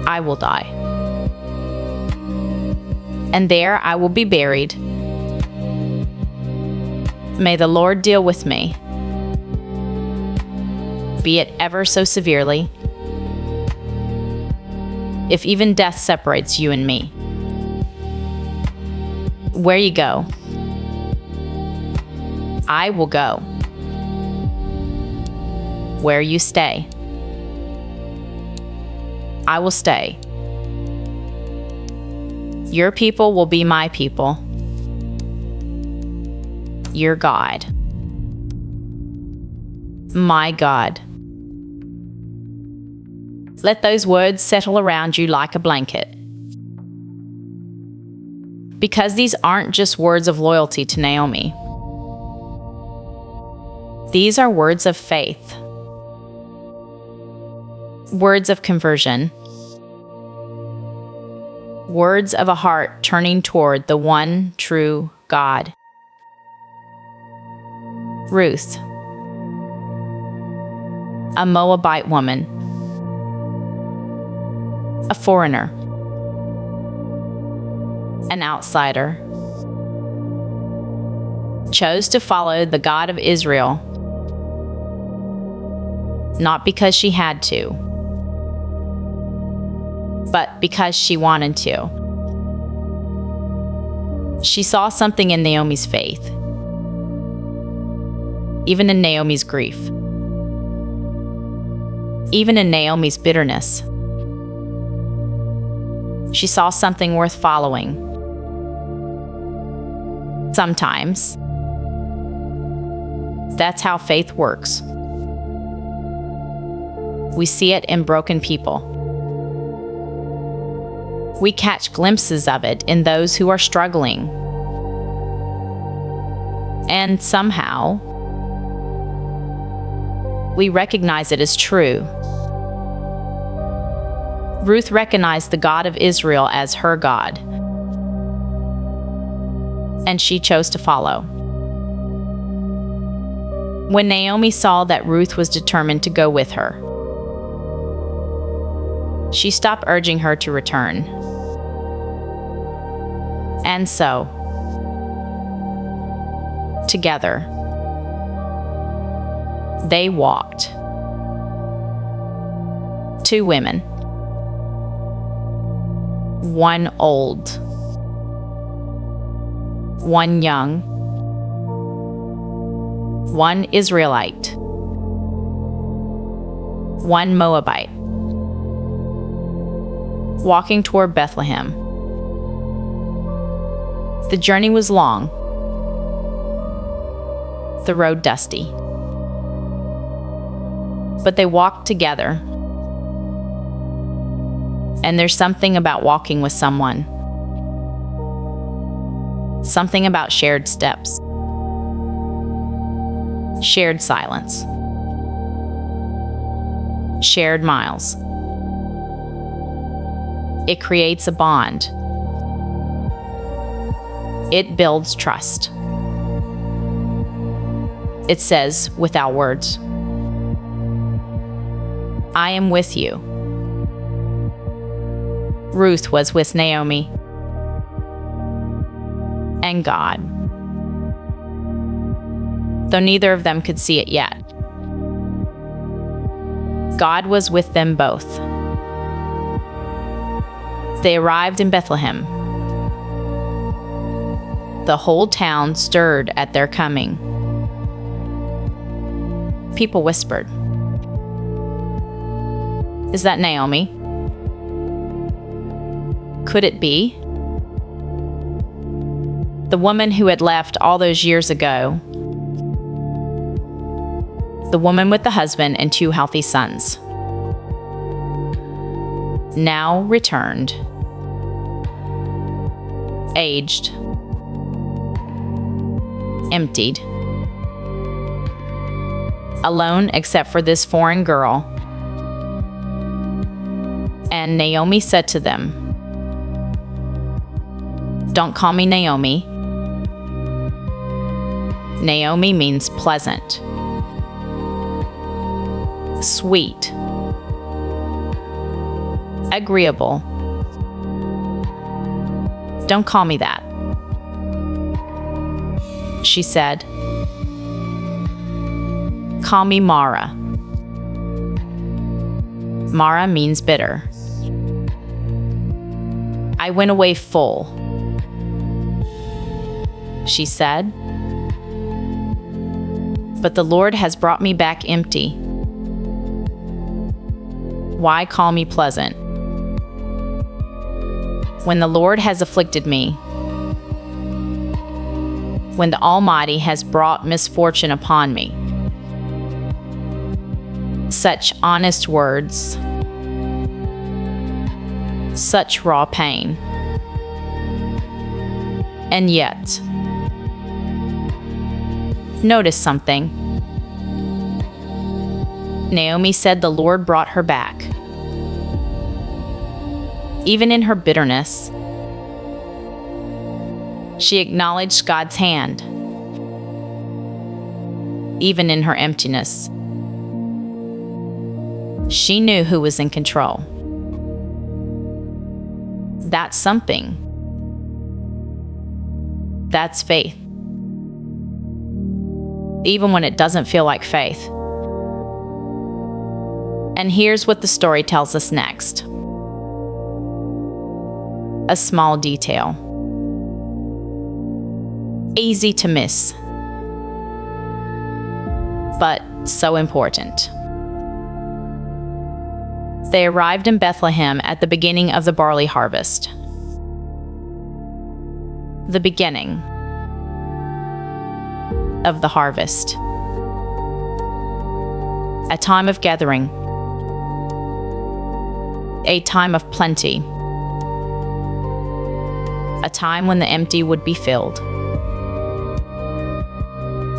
I will die. And there I will be buried. May the Lord deal with me, be it ever so severely, if even death separates you and me. Where you go, I will go. Where you stay, I will stay. Your people will be my people. Your God. My God. Let those words settle around you like a blanket. Because these aren't just words of loyalty to Naomi. These are words of faith. Words of conversion. Words of a heart turning toward the one true God. Ruth, a Moabite woman, a foreigner, an outsider, chose to follow the God of Israel, not because she had to, but because she wanted to. She saw something in Naomi's faith, even in Naomi's grief, even in Naomi's bitterness. She saw something worth following. Sometimes, that's how faith works. We see it in broken people. We catch glimpses of it in those who are struggling. And somehow, we recognize it as true. Ruth recognized the God of Israel as her God, and she chose to follow. When Naomi saw that Ruth was determined to go with her, she stopped urging her to return. And so, together, they walked. Two women, one old, one young, one Israelite, one Moabite, walking toward Bethlehem. The journey was long, the road dusty, but they walked together. And there's something about walking with someone, something about shared steps, shared silence, shared miles. It creates a bond. It builds trust. It says, without words, I am with you. Ruth was with Naomi and God, though neither of them could see it yet. God was with them both. They arrived in Bethlehem. The whole town stirred at their coming. People whispered, "Is that Naomi? Could it be? The woman who had left all those years ago. The woman with the husband and 2 healthy sons. Now returned. Aged. Emptied. Alone except for this foreign girl." And Naomi said to them, "Don't call me Naomi. Naomi means pleasant, sweet, agreeable. Don't call me that, she said. Call me Mara. Mara means bitter. I went away full, she said. But the Lord has brought me back empty. Why call me pleasant? When the Lord has afflicted me, when the Almighty has brought misfortune upon me. Such honest words, such raw pain. And yet, notice something. Naomi said the Lord brought her back. Even in her bitterness, she acknowledged God's hand. Even in her emptiness, she knew who was in control. That's something. That's faith. Even when it doesn't feel like faith. And here's what the story tells us next. A small detail. Easy to miss, but so important. They arrived in Bethlehem at the beginning of the barley harvest. The beginning of the harvest. A time of gathering. A time of plenty. A time when the empty would be filled.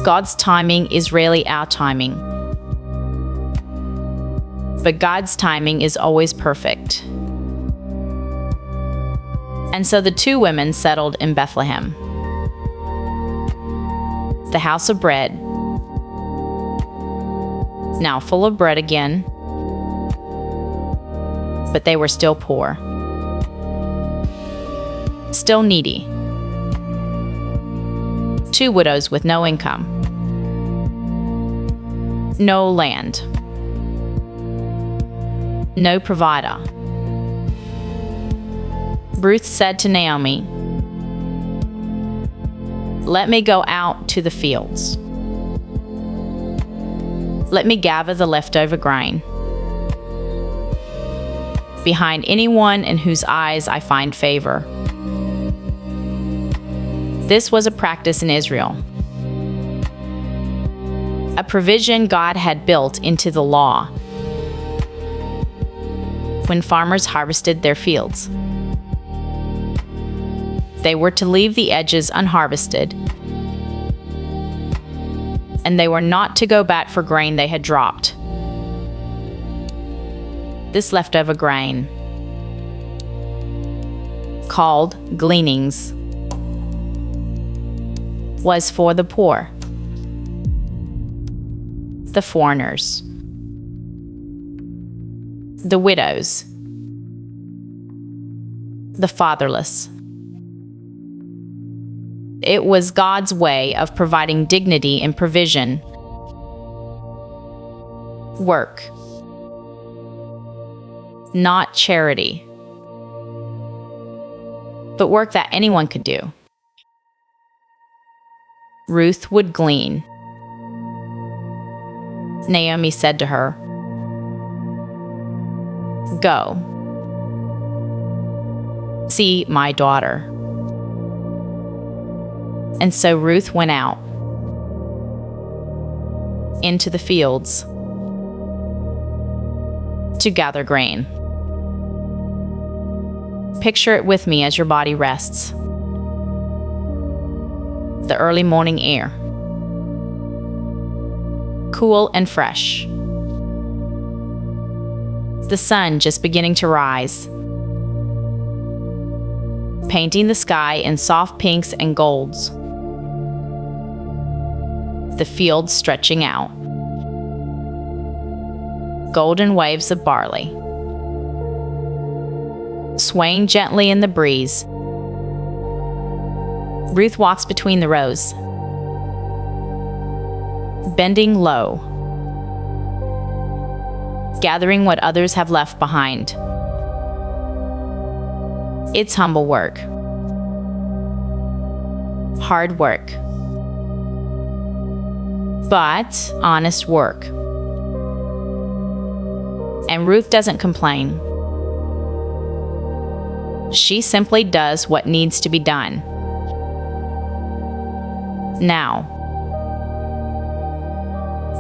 God's timing is rarely our timing. But God's timing is always perfect. And so the two women settled in Bethlehem. The house of bread, now full of bread again, but they were still poor, still needy. Two widows with no income, no land, no provider. Ruth said to Naomi, "Let me go out to the fields. Let me gather the leftover grain. Behind anyone in whose eyes I find favor." This was a practice in Israel, a provision God had built into the law when farmers harvested their fields. They were to leave the edges unharvested, and they were not to go back for grain they had dropped. This leftover grain, called gleanings, was for the poor, the foreigners, the widows, the fatherless. It was God's way of providing dignity and provision. Work, not charity, but work that anyone could do. Ruth would glean. Naomi said to her, "Go, see my daughter." And so Ruth went out into the fields to gather grain. Picture it with me as your body rests. The early morning air, cool and fresh. The sun just beginning to rise, painting the sky in soft pinks and golds. the field stretching out. Golden waves of barley, swaying gently in the breeze. Ruth walks between the rows, bending low, gathering what others have left behind. It's humble work, hard work, but honest work. And Ruth doesn't complain. She simply does what needs to be done. Now,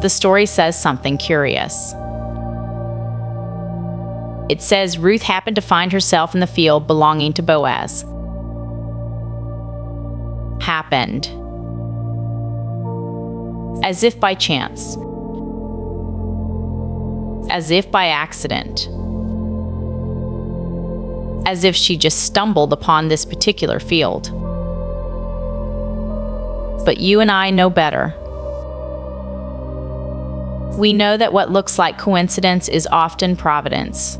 the story says something curious. It says Ruth happened to find herself in the field belonging to Boaz. Happened. As if by chance. As if by accident. As if she just stumbled upon this particular field. But you and I know better. We know that what looks like coincidence is often providence.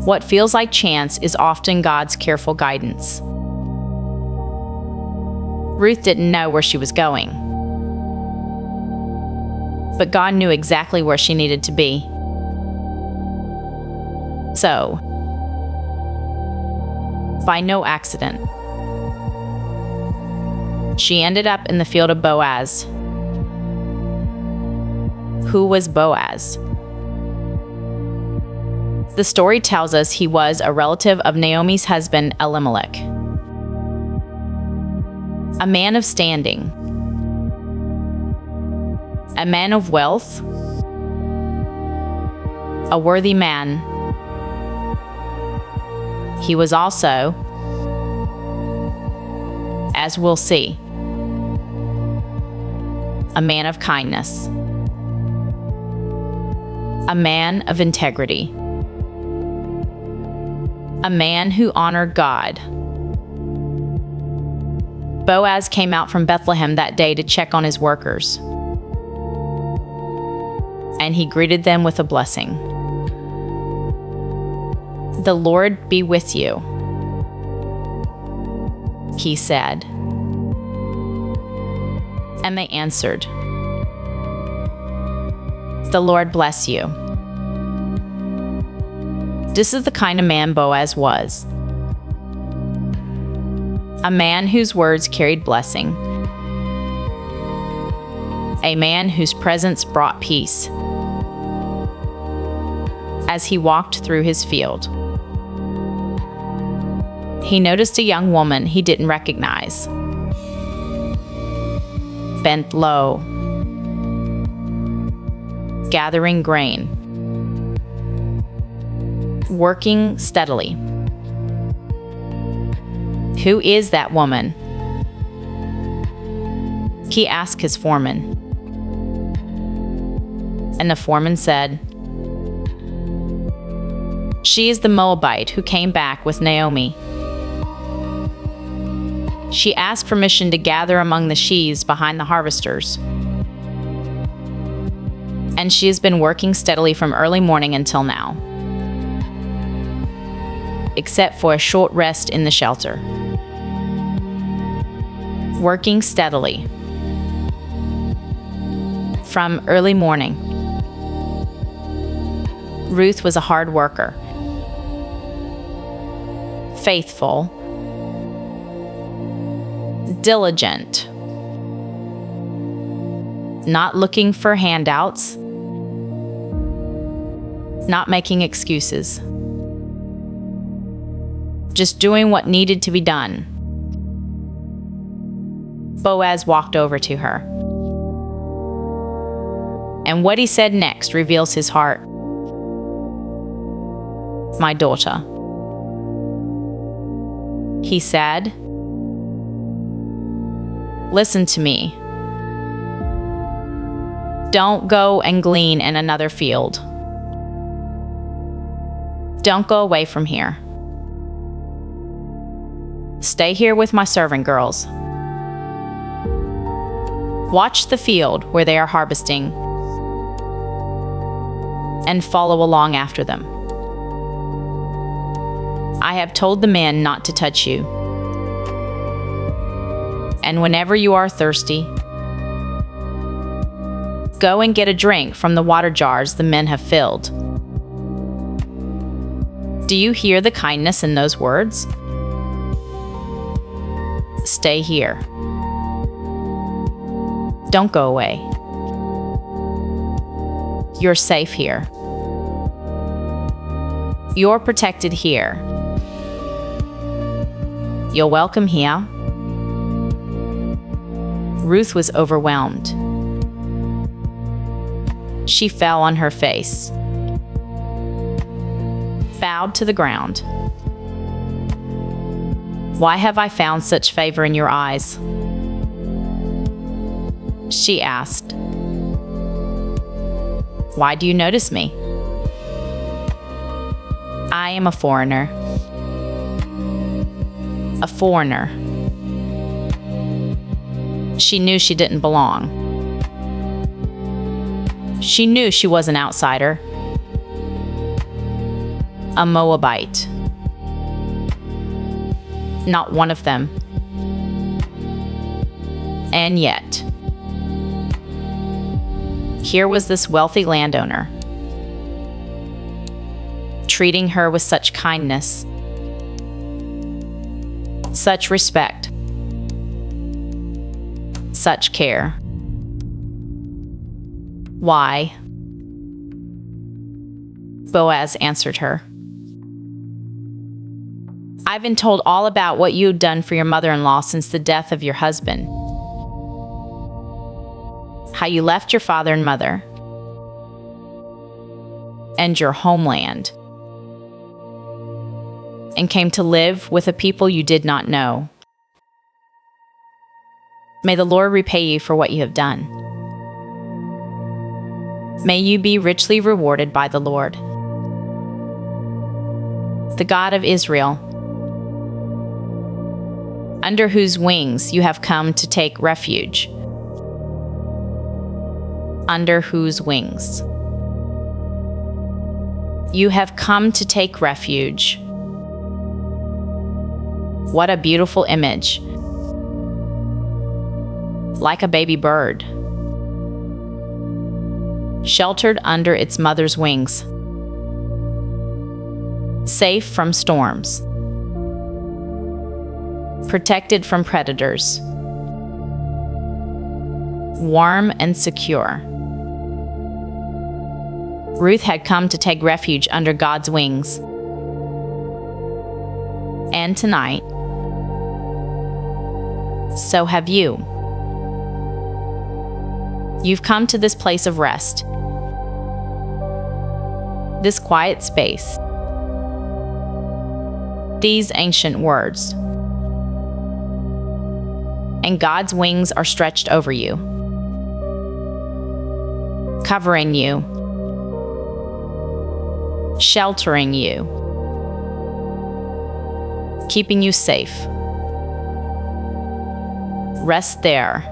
What feels like chance is often God's careful guidance. Ruth didn't know where she was going, but God knew exactly where she needed to be. So, by no accident, she ended up in the field of Boaz. Who was Boaz? The story tells us he was a relative of Naomi's husband, Elimelech. A man of standing. A man of wealth. A worthy man. He was also, as we'll see, a man of kindness. A man of integrity. A man who honored God. Boaz came out from Bethlehem that day to check on his workers, and he greeted them with a blessing. "The Lord be with you," he said. And they answered, "The Lord bless you." This is the kind of man Boaz was. A man whose words carried blessing. A man whose presence brought peace. As he walked through his field, he noticed a young woman he didn't recognize. Bent low, gathering grain. Working steadily. Who is that woman? He asked his foreman. And the foreman said, "She is the Moabite who came back with Naomi. She asked permission to gather among the sheaves behind the harvesters. And she has been working steadily from early morning until now, except for a short rest in the shelter." Working steadily. From early morning. Ruth was a hard worker. Faithful. Diligent. Not looking for handouts. Not making excuses. Just doing what needed to be done. Boaz walked over to her. And what he said next reveals his heart. "My daughter," he said, "listen to me. Don't go and glean in another field. Don't go away from here. Stay here with my servant girls. Watch the field where they are harvesting and follow along after them. I have told the men not to touch you. And whenever you are thirsty, go and get a drink from the water jars the men have filled. Do you hear the kindness in those words? Stay here. Don't go away. You're safe here. You're protected here. You're welcome here. Ruth was overwhelmed. She fell on her face, bowed to the ground. Why have I found such favor in your eyes? She asked. Why do you notice me? I am a foreigner. A foreigner. She knew she didn't belong. She knew she was an outsider. A Moabite. Not one of them. And yet, here was this wealthy landowner, treating her with such kindness, such respect, such care. Why? Boaz answered her. I've been told all about what you've done for your mother-in-law since the death of your husband. How you left your father and mother and your homeland and came to live with a people you did not know. May the Lord repay you for what you have done. May you be richly rewarded by the Lord, the God of Israel, under whose wings you have come to take refuge. Under whose wings you have come to take refuge. What a beautiful image. Like a baby bird, sheltered under its mother's wings, safe from storms, protected from predators, warm and secure. Ruth had come to take refuge under God's wings. And tonight, so have you. You've come to this place of rest, this quiet space, these ancient words. And God's wings are stretched over you, covering you, sheltering you, keeping you safe. Rest there.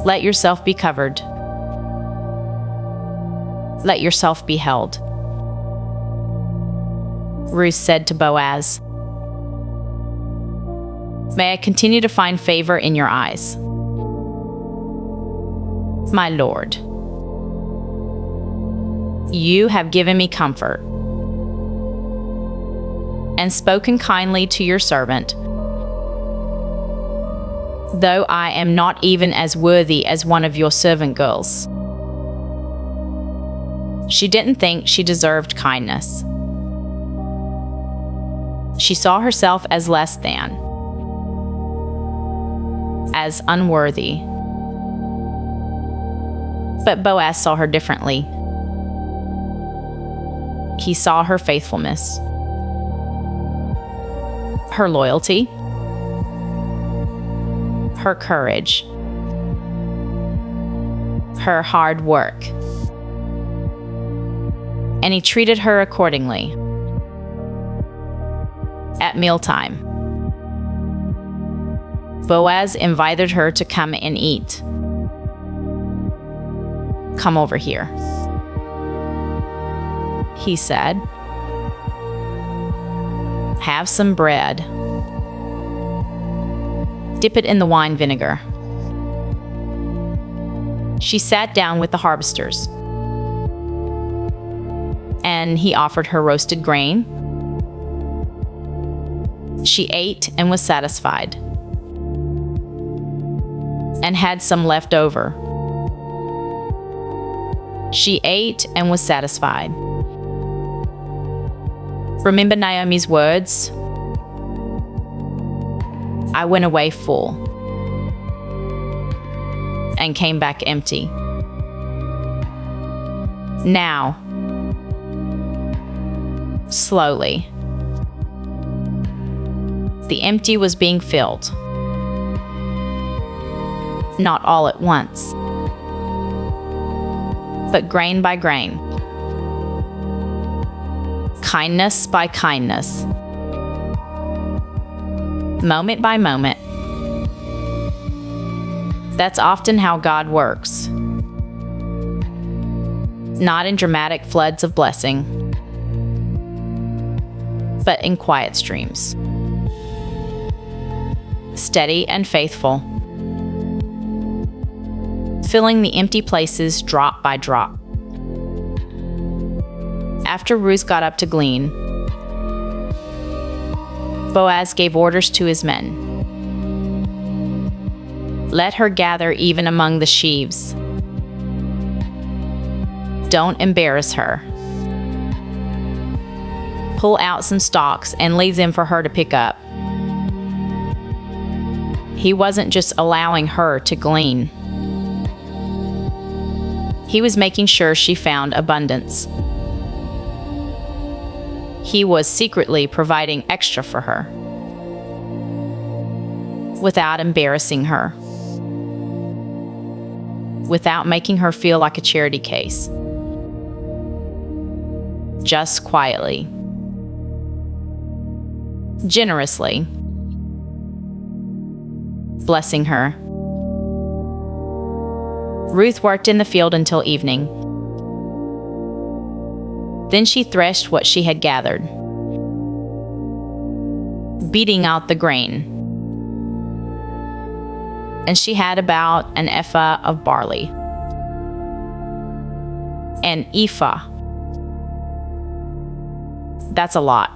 Let yourself be covered. Let yourself be held. Ruth said to Boaz, May I continue to find favor in your eyes. My Lord, you have given me comfort and spoken kindly to your servant, though I am not even as worthy as one of your servant girls. She didn't think she deserved kindness. She saw herself as less than, as unworthy. But Boaz saw her differently. He saw her faithfulness, her loyalty, her courage, her hard work, and he treated her accordingly. At mealtime, Boaz invited her to come and eat. "Come over here," he said. "Have some bread. Dip it in the wine vinegar." She sat down with the harvesters, and he offered her roasted grain. She ate and was satisfied, and had some left over. She ate and was satisfied. Remember Naomi's words? "I went away full and came back empty." Now, slowly, the empty was being filled. Not all at once, but grain by grain, kindness by kindness, moment by moment. That's often how God works. Not in dramatic floods of blessing, but in quiet streams. Steady and faithful, filling the empty places drop by drop. After Ruth got up to glean, Boaz gave orders to his men. "Let her gather even among the sheaves. Don't embarrass her. Pull out some stalks and leave them for her to pick up." He wasn't just allowing her to glean. He was making sure she found abundance. He was secretly providing extra for her, without embarrassing her, without making her feel like a charity case. Just quietly, generously, blessing her. Ruth worked in the field until evening. Then she threshed what she had gathered, beating out the grain. And she had about an ephah of barley. An ephah. That's a lot.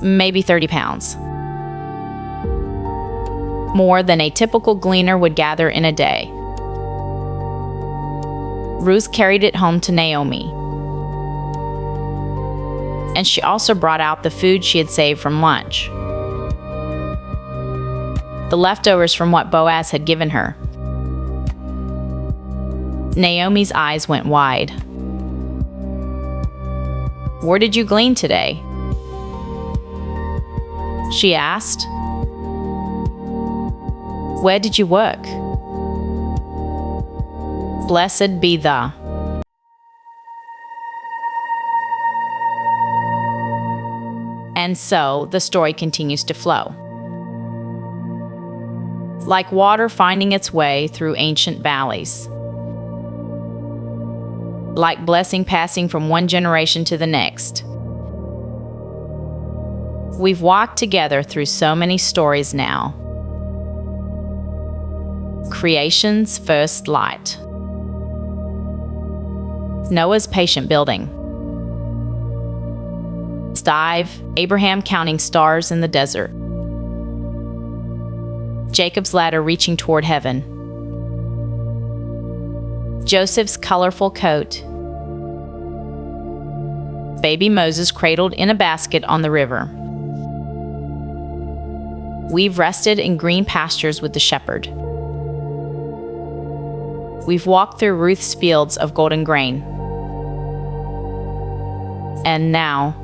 Maybe 30 pounds. More than a typical gleaner would gather in a day. Ruth carried it home to Naomi. And she also brought out the food she had saved from lunch, the leftovers from what Boaz had given her. Naomi's eyes went wide. "Where did you glean today?" she asked. "Where did you work?" Blessed be the. And so the story continues to flow. Like water finding its way through ancient valleys. Like blessing passing from one generation to the next. We've walked together through so many stories now. Creation's first light. Noah's patient building. Dive, Abraham counting stars in the desert. Jacob's ladder reaching toward heaven. Joseph's colorful coat. Baby Moses cradled in a basket on the river. We've rested in green pastures with the shepherd. We've walked through Ruth's fields of golden grain. And now,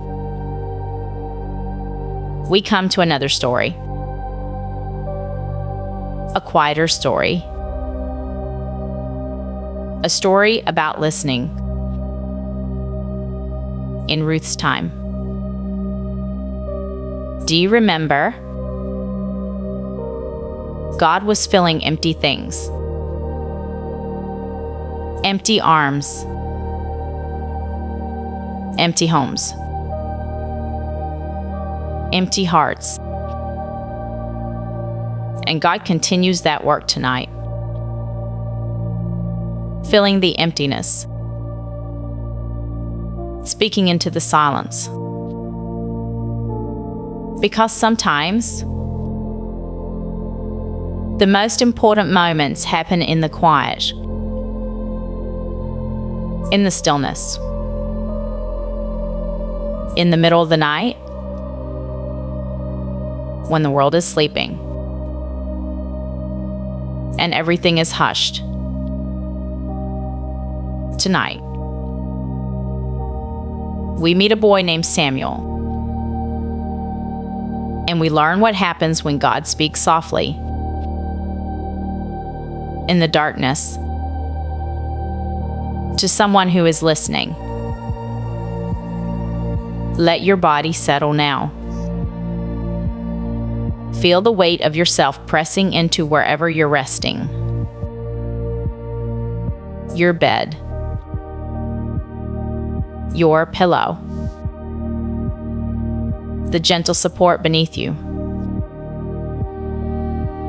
we come to another story. A quieter story. A story about listening. In Ruth's time. Do you remember God was filling empty things. Empty arms. Empty homes. Empty hearts. And God continues that work tonight, filling the emptiness, speaking into the silence. Because sometimes the most important moments happen in the quiet, in the stillness, in the middle of the night, when the world is sleeping and everything is hushed. Tonight, we meet a boy named Samuel, and we learn what happens when God speaks softly in the darkness to someone who is listening. Let your body settle now. Feel the weight of yourself pressing into wherever you're resting. Your bed. Your pillow. The gentle support beneath you.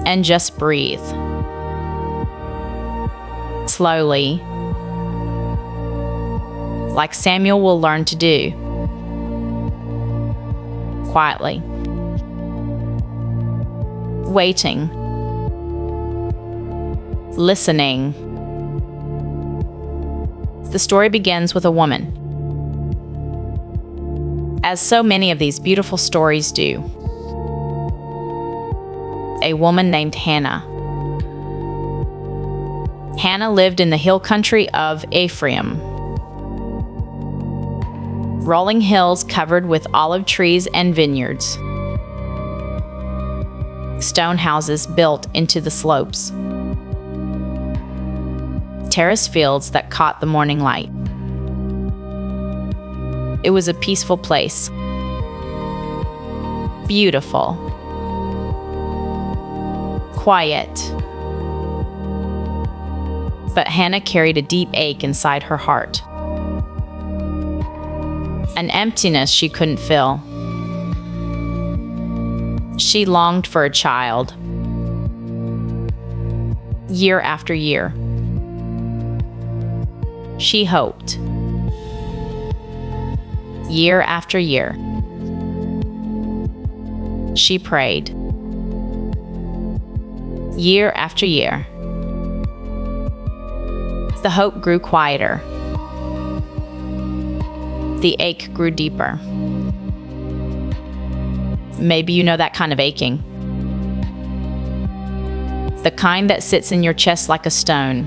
And just breathe. Slowly, like Samuel will learn to do. Quietly. Waiting. Listening. The story begins with a woman, as so many of these beautiful stories do. A woman named Hannah. Hannah lived in the hill country of Ephraim. Rolling hills covered with olive trees and vineyards. Stone houses built into the slopes. Terrace fields that caught the morning light. It was a peaceful place. Beautiful. Quiet. But Hannah carried a deep ache inside her heart. An emptiness she couldn't fill. She longed for a child. Year after year. She hoped. Year after year. She prayed. Year after year. The hope grew quieter. The ache grew deeper. Maybe you know that kind of aching. The kind that sits in your chest like a stone.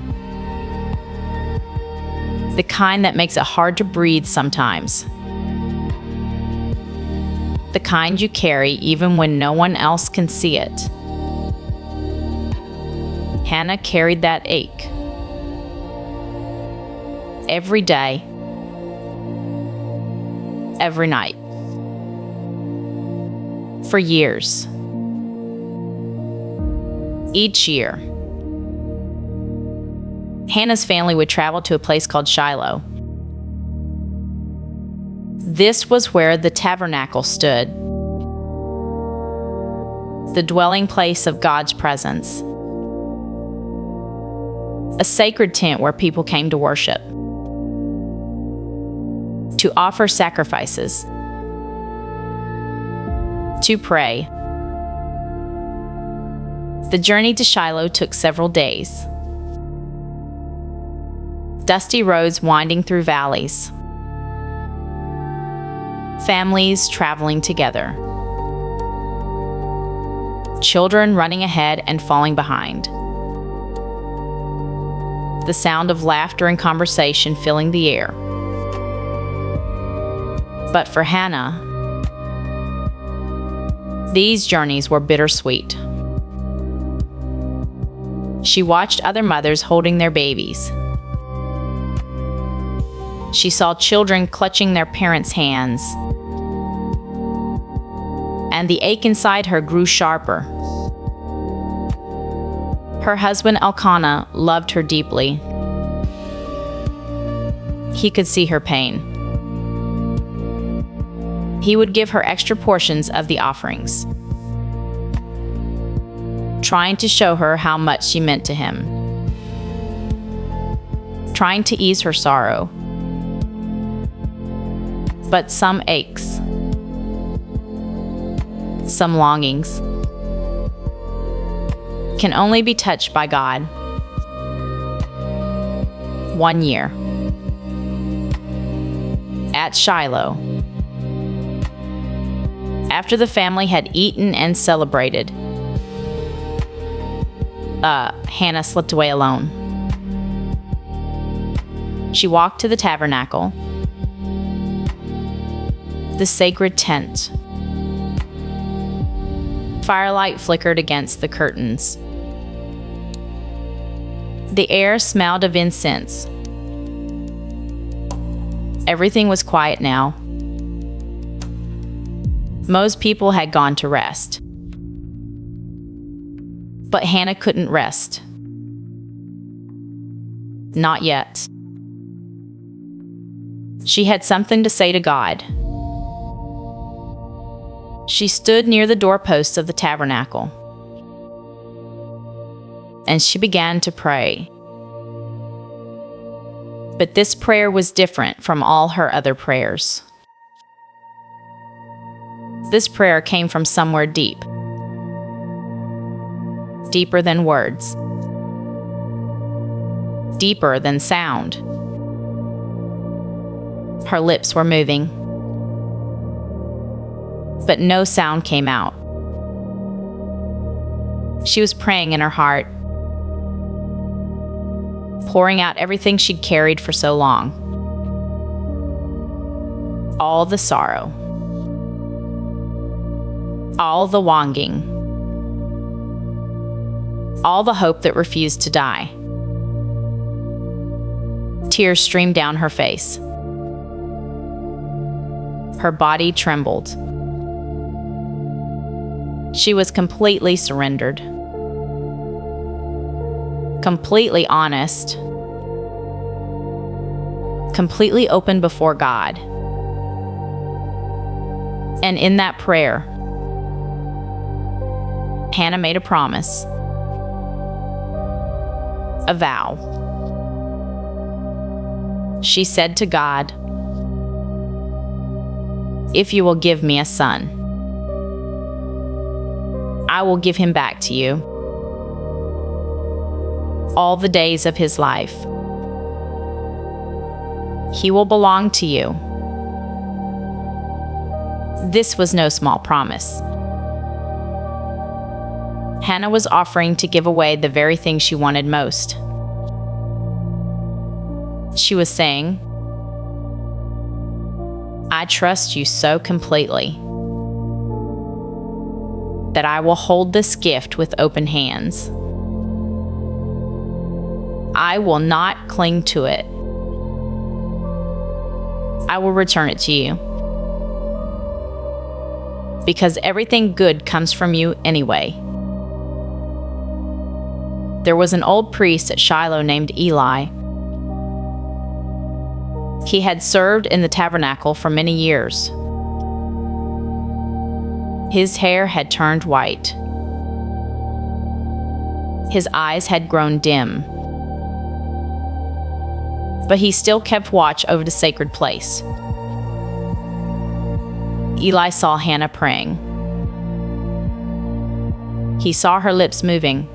The kind that makes it hard to breathe sometimes. The kind you carry even when no one else can see it. Hannah carried that ache. Every day. Every night. For years. Each year. Hannah's family would travel to a place called Shiloh. This was where the tabernacle stood, the dwelling place of God's presence, a sacred tent where people came to worship, to offer sacrifices, to pray. The journey to Shiloh took several days. Dusty roads winding through valleys. Families traveling together. Children running ahead and falling behind. The sound of laughter and conversation filling the air. But for Hannah, these journeys were bittersweet. She watched other mothers holding their babies. She saw children clutching their parents' hands. And the ache inside her grew sharper. Her husband Elkanah loved her deeply. He could see her pain. He would give her extra portions of the offerings, trying to show her how much she meant to him, trying to ease her sorrow. But some aches, some longings, can only be touched by God. 1 year. At Shiloh. After the family had eaten and celebrated, Hannah slipped away alone. She walked to the tabernacle, the sacred tent. Firelight flickered against the curtains. The air smelled of incense. Everything was quiet now. Most people had gone to rest. But Hannah couldn't rest. Not yet. She had something to say to God. She stood near the doorposts of the tabernacle, and she began to pray. But this prayer was different from all her other prayers. This prayer came from somewhere deep, deeper than words, deeper than sound. Her lips were moving, but no sound came out. She was praying in her heart, pouring out everything she'd carried for so long. All the sorrow, all the longing, all the hope that refused to die. Tears streamed down her face. Her body trembled. She was completely surrendered, completely honest, completely open before God. And in that prayer, Hannah made a promise, a vow. She said to God, "If you will give me a son, I will give him back to you all the days of his life. He will belong to you." This was no small promise. Hannah was offering to give away the very thing she wanted most. She was saying, "I trust you so completely that I will hold this gift with open hands. I will not cling to it. I will return it to you, because everything good comes from you anyway." There was an old priest at Shiloh named Eli. He had served in the tabernacle for many years. His hair had turned white. His eyes had grown dim. But he still kept watch over the sacred place. Eli saw Hannah praying. He saw her lips moving,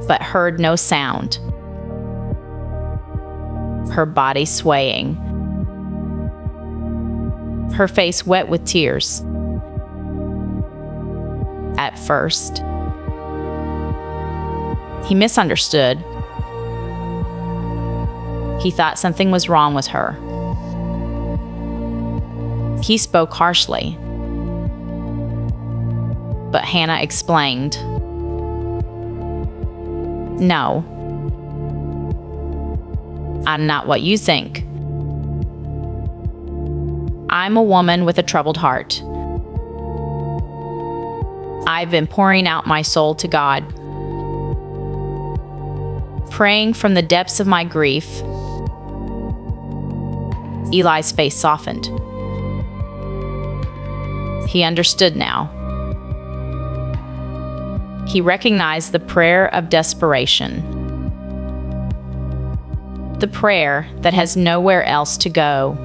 but heard no sound. Her body swaying. Her face wet with tears. At first, he misunderstood. He thought something was wrong with her. He spoke harshly. But Hannah explained, "No, I'm not what you think. I'm a woman with a troubled heart. I've been pouring out my soul to God, praying from the depths of my grief. Eli's face softened. He understood now. He recognized the prayer of desperation, the prayer that has nowhere else to go,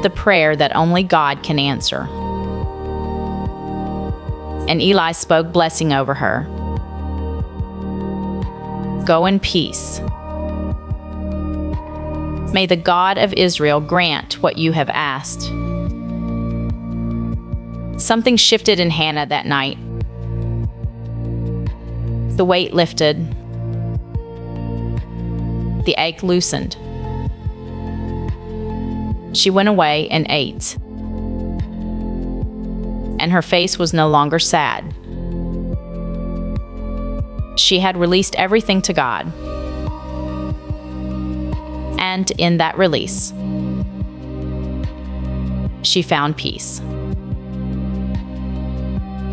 the prayer that only God can answer. And Eli spoke blessing over her. Go in peace. May the God of Israel grant what you have asked. Something shifted in Hannah that night. The weight lifted. The ache loosened. She went away and ate. And her face was no longer sad. She had released everything to God. And in that release, she found peace.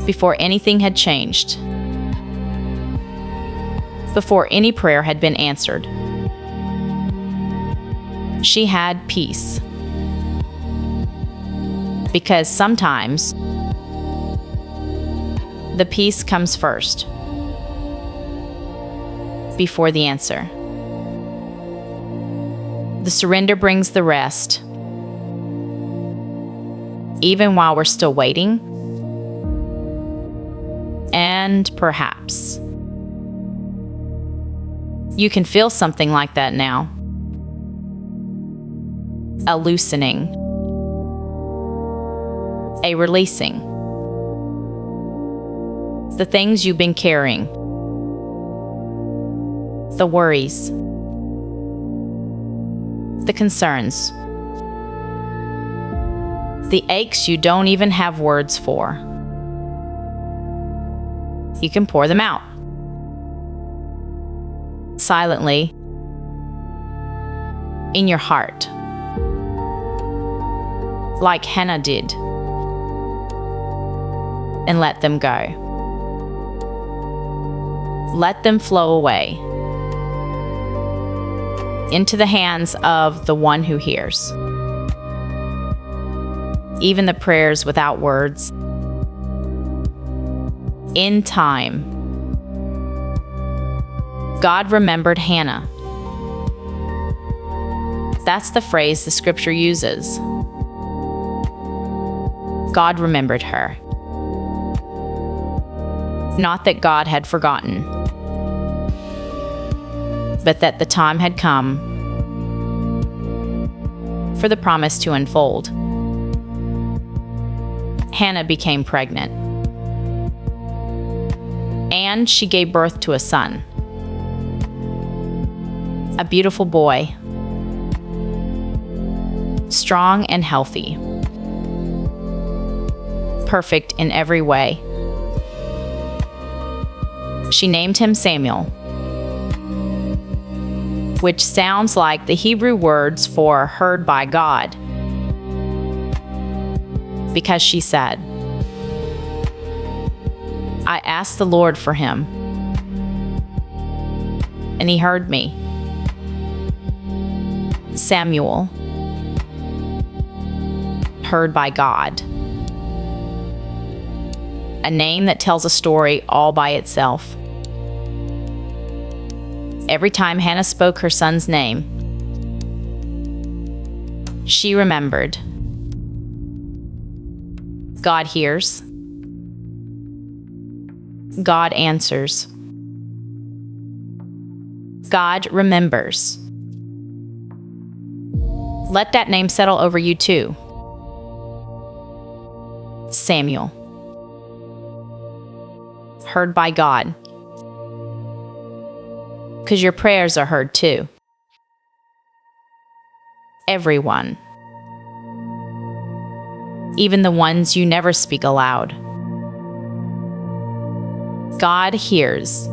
Before anything had changed, before any prayer had been answered, she had peace. Because sometimes the peace comes first, before the answer. The surrender brings the rest. Even while we're still waiting, and perhaps you can feel something like that now. A loosening, a releasing. The things you've been carrying, the worries, the concerns, the aches you don't even have words for. You can pour them out. Silently, in your heart, like Hannah did, and let them go. Let them flow away into the hands of the one who hears. Even the prayers without words. In time, God remembered Hannah. That's the phrase the scripture uses. God remembered her. Not that God had forgotten, but that the time had come for the promise to unfold. Hannah became pregnant, and she gave birth to a son, a beautiful boy, strong and healthy, perfect in every way. She named him Samuel, which sounds like the Hebrew words for heard by God, because she said, I asked the Lord for him, and he heard me. Samuel, heard by God. A name that tells a story all by itself. Every time Hannah spoke her son's name, she remembered. God hears. God answers. God remembers. Let that name settle over you too. Samuel. Heard by God. Because your prayers are heard too. Everyone. Even the ones you never speak aloud. God hears.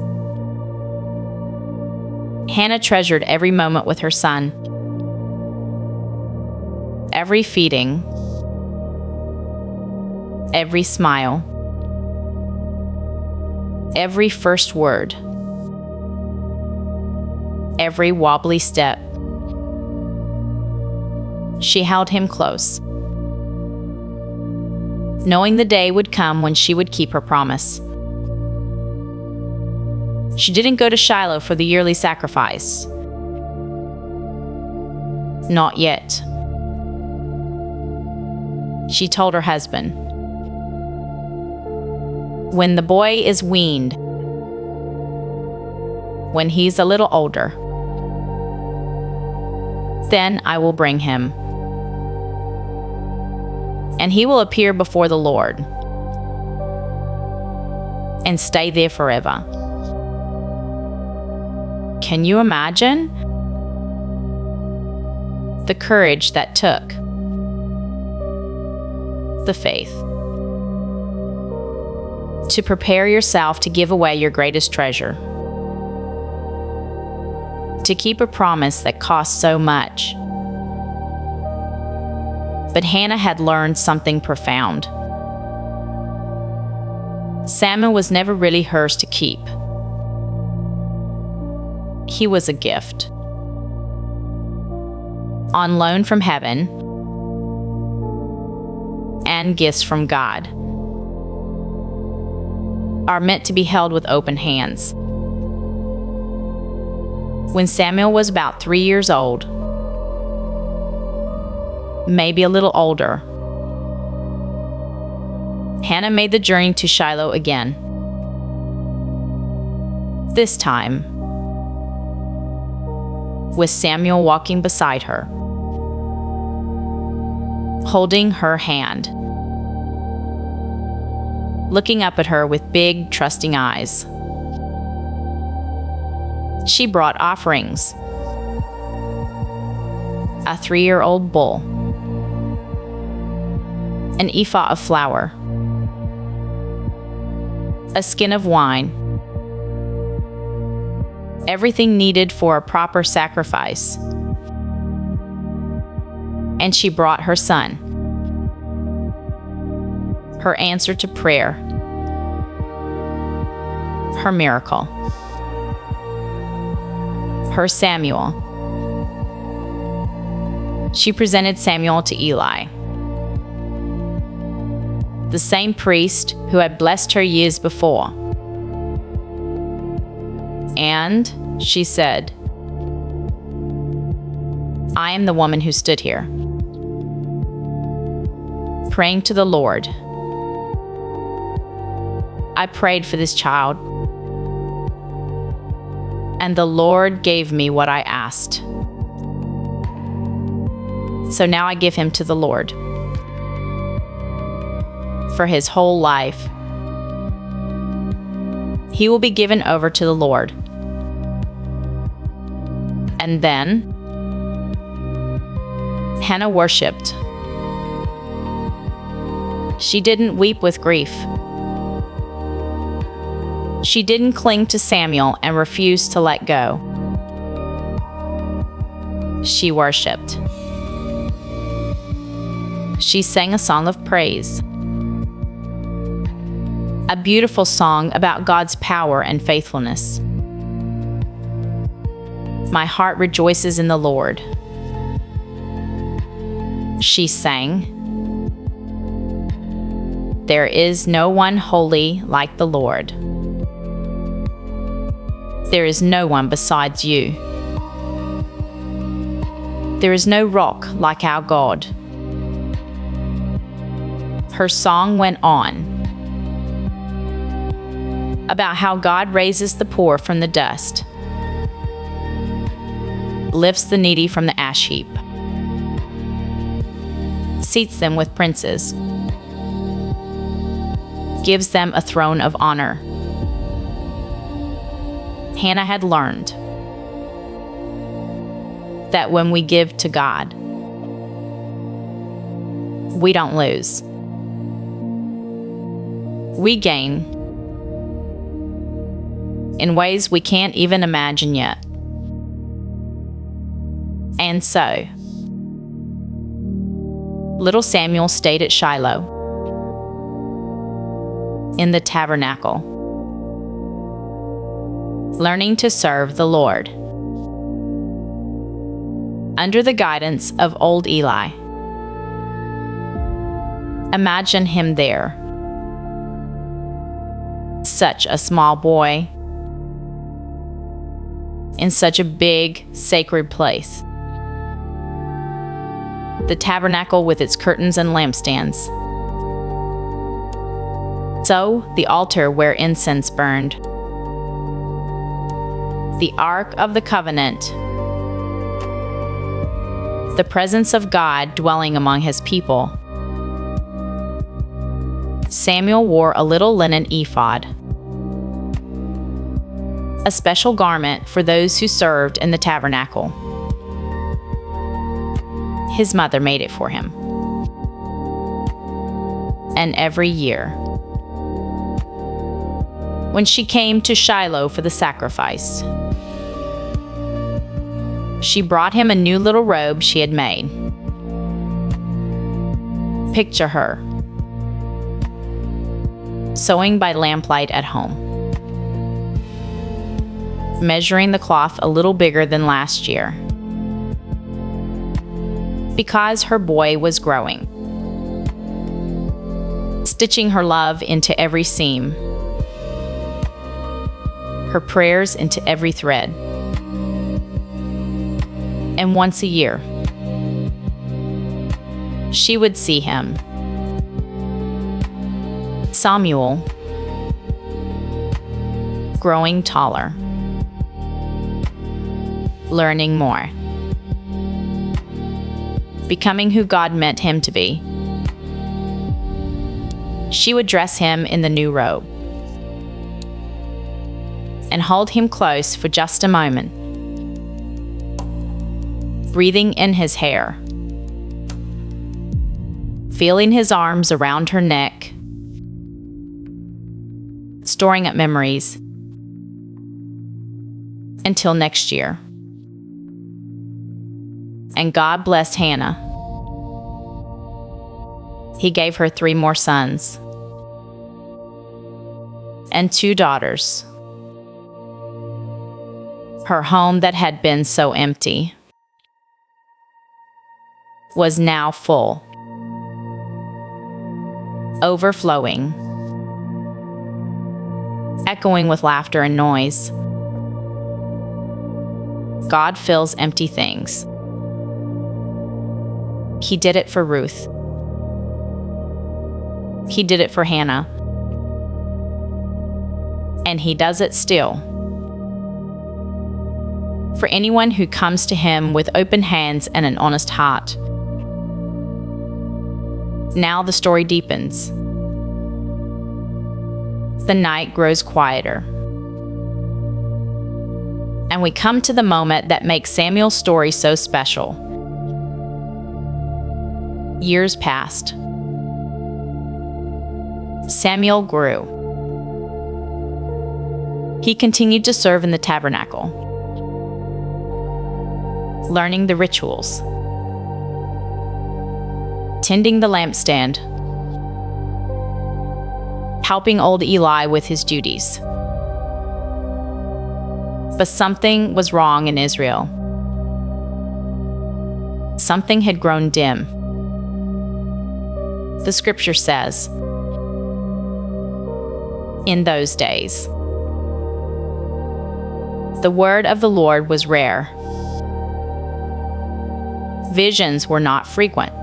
Hannah treasured every moment with her son. Every feeding. every smile, every first word, every wobbly step. She held him close, knowing the day would come when she would keep her promise. She didn't go to Shiloh for the yearly sacrifice. Not yet. She told her husband, "When the boy is weaned, when he's a little older, then I will bring him, and he will appear before the Lord and stay there forever." Can you imagine the courage that took? The faith to prepare yourself to give away your greatest treasure, to keep a promise that cost so much. But Hannah had learned something profound. Samuel was never really hers to keep. He was a gift, on loan from heaven, and gifts from God are meant to be held with open hands. When Samuel was about 3 years old, maybe a little older, Hannah made the journey to Shiloh again. This time, with Samuel walking beside her, holding her hand, looking up at her with big, trusting eyes. She brought offerings: a 3-year-old bull, an ephah of flour, a skin of wine, everything needed for a proper sacrifice. And she brought her son, her answer to prayer, her miracle, her Samuel. She presented Samuel to Eli, the same priest who had blessed her years before. And she said, "I am the woman who stood here, praying to the Lord. I prayed for this child, and the Lord gave me what I asked. So now I give him to the Lord for his whole life. He will be given over to the Lord." And then Hannah worshipped. She didn't weep with grief. She didn't cling to Samuel and refuse to let go. She worshipped. She sang a song of praise, a beautiful song about God's power and faithfulness. "My heart rejoices in the Lord," she sang. "There is no one holy like the Lord. There is no one besides you. There is no rock like our God." Her song went on about how God raises the poor from the dust, lifts the needy from the ash heap, seats them with princes, gives them a throne of honor. Hannah had learned that when we give to God, we don't lose. We gain in ways we can't even imagine yet. And so, little Samuel stayed at Shiloh, in the tabernacle, learning to serve the Lord. Under the guidance of old Eli. Imagine him there. Such a small boy in such a big, sacred place. The tabernacle with its curtains and lampstands. So, the altar where incense burned. The Ark of the Covenant. The presence of God dwelling among his people. Samuel wore a little linen ephod, a special garment for those who served in the tabernacle. His mother made it for him. And every year, when she came to Shiloh for the sacrifice, she brought him a new little robe she had made. Picture her, sewing by lamplight at home, measuring the cloth a little bigger than last year, because her boy was growing, stitching her love into every seam, her prayers into every thread. And once a year, she would see him, Samuel, growing taller, learning more, becoming who God meant him to be. She would dress him in the new robe and hold him close for just a moment, breathing in his hair, feeling his arms around her neck, storing up memories until next year. And God blessed Hannah. He gave her 3 more sons and 2 daughters. Her home that had been so empty was now full, overflowing, echoing with laughter and noise. God fills empty things. He did it for Ruth. He did it for Hannah. And he does it still. For anyone who comes to him with open hands and an honest heart. Now the story deepens. The night grows quieter. And we come to the moment that makes Samuel's story so special. Years passed. Samuel grew. He continued to serve in the tabernacle, learning the rituals, tending the lampstand, helping old Eli with his duties. But something was wrong in Israel. Something had grown dim. The scripture says, in those days, the word of the Lord was rare. Visions were not frequent.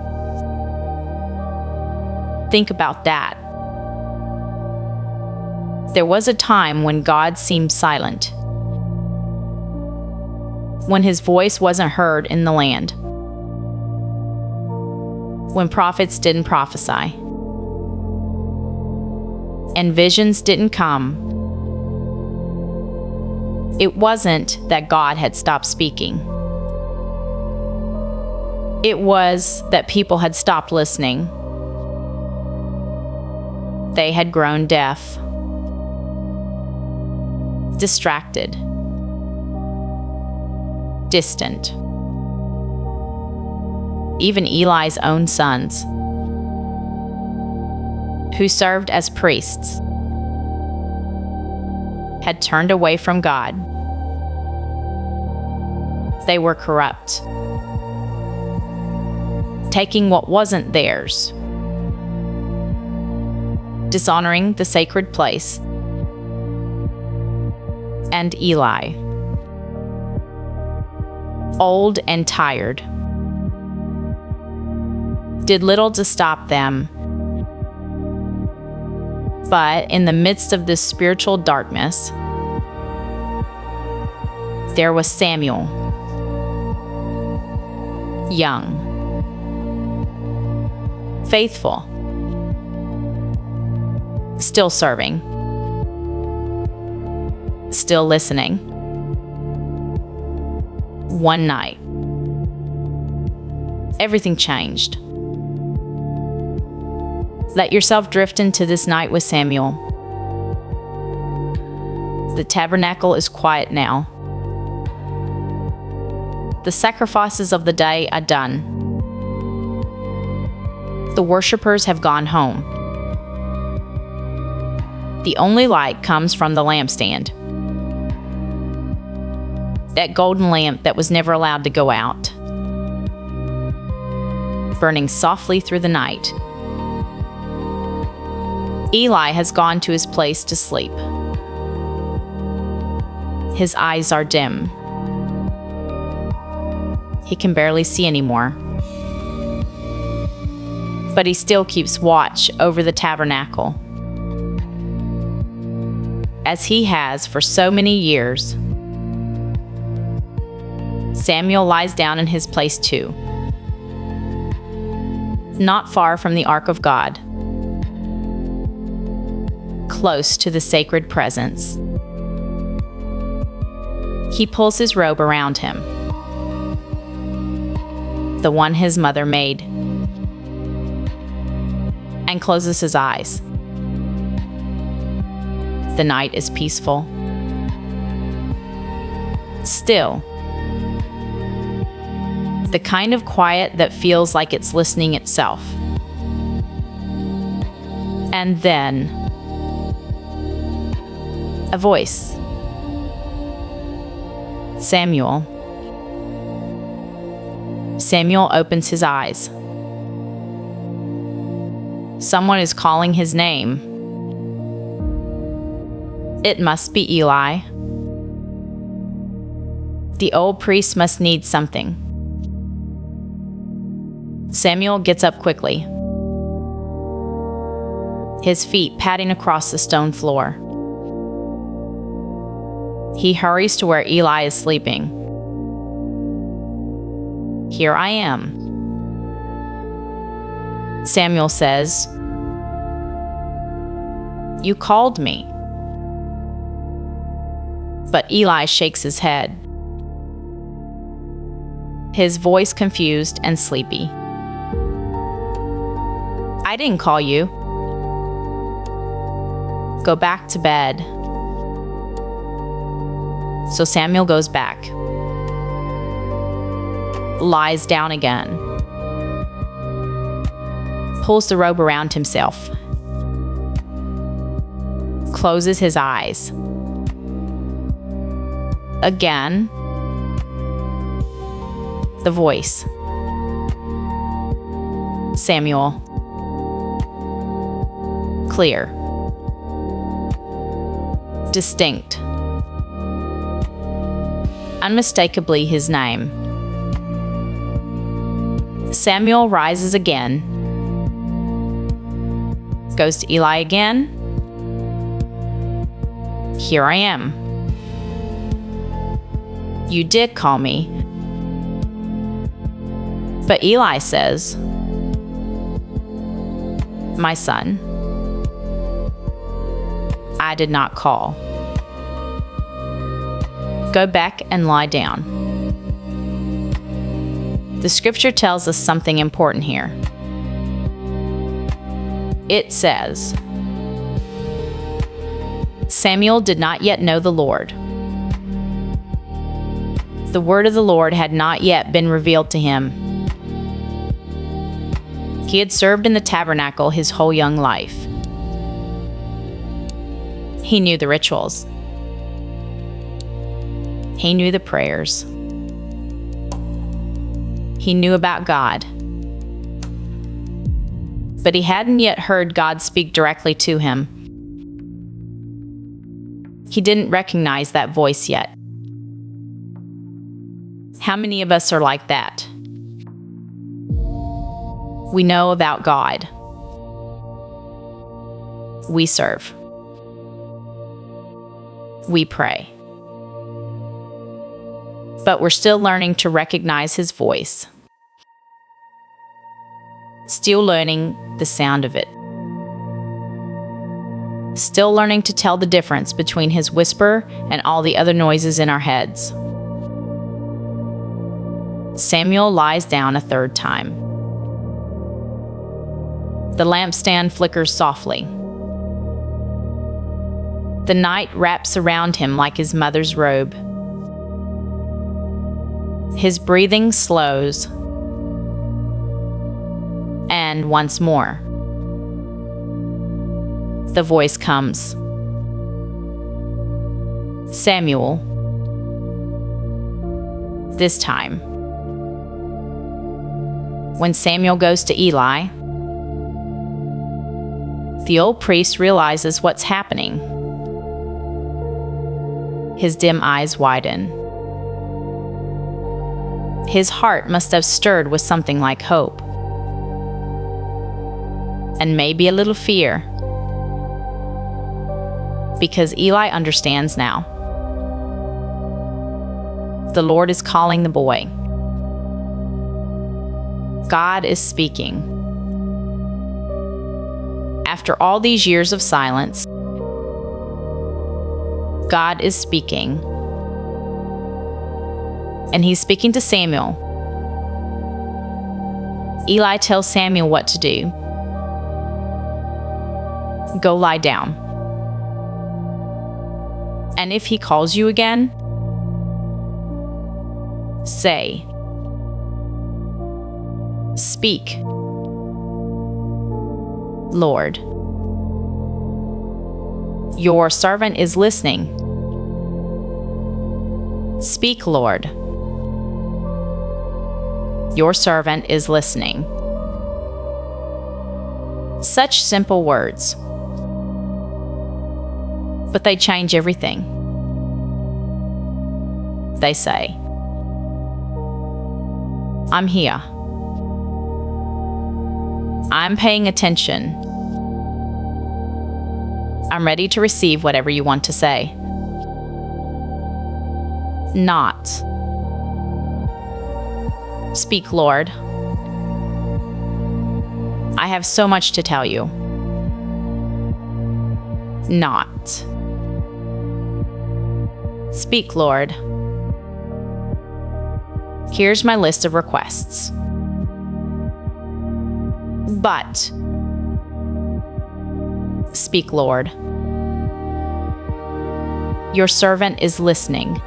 Think about that. There was a time when God seemed silent, when his voice wasn't heard in the land, when prophets didn't prophesy, and visions didn't come. It wasn't that God had stopped speaking. It was that people had stopped listening. They had grown deaf, distracted, distant. Even Eli's own sons, who served as priests, had turned away from God. They were corrupt, taking what wasn't theirs, dishonoring the sacred place. And Eli, old and tired, did little to stop them. But in the midst of this spiritual darkness, there was Samuel, young, faithful, still serving, still listening. One night, everything changed. Let yourself drift into this night with Samuel. The tabernacle is quiet now. The sacrifices of the day are done. The worshipers have gone home. The only light comes from the lampstand, that golden lamp that was never allowed to go out, burning softly through the night. Eli has gone to his place to sleep. His eyes are dim. He can barely see anymore. But he still keeps watch over the tabernacle, as he has for so many years. Samuel lies down in his place too, not far from the ark of God, close to the sacred presence. He pulls his robe around him, the one his mother made, and closes his eyes. The night is peaceful. Still, the kind of quiet that feels like it's listening itself. And then, a voice. Samuel. Samuel opens his eyes. Someone is calling his name. It must be Eli. The old priest must need something. Samuel gets up quickly, his feet padding across the stone floor. He hurries to where Eli is sleeping. "Here I am," Samuel says. "You called me." But Eli shakes his head, his voice confused and sleepy. "I didn't call you. Go back to bed." So Samuel goes back, lies down again, pulls the robe around himself, closes his eyes. Again, the voice. Samuel. Clear. Distinct. Unmistakably his name. Samuel rises again, goes to Eli again. "Here I am. You did call me." But Eli says, "My son, I did not call. Go back and lie down." The scripture tells us something important here. It says, Samuel did not yet know the Lord. The word of the Lord had not yet been revealed to him. He had served in the tabernacle his whole young life. He knew the rituals. He knew the prayers. He knew about God. But he hadn't yet heard God speak directly to him. He didn't recognize that voice yet. How many of us are like that? We know about God. We serve. We pray. But we're still learning to recognize his voice. Still learning the sound of it. Still learning to tell the difference between his whisper and all the other noises in our heads. Samuel lies down a third time. The lampstand flickers softly. The night wraps around him like his mother's robe. His breathing slows. And once more, the voice comes. Samuel. This time, when Samuel goes to Eli, the old priest realizes what's happening. His dim eyes widen. His heart must have stirred with something like hope. And maybe a little fear. Because Eli understands now. The Lord is calling the boy. God is speaking. After all these years of silence, God is speaking. And he's speaking to Samuel. Eli tells Samuel what to do. Go lie down. And if he calls you again, say, speak, Lord. Your servant is listening. Speak, Lord. Your servant is listening. Such simple words. But they change everything. They say, I'm here. I'm paying attention. I'm ready to receive whatever you want to say. Not. Speak, Lord. I have so much to tell you. Not. Speak, Lord. Here's my list of requests. But. Speak, Lord. Your servant is listening.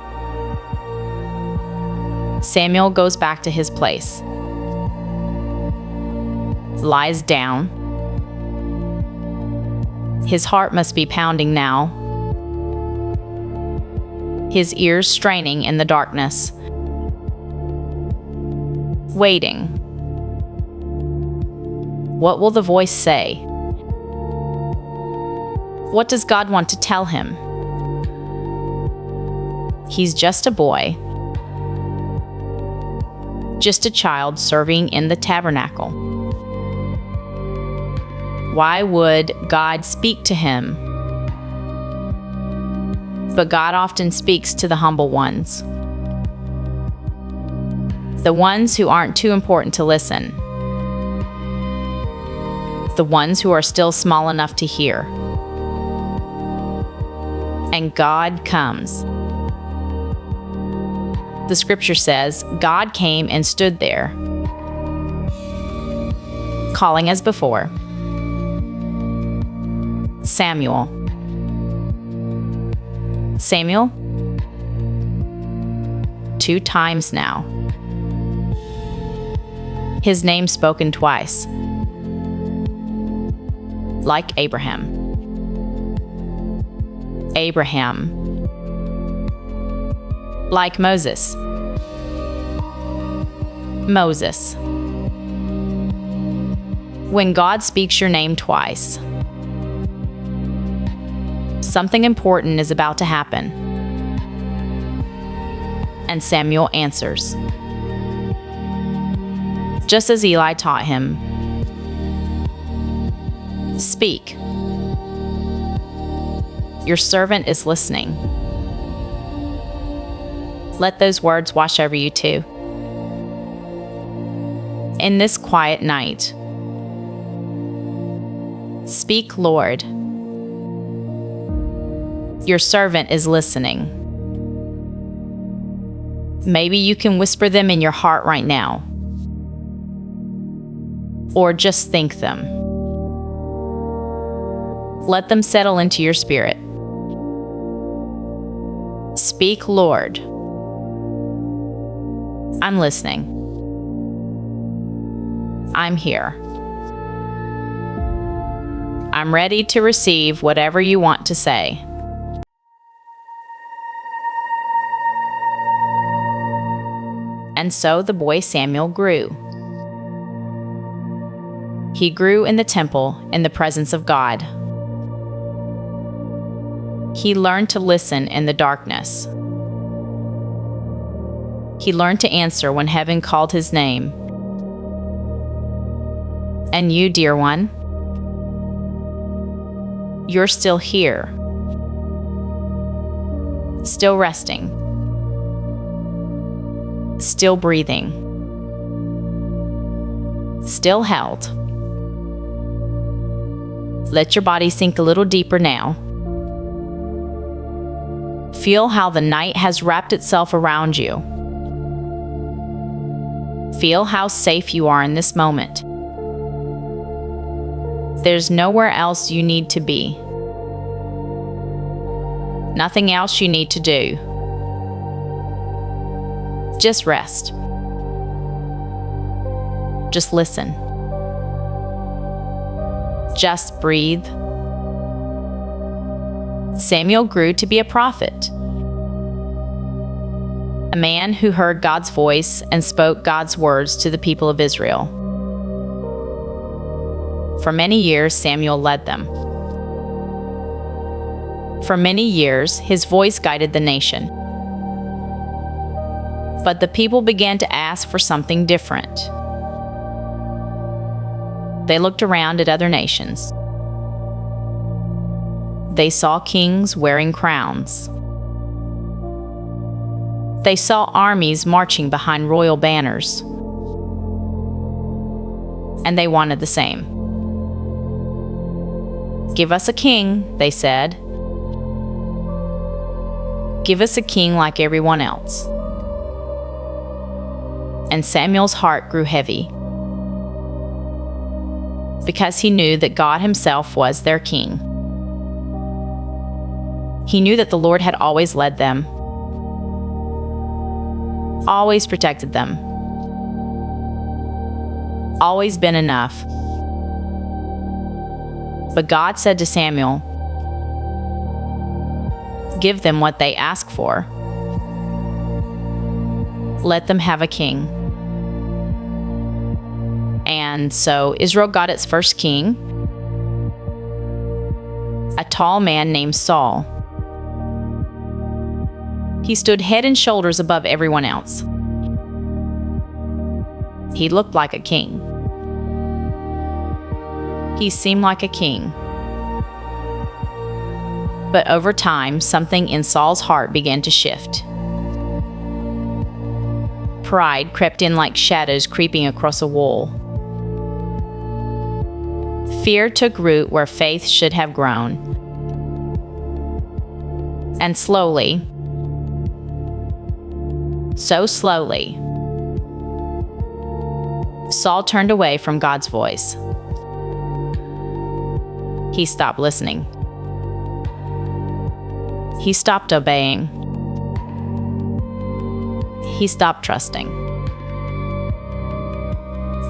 Samuel goes back to his place. Lies down. His heart must be pounding now. His ears straining in the darkness. Waiting. What will the voice say? What does God want to tell him? He's just a boy. Just a child serving in the tabernacle. Why would God speak to him? But God often speaks to the humble ones. The ones who aren't too important to listen. The ones who are still small enough to hear. And God comes. The scripture says, God came and stood there, calling as before. Samuel. Samuel? 2 times now. His name spoken twice. Like Abraham. Like Moses. Moses. When God speaks your name twice, something important is about to happen. And Samuel answers, just as Eli taught him. Speak. Your servant is listening. Let those words wash over you too. In this quiet night, speak, Lord. Your servant is listening. Maybe you can whisper them in your heart right now. Or just think them. Let them settle into your spirit. Speak, Lord. I'm listening. I'm here. I'm ready to receive whatever you want to say. And so the boy Samuel grew. He grew in the temple in the presence of God. He learned to listen in the darkness. He learned to answer when heaven called his name. And you, dear one, you're still here, still resting, still breathing, still held. Let your body sink a little deeper now. Feel how the night has wrapped itself around you. Feel how safe you are in this moment. There's nowhere else you need to be. Nothing else you need to do. Just rest. Just listen. Just breathe. Samuel grew to be a prophet, a man who heard God's voice and spoke God's words to the people of Israel. For many years, Samuel led them. For many years, his voice guided the nation. But the people began to ask for something different. They looked around at other nations. They saw kings wearing crowns. They saw armies marching behind royal banners. And they wanted the same. Give us a king, they said. Give us a king like everyone else. And Samuel's heart grew heavy, because he knew that God himself was their king. He knew that the Lord had always led them, always protected them, always been enough. But God said to Samuel, give them what they ask for. Let them have a king. And so Israel got its first king, a tall man named Saul. He stood head and shoulders above everyone else. He looked like a king. He seemed like a king. But over time, something in Saul's heart began to shift. Pride crept in like shadows creeping across a wall. Fear took root where faith should have grown. And slowly, so slowly, Saul turned away from God's voice. He stopped listening. He stopped obeying. He stopped trusting.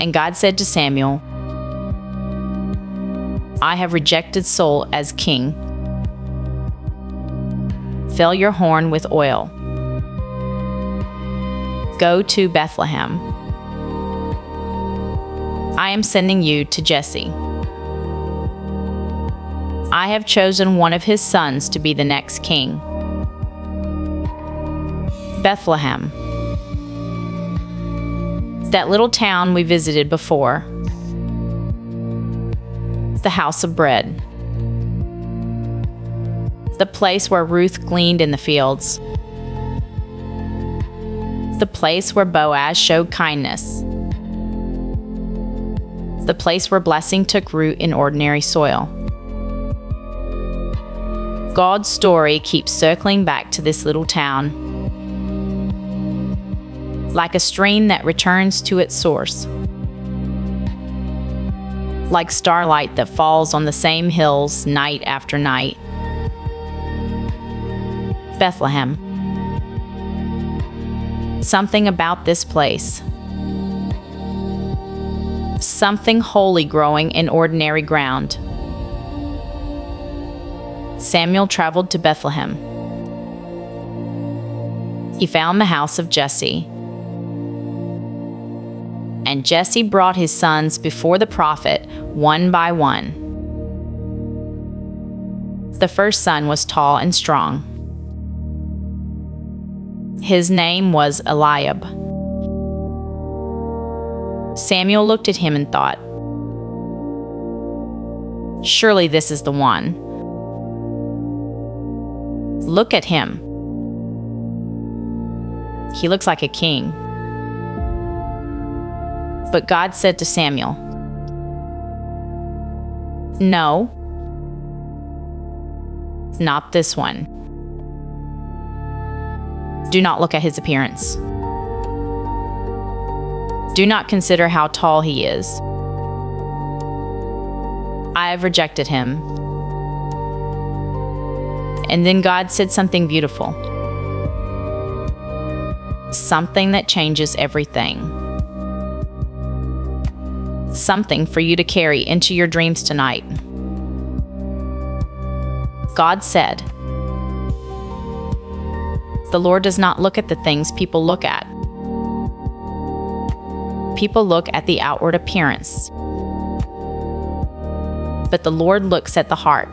And God said to Samuel, I have rejected Saul as king. Fill your horn with oil. Go to Bethlehem. I am sending you to Jesse. I have chosen one of his sons to be the next king. Bethlehem. That little town we visited before. The house of bread. The place where Ruth gleaned in the fields. The place where Boaz showed kindness. The place where blessing took root in ordinary soil. God's story keeps circling back to this little town, like a stream that returns to its source, like starlight that falls on the same hills night after night. Bethlehem. Something about this place. Something holy growing in ordinary ground. Samuel traveled to Bethlehem. He found the house of Jesse. And Jesse brought his sons before the prophet, one by one. The first son was tall and strong. His name was Eliab. Samuel looked at him and thought, "Surely this is the one. Look at him. He looks like a king." But God said to Samuel, "No, not this one. Do not look at his appearance. Do not consider how tall he is. I have rejected him." And then God said something beautiful, something that changes everything, something for you to carry into your dreams tonight. God said, "The Lord does not look at the things people look at. People look at the outward appearance, but the Lord looks at the heart."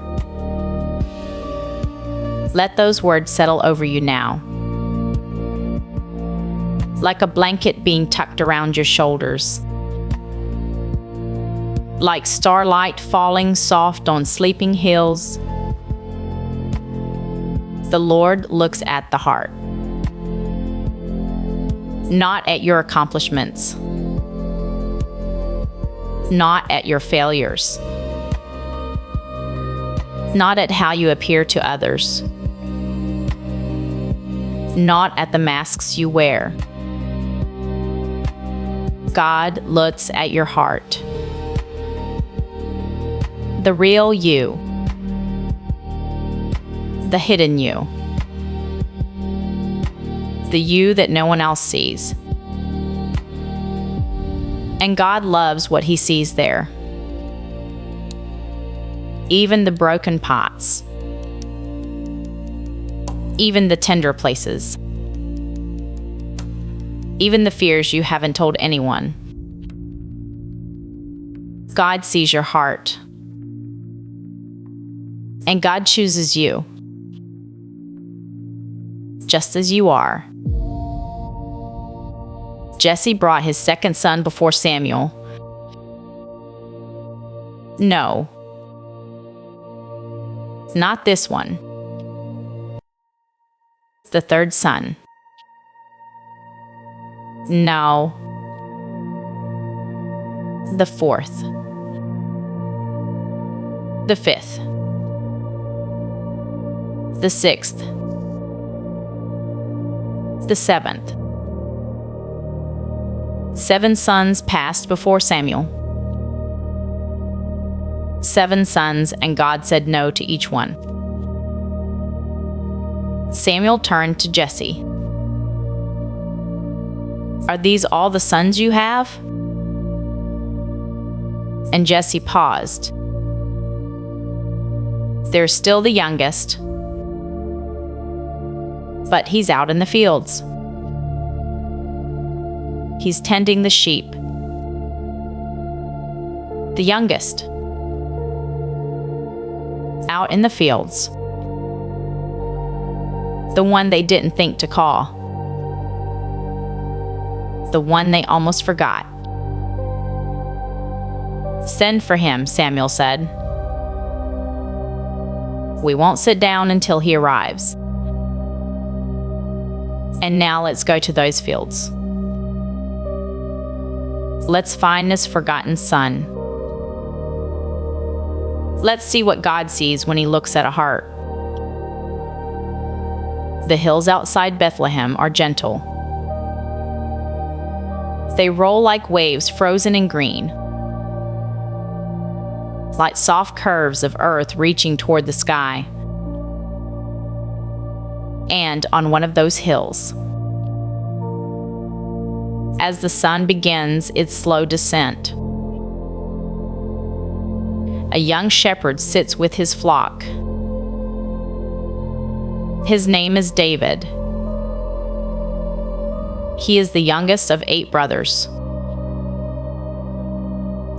Let those words settle over you now, like a blanket being tucked around your shoulders, like starlight falling soft on sleeping hills. The Lord looks at the heart, not at your accomplishments, not at your failures, not at how you appear to others, not at the masks you wear. God looks at your heart, the real you, the hidden you, the you that no one else sees. And God loves what he sees there, even the broken pots, even the tender places, even the fears you haven't told anyone. God sees your heart, and God chooses you, just as you are. Jesse brought his second son before Samuel. No, not this one. The third son. No, the fourth. The fifth. The sixth. The seventh. 7 sons passed before Samuel. 7 sons, and God said no to each one. Samuel turned to Jesse. "Are these all the sons you have?" And Jesse paused. "There's still the youngest, but he's out in the fields." He's tending the sheep. The youngest. Out in the fields. The one they didn't think to call. The one they almost forgot. "Send for him," Samuel said. "We won't sit down until he arrives." And now let's go to those fields. Let's find this forgotten son. Let's see what God sees when he looks at a heart. The hills outside Bethlehem are gentle. They roll like waves frozen in green, like soft curves of earth reaching toward the sky. And on one of those hills, as the sun begins its slow descent, a young shepherd sits with his flock. His name is David. He is the youngest of 8 brothers,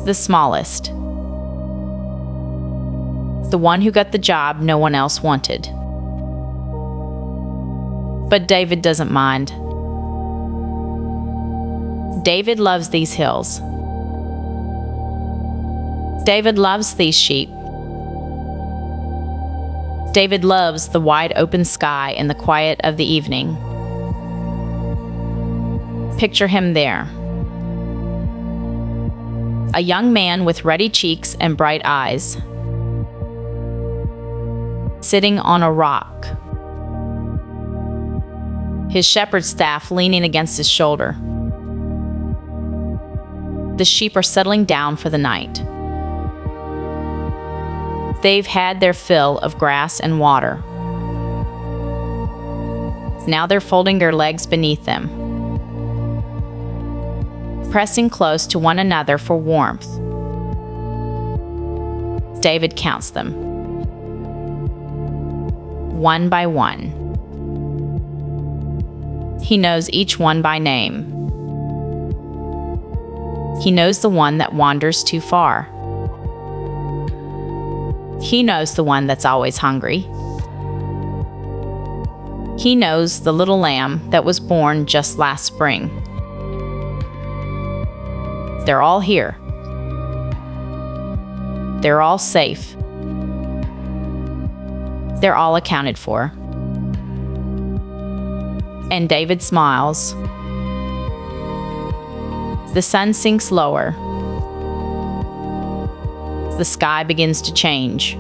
the smallest, the one who got the job no one else wanted. But David doesn't mind. David loves these hills. David loves these sheep. David loves the wide open sky and the quiet of the evening. Picture him there. A young man with ruddy cheeks and bright eyes, sitting on a rock, his shepherd's staff leaning against his shoulder. The sheep are settling down for the night. They've had their fill of grass and water. Now they're folding their legs beneath them, pressing close to one another for warmth. David counts them, one by one. He knows each one by name. He knows the one that wanders too far. He knows the one that's always hungry. He knows the little lamb that was born just last spring. They're all here. They're all safe. They're all accounted for. And David smiles. The sun sinks lower. The sky begins to change.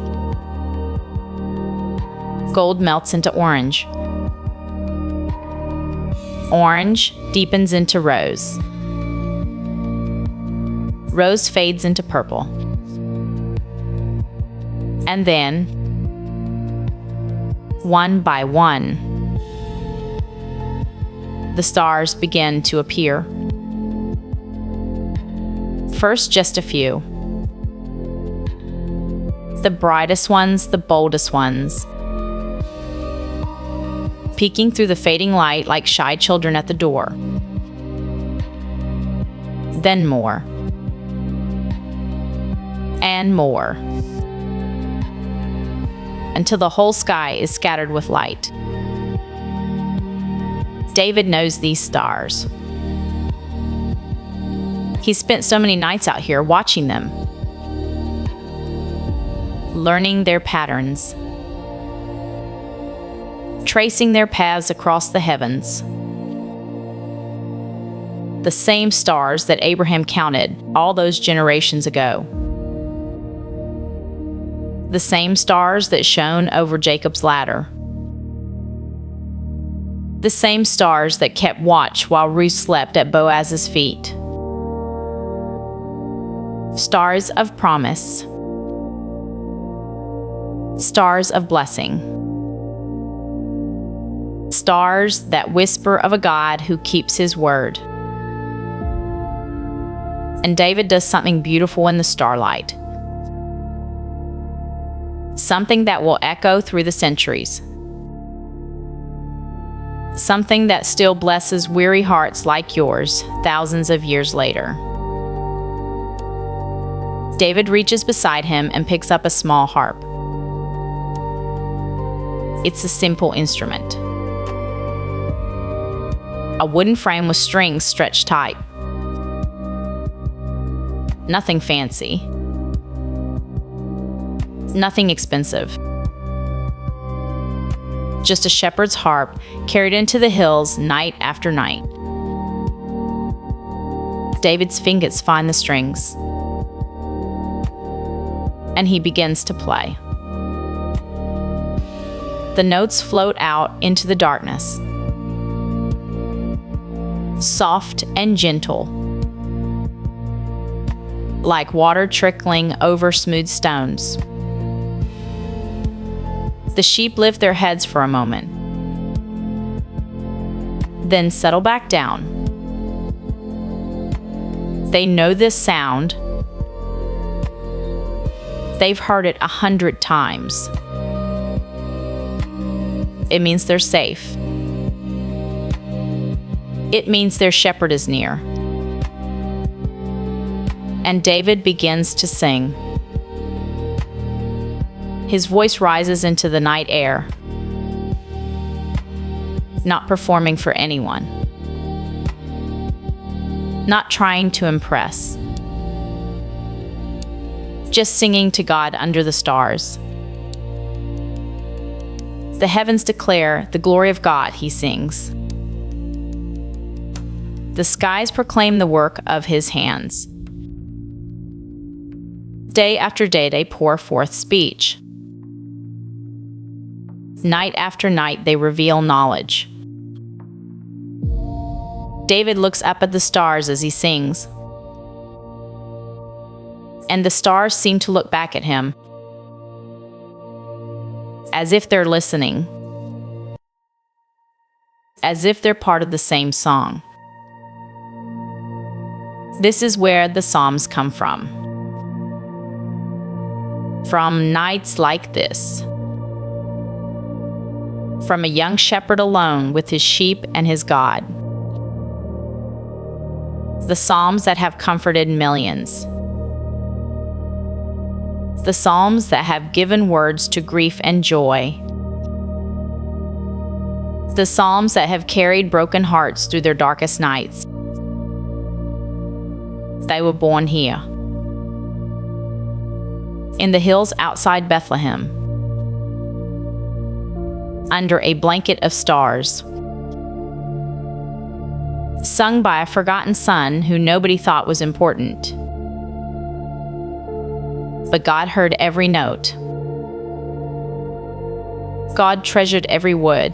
Gold melts into orange. Orange deepens into rose. Rose fades into purple. And then, one by one, the stars begin to appear. First, just a few. The brightest ones, the boldest ones, peeking through the fading light like shy children at the door. Then more. And more. Until the whole sky is scattered with light. David knows these stars. He spent so many nights out here watching them, learning their patterns, tracing their paths across the heavens. The same stars that Abraham counted all those generations ago. The same stars that shone over Jacob's ladder. The same stars that kept watch while Ruth slept at Boaz's feet. Stars of promise. Stars of blessing. Stars that whisper of a God who keeps his word. And David does something beautiful in the starlight. Something that will echo through the centuries. something that still blesses weary hearts like yours thousands of years later. David reaches beside him and picks up a small harp. It's a simple instrument. A wooden frame with strings stretched tight. Nothing fancy. Nothing expensive. Just a shepherd's harp carried into the hills night after night. David's fingers find the strings, and he begins to play. The notes float out into the darkness, soft and gentle, like water trickling over smooth stones. The sheep lift their heads for a moment, then settle back down. They know this sound. They've heard it 100 times. It means they're safe. It means their shepherd is near. And David begins to sing. His voice rises into the night air, not performing for anyone, not trying to impress, just singing to God under the stars. The heavens declare the glory of God, he sings. The skies proclaim the work of his hands. Day after day they pour forth speech. Night after night they reveal knowledge. David looks up at the stars as he sings, and the stars seem to look back at him, as if they're listening, as if they're part of the same song. This is where the Psalms come from nights like this, from a young shepherd alone with his sheep and his God. The Psalms that have comforted millions. The Psalms that have given words to grief and joy. The Psalms that have carried broken hearts through their darkest nights. They were born here, in the hills outside Bethlehem, under a blanket of stars, sung by a forgotten son who nobody thought was important. But God heard every note. God treasured every word.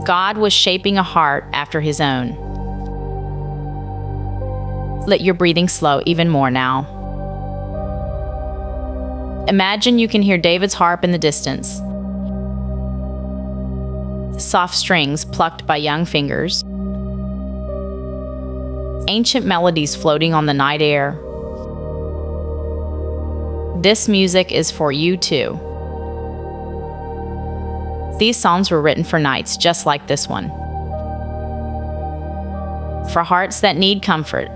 God was shaping a heart after his own. Let your breathing slow even more now. Imagine you can hear David's harp in the distance. Soft strings plucked by young fingers. Ancient melodies floating on the night air. This music is for you too. These songs were written for nights just like this one. For hearts that need comfort.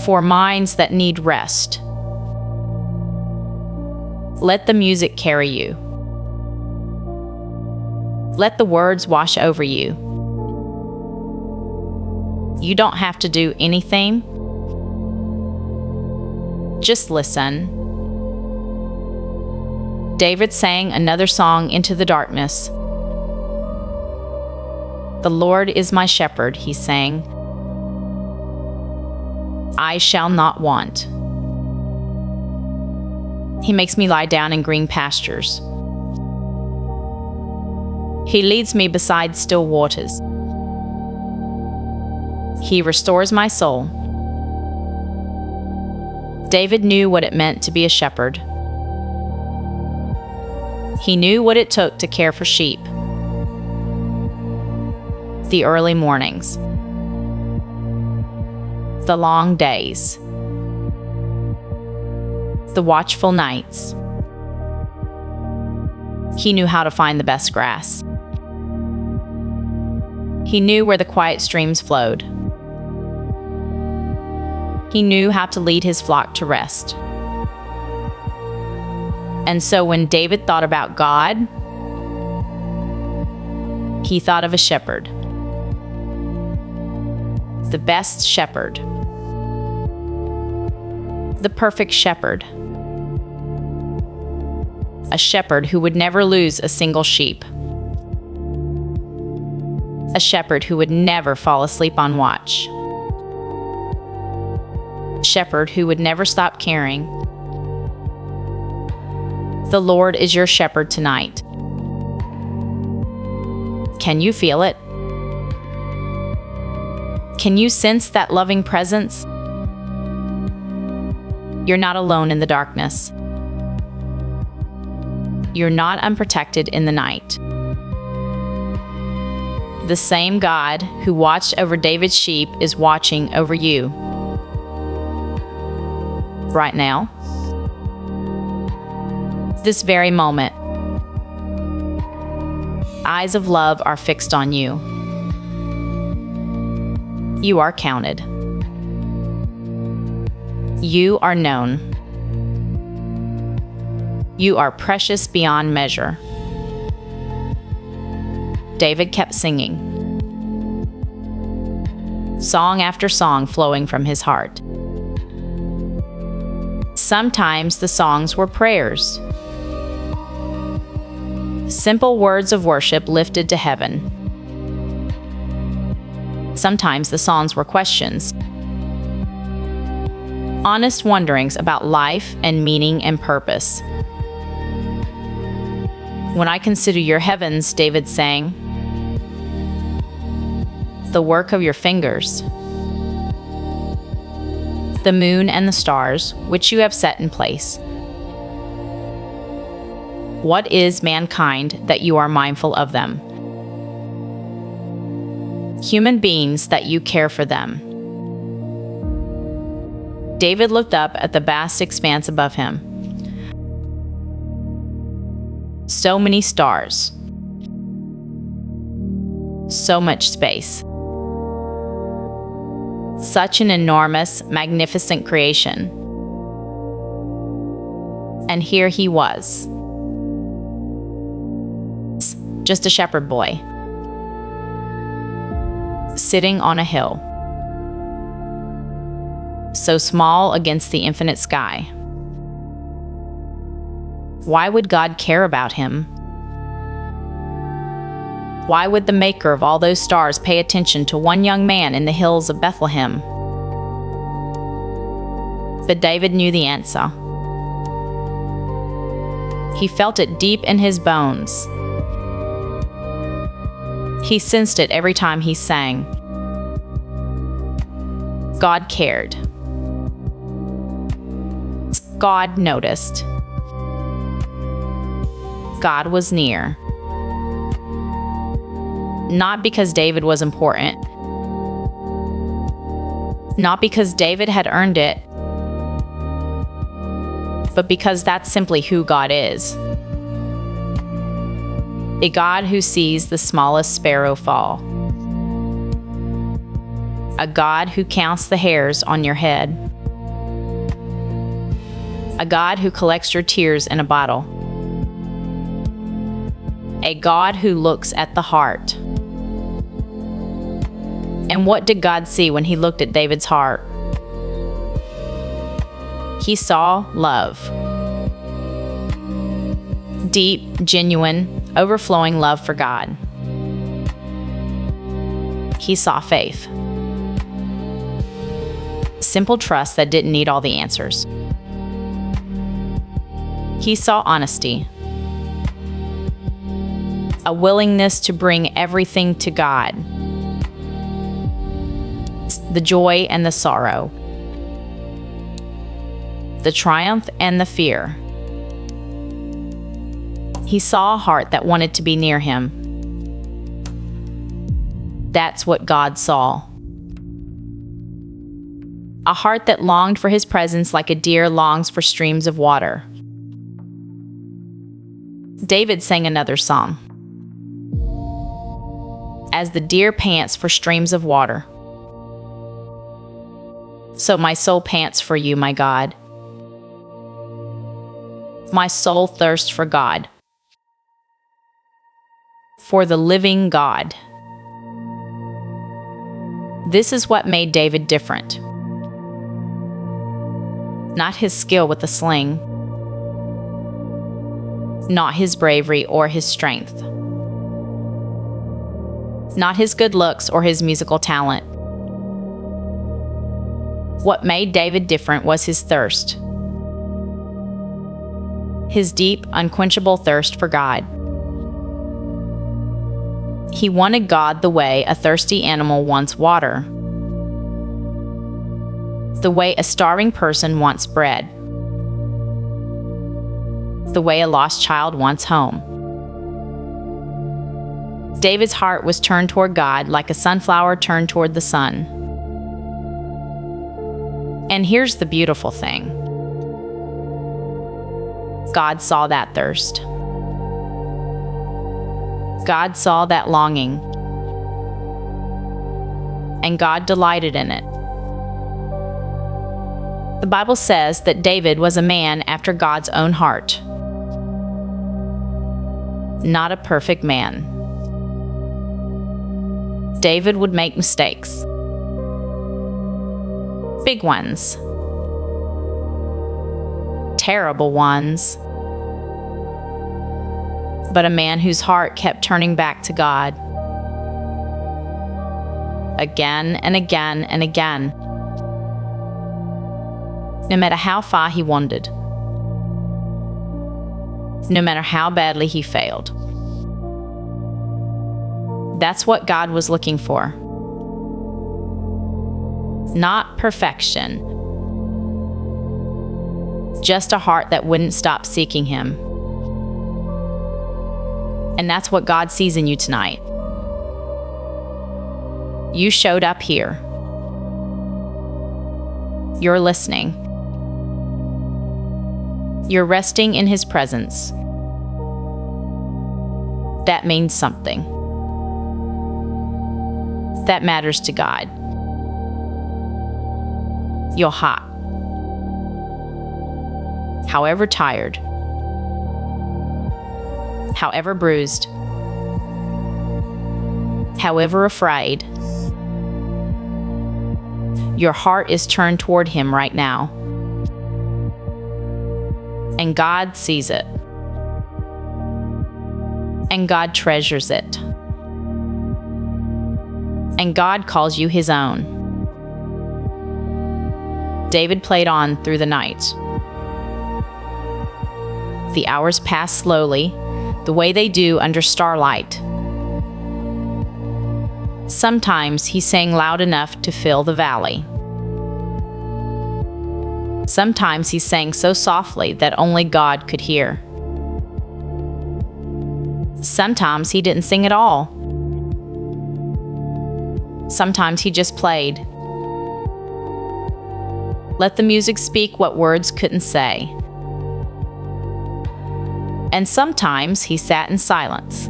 For minds that need rest. Let the music carry you. Let the words wash over you. You don't have to do anything. Just listen. David sang another song into the darkness. The Lord is my shepherd, he sang. I shall not want. He makes me lie down in green pastures. He leads me beside still waters. He restores my soul. David knew what it meant to be a shepherd. He knew what it took to care for sheep. The early mornings. The long days. The watchful nights. He knew how to find the best grass. He knew where the quiet streams flowed. He knew how to lead his flock to rest. And so when David thought about God, he thought of a shepherd. The best shepherd. The perfect shepherd. A shepherd who would never lose a single sheep. A shepherd who would never fall asleep on watch. A shepherd who would never stop caring. The Lord is your shepherd tonight. Can you feel it? Can you sense that loving presence? You're not alone in the darkness. You're not unprotected in the night. The same God who watched over David's sheep is watching over you. Right now. This very moment. Eyes of love are fixed on you. You are counted. You are known. You are precious beyond measure. David kept singing, song after song flowing from his heart. Sometimes the songs were prayers, simple words of worship lifted to heaven. Sometimes the songs were questions, honest wonderings about life and meaning and purpose. When I consider your heavens, David sang, the work of your fingers, the moon and the stars, which you have set in place. What is mankind that you are mindful of them? Human beings that you care for them. David looked up at the vast expanse above him. So many stars. So much space. Such an enormous, magnificent creation. And here he was. Just a shepherd boy. Sitting on a hill. So small against the infinite sky. Why would God care about him? Why would the maker of all those stars pay attention to one young man in the hills of Bethlehem? But David knew the answer. He felt it deep in his bones. He sensed it every time he sang. God cared. God noticed. God was near. Not because David was important. Not because David had earned it. But because that's simply who God is. A God who sees the smallest sparrow fall. A God who counts the hairs on your head. A God who collects your tears in a bottle. A God who looks at the heart. And what did God see when he looked at David's heart? He saw love. Deep, genuine, overflowing love for God. He saw faith. Simple trust that didn't need all the answers. He saw honesty. A willingness to bring everything to God. The joy and the sorrow. The triumph and the fear. He saw a heart that wanted to be near him. That's what God saw. A heart that longed for his presence like a deer longs for streams of water. David sang another song. As the deer pants for streams of water, so my soul pants for you, my God. My soul thirsts for God, for the living God. This is what made David different. Not his skill with the sling, not his bravery or his strength, not his good looks or his musical talent. What made David different was his thirst, his deep, unquenchable thirst for God. He wanted God the way a thirsty animal wants water, the way a starving person wants bread, the way a lost child wants home. David's heart was turned toward God like a sunflower turned toward the sun. And here's the beautiful thing. God saw that thirst. God saw that longing. And God delighted in it. The Bible says that David was a man after God's own heart. Not a perfect man. David would make mistakes. Big ones. Terrible ones. But a man whose heart kept turning back to God. Again and again and again. No matter how far he wandered. No matter how badly he failed. That's what God was looking for. Not perfection. Just a heart that wouldn't stop seeking Him. And that's what God sees in you tonight. You showed up here. You're listening. You're resting in His presence. That means something. That matters to God. You're hot. However tired. However bruised. However afraid. Your heart is turned toward Him right now. And God sees it. And God treasures it. And God calls you His own. David played on through the night. The hours passed slowly, the way they do under starlight. Sometimes he sang loud enough to fill the valley. Sometimes he sang so softly that only God could hear. Sometimes he didn't sing at all. Sometimes he just played. Let the music speak what words couldn't say. And sometimes he sat in silence,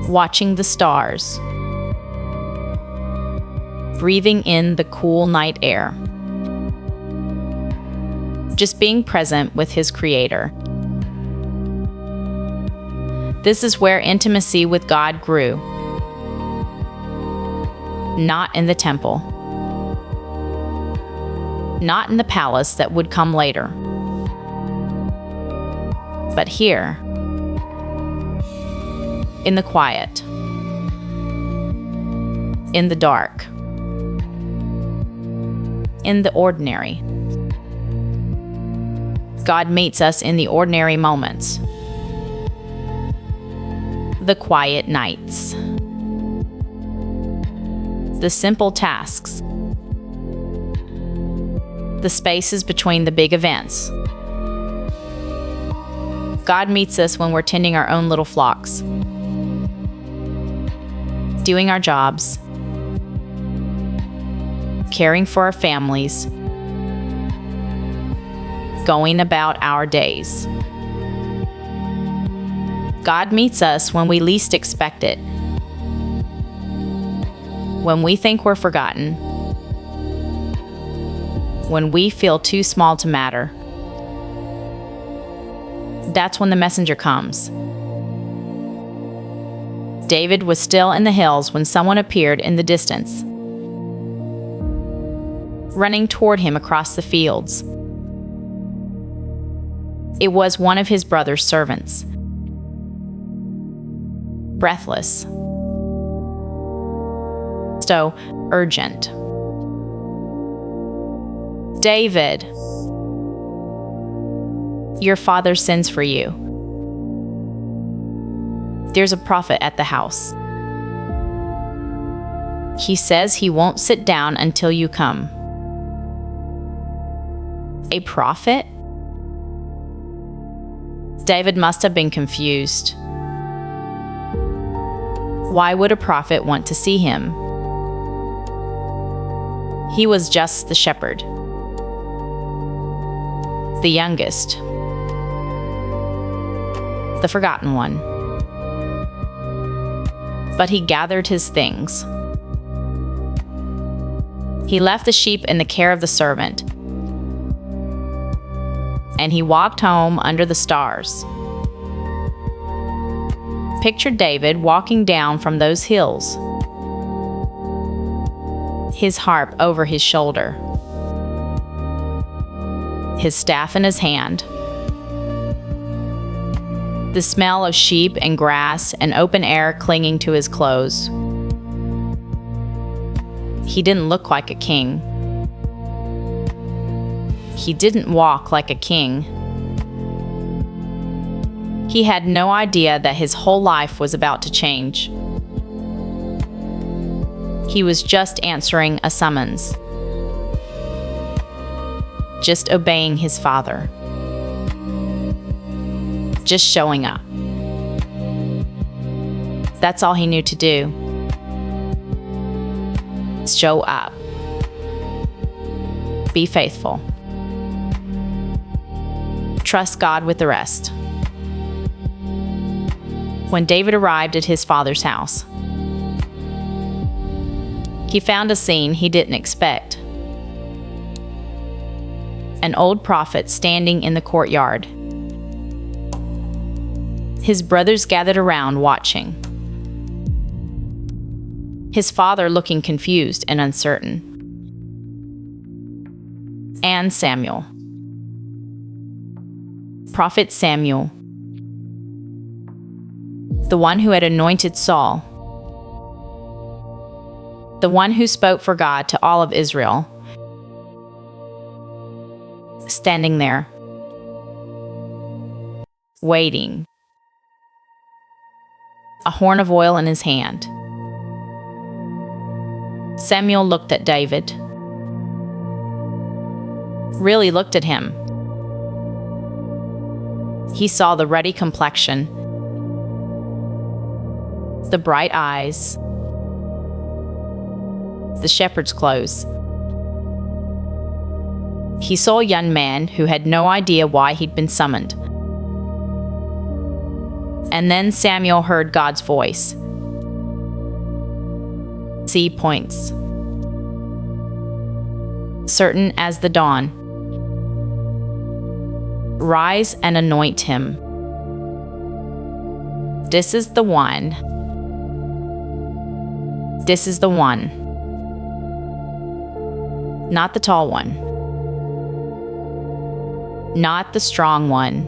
watching the stars, breathing in the cool night air, just being present with his Creator. This is where intimacy with God grew. Not in the temple. Not in the palace that would come later. But here, in the quiet, in the dark, in the ordinary. God meets us in the ordinary moments, the quiet nights, the simple tasks, the spaces between the big events. God meets us when we're tending our own little flocks, doing our jobs, caring for our families, going about our days. God meets us when we least expect it. When we think we're forgotten. When we feel too small to matter. That's when the messenger comes. David was still in the hills when someone appeared in the distance, running toward him across the fields. It was one of his brother's servants. Breathless. So urgent. David, your father sends for you. There's a prophet at the house. He says he won't sit down until you come. A prophet? David must have been confused. Why would a prophet want to see him? He was just the shepherd, the youngest, the forgotten one. But he gathered his things. He left the sheep in the care of the servant, and he walked home under the stars. Picture David walking down from those hills, his harp over his shoulder, his staff in his hand, the smell of sheep and grass and open air clinging to his clothes. He didn't look like a king. He didn't walk like a king. He had no idea that his whole life was about to change. He was just answering a summons, just obeying his father, just showing up. That's all he knew to do. Show up. Be faithful. Trust God with the rest. When David arrived at his father's house, he found a scene he didn't expect. An old prophet standing in the courtyard. His brothers gathered around watching. His father looking confused and uncertain. And Samuel. Prophet Samuel. The one who had anointed Saul. The one who spoke for God to all of Israel. Standing there. Waiting. A horn of oil in his hand. Samuel looked at David. Really looked at him. He saw the ruddy complexion, the bright eyes, the shepherd's clothes. He saw a young man who had no idea why he'd been summoned. And then Samuel heard God's voice. C points. Certain as the dawn. Rise and anoint him. This is the one. This is the one. Not the tall one. Not the strong one.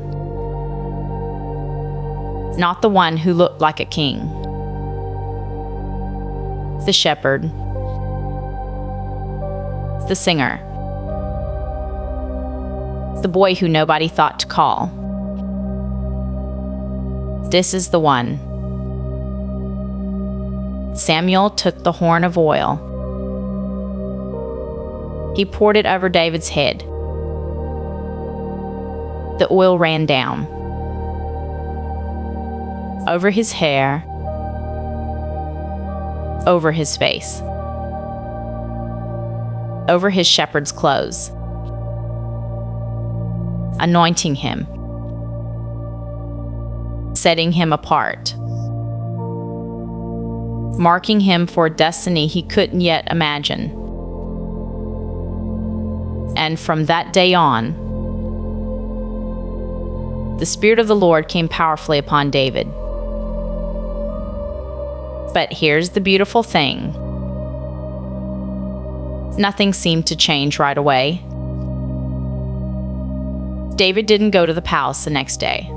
Not the one who looked like a king. The shepherd. The singer. The boy who nobody thought to call. This is the one. Samuel took the horn of oil. He poured it over David's head. The oil ran down. Over his hair. Over his face. Over his shepherd's clothes. Anointing him. setting him apart, marking him for a destiny he couldn't yet imagine. And from that day on, the Spirit of the Lord came powerfully upon David. But here's the beautiful thing. Nothing seemed to change right away. David didn't go to the palace the next day.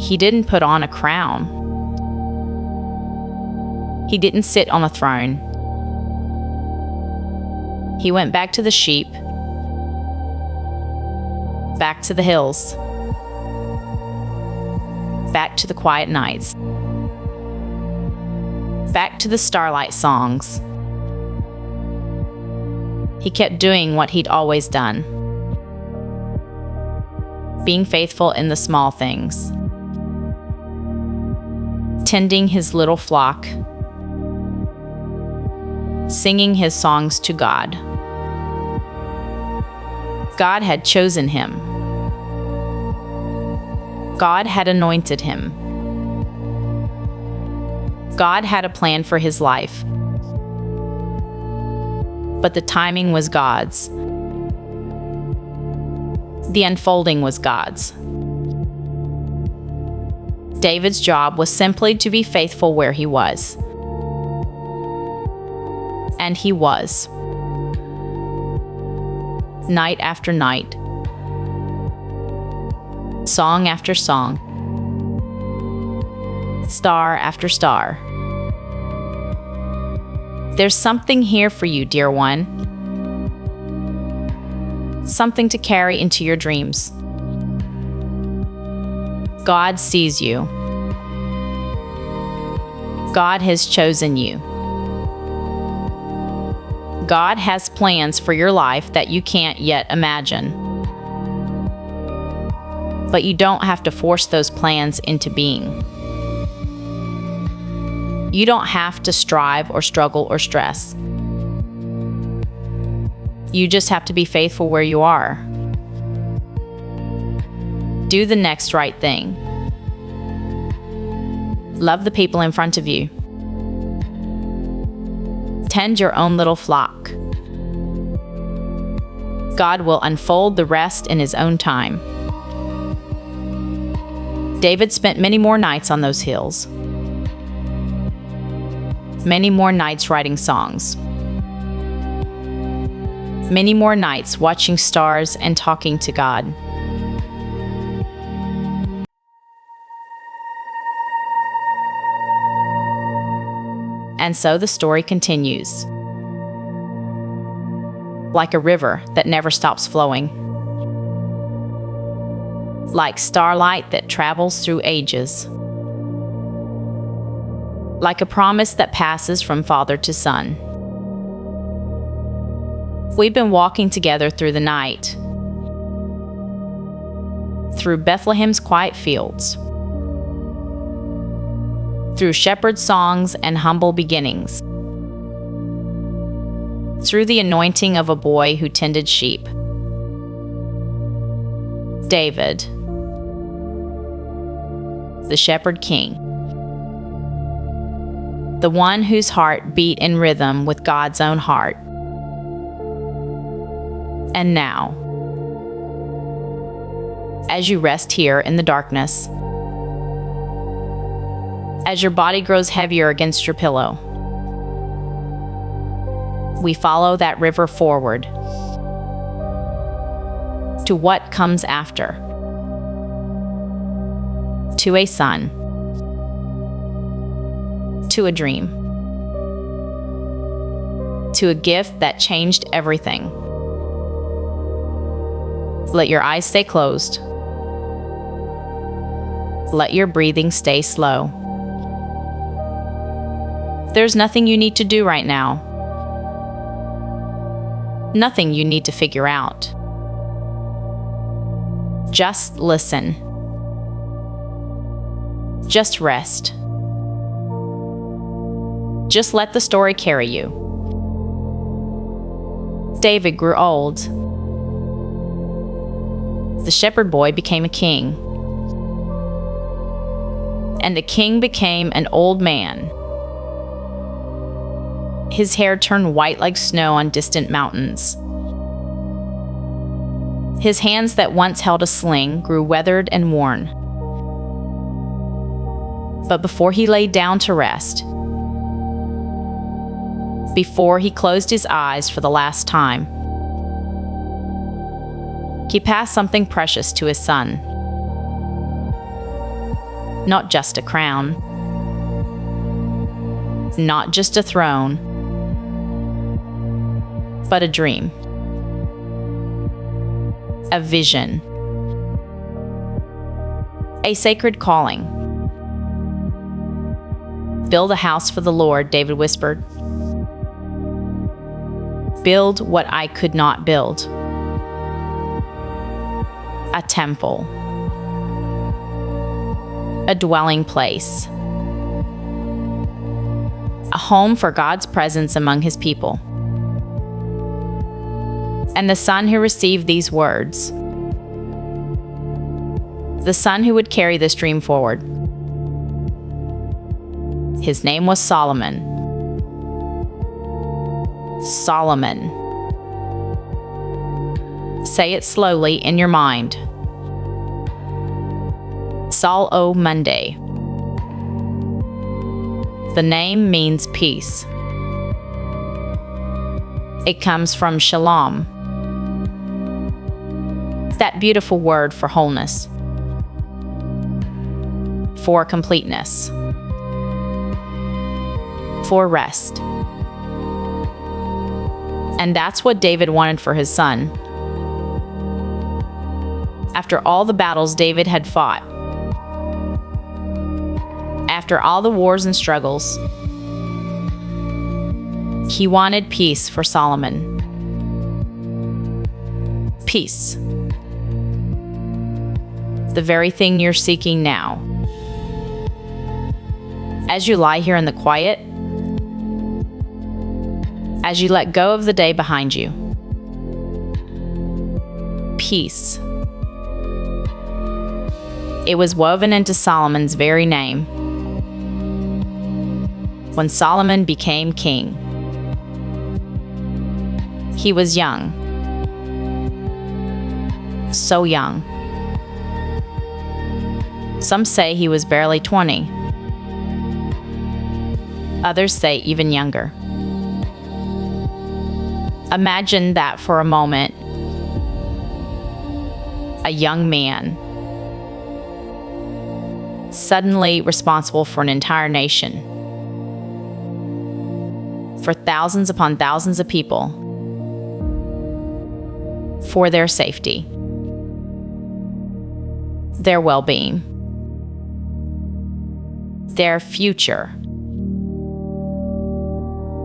He didn't put on a crown. He didn't sit on a throne. He went back to the sheep, back to the hills, back to the quiet nights, back to the Starlight songs. He kept doing what he'd always done, being faithful in the small things, tending his little flock, singing his songs to God. God had chosen him. God had anointed him. God had a plan for his life. But the timing was God's. The unfolding was God's. David's job was simply to be faithful where he was. And he was. Night after night. Song after song. Star after star. There's something here for you, dear one. Something to carry into your dreams. God sees you. God has chosen you. God has plans for your life that you can't yet imagine. But you don't have to force those plans into being. You don't have to strive or struggle or stress. You just have to be faithful where you are. Do the next right thing. Love the people in front of you. Tend your own little flock. God will unfold the rest in his own time. David spent many more nights on those hills. Many more nights writing songs. Many more nights watching stars and talking to God. And so the story continues. Like a river that never stops flowing. Like starlight that travels through ages. Like a promise that passes from father to son. We've been walking together through the night, through Bethlehem's quiet fields, through shepherd songs and humble beginnings, through the anointing of a boy who tended sheep. David, the shepherd king. The one whose heart beat in rhythm with God's own heart. And now, as you rest here in the darkness, as your body grows heavier against your pillow, we follow that river forward to what comes after, to a son, to a dream, to a gift that changed everything. Let your eyes stay closed. Let your breathing stay slow. There's nothing you need to do right now. Nothing you need to figure out. Just listen. Just rest. Just let the story carry you. David grew old. The shepherd boy became a king. And the king became an old man. His hair turned white like snow on distant mountains. His hands that once held a sling grew weathered and worn. But before he lay down to rest, before he closed his eyes for the last time, he passed something precious to his son. Not just a crown, not just a throne, but a dream, a vision, a sacred calling. Build a house for the Lord, David whispered. Build what I could not build. A temple. A dwelling place. A home for God's presence among his people. And the son who received these words, the son who would carry this dream forward, his name was Solomon. Solomon. Say it slowly in your mind. Sol-O Monday. The name means peace. It comes from shalom, that beautiful word for wholeness, for completeness, for rest. And that's what David wanted for his son. After all the battles David had fought, after all the wars and struggles, he wanted peace for Solomon. Peace. The very thing you're seeking now. As you lie here in the quiet, as you let go of the day behind you. Peace. It was woven into Solomon's very name. When Solomon became king, he was young. So young. Some say he was barely 20. Others say even younger. Imagine that for a moment. A young man, suddenly responsible for an entire nation, for thousands upon thousands of people, for their safety, their well-being, their future.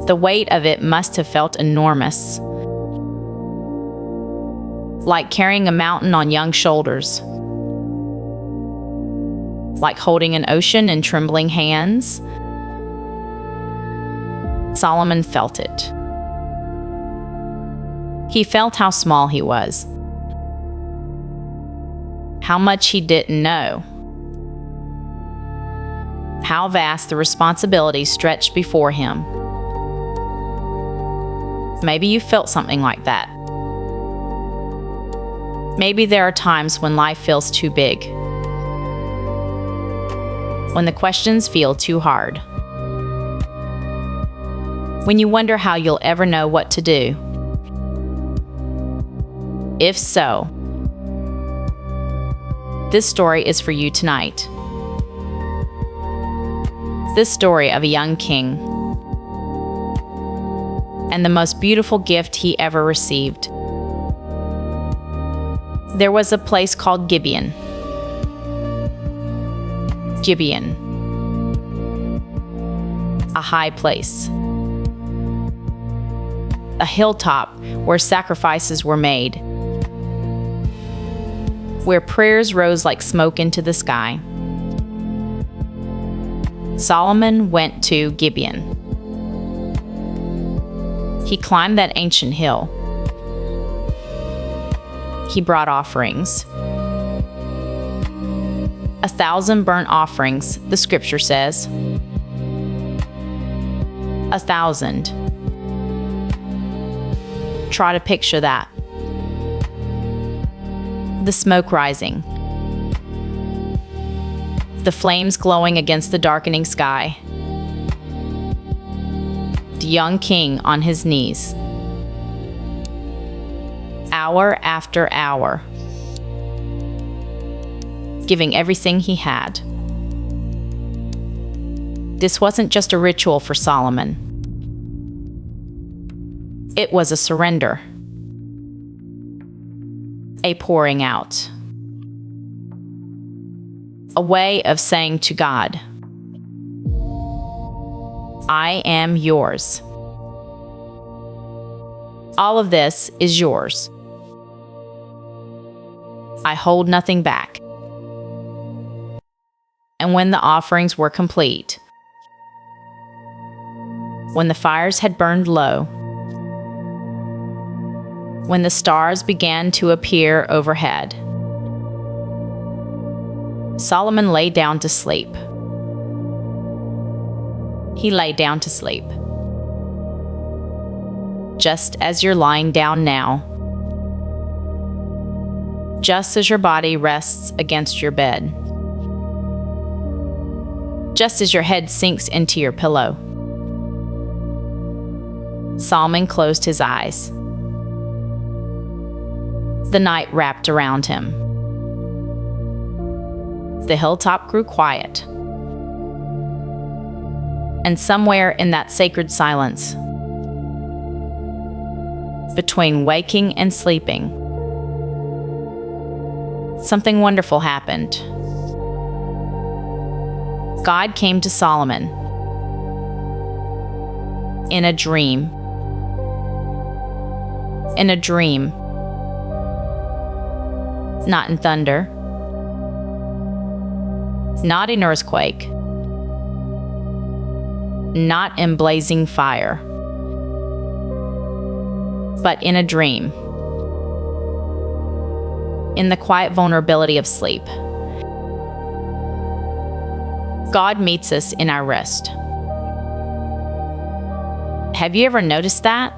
The weight of it must have felt enormous, like carrying a mountain on young shoulders, like holding an ocean in trembling hands. Solomon felt it. He felt how small he was, how much he didn't know, how vast the responsibility stretched before him. Maybe you felt something like that. Maybe there are times when life feels too big, when the questions feel too hard, when you wonder how you'll ever know what to do. If so, this story is for you tonight. This story of a young king and the most beautiful gift he ever received. There was a place called Gibeon. Gibeon. A high place. A hilltop where sacrifices were made. Where prayers rose like smoke into the sky. Solomon went to Gibeon. He climbed that ancient hill. He brought offerings. 1,000 burnt offerings, the scripture says. 1,000. Try to picture that. The smoke rising. The flames glowing against the darkening sky. The young king on his knees. Hour after hour. Giving everything he had. This wasn't just a ritual for Solomon. It was a surrender. A pouring out. A way of saying to God, I am yours. All of this is yours. I hold nothing back. And when the offerings were complete, when the fires had burned low, when the stars began to appear overhead, Solomon lay down to sleep. He lay down to sleep. Just as you're lying down now. Just as your body rests against your bed. Just as your head sinks into your pillow. Solomon closed his eyes. The night wrapped around him. The hilltop grew quiet. And somewhere in that sacred silence, between waking and sleeping, something wonderful happened. God came to Solomon in a dream. In a dream. Not in thunder. Not in earthquake. Not in blazing fire. But in a dream. In the quiet vulnerability of sleep. God meets us in our rest. Have you ever noticed that?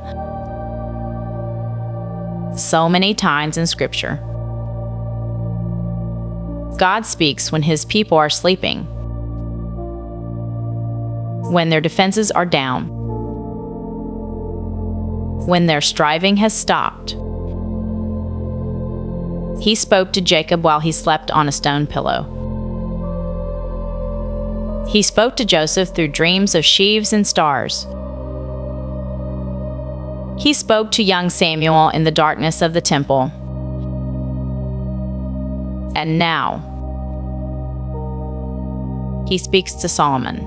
So many times in Scripture. God speaks when His people are sleeping, when their defenses are down, when their striving has stopped. He spoke to Jacob while he slept on a stone pillow. He spoke to Joseph through dreams of sheaves and stars. He spoke to young Samuel in the darkness of the temple. And now, He speaks to Solomon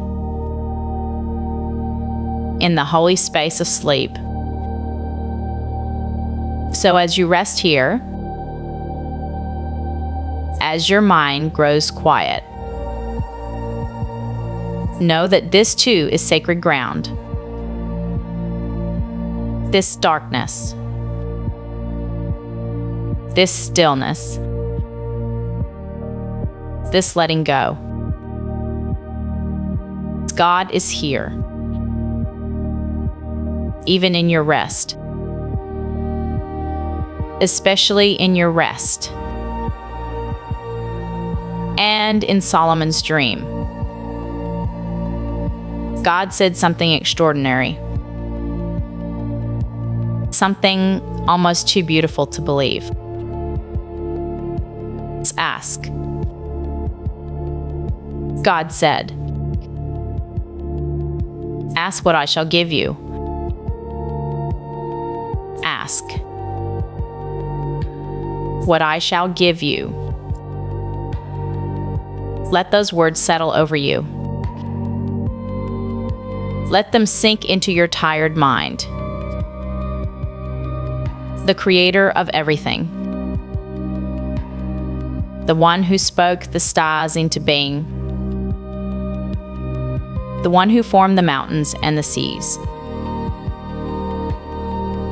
in the holy space of sleep. So as you rest here, as your mind grows quiet, know that this too is sacred ground. This darkness, this stillness, this letting go. God is here, even in your rest, especially in your rest, and in Solomon's dream. God said something extraordinary, something almost too beautiful to believe. Let's ask. God said, "Ask what I shall give you." Ask what I shall give you. Let those words settle over you. Let them sink into your tired mind. The Creator of everything, the one who spoke the stars into being, the one who formed the mountains and the seas.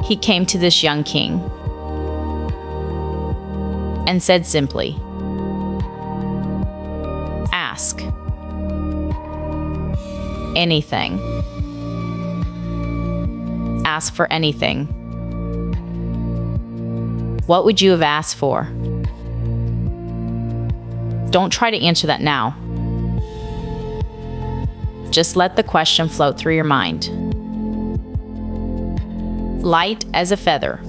He came to this young king and said simply, ask? Anything. Ask for anything. What would you have asked for? Don't try to answer that now. Just let the question float through your mind. Light as a feather.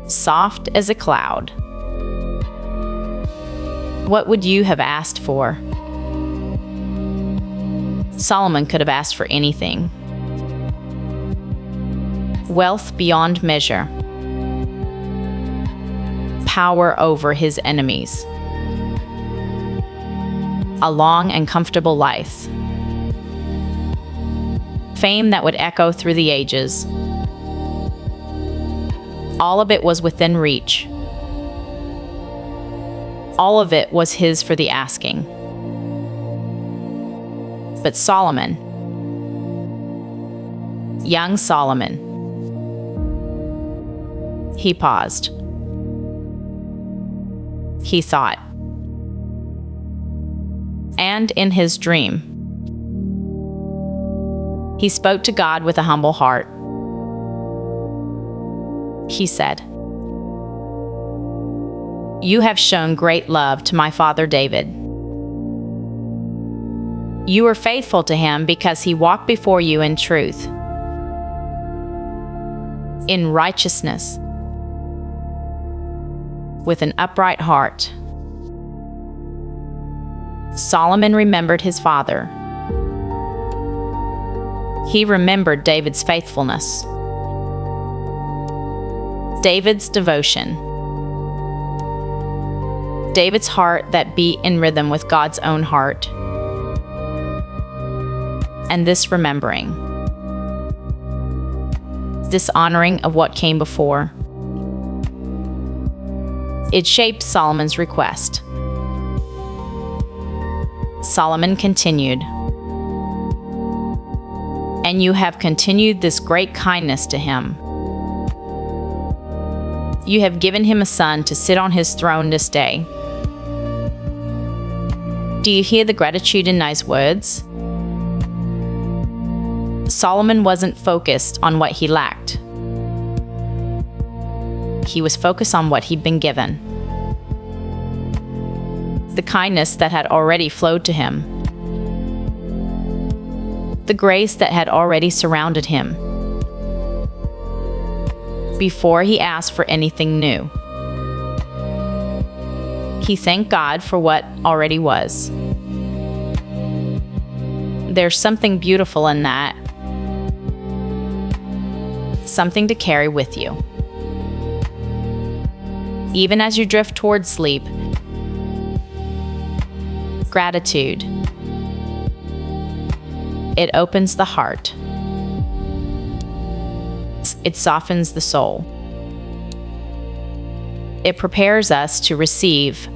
Soft as a cloud. What would you have asked for? Solomon could have asked for anything. Wealth beyond measure. Power over his enemies. A long and comfortable life. Fame that would echo through the ages. All of it was within reach. All of it was his for the asking. But Solomon, young Solomon, he paused. He thought. And in his dream, he spoke to God with a humble heart. He said, "You have shown great love to my father David. You were faithful to him because he walked before you in truth, in righteousness, with an upright heart." Solomon remembered his father. He remembered David's faithfulness, David's devotion, David's heart that beat in rhythm with God's own heart. And this remembering, this honoring of what came before, it shaped Solomon's request. Solomon continued, "And you have continued this great kindness to him. You have given him a son to sit on his throne this day." Do you hear the gratitude in those words? Solomon wasn't focused on what he lacked. He was focused on what he'd been given. The kindness that had already flowed to him. The grace that had already surrounded him. Before he asked for anything new. He thanked God for what already was. There's something beautiful in that. Something to carry with you. Even as you drift towards sleep, gratitude. It opens the heart. It softens the soul. It prepares us to receive.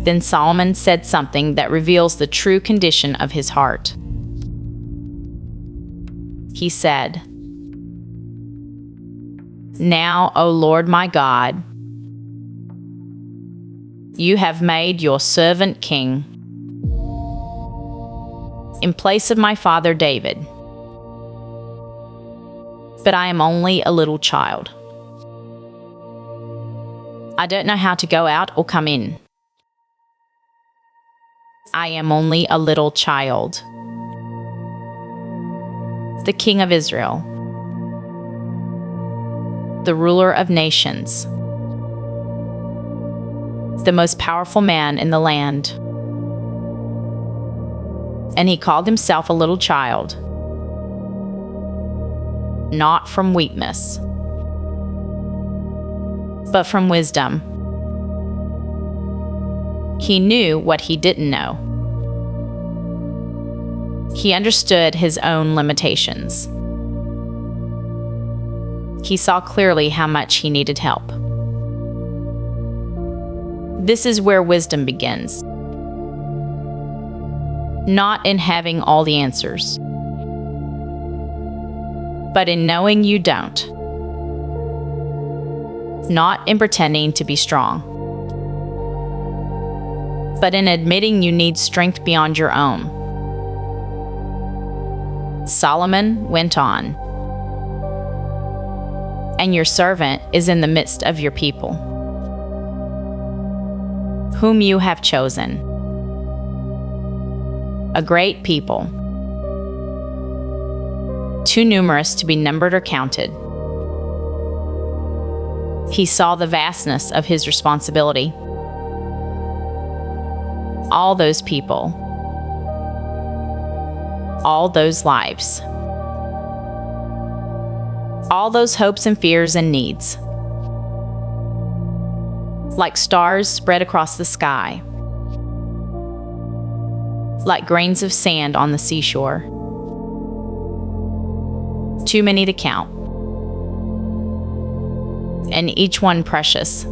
Then Solomon said something that reveals the true condition of his heart. He said, "Now, O Lord my God, you have made your servant king in place of my father David. But I am only a little child. I don't know how to go out or come in. I am only a little child. The King of Israel, the ruler of nations, the most powerful man in the land." And he called himself a little child, not from weakness, but from wisdom. He knew what he didn't know. He understood his own limitations. He saw clearly how much he needed help. This is where wisdom begins. Not in having all the answers, but in knowing you don't. Not in pretending to be strong, but in admitting you need strength beyond your own. Solomon went on, and your servant is in the midst of your people, whom you have chosen, a great people, too numerous to be numbered or counted. He saw the vastness of his responsibility. All those people, all those lives, all those hopes and fears and needs, like stars spread across the sky, like grains of sand on the seashore, too many to count, and each one precious.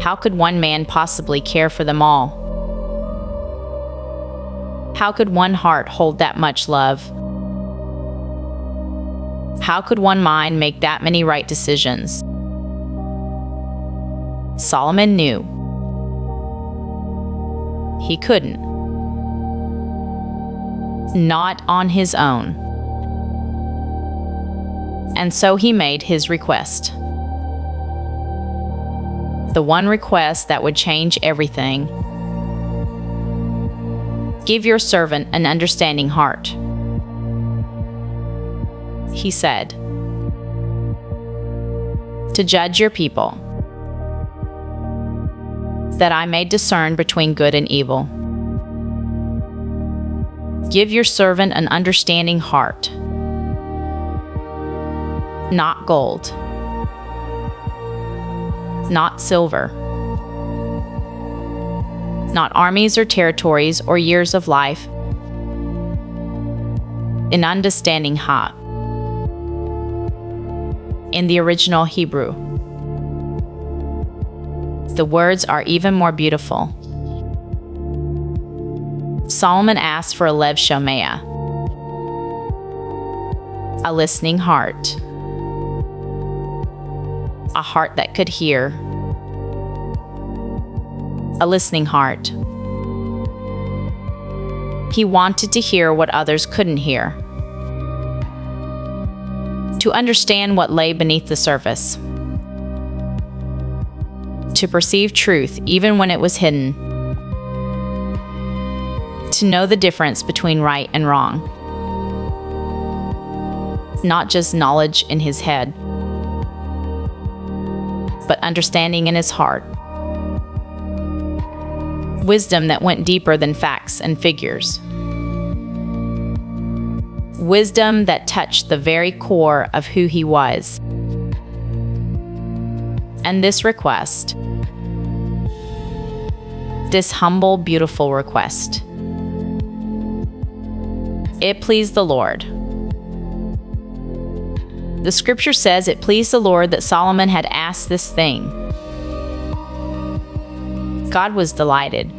How could one man possibly care for them all? How could one heart hold that much love? How could one mind make that many right decisions? Solomon knew. He couldn't. Not on his own. And so he made his request. The one request that would change everything. Give your servant an understanding heart, he said, to judge your people, that I may discern between good and evil. Give your servant an understanding heart, not gold, not silver, not armies or territories or years of life, an understanding heart. In the original Hebrew, the words are even more beautiful. Solomon asked for a lev shomea, a listening heart, a heart that could hear, a listening heart. He wanted to hear what others couldn't hear, to understand what lay beneath the surface, to perceive truth even when it was hidden, to know the difference between right and wrong. Not just knowledge in his head, but understanding in his heart. Wisdom that went deeper than facts and figures. Wisdom that touched the very core of who he was. And this request, this humble, beautiful request, it pleased the Lord. The scripture says it pleased the Lord that Solomon had asked this thing. God was delighted.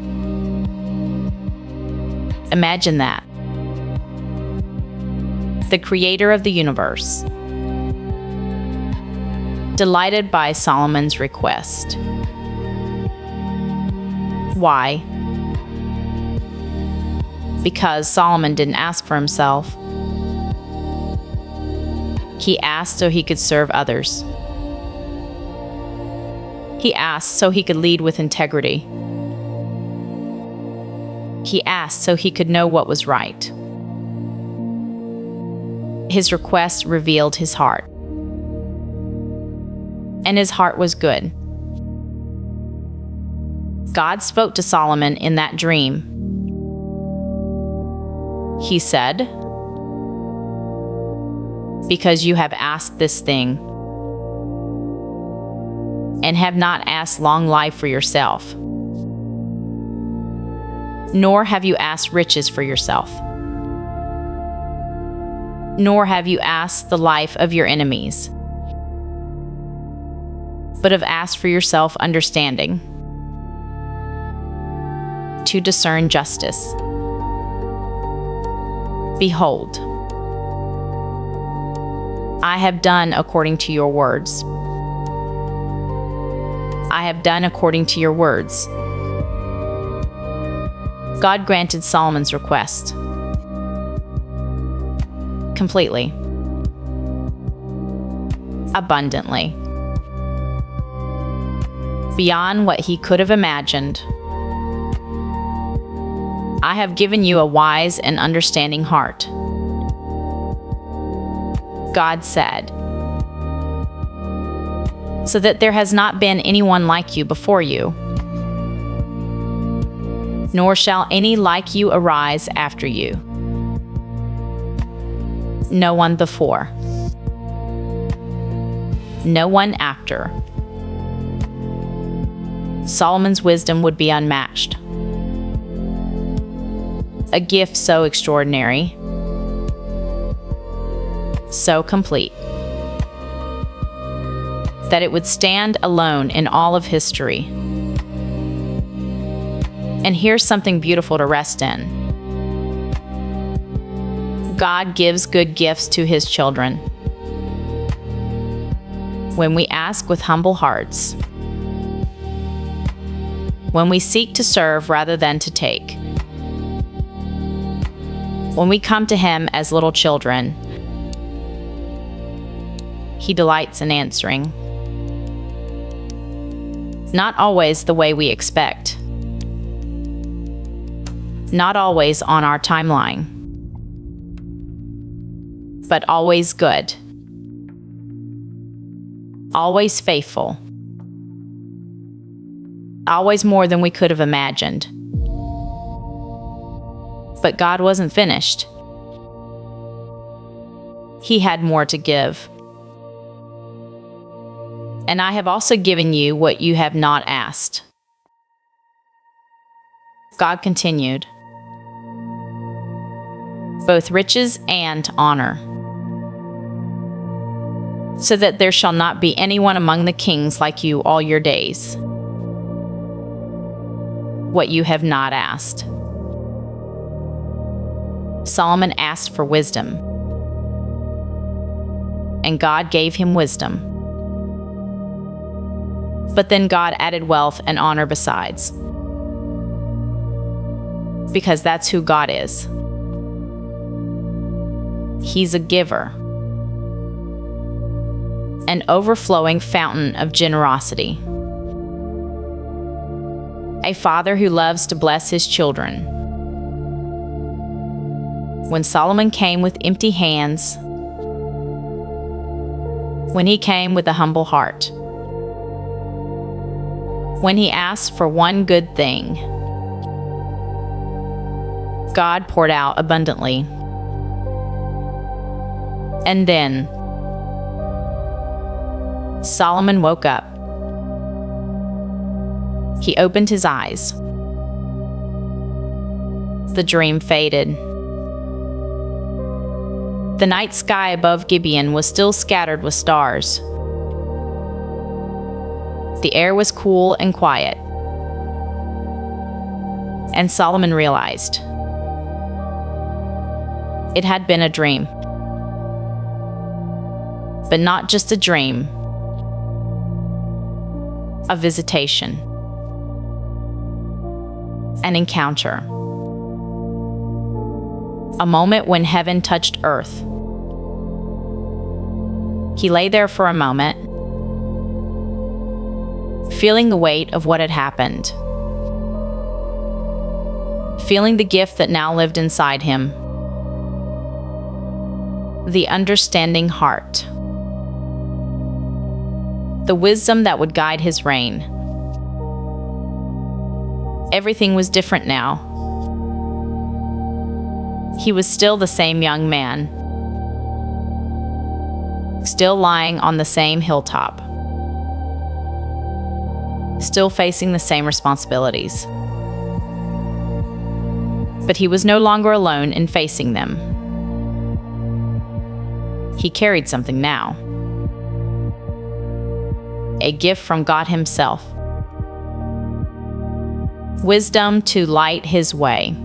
Imagine that. The creator of the universe, delighted by Solomon's request. Why? Because Solomon didn't ask for himself. He asked so he could serve others. He asked so he could lead with integrity. He asked so he could know what was right. His request revealed his heart. And his heart was good. God spoke to Solomon in that dream. He said, "Because you have asked this thing, and have not asked long life for yourself, nor have you asked riches for yourself, nor have you asked the life of your enemies, but have asked for yourself understanding, to discern justice. Behold, I have done according to your words. I have done according to your words. God granted Solomon's request completely, abundantly, beyond what he could have imagined. I have given you a wise and understanding heart, God said, so that there has not been anyone like you before you, nor shall any like you arise after you. No one before, no one after. Solomon's wisdom would be unmatched. A gift so extraordinary, so complete, that it would stand alone in all of history. And here's something beautiful to rest in. God gives good gifts to his children. When we ask with humble hearts, when we seek to serve rather than to take, when we come to him as little children, he delights in answering. Not always the way we expect, not always on our timeline, but always good, always faithful, always more than we could have imagined. But God wasn't finished. He had more to give. And I have also given you what you have not asked. God continued, both riches and honor, so that there shall not be anyone among the kings like you all your days. What you have not asked. Solomon asked for wisdom, and God gave him wisdom. But then God added wealth and honor besides, because that's who God is. He's a giver, an overflowing fountain of generosity, a father who loves to bless his children. When Solomon came with empty hands, when he came with a humble heart, when he asked for one good thing, God poured out abundantly. And then Solomon woke up. He opened his eyes. The dream faded. The night sky above Gibeon was still scattered with stars. The air was cool and quiet. And Solomon realized it had been a dream. But not just a dream, a visitation, an encounter, a moment when heaven touched earth. He lay there for a moment, feeling the weight of what had happened, feeling the gift that now lived inside him, the understanding heart, the wisdom that would guide his reign. Everything was different now. He was still the same young man, still lying on the same hilltop, still facing the same responsibilities. But he was no longer alone in facing them. He carried something now. A gift from God himself. Wisdom to light his way.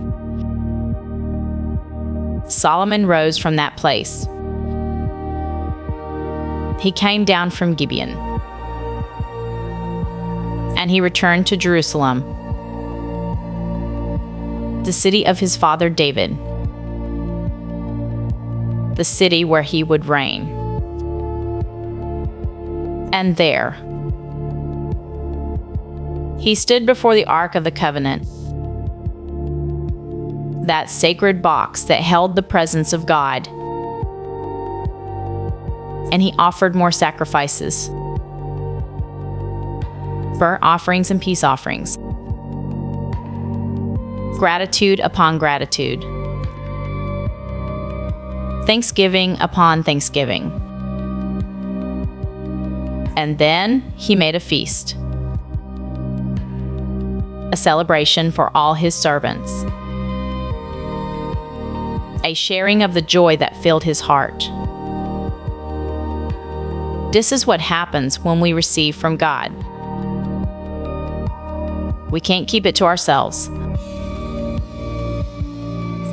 Solomon rose from that place. He came down from Gibeon. and he returned to Jerusalem, the city of his father David, the city where he would reign. And there, he stood before the Ark of the Covenant, that sacred box that held the presence of God, and he offered more sacrifices, burnt offerings and peace offerings, gratitude upon gratitude, thanksgiving upon thanksgiving. And then he made a feast, a celebration for all his servants, a sharing of the joy that filled his heart. This is what happens when we receive from God. We can't keep it to ourselves.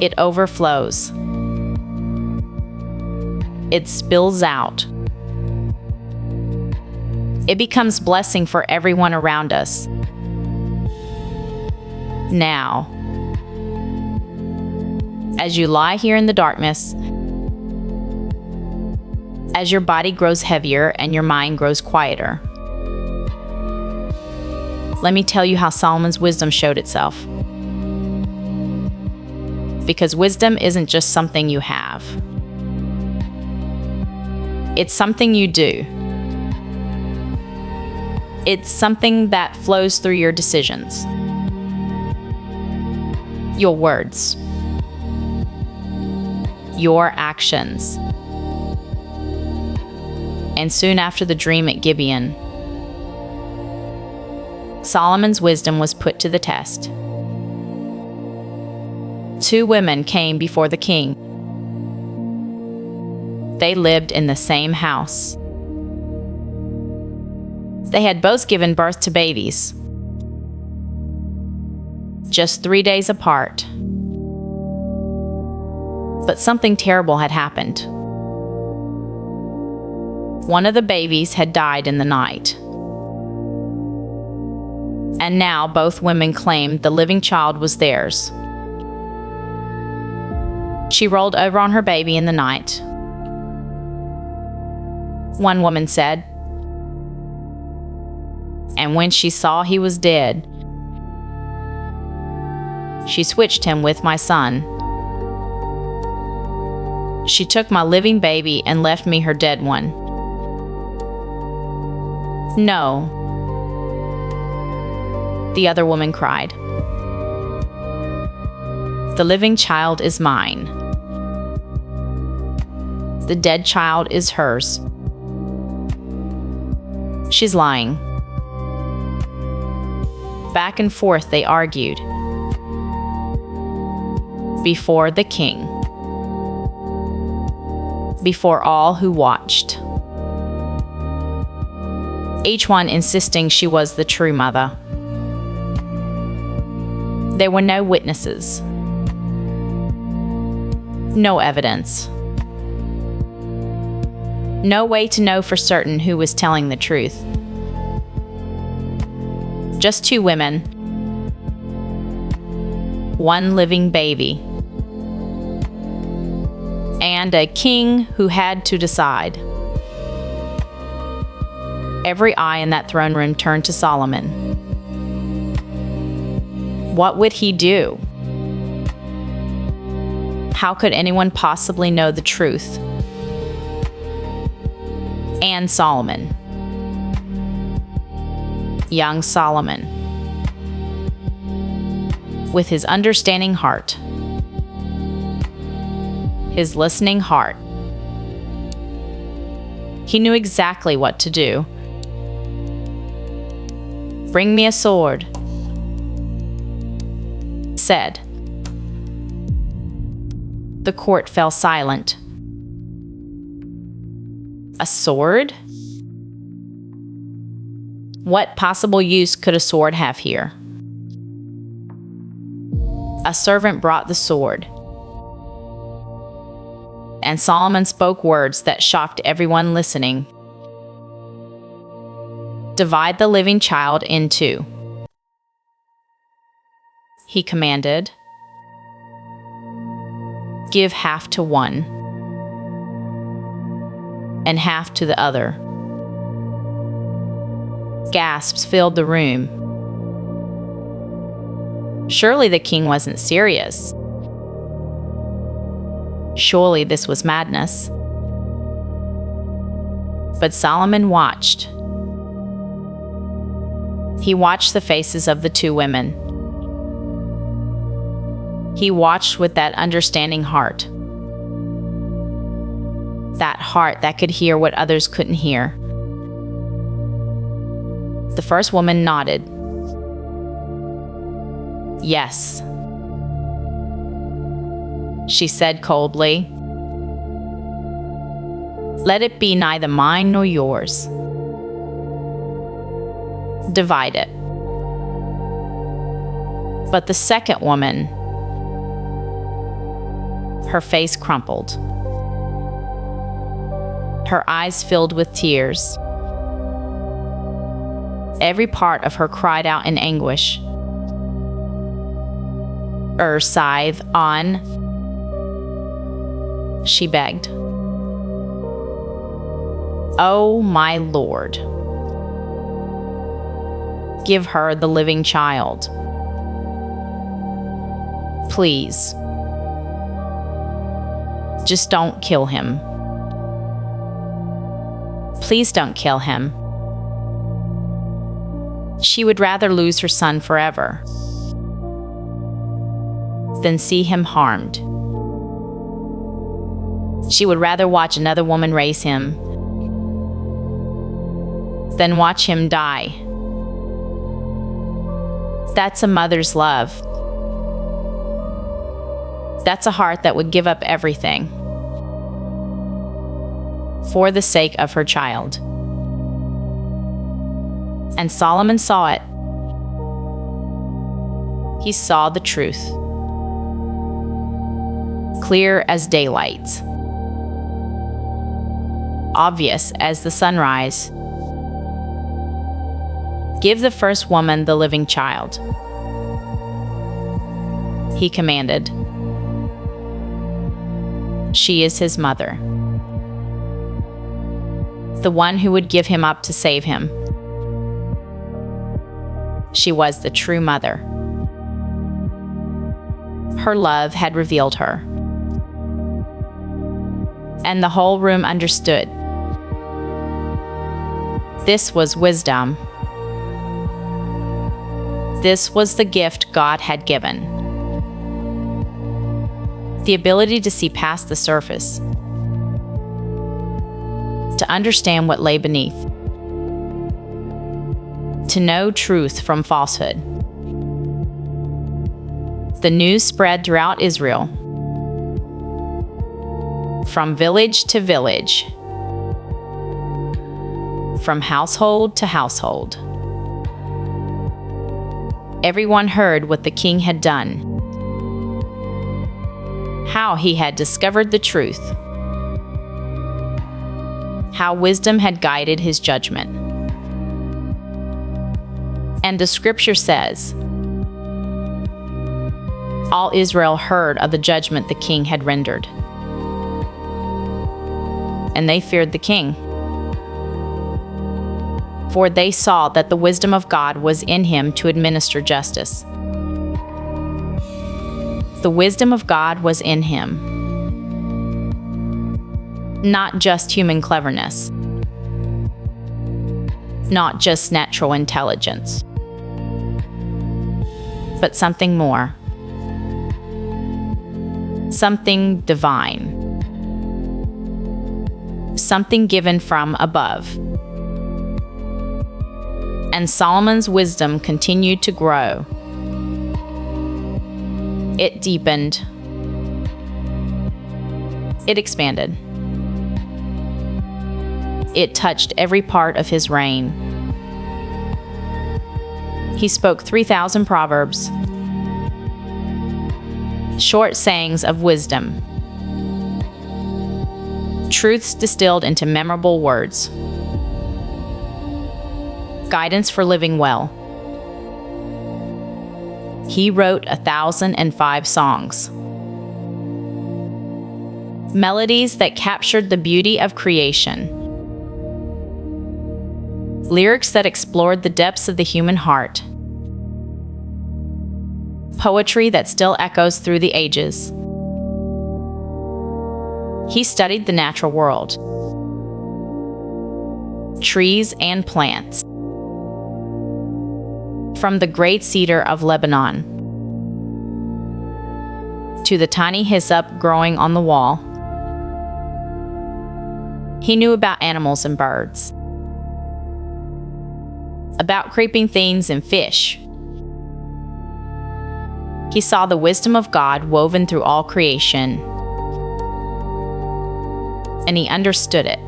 It overflows. It spills out. It becomes blessing for everyone around us. Now, as you lie here in the darkness, as your body grows heavier and your mind grows quieter, let me tell you how Solomon's wisdom showed itself. Because wisdom isn't just something you have. It's something you do. It's something that flows through your decisions, your words, your actions. And soon after the dream at Gibeon, Solomon's wisdom was put to the test. 2 women came before the king. They lived in the same house. They had both given birth to babies, just 3 days apart. But something terrible had happened. One of the babies had died in the night. And now both women claimed the living child was theirs. She rolled over on her baby in the night. One woman said, and when she saw he was dead, she switched him with my son. She took my living baby and left me her dead one. No, the other woman cried. The living child is mine. The dead child is hers. She's lying. Back and forth they argued before the king, before all who watched, each one insisting she was the true mother. There were no witnesses, no evidence, no way to know for certain who was telling the truth. Just 2 women, 1 living baby, and a king who had to decide. Every eye in that throne room turned to Solomon. What would he do? How could anyone possibly know the truth? And Solomon, young Solomon, with his understanding heart, his listening heart, he knew exactly what to do. Bring me a sword, said. The court fell silent. A sword? What possible use could a sword have here? A servant brought the sword, and Solomon spoke words that shocked everyone listening. Divide the living child in two, he commanded. Give half to one and half to the other. Gasps filled the room. Surely the king wasn't serious. Surely this was madness. But Solomon watched. He watched the faces of the two women. He watched with that understanding heart. That heart that could hear what others couldn't hear. The first woman nodded. Yes, she said coldly. Let it be neither mine nor yours. Divide it. But the second woman, her face crumpled. Her eyes filled with tears. Every part of her cried out in anguish. Scythe on, she begged. Oh, my Lord. Give her the living child. Please. Just don't kill him. Please don't kill him. She would rather lose her son forever than see him harmed. She would rather watch another woman raise him than watch him die. That's a mother's love. That's a heart that would give up everything for the sake of her child. And Solomon saw it. He saw the truth, clear as daylight, obvious as the sunrise. Give the first woman the living child, he commanded. She is his mother, the one who would give him up to save him. She was the true mother. Her love had revealed her. And the whole room understood. This was wisdom. This was the gift God had given. The ability to see past the surface, to understand what lay beneath, to know truth from falsehood. The news spread throughout Israel, from village to village, from household to household. Everyone heard what the king had done, how he had discovered the truth, how wisdom had guided his judgment. And the scripture says, all Israel heard of the judgment the king had rendered, and they feared the king, for they saw that the wisdom of God was in him to administer justice. The wisdom of God was in him, not just human cleverness, not just natural intelligence, but something more, something divine, something given from above. And Solomon's wisdom continued to grow. It deepened. It expanded. It touched every part of his reign. He spoke 3,000 proverbs, short sayings of wisdom, truths distilled into memorable words. guidance for living well. He wrote 1,005 songs, melodies that captured the beauty of creation, lyrics that explored the depths of the human heart, poetry that still echoes through the ages. He studied the natural world, trees and plants, from the great cedar of Lebanon to the tiny hyssop growing on the wall. He knew about animals and birds, about creeping things and fish. He saw the wisdom of God woven through all creation, and he understood it.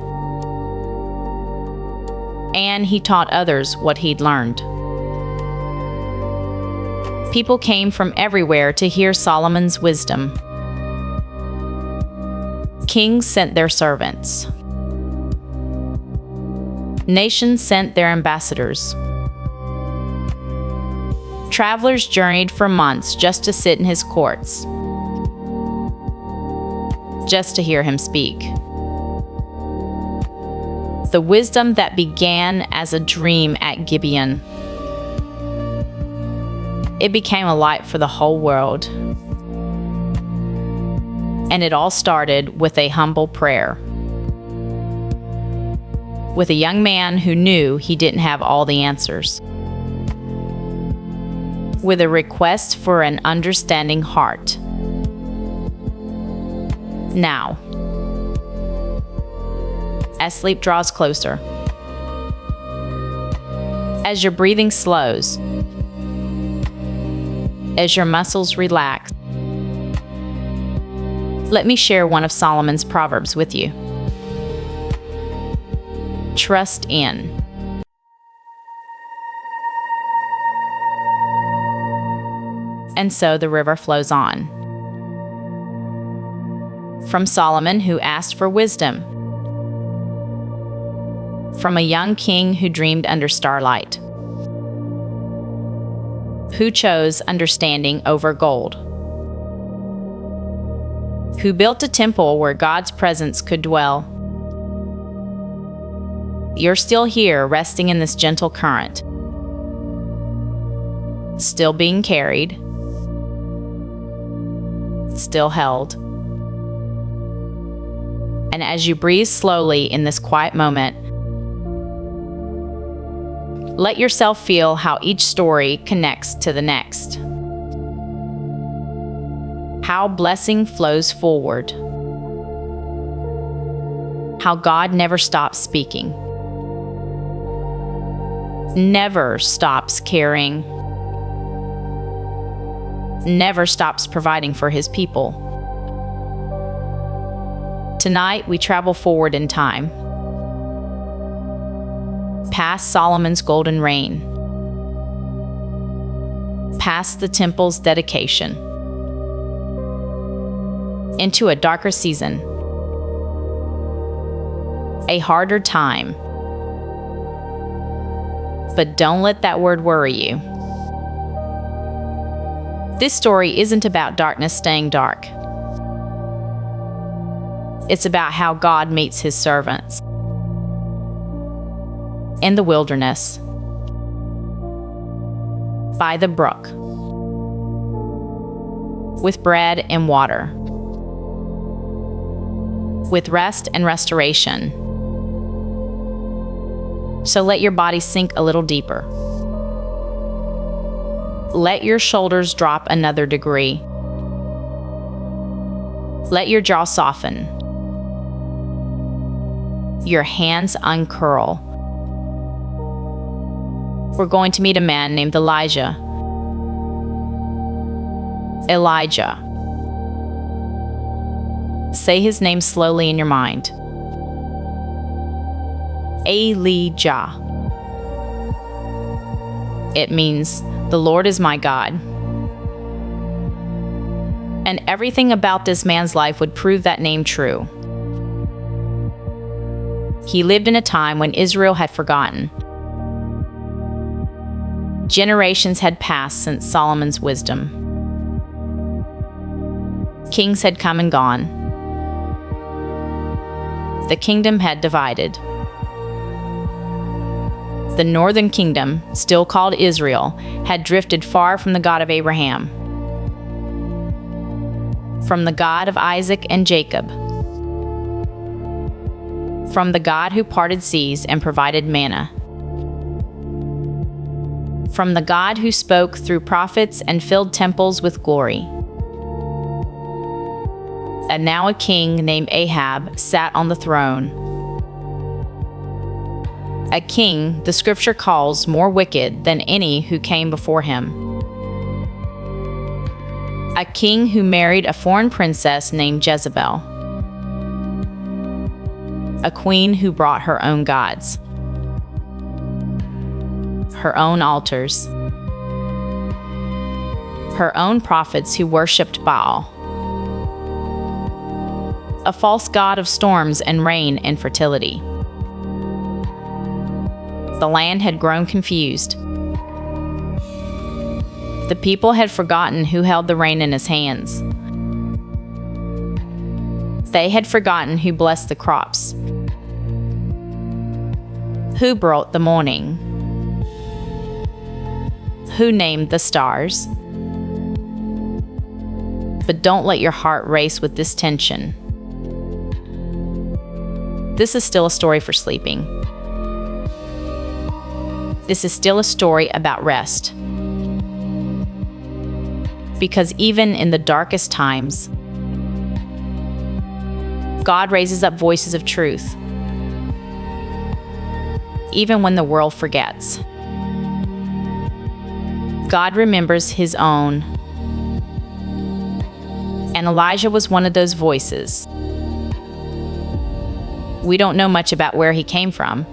And he taught others what he'd learned. People came from everywhere to hear Solomon's wisdom. Kings sent their servants. Nations sent their ambassadors. Travelers journeyed for months just to sit in his courts, just to hear him speak. The wisdom that began as a dream at Gibeon, it became a light for the whole world. And it all started with a humble prayer, with a young man who knew he didn't have all the answers, with a request for an understanding heart. Now, as sleep draws closer, as your breathing slows, as your muscles relax, let me share one of Solomon's Proverbs with you. Trust in. And so the river flows on. From Solomon, who asked for wisdom. From a young king who dreamed under starlight, who chose understanding over gold, who built a temple where God's presence could dwell. You're still here, resting in this gentle current, still being carried, still held. And as you breathe slowly in this quiet moment, let yourself feel how each story connects to the next. How blessing flows forward. How God never stops speaking, never stops caring, never stops providing for his people. Tonight, we travel forward in time, past Solomon's golden reign, past the temple's dedication, into a darker season, a harder time. But don't let that word worry you. This story isn't about darkness staying dark. It's about how God meets his servants in the wilderness, by the brook, with bread and water, with rest and restoration. So let your body sink a little deeper. Let your shoulders drop another degree. Let your jaw soften. Your hands uncurl. We're going to meet a man named Elijah. Elijah. Say his name slowly in your mind. Elijah. It means, the Lord is my God. And everything about this man's life would prove that name true. He lived in a time when Israel had forgotten, Generations had passed since Solomon's wisdom. Kings had come and gone. The kingdom had divided. The northern kingdom, still called Israel, had drifted far from the God of Abraham, from the God of Isaac and Jacob, from the God who parted seas and provided manna, from the God who spoke through prophets and filled temples with glory. And now a king named Ahab sat on the throne. A king the scripture calls more wicked than any who came before him. A king who married a foreign princess named Jezebel. A queen who brought her own gods, her own altars, her own prophets who worshipped Baal, a false god of storms and rain and fertility. The land had grown confused. The people had forgotten who held the rain in his hands. They had forgotten who blessed the crops, who brought the morning, who named the stars. But don't let your heart race with this tension. This is still a story for sleeping. This is still a story about rest. Because even in the darkest times, God raises up voices of truth, even when the world forgets. God remembers his own. And Elijah was one of those voices. We don't know much about where he came from.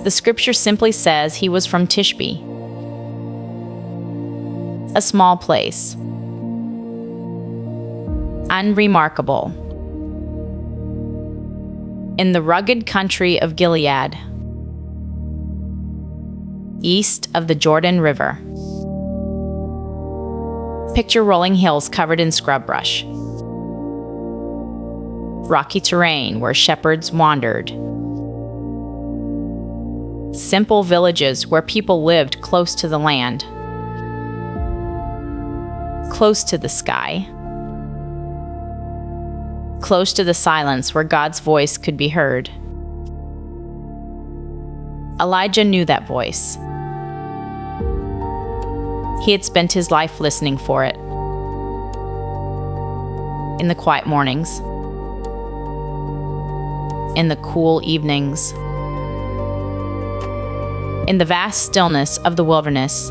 The scripture simply says he was from Tishbe, a small place, unremarkable, in the rugged country of Gilead, east of the Jordan River. Picture rolling hills covered in scrub brush, rocky terrain where shepherds wandered, simple villages where people lived close to the land, close to the sky, close to the silence where God's voice could be heard. Elijah knew that voice. He had spent his life listening for it. In the quiet mornings, in the cool evenings, in the vast stillness of the wilderness.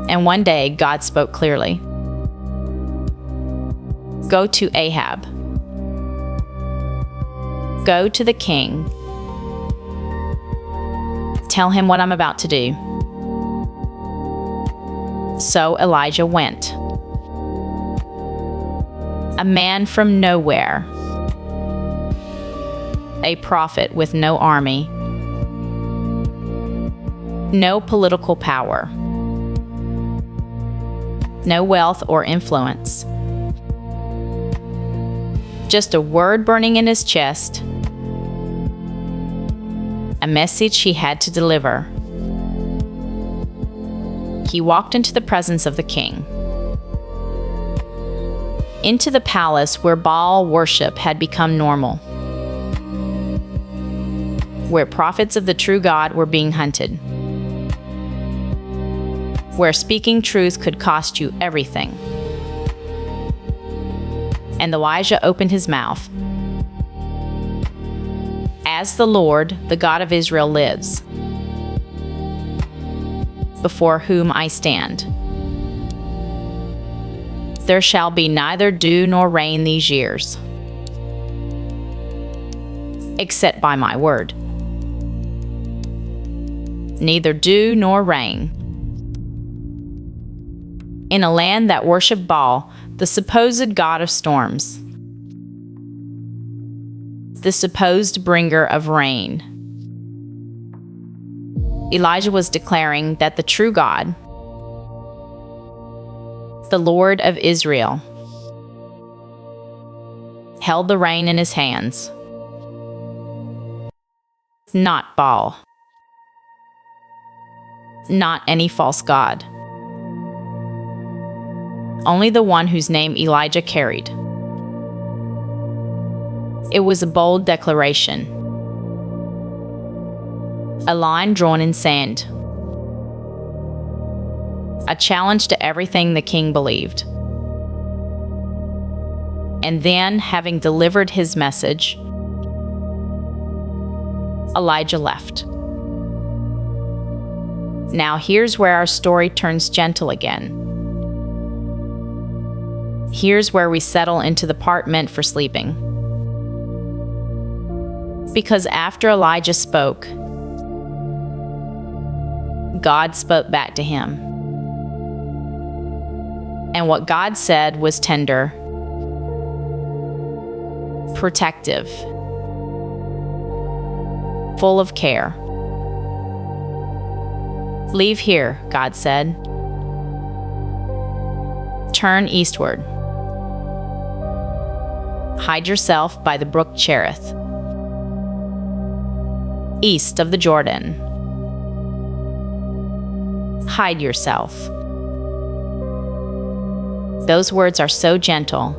And one day, God spoke clearly. Go to Ahab. Go to the king. Tell him what I'm about to do. So Elijah went. A man from nowhere. A prophet with no army. No political power. No wealth or influence. Just a word burning in his chest. A message he had to deliver. He walked into the presence of the king. Into the palace where Baal worship had become normal. Where prophets of the true God were being hunted. Where speaking truth could cost you everything. And Elijah opened his mouth. As the Lord, the God of Israel, lives, before whom I stand, there shall be neither dew nor rain these years, except by my word. Neither dew nor rain. In a land that worshiped Baal, the supposed god of storms, the supposed bringer of rain. Elijah was declaring that the true God, the Lord of Israel, held the rain in his hands, not Baal, not any false god, only the one whose name Elijah carried. It was a bold declaration, a line drawn in sand, a challenge to everything the king believed. And then, having delivered his message, Elijah left. Now here's where our story turns gentle again. Here's where we settle into the part meant for sleeping. Because after Elijah spoke, God spoke back to him. And what God said was tender, protective, full of care. Leave here, God said. Turn eastward. Hide yourself by the brook Cherith, east of the Jordan. Hide yourself. Those words are so gentle.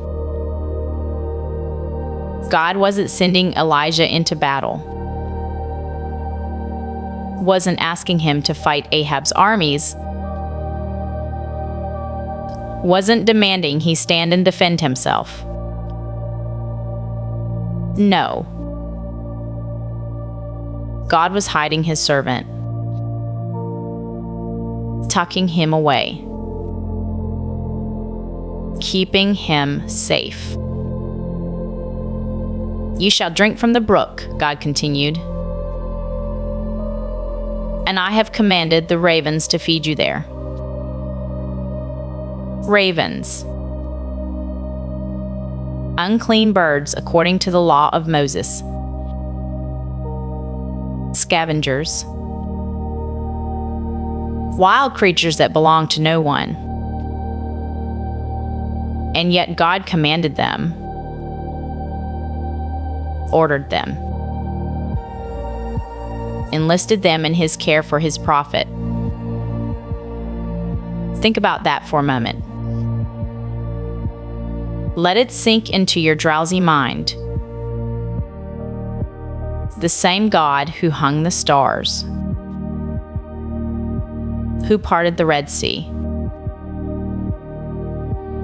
God wasn't sending Elijah into battle, wasn't asking him to fight Ahab's armies, wasn't demanding he stand and defend himself. No. God was hiding his servant, tucking him away, keeping him safe. You shall drink from the brook, God continued, and I have commanded the ravens to feed you there. Ravens, unclean birds according to the law of Moses, scavengers, wild creatures that belong to no one. And yet God commanded them, ordered them, enlisted them in his care for his prophet. Think about that for a moment. Let it sink into your drowsy mind. The same God who hung the stars, who parted the Red Sea,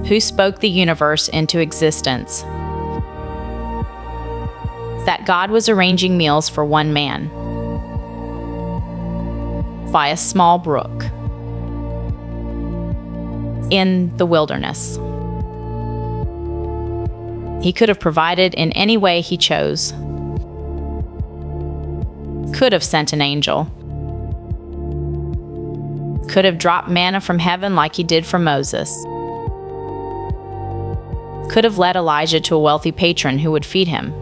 who spoke the universe into existence, that God was arranging meals for one man by a small brook in the wilderness. He could have provided in any way he chose, could have sent an angel, could have dropped manna from heaven like he did for Moses, could have led Elijah to a wealthy patron who would feed him.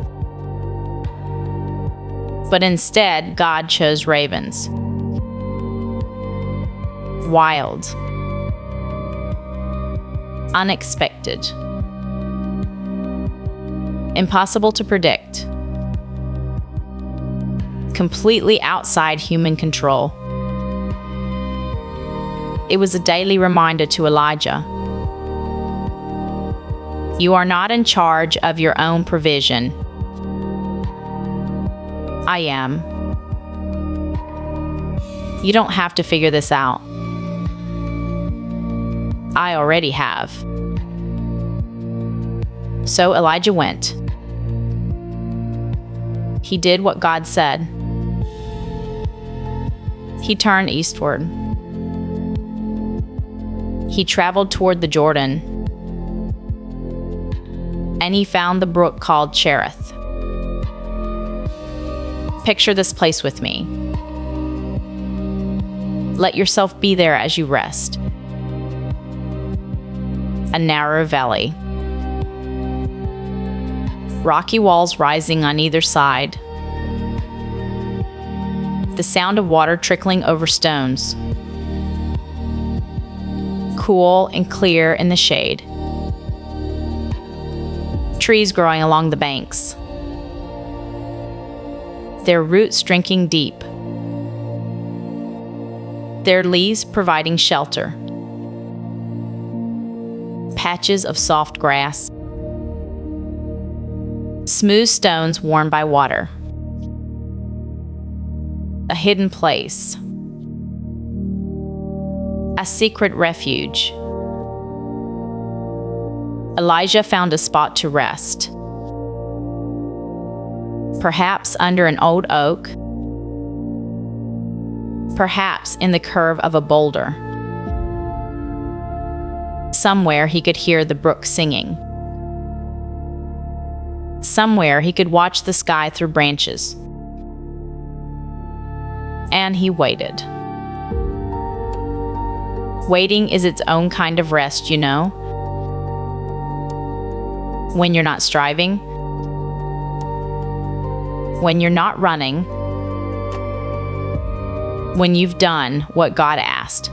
But instead, God chose ravens. Wild, unexpected, impossible to predict, completely outside human control. It was a daily reminder to Elijah. You are not in charge of your own provision. I am. You don't have to figure this out. I already have. So Elijah went. He did what God said. He turned eastward. He traveled toward the Jordan, and he found the brook called Cherith. Picture this place with me. Let yourself be there as you rest. A narrow valley, rocky walls rising on either side, The sound of water trickling over stones. Cool and clear in the shade. Trees growing along the banks. Their roots drinking deep. Their leaves providing shelter. Patches of soft grass. Smooth stones worn by water. A hidden place. A secret refuge. Elijah found a spot to rest. Perhaps under an old oak. Perhaps in the curve of a boulder. Somewhere he could hear the brook singing. Somewhere he could watch the sky through branches. And he waited. Waiting is its own kind of rest, you know? When you're not striving, when you're not running, when you've done what God asked.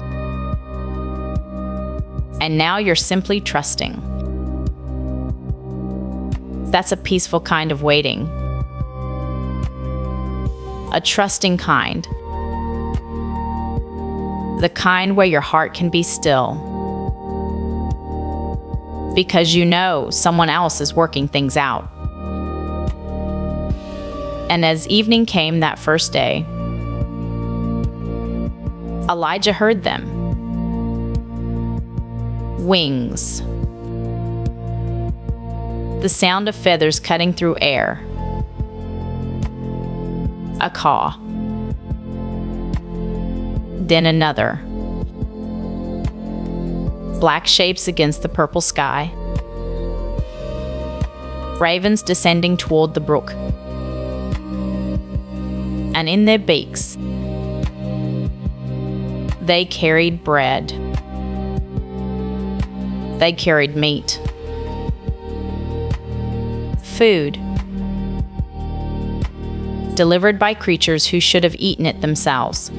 And now you're simply trusting. That's a peaceful kind of waiting. A trusting kind. The kind where your heart can be still. Because you know someone else is working things out. And as evening came that first day, Elijah heard them. Wings. The sound of feathers cutting through air. A caw. Then another. Black shapes against the purple sky. Ravens descending toward the brook. And in their beaks, they carried bread. They carried meat. Food. Delivered by creatures who should have eaten it themselves.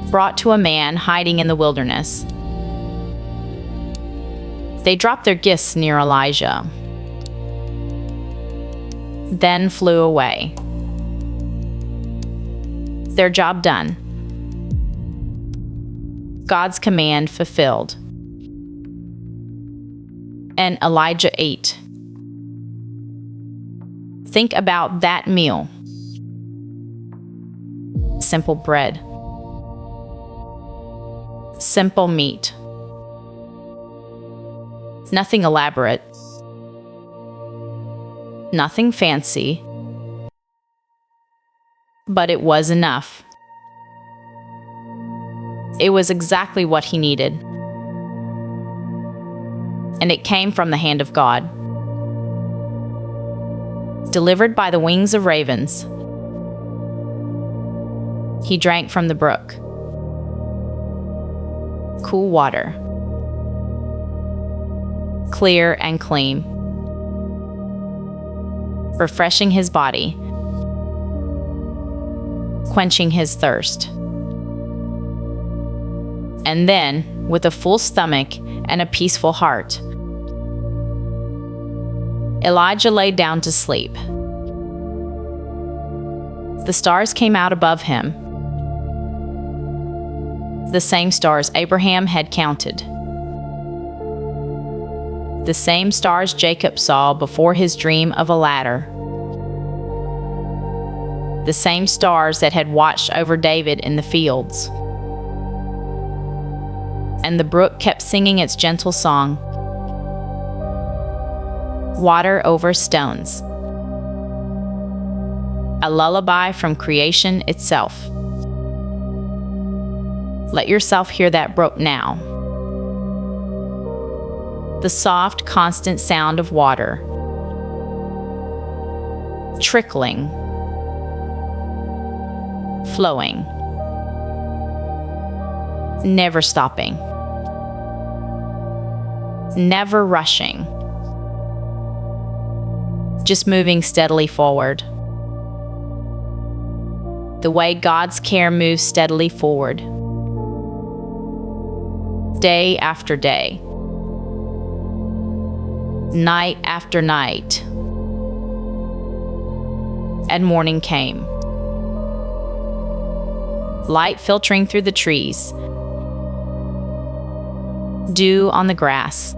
Brought to a man hiding in the wilderness. They dropped their gifts near Elijah. Then flew away. Their job done. God's command fulfilled. And Elijah ate. Think about that meal. Simple bread. Simple meat. Nothing elaborate. Nothing fancy. But it was enough. It was exactly what he needed. And it came from the hand of God. Delivered by the wings of ravens. He drank from the brook. Cool water. Clear and clean. Refreshing his body. Quenching his thirst. And then, with a full stomach and a peaceful heart, Elijah laid down to sleep. The stars came out above him. The same stars Abraham had counted. The same stars Jacob saw before his dream of a ladder. The same stars that had watched over David in the fields. And the brook kept singing its gentle song. Water over stones. A lullaby from creation itself. Let yourself hear that brook now. The soft, constant sound of water. Trickling. Flowing. Never stopping. Never rushing. Just moving steadily forward. the way God's care moves steadily forward. Day after day. Night after night. And morning came. Light filtering through the trees. Dew on the grass.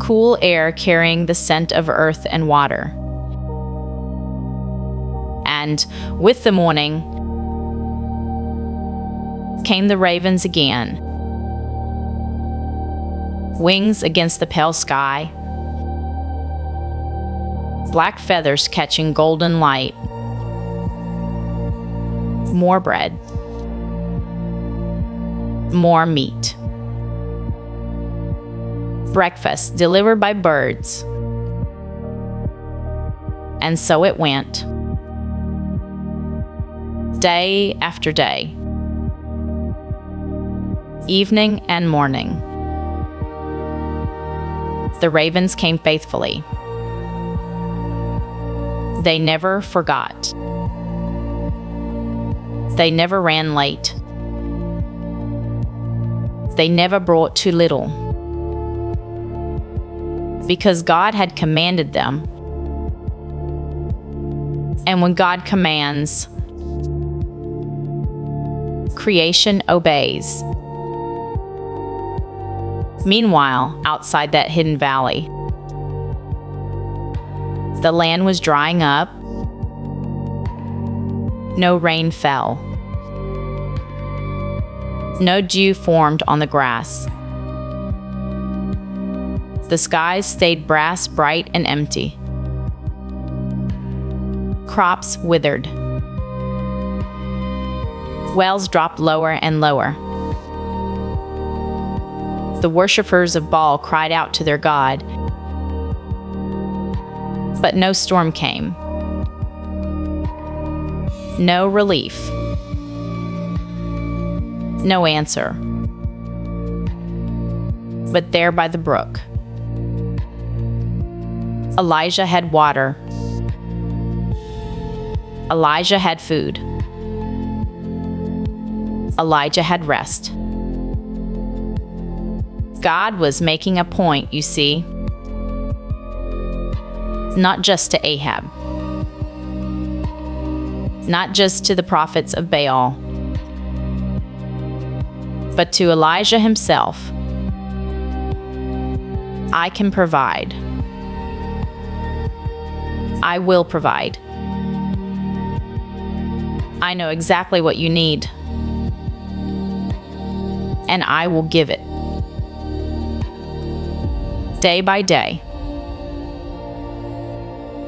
Cool air carrying the scent of earth and water. And with the morning came the ravens again. Wings against the pale sky. Black feathers catching golden light. More bread. More meat. Breakfast delivered by birds. And so it went. Day after day. Evening and morning. The ravens came faithfully. They never forgot. They never ran late. They never brought too little. Because God had commanded them. And when God commands, creation obeys. Meanwhile, outside that hidden valley, the land was drying up. No rain fell. No dew formed on the grass. The skies stayed brass bright and empty. Crops withered. Wells dropped lower and lower. The worshippers of Baal cried out to their God. But no storm came. No relief. No answer. But there by the brook, Elijah had water. Elijah had food. Elijah had rest. God was making a point, you see. Not just to Ahab. Not just to the prophets of Baal. But to Elijah himself. I can provide. I will provide. I know exactly what you need. And I will give it. Day by day.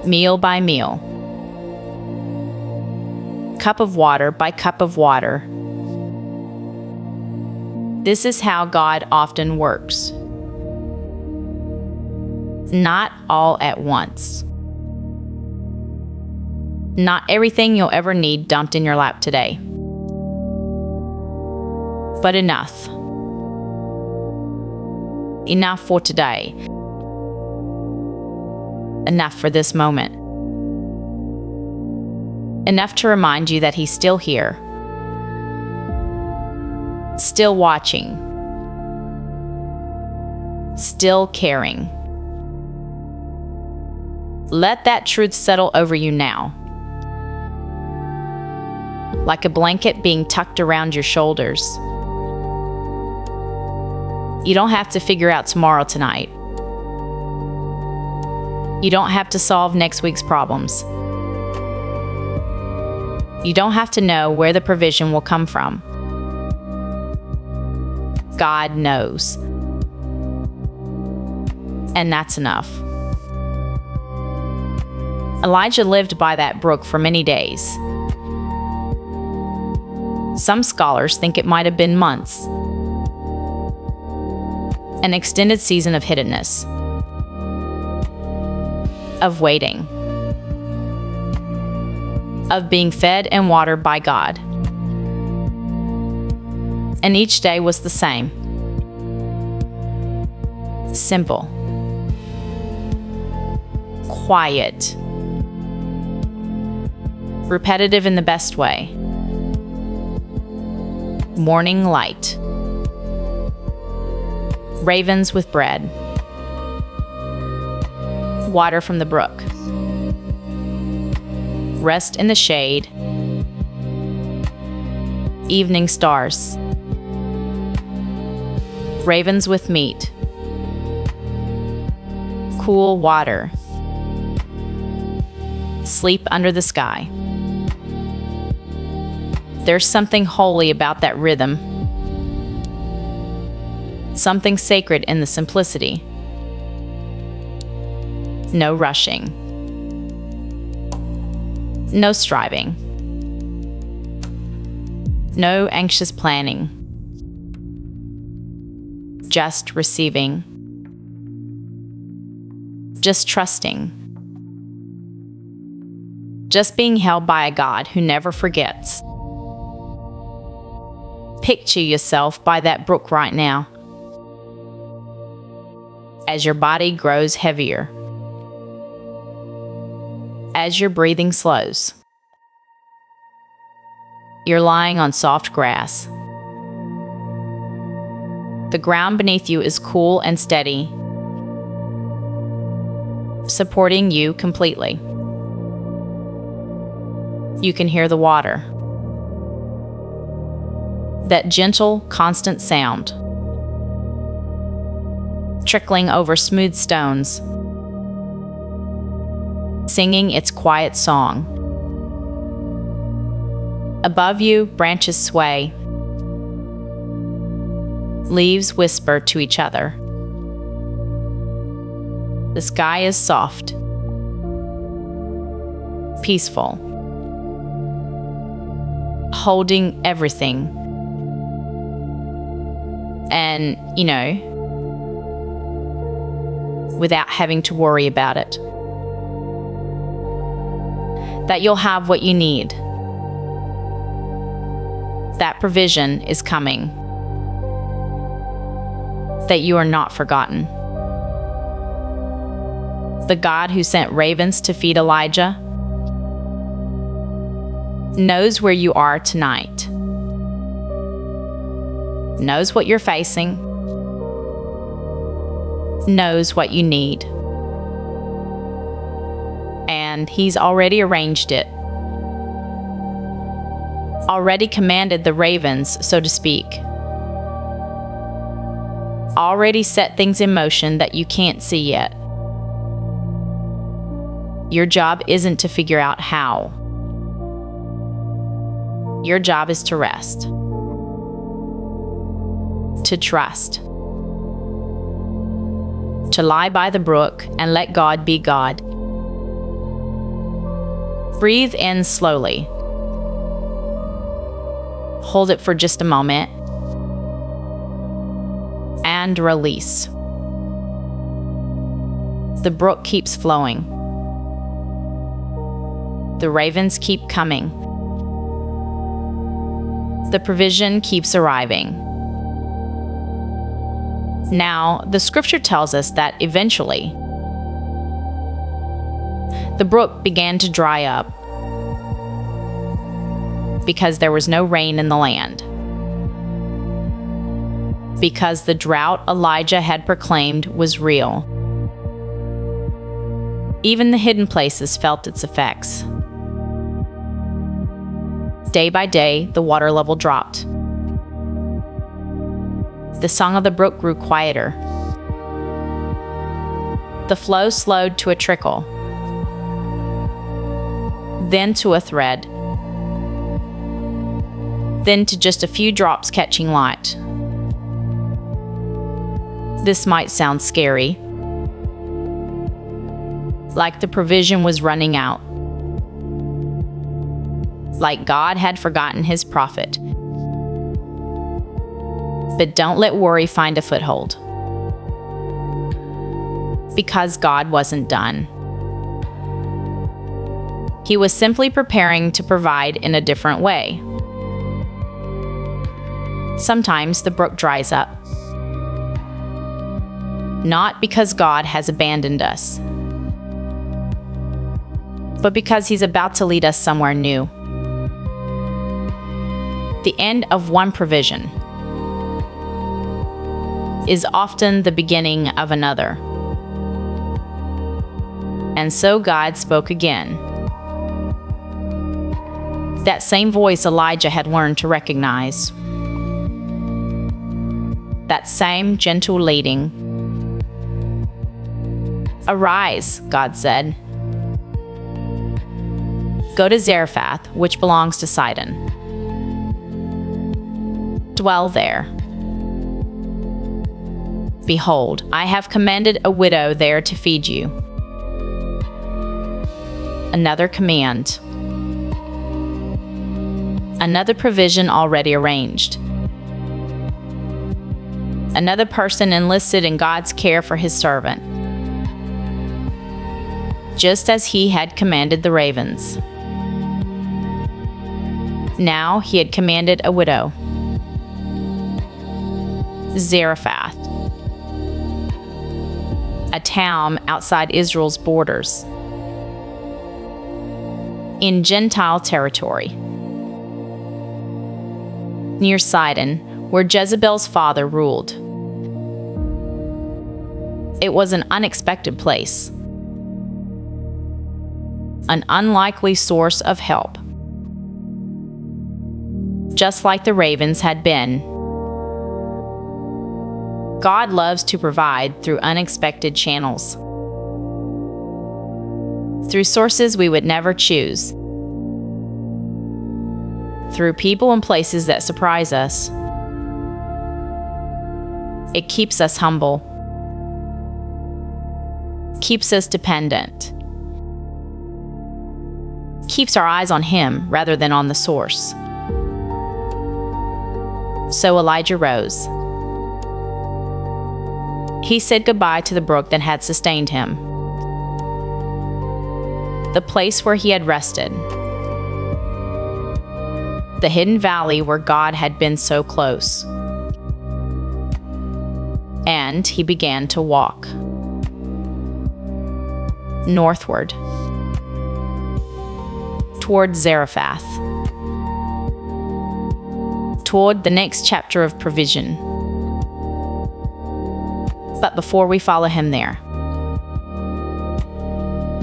Meal by meal. Cup of water by cup of water. This is how God often works. Not all at once. Not everything you'll ever need dumped in your lap today. But enough. Enough for today. Enough for this moment. Enough to remind you that He's still here. Still watching. Still caring. Let that truth settle over you now. Like a blanket being tucked around your shoulders. You don't have to figure out tomorrow tonight. You don't have to solve next week's problems. You don't have to know where the provision will come from. God knows. And that's enough. Elijah lived by that brook for many days. Some scholars think it might have been months. An extended season of hiddenness. Of waiting. Of being fed and watered by God. And each day was the same. Simple. repetitive in the best way. Morning light. Ravens with bread. Water from the brook. Rest in the shade. Evening stars. Ravens with meat. Cool water. Sleep under the sky. There's something holy about that rhythm. Something sacred in the simplicity. No rushing. No striving. No anxious planning. Just receiving. Just trusting. Just being held by a God who never forgets. Picture yourself by that brook right now. As your body grows heavier. As your breathing slows. You're lying on soft grass. The ground beneath you is cool and steady, supporting you completely. You can hear the water. That gentle, constant sound, trickling over smooth stones, singing its quiet song. Above you, branches sway. Leaves whisper to each other. The sky is soft, peaceful, holding everything. And, without having to worry about it. That you'll have what you need. That provision is coming. That you are not forgotten. The God who sent ravens to feed Elijah knows where you are tonight. Knows what you're facing. Knows what you need. And He's already arranged it. Already commanded the ravens, so to speak. Already set things in motion that you can't see yet. Your job isn't to figure out how. Your job is to rest. To trust. To lie by the brook and let God be God. Breathe in slowly. Hold it for just a moment. And release. The brook keeps flowing. The ravens keep coming. The provision keeps arriving. Now, the scripture tells us that eventually, the brook began to dry up because there was no rain in the land. Because the drought Elijah had proclaimed was real. Even the hidden places felt its effects. Day by day, the water level dropped. The song of the brook grew quieter. The flow slowed to a trickle, then to a thread, then to just a few drops catching light. This might sound scary, like the provision was running out, like God had forgotten His prophet. But don't let worry find a foothold, because God wasn't done. He was simply preparing to provide in a different way. Sometimes the brook dries up, not because God has abandoned us, but because He's about to lead us somewhere new. The end of one provision is often the beginning of another. And so God spoke again. That same voice Elijah had learned to recognize. That same gentle leading. "Arise," God said. "Go to Zarephath, which belongs to Sidon. Dwell there. Behold, I have commanded a widow there to feed you." Another command. Another provision already arranged. Another person enlisted in God's care for His servant, just as He had commanded the ravens. Now He had commanded a widow. Zarephath, a town outside Israel's borders, in Gentile territory, near Sidon, where Jezebel's father ruled. It was an unexpected place, an unlikely source of help, just like the ravens had been. God loves to provide through unexpected channels, through sources we would never choose, through people and places that surprise us. It keeps us humble, keeps us dependent, keeps our eyes on Him rather than on the source. So Elijah rose. He said goodbye to the brook that had sustained him, the place where he had rested, the hidden valley where God had been so close. And he began to walk northward toward Zarephath, toward the next chapter of provision. But before we follow him there,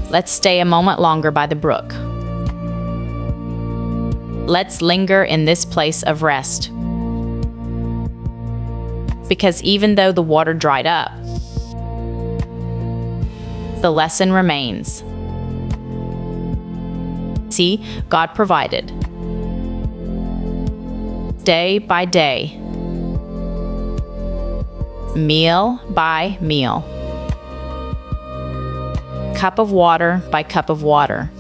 let's stay a moment longer by the brook. Let's linger in this place of rest. Because even though the water dried up, the lesson remains. See, God provided. Day by day, meal by meal, cup of water by cup of water.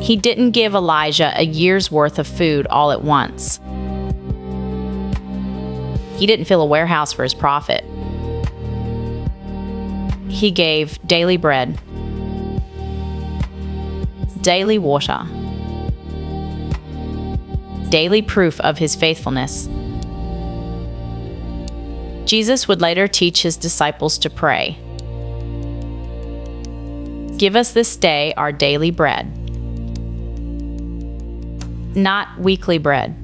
He didn't give Elijah a year's worth of food all at once. He didn't fill a warehouse for his prophet. He gave daily bread, daily water, daily proof of his faithfulness. Jesus would later teach his disciples to pray. Give us this day our daily bread. Not weekly bread.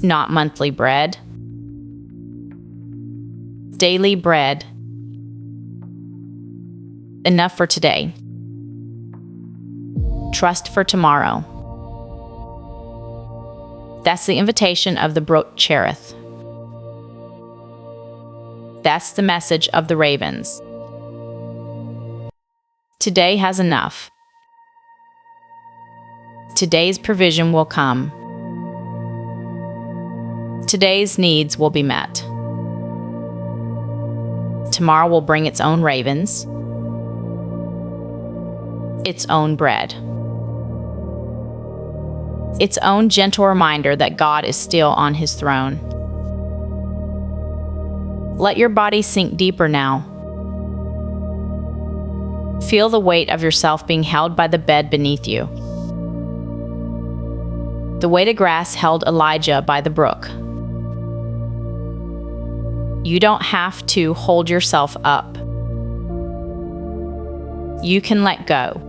Not monthly bread. Daily bread. Enough for today. Trust for tomorrow. That's the invitation of the Brook Cherith. That's the message of the ravens. Today has enough. Today's provision will come. Today's needs will be met. Tomorrow will bring its own ravens, its own bread, its own gentle reminder that God is still on his throne. Let your body sink deeper now. Feel the weight of yourself being held by the bed beneath you. The weight of grass held Elijah by the brook. You don't have to hold yourself up. You can let go.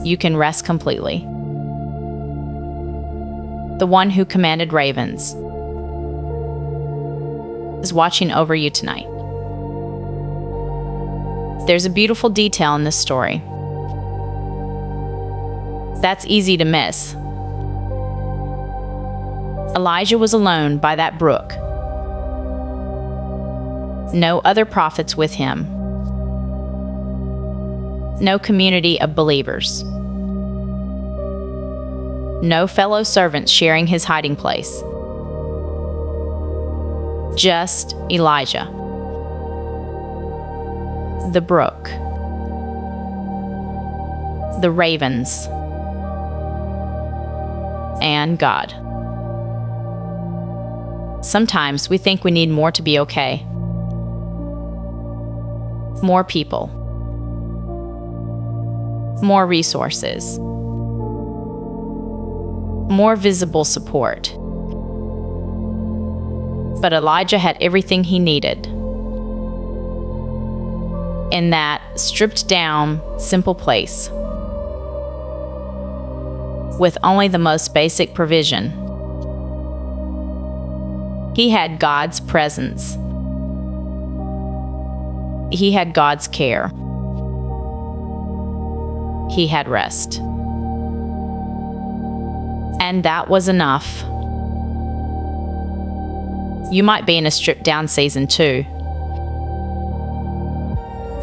You can rest completely. The one who commanded ravens is watching over you tonight. There's a beautiful detail in this story that's easy to miss. Elijah was alone by that brook. No other prophets with him. No community of believers. No fellow servants sharing his hiding place. Just Elijah, the brook, the ravens, and God. Sometimes we think we need more to be okay. More people. More resources. More visible support. But Elijah had everything he needed. In that stripped down, simple place, with only the most basic provision. He had God's presence. He had God's care. He had rest. And that was enough. You might be in a stripped-down season too.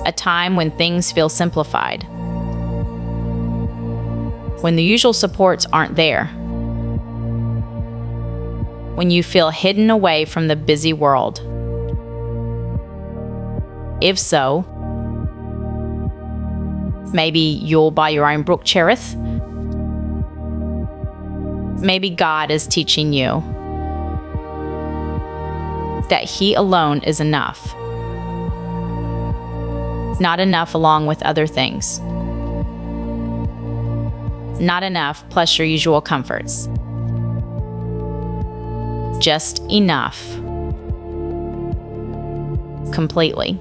A time when things feel simplified. When the usual supports aren't there. When you feel hidden away from the busy world. If so, maybe you'll buy your own Brook Cherith. Maybe God is teaching you that He alone is enough. Not enough along with other things. Not enough plus your usual comforts. Just enough. Completely.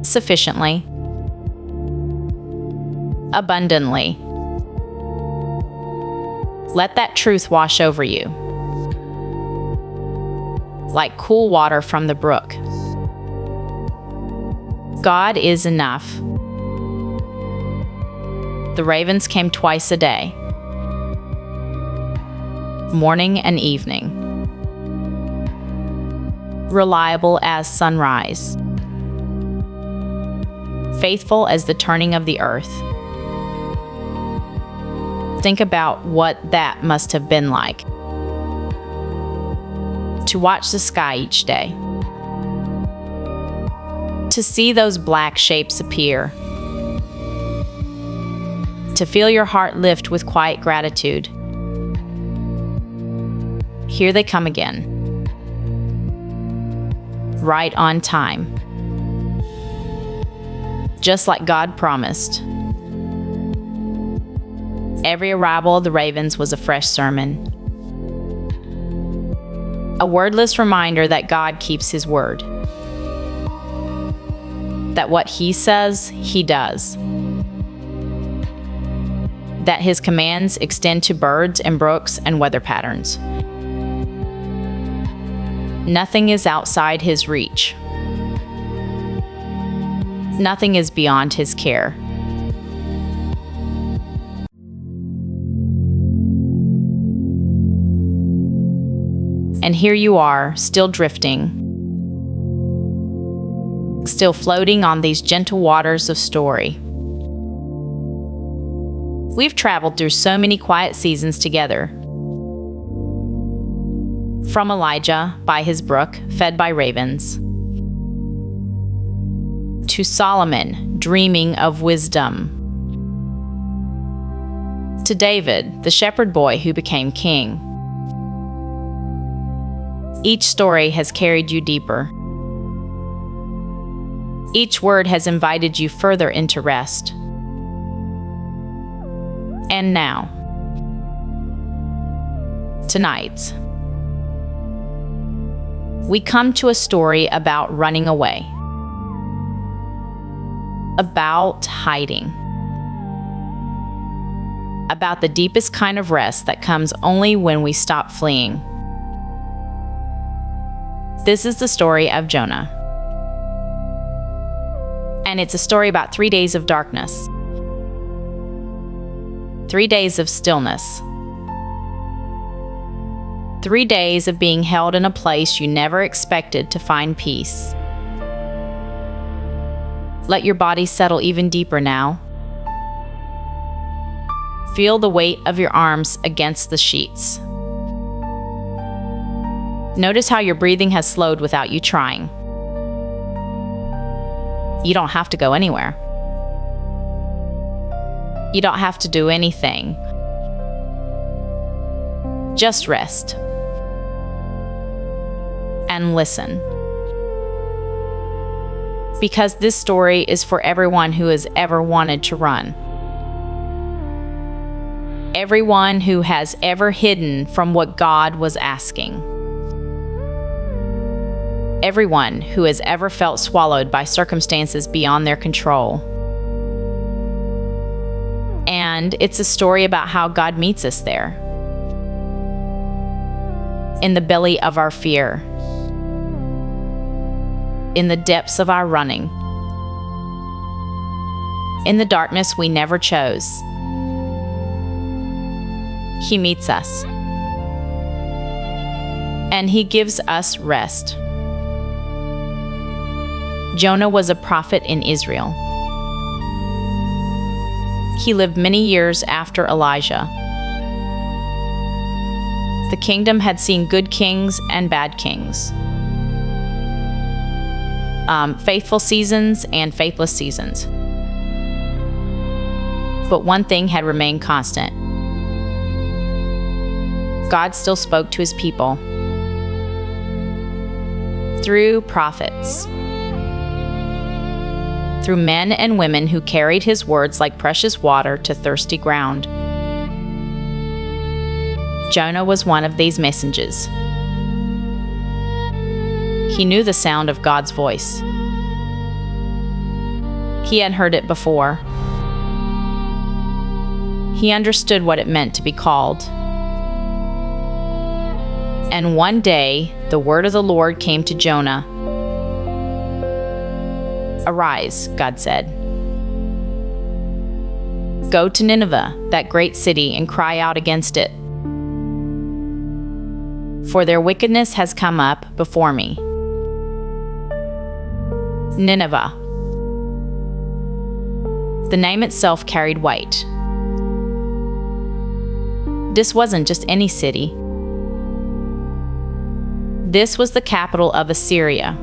Sufficiently. Abundantly. Let that truth wash over you. Like cool water from the brook. God is enough. The ravens came twice a day, morning and evening, reliable as sunrise, faithful as the turning of the earth. Think about what that must have been like, to watch the sky each day, to see those black shapes appear, to feel your heart lift with quiet gratitude. Here they come again. Right on time. Just like God promised. Every arrival of the ravens was a fresh sermon. A wordless reminder that God keeps His word. That what He says, He does. That His commands extend to birds and brooks and weather patterns. Nothing is outside His reach. Nothing is beyond His care. And here you are, still drifting, still floating on these gentle waters of story. We've traveled through so many quiet seasons together. From Elijah by his brook, fed by ravens, to Solomon, dreaming of wisdom, to David, the shepherd boy who became king. Each story has carried you deeper. Each word has invited you further into rest. And now, tonight, we come to a story about running away. about hiding, about the deepest kind of rest that comes only when we stop fleeing. This is the story of Jonah. And it's a story about 3 days of darkness, 3 days of stillness, 3 days of being held in a place you never expected to find peace. Let your body settle even deeper now. Feel the weight of your arms against the sheets. Notice how your breathing has slowed without you trying. You don't have to go anywhere. You don't have to do anything. Just rest. And listen. Because this story is for everyone who has ever wanted to run. Everyone who has ever hidden from what God was asking. Everyone who has ever felt swallowed by circumstances beyond their control. And it's a story about how God meets us there. In the belly of our fear. In the depths of our running. In the darkness we never chose. He meets us. And He gives us rest. Jonah was a prophet in Israel. He lived many years after Elijah. The kingdom had seen good kings and bad kings. Faithful seasons and faithless seasons. But one thing had remained constant. God still spoke to His people through prophets, through men and women who carried His words like precious water to thirsty ground. Jonah was one of these messengers. He knew the sound of God's voice. He had heard it before. He understood what it meant to be called. And one day, the word of the Lord came to Jonah. "Arise," God said. "Go to Nineveh, that great city, and cry out against it. For their wickedness has come up before me." Nineveh. The name itself carried weight. This wasn't just any city. This was the capital of Assyria,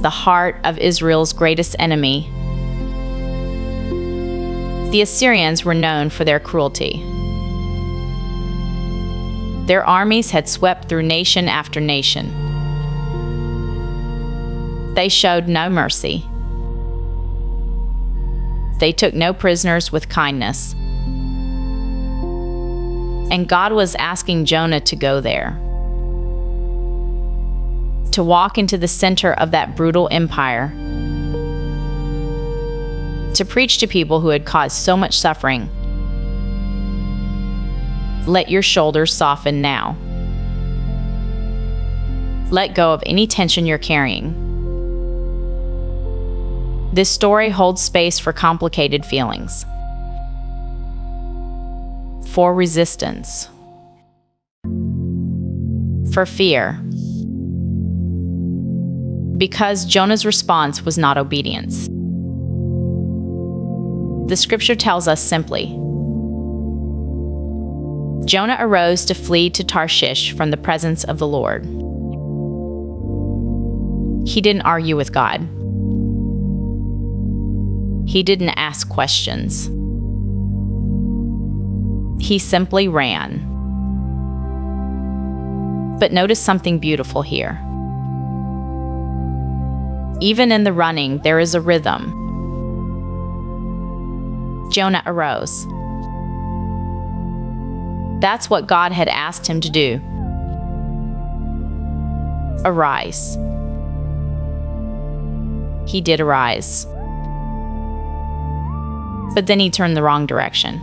the heart of Israel's greatest enemy. The Assyrians were known for their cruelty. Their armies had swept through nation after nation. They showed no mercy. They took no prisoners with kindness. And God was asking Jonah to go there, to walk into the center of that brutal empire, to preach to people who had caused so much suffering. Let your shoulders soften now. Let go of any tension you're carrying. This story holds space for complicated feelings, for resistance, for fear, because Jonah's response was not obedience. The scripture tells us simply, Jonah arose to flee to Tarshish from the presence of the Lord. He didn't argue with God. He didn't ask questions. He simply ran. But notice something beautiful here. Even in the running, there is a rhythm. Jonah arose. That's what God had asked him to do. Arise. he did arise. But then he turned the wrong direction.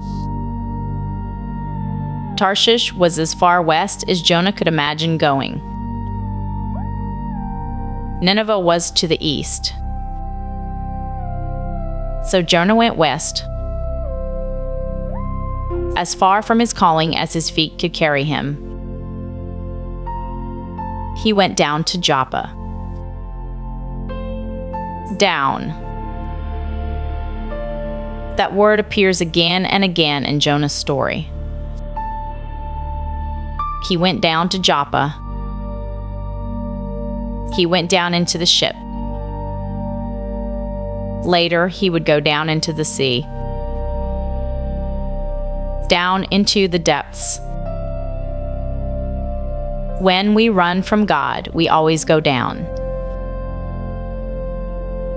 Tarshish was as far west as Jonah could imagine going. Nineveh was to the east. So Jonah went west, as far from his calling as his feet could carry him. He went down to Joppa. Down. That word appears again and again in Jonah's story. He went down to Joppa. He went down into the ship. Later, he would go down into the sea. Down into the depths. When we run from God, we always go down,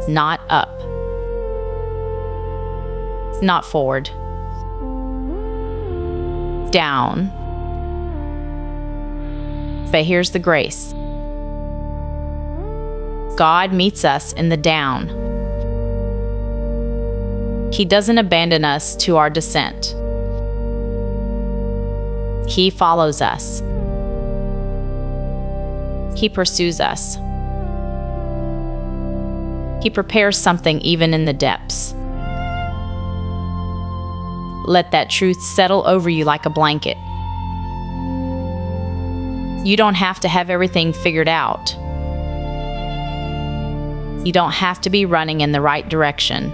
not up, not forward. Down. But here's the grace. God meets us in the down. He doesn't abandon us to our descent. He follows us. He pursues us. He prepares something even in the depths. Let that truth settle over you like a blanket. You don't have to have everything figured out. You don't have to be running in the right direction.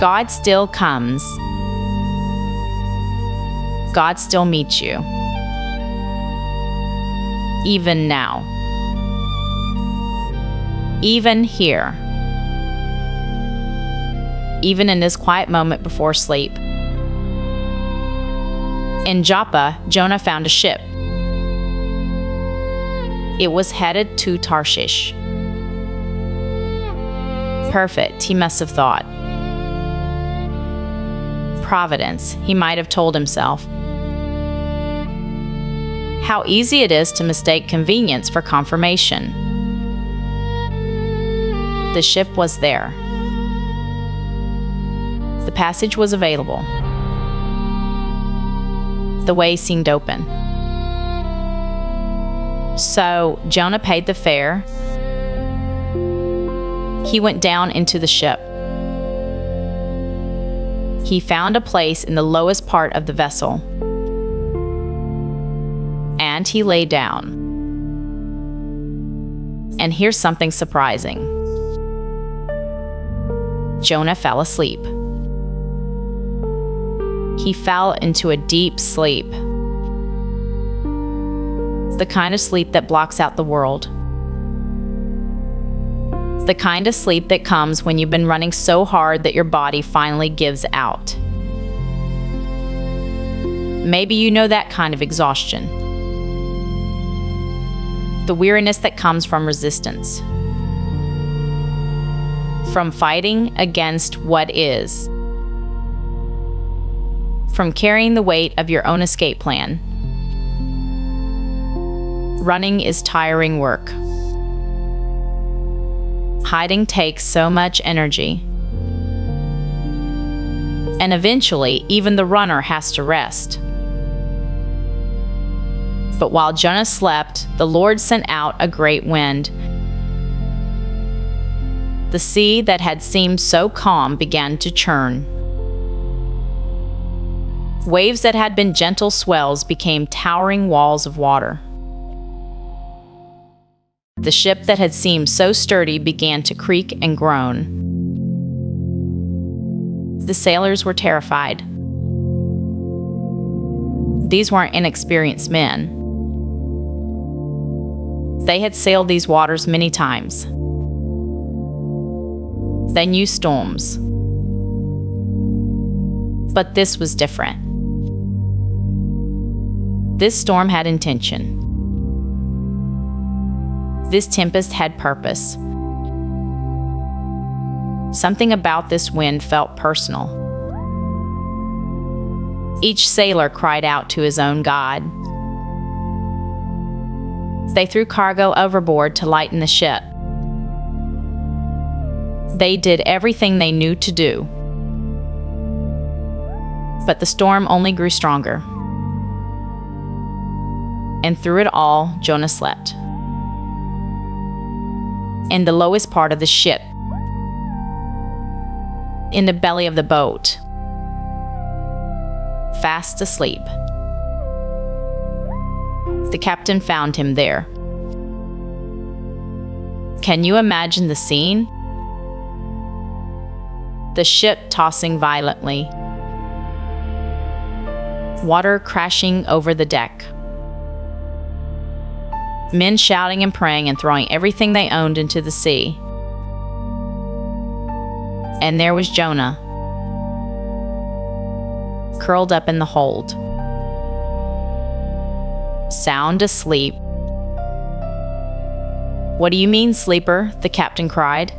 God still comes. God still meets you. Even now. Even here. Even in this quiet moment before sleep. In Joppa, Jonah found a ship. It was headed to Tarshish. Perfect, he must have thought. Providence, he might have told himself. How easy it is to mistake convenience for confirmation. The ship was there. The passage was available. The way seemed open. So Jonah paid the fare. He went down into the ship. He found a place in the lowest part of the vessel. And he lay down. And here's something surprising. Jonah fell asleep. He fell into a deep sleep. The kind of sleep that blocks out the world. The kind of sleep that comes when you've been running so hard that your body finally gives out. Maybe you know that kind of exhaustion. The weariness that comes from resistance. From fighting against what is. From carrying the weight of your own escape plan. Running is tiring work. Hiding takes so much energy. And eventually, even the runner has to rest. But while Jonah slept, the Lord sent out a great wind. The sea that had seemed so calm began to churn. Waves that had been gentle swells became towering walls of water. The ship that had seemed so sturdy began to creak and groan. The sailors were terrified. These weren't inexperienced men. They had sailed these waters many times. They knew storms. But this was different. This storm had intention. This tempest had purpose. Something about this wind felt personal. Each sailor cried out to his own God. They threw cargo overboard to lighten the ship. They did everything they knew to do. But the storm only grew stronger. And through it all, Jonah slept. In the lowest part of the ship, in the belly of the boat, fast asleep. The captain found him there. Can you imagine the scene? The ship tossing violently, water crashing over the deck, men shouting and praying and throwing everything they owned into the sea. And there was Jonah, curled up in the hold, sound asleep. "What do you mean, sleeper?" the captain cried.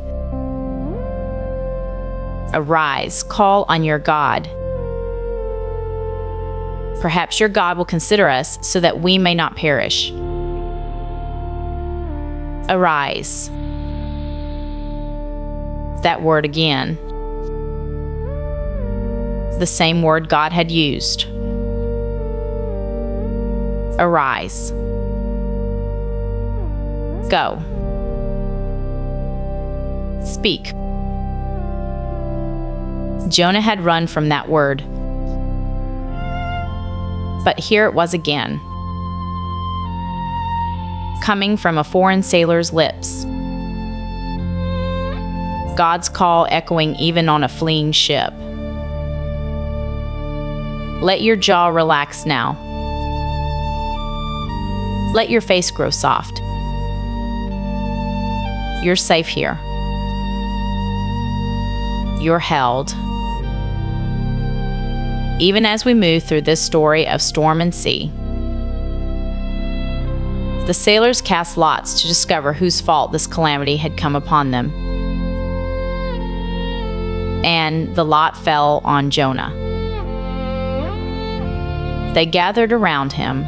"Arise, call on your God. Perhaps your God will consider us so that we may not perish. Arise." That word again. The same word God had used. Arise. Go. Speak. Jonah had run from that word. But here it was again, coming from a foreign sailor's lips. God's call echoing even on a fleeing ship. Let your jaw relax now. Let your face grow soft. You're safe here. You're held. Even as we move through this story of storm and sea, the sailors cast lots to discover whose fault this calamity had come upon them. And the lot fell on Jonah. They gathered around him,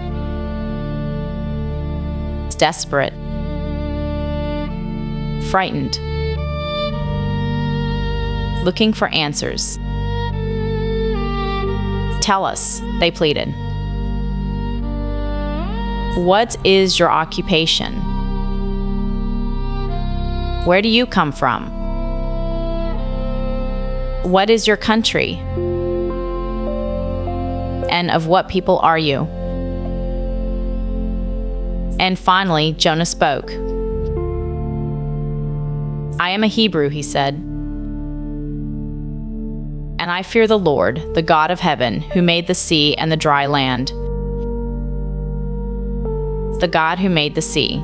desperate, frightened, looking for answers. "Tell us," they pleaded. "What is your occupation? Where do you come from? What is your country? And of what people are you?" And finally, Jonah spoke. "I am a Hebrew," he said, "and I fear the Lord, the God of heaven, who made the sea and the dry land." The God who made the sea.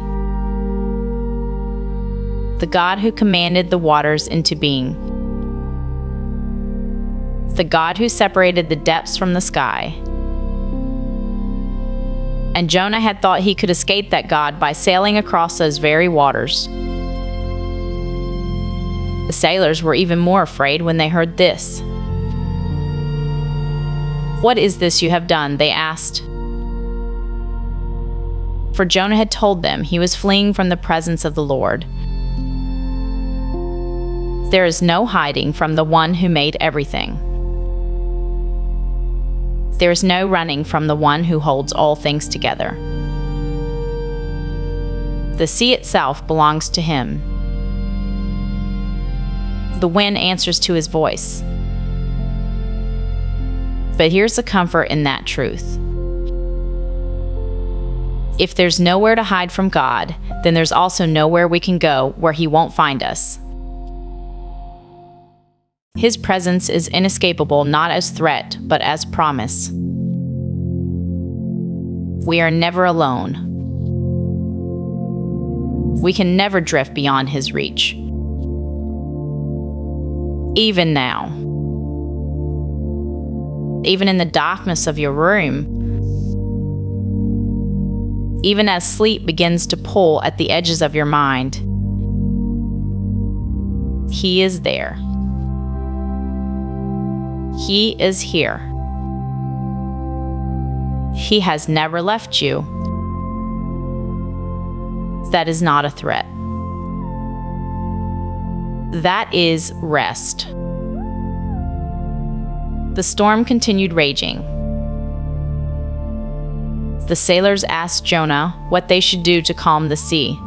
The God who commanded the waters into being. The God who separated the depths from the sky. And Jonah had thought he could escape that God by sailing across those very waters. The sailors were even more afraid when they heard this. "What is this you have done?" they asked. For Jonah had told them he was fleeing from the presence of the Lord. There is no hiding from the one who made everything. There is no running from the one who holds all things together. The sea itself belongs to him. The wind answers to his voice. But here's the comfort in that truth. If there's nowhere to hide from God, then there's also nowhere we can go where he won't find us. His presence is inescapable, not as threat, but as promise. We are never alone. We can never drift beyond his reach. Even now. Even in the darkness of your room. Even as sleep begins to pull at the edges of your mind. He is there. He is here. He has never left you. That is not a threat. That is rest. The storm continued raging. The sailors asked Jonah what they should do to calm the sea.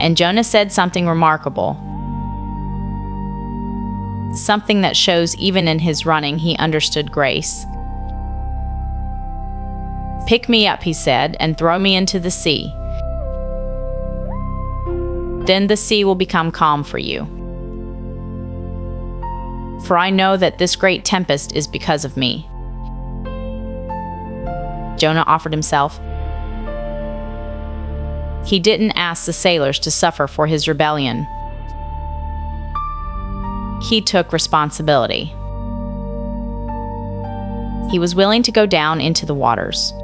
And Jonah said something remarkable. Something that shows even in his running he understood grace. "Pick me up," he said, "and throw me into the sea. Then the sea will become calm for you. For I know that this great tempest is because of me." Jonah offered himself. He didn't ask the sailors to suffer for his rebellion. He took responsibility. He was willing to go down into the waters.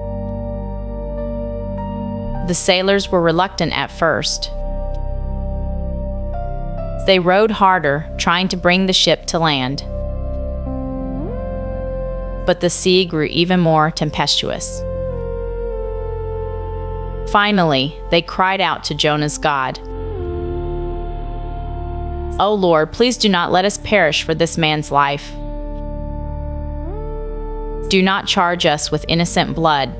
The sailors were reluctant at first. They rowed harder, trying to bring the ship to land. But the sea grew even more tempestuous. Finally, they cried out to Jonah's God. "O Lord, please do not let us perish for this man's life. Do not charge us with innocent blood.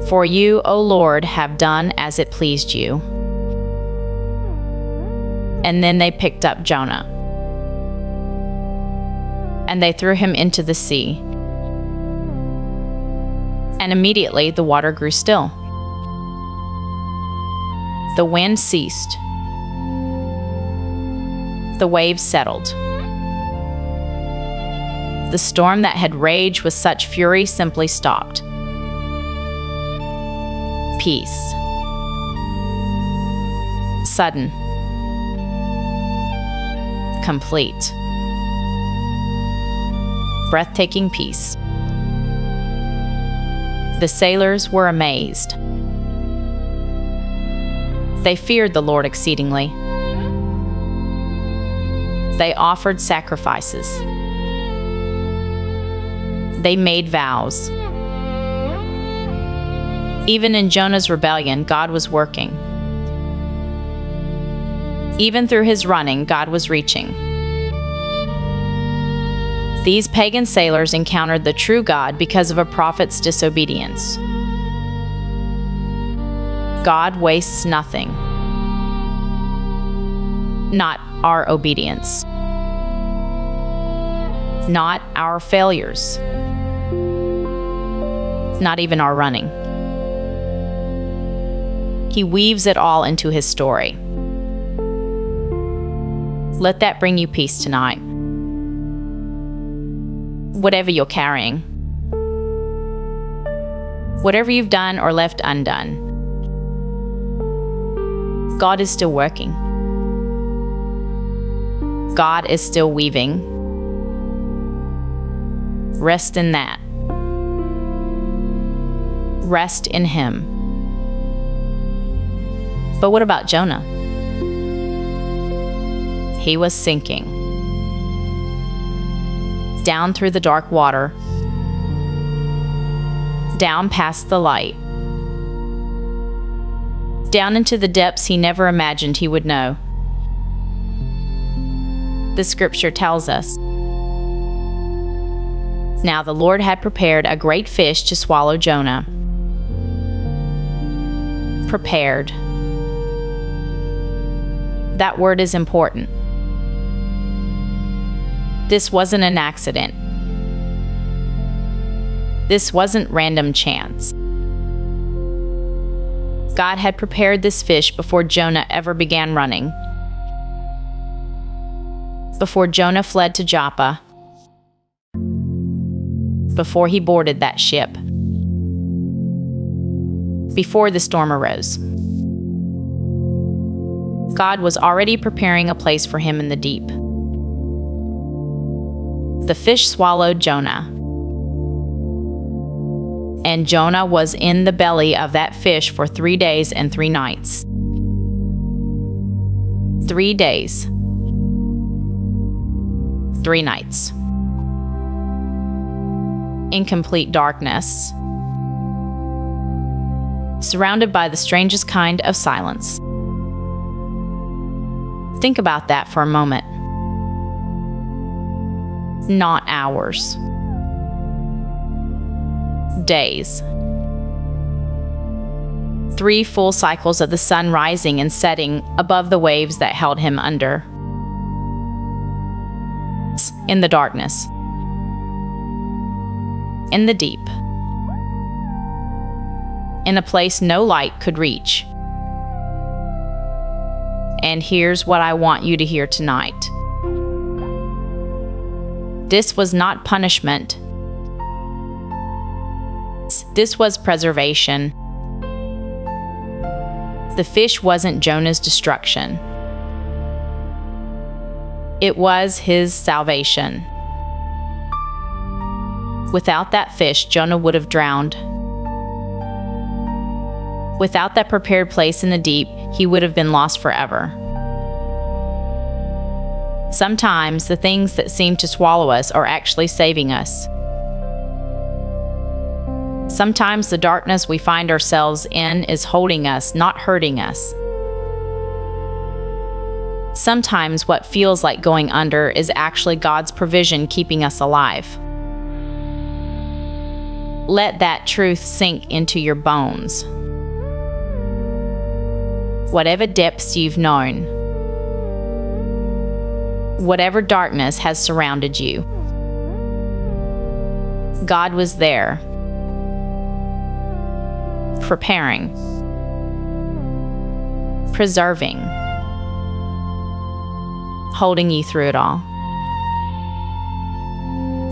For you, O Lord, have done as it pleased you." And then they picked up Jonah. And they threw him into the sea. And immediately the water grew still. The wind ceased. The waves settled. The storm that had raged with such fury simply stopped. Peace. Sudden. Complete. Breathtaking peace. The sailors were amazed. They feared the Lord exceedingly. They offered sacrifices. They made vows. Even in Jonah's rebellion, God was working. Even through his running, God was reaching. These pagan sailors encountered the true God because of a prophet's disobedience. God wastes nothing. Not our obedience. Not our failures. Not even our running. He weaves it all into his story. Let that bring you peace tonight. Whatever you're carrying, whatever you've done or left undone, God is still working. God is still weaving. Rest in that. Rest in Him. But what about Jonah? He was sinking. Down through the dark water, down past the light, down into the depths he never imagined he would know. The scripture tells us, "Now the Lord had prepared a great fish to swallow Jonah." Prepared. That word is important. This wasn't an accident. This wasn't random chance. God had prepared this fish before Jonah ever began running. Before Jonah fled to Joppa. Before he boarded that ship. Before the storm arose. God was already preparing a place for him in the deep. The fish swallowed Jonah. And Jonah was in the belly of that fish for 3 days and 3 nights. 3 days. 3 nights. In complete darkness. Surrounded by the strangest kind of silence. Think about that for a moment. Not hours. Days. 3 full cycles of the sun rising and setting above the waves that held him under. In the darkness. In the deep. In a place no light could reach. And here's what I want you to hear tonight. This was not punishment. This was preservation. The fish wasn't Jonah's destruction. It was his salvation. Without that fish, Jonah would have drowned. Without that prepared place in the deep, he would have been lost forever. Sometimes the things that seem to swallow us are actually saving us. Sometimes the darkness we find ourselves in is holding us, not hurting us. Sometimes what feels like going under is actually God's provision keeping us alive. Let that truth sink into your bones. Whatever depths you've known, whatever darkness has surrounded you, God was there, preparing, preserving, holding you through it all.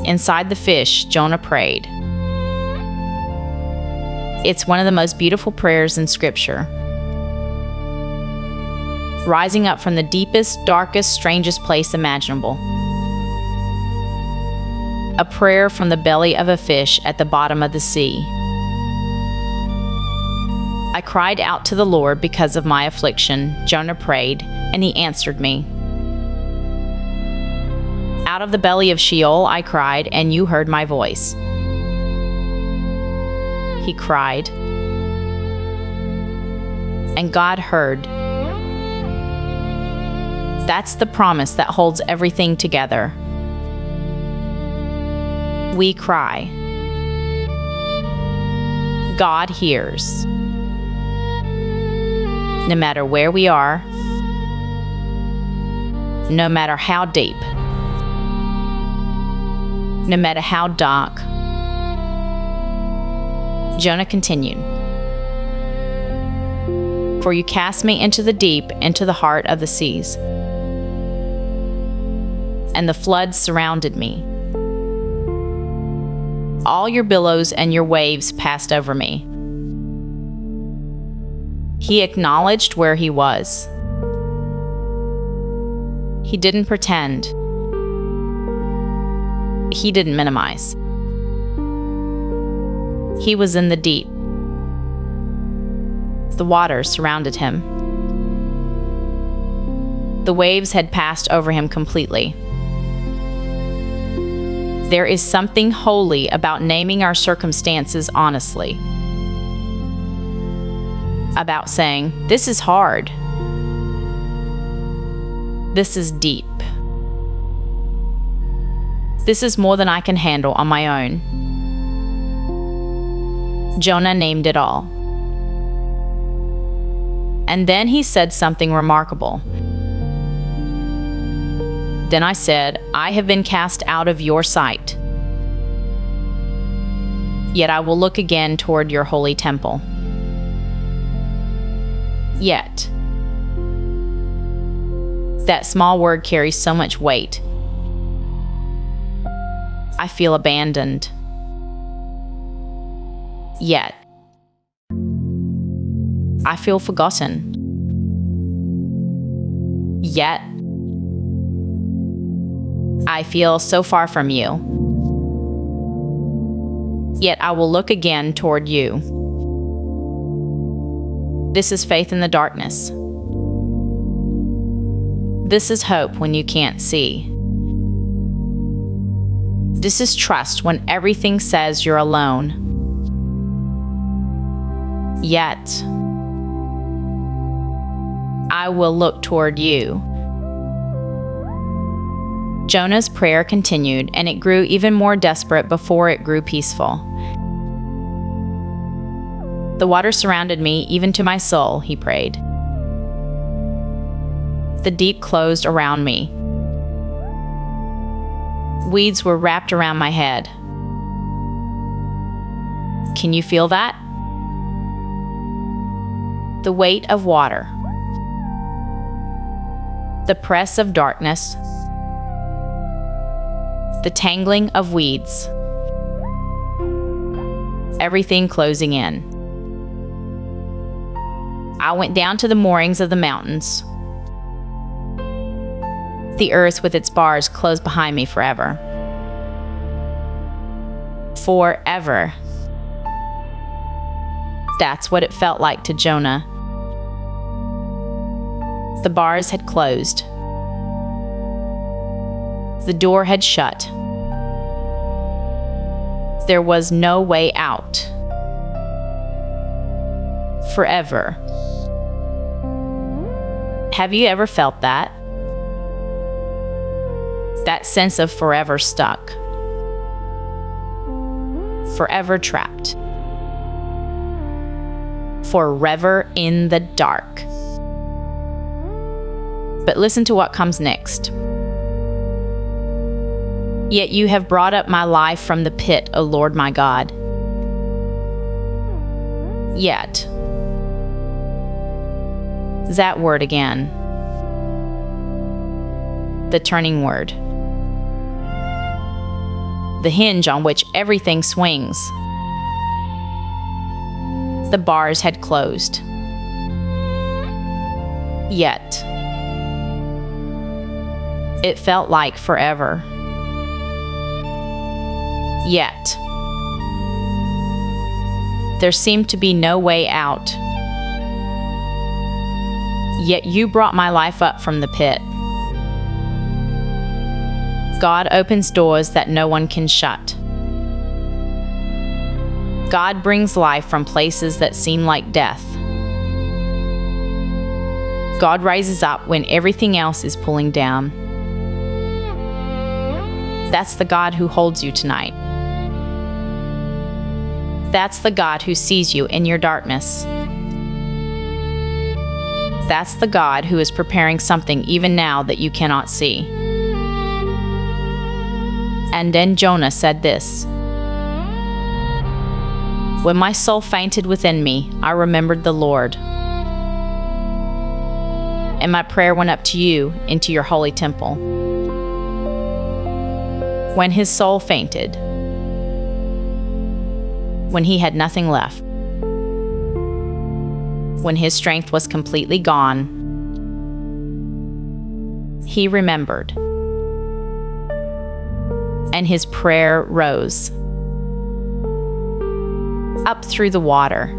Inside the fish, Jonah prayed. It's one of the most beautiful prayers in Scripture. Rising up from the deepest, darkest, strangest place imaginable. A prayer from the belly of a fish at the bottom of the sea. I cried out to the Lord because of my affliction, Jonah prayed, and he answered me. Out of the belly of Sheol I cried, and you heard my voice. He cried, and God heard. That's the promise that holds everything together. We cry. God hears. No matter where we are, no matter how deep, no matter how dark. Jonah continued, for you cast me into the deep, into the heart of the seas, and the floods surrounded me. All your billows and your waves passed over me. He acknowledged where he was. He didn't pretend. He didn't minimize. He was in the deep. The waters surrounded him. The waves had passed over him completely. There is something holy about naming our circumstances honestly. About saying, this is hard. This is deep. This is more than I can handle on my own. Jonah named it all. And then he said something remarkable. Then I said, I have been cast out of your sight. Yet I will look again toward your holy temple. Yet. That small word carries so much weight. I feel abandoned. Yet. I feel forgotten. Yet. I feel so far from you. Yet I will look again toward you. This is faith in the darkness. This is hope when you can't see. This is trust when everything says you're alone. Yet, I will look toward you, Jonah's prayer continued, and it grew even more desperate before it grew peaceful. The water surrounded me, even to my soul, he prayed. The deep closed around me. Weeds were wrapped around my head. Can you feel that? The weight of water. The press of darkness. The tangling of weeds. Everything closing in. I went down to the moorings of the mountains. The earth with its bars closed behind me forever. Forever. That's what it felt like to Jonah. The bars had closed. The door had shut. There was no way out. Forever. Have you ever felt that? That sense of forever stuck. Forever trapped. Forever in the dark. But listen to what comes next. Yet you have brought up my life from the pit, O Lord my God. Yet. That word again. The turning word. The hinge on which everything swings. The bars had closed. Yet. It felt like forever. Yet. There seemed to be no way out. Yet you brought my life up from the pit. God opens doors that no one can shut. God brings life from places that seem like death. God rises up when everything else is pulling down. That's the God who holds you tonight. That's the God who sees you in your darkness. That's the God who is preparing something even now that you cannot see. And then Jonah said this: When my soul fainted within me, I remembered the Lord. And my prayer went up to you into your holy temple. When his soul fainted, when he had nothing left, when his strength was completely gone, he remembered. And his prayer rose. Up through the water.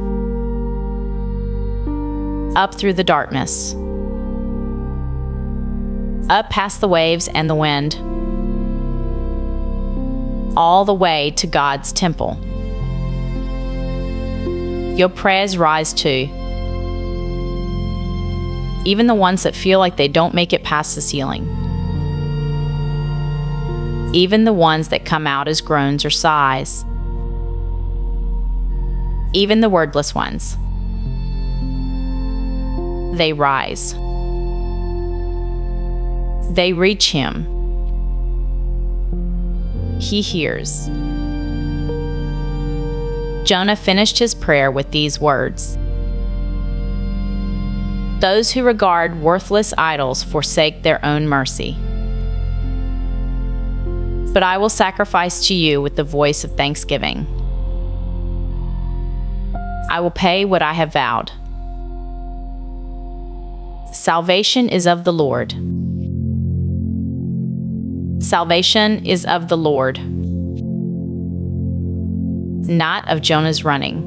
Up through the darkness. Up past the waves and the wind. All the way to God's temple. Your prayers rise too. Even the ones that feel like they don't make it past the ceiling. Even the ones that come out as groans or sighs. Even the wordless ones. They rise. They reach him. He hears. Jonah finished his prayer with these words: Those who regard worthless idols forsake their own mercy. But I will sacrifice to you with the voice of thanksgiving. I will pay what I have vowed. Salvation is of the Lord. Salvation is of the Lord. Not of Jonah's running.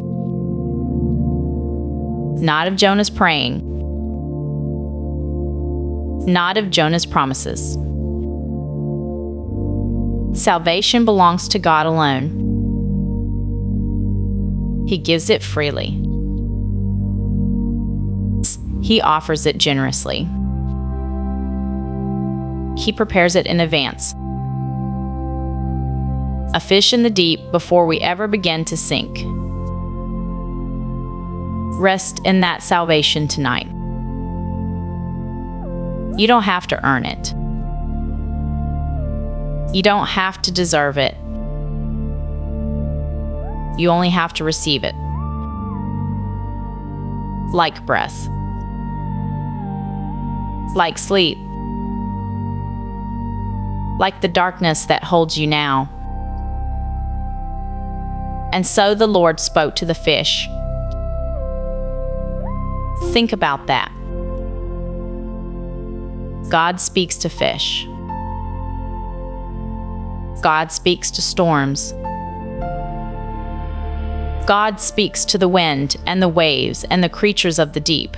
Not of Jonah's praying. Not of Jonah's promises. Salvation belongs to God alone. He gives it freely. He offers it generously. He prepares it in advance. A fish in the deep before we ever begin to sink. Rest in that salvation tonight. You don't have to earn it. You don't have to deserve it. You only have to receive it. Like breath. Like sleep. Like the darkness that holds you now. And so the Lord spoke to the fish. Think about that. God speaks to fish. God speaks to storms. God speaks to the wind and the waves and the creatures of the deep.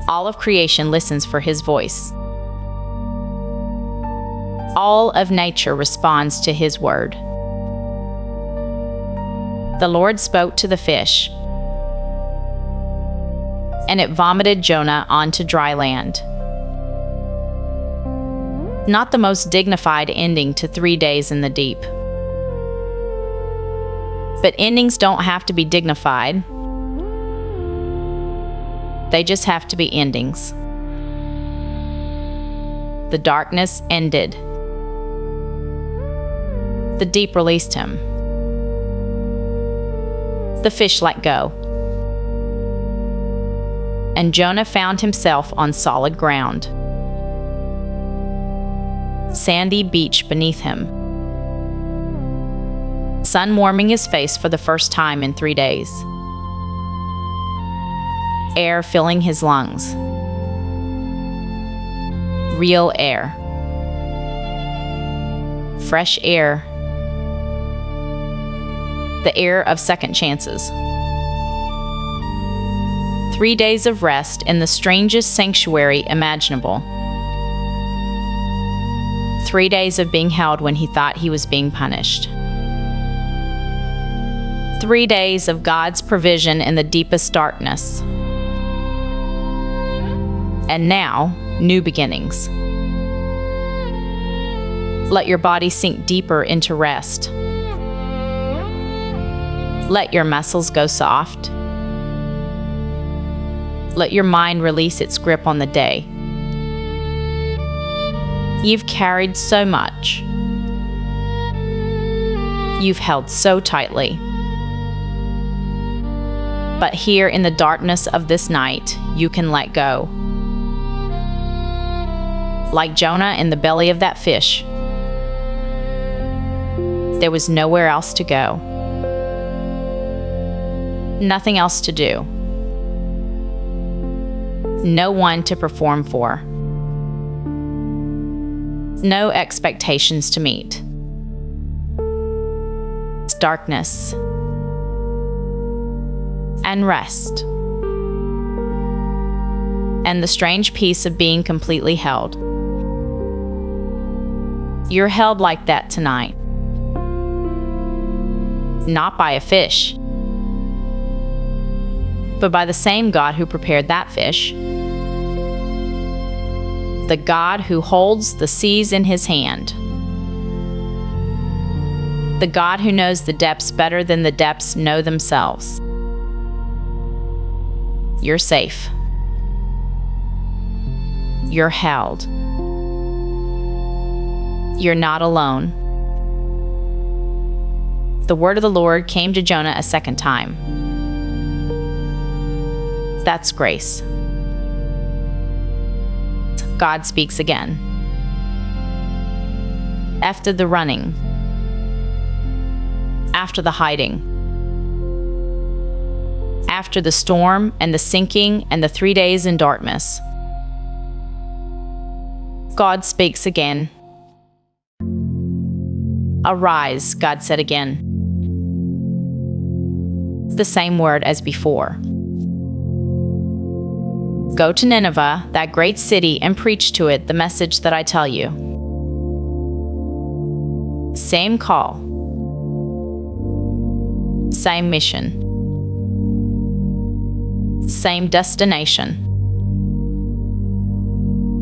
All of creation listens for His voice. All of nature responds to His word. The Lord spoke to the fish, and it vomited Jonah onto dry land. Not the most dignified ending to 3 days in the deep. But endings don't have to be dignified. They just have to be endings. The darkness ended. The deep released him. The fish let go. And Jonah found himself on solid ground. Sandy beach beneath him. Sun warming his face for the first time in 3 days. Air filling his lungs. Real air. Fresh air. The air of second chances. 3 days of rest in the strangest sanctuary imaginable. 3 days of being held when he thought he was being punished. 3 days of God's provision in the deepest darkness. And now, new beginnings. Let your body sink deeper into rest. Let your muscles go soft. Let your mind release its grip on the day. You've carried so much. You've held so tightly. But here in the darkness of this night, you can let go. Like Jonah in the belly of that fish. There was nowhere else to go. Nothing else to do. No one to perform for. No expectations to meet. It's darkness and rest and the strange peace of being completely held. You're held like that tonight. Not by a fish, but by the same God who prepared that fish. The God who holds the seas in His hand. The God who knows the depths better than the depths know themselves. You're safe. You're held. You're not alone. The word of the Lord came to Jonah a second time. That's grace. God speaks again. After the running, after the hiding, after the storm and the sinking and the 3 days in darkness, God speaks again. Arise, God said again. The same word as before. Go to Nineveh, that great city, and preach to it the message that I tell you. Same call. Same mission. Same destination.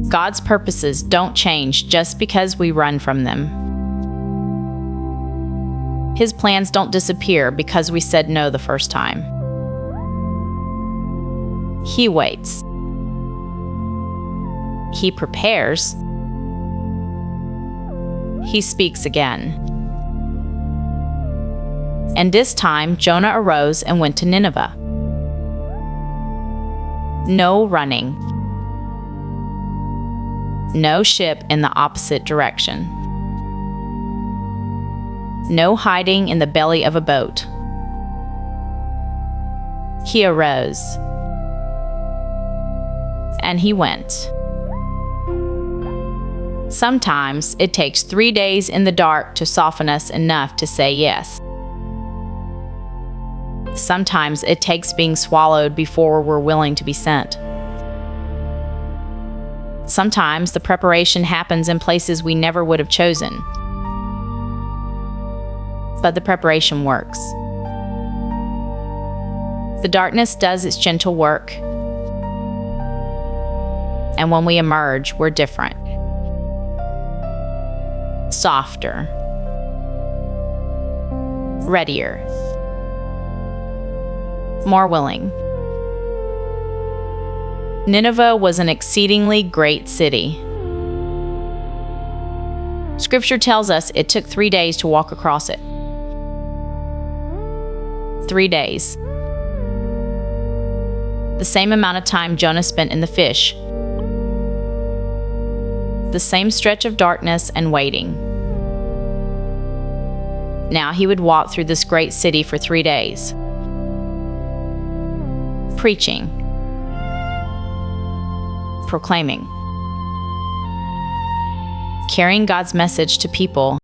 God's purposes don't change just because we run from them. His plans don't disappear because we said no the first time. He waits. He prepares. He speaks again. And this time, Jonah arose and went to Nineveh. No running. No ship in the opposite direction. No hiding in the belly of a boat. He arose. And he went. Sometimes it takes 3 days in the dark to soften us enough to say yes. Sometimes it takes being swallowed before we're willing to be sent. Sometimes the preparation happens in places we never would have chosen. But the preparation works. The darkness does its gentle work. And when we emerge, we're different. Softer. Readier. More willing. Nineveh was an exceedingly great city. Scripture tells us it took 3 days to walk across it. 3 days. The same amount of time Jonah spent in the fish. The same stretch of darkness and waiting. Now he would walk through this great city for 3 days. Preaching. Proclaiming. Carrying God's message to people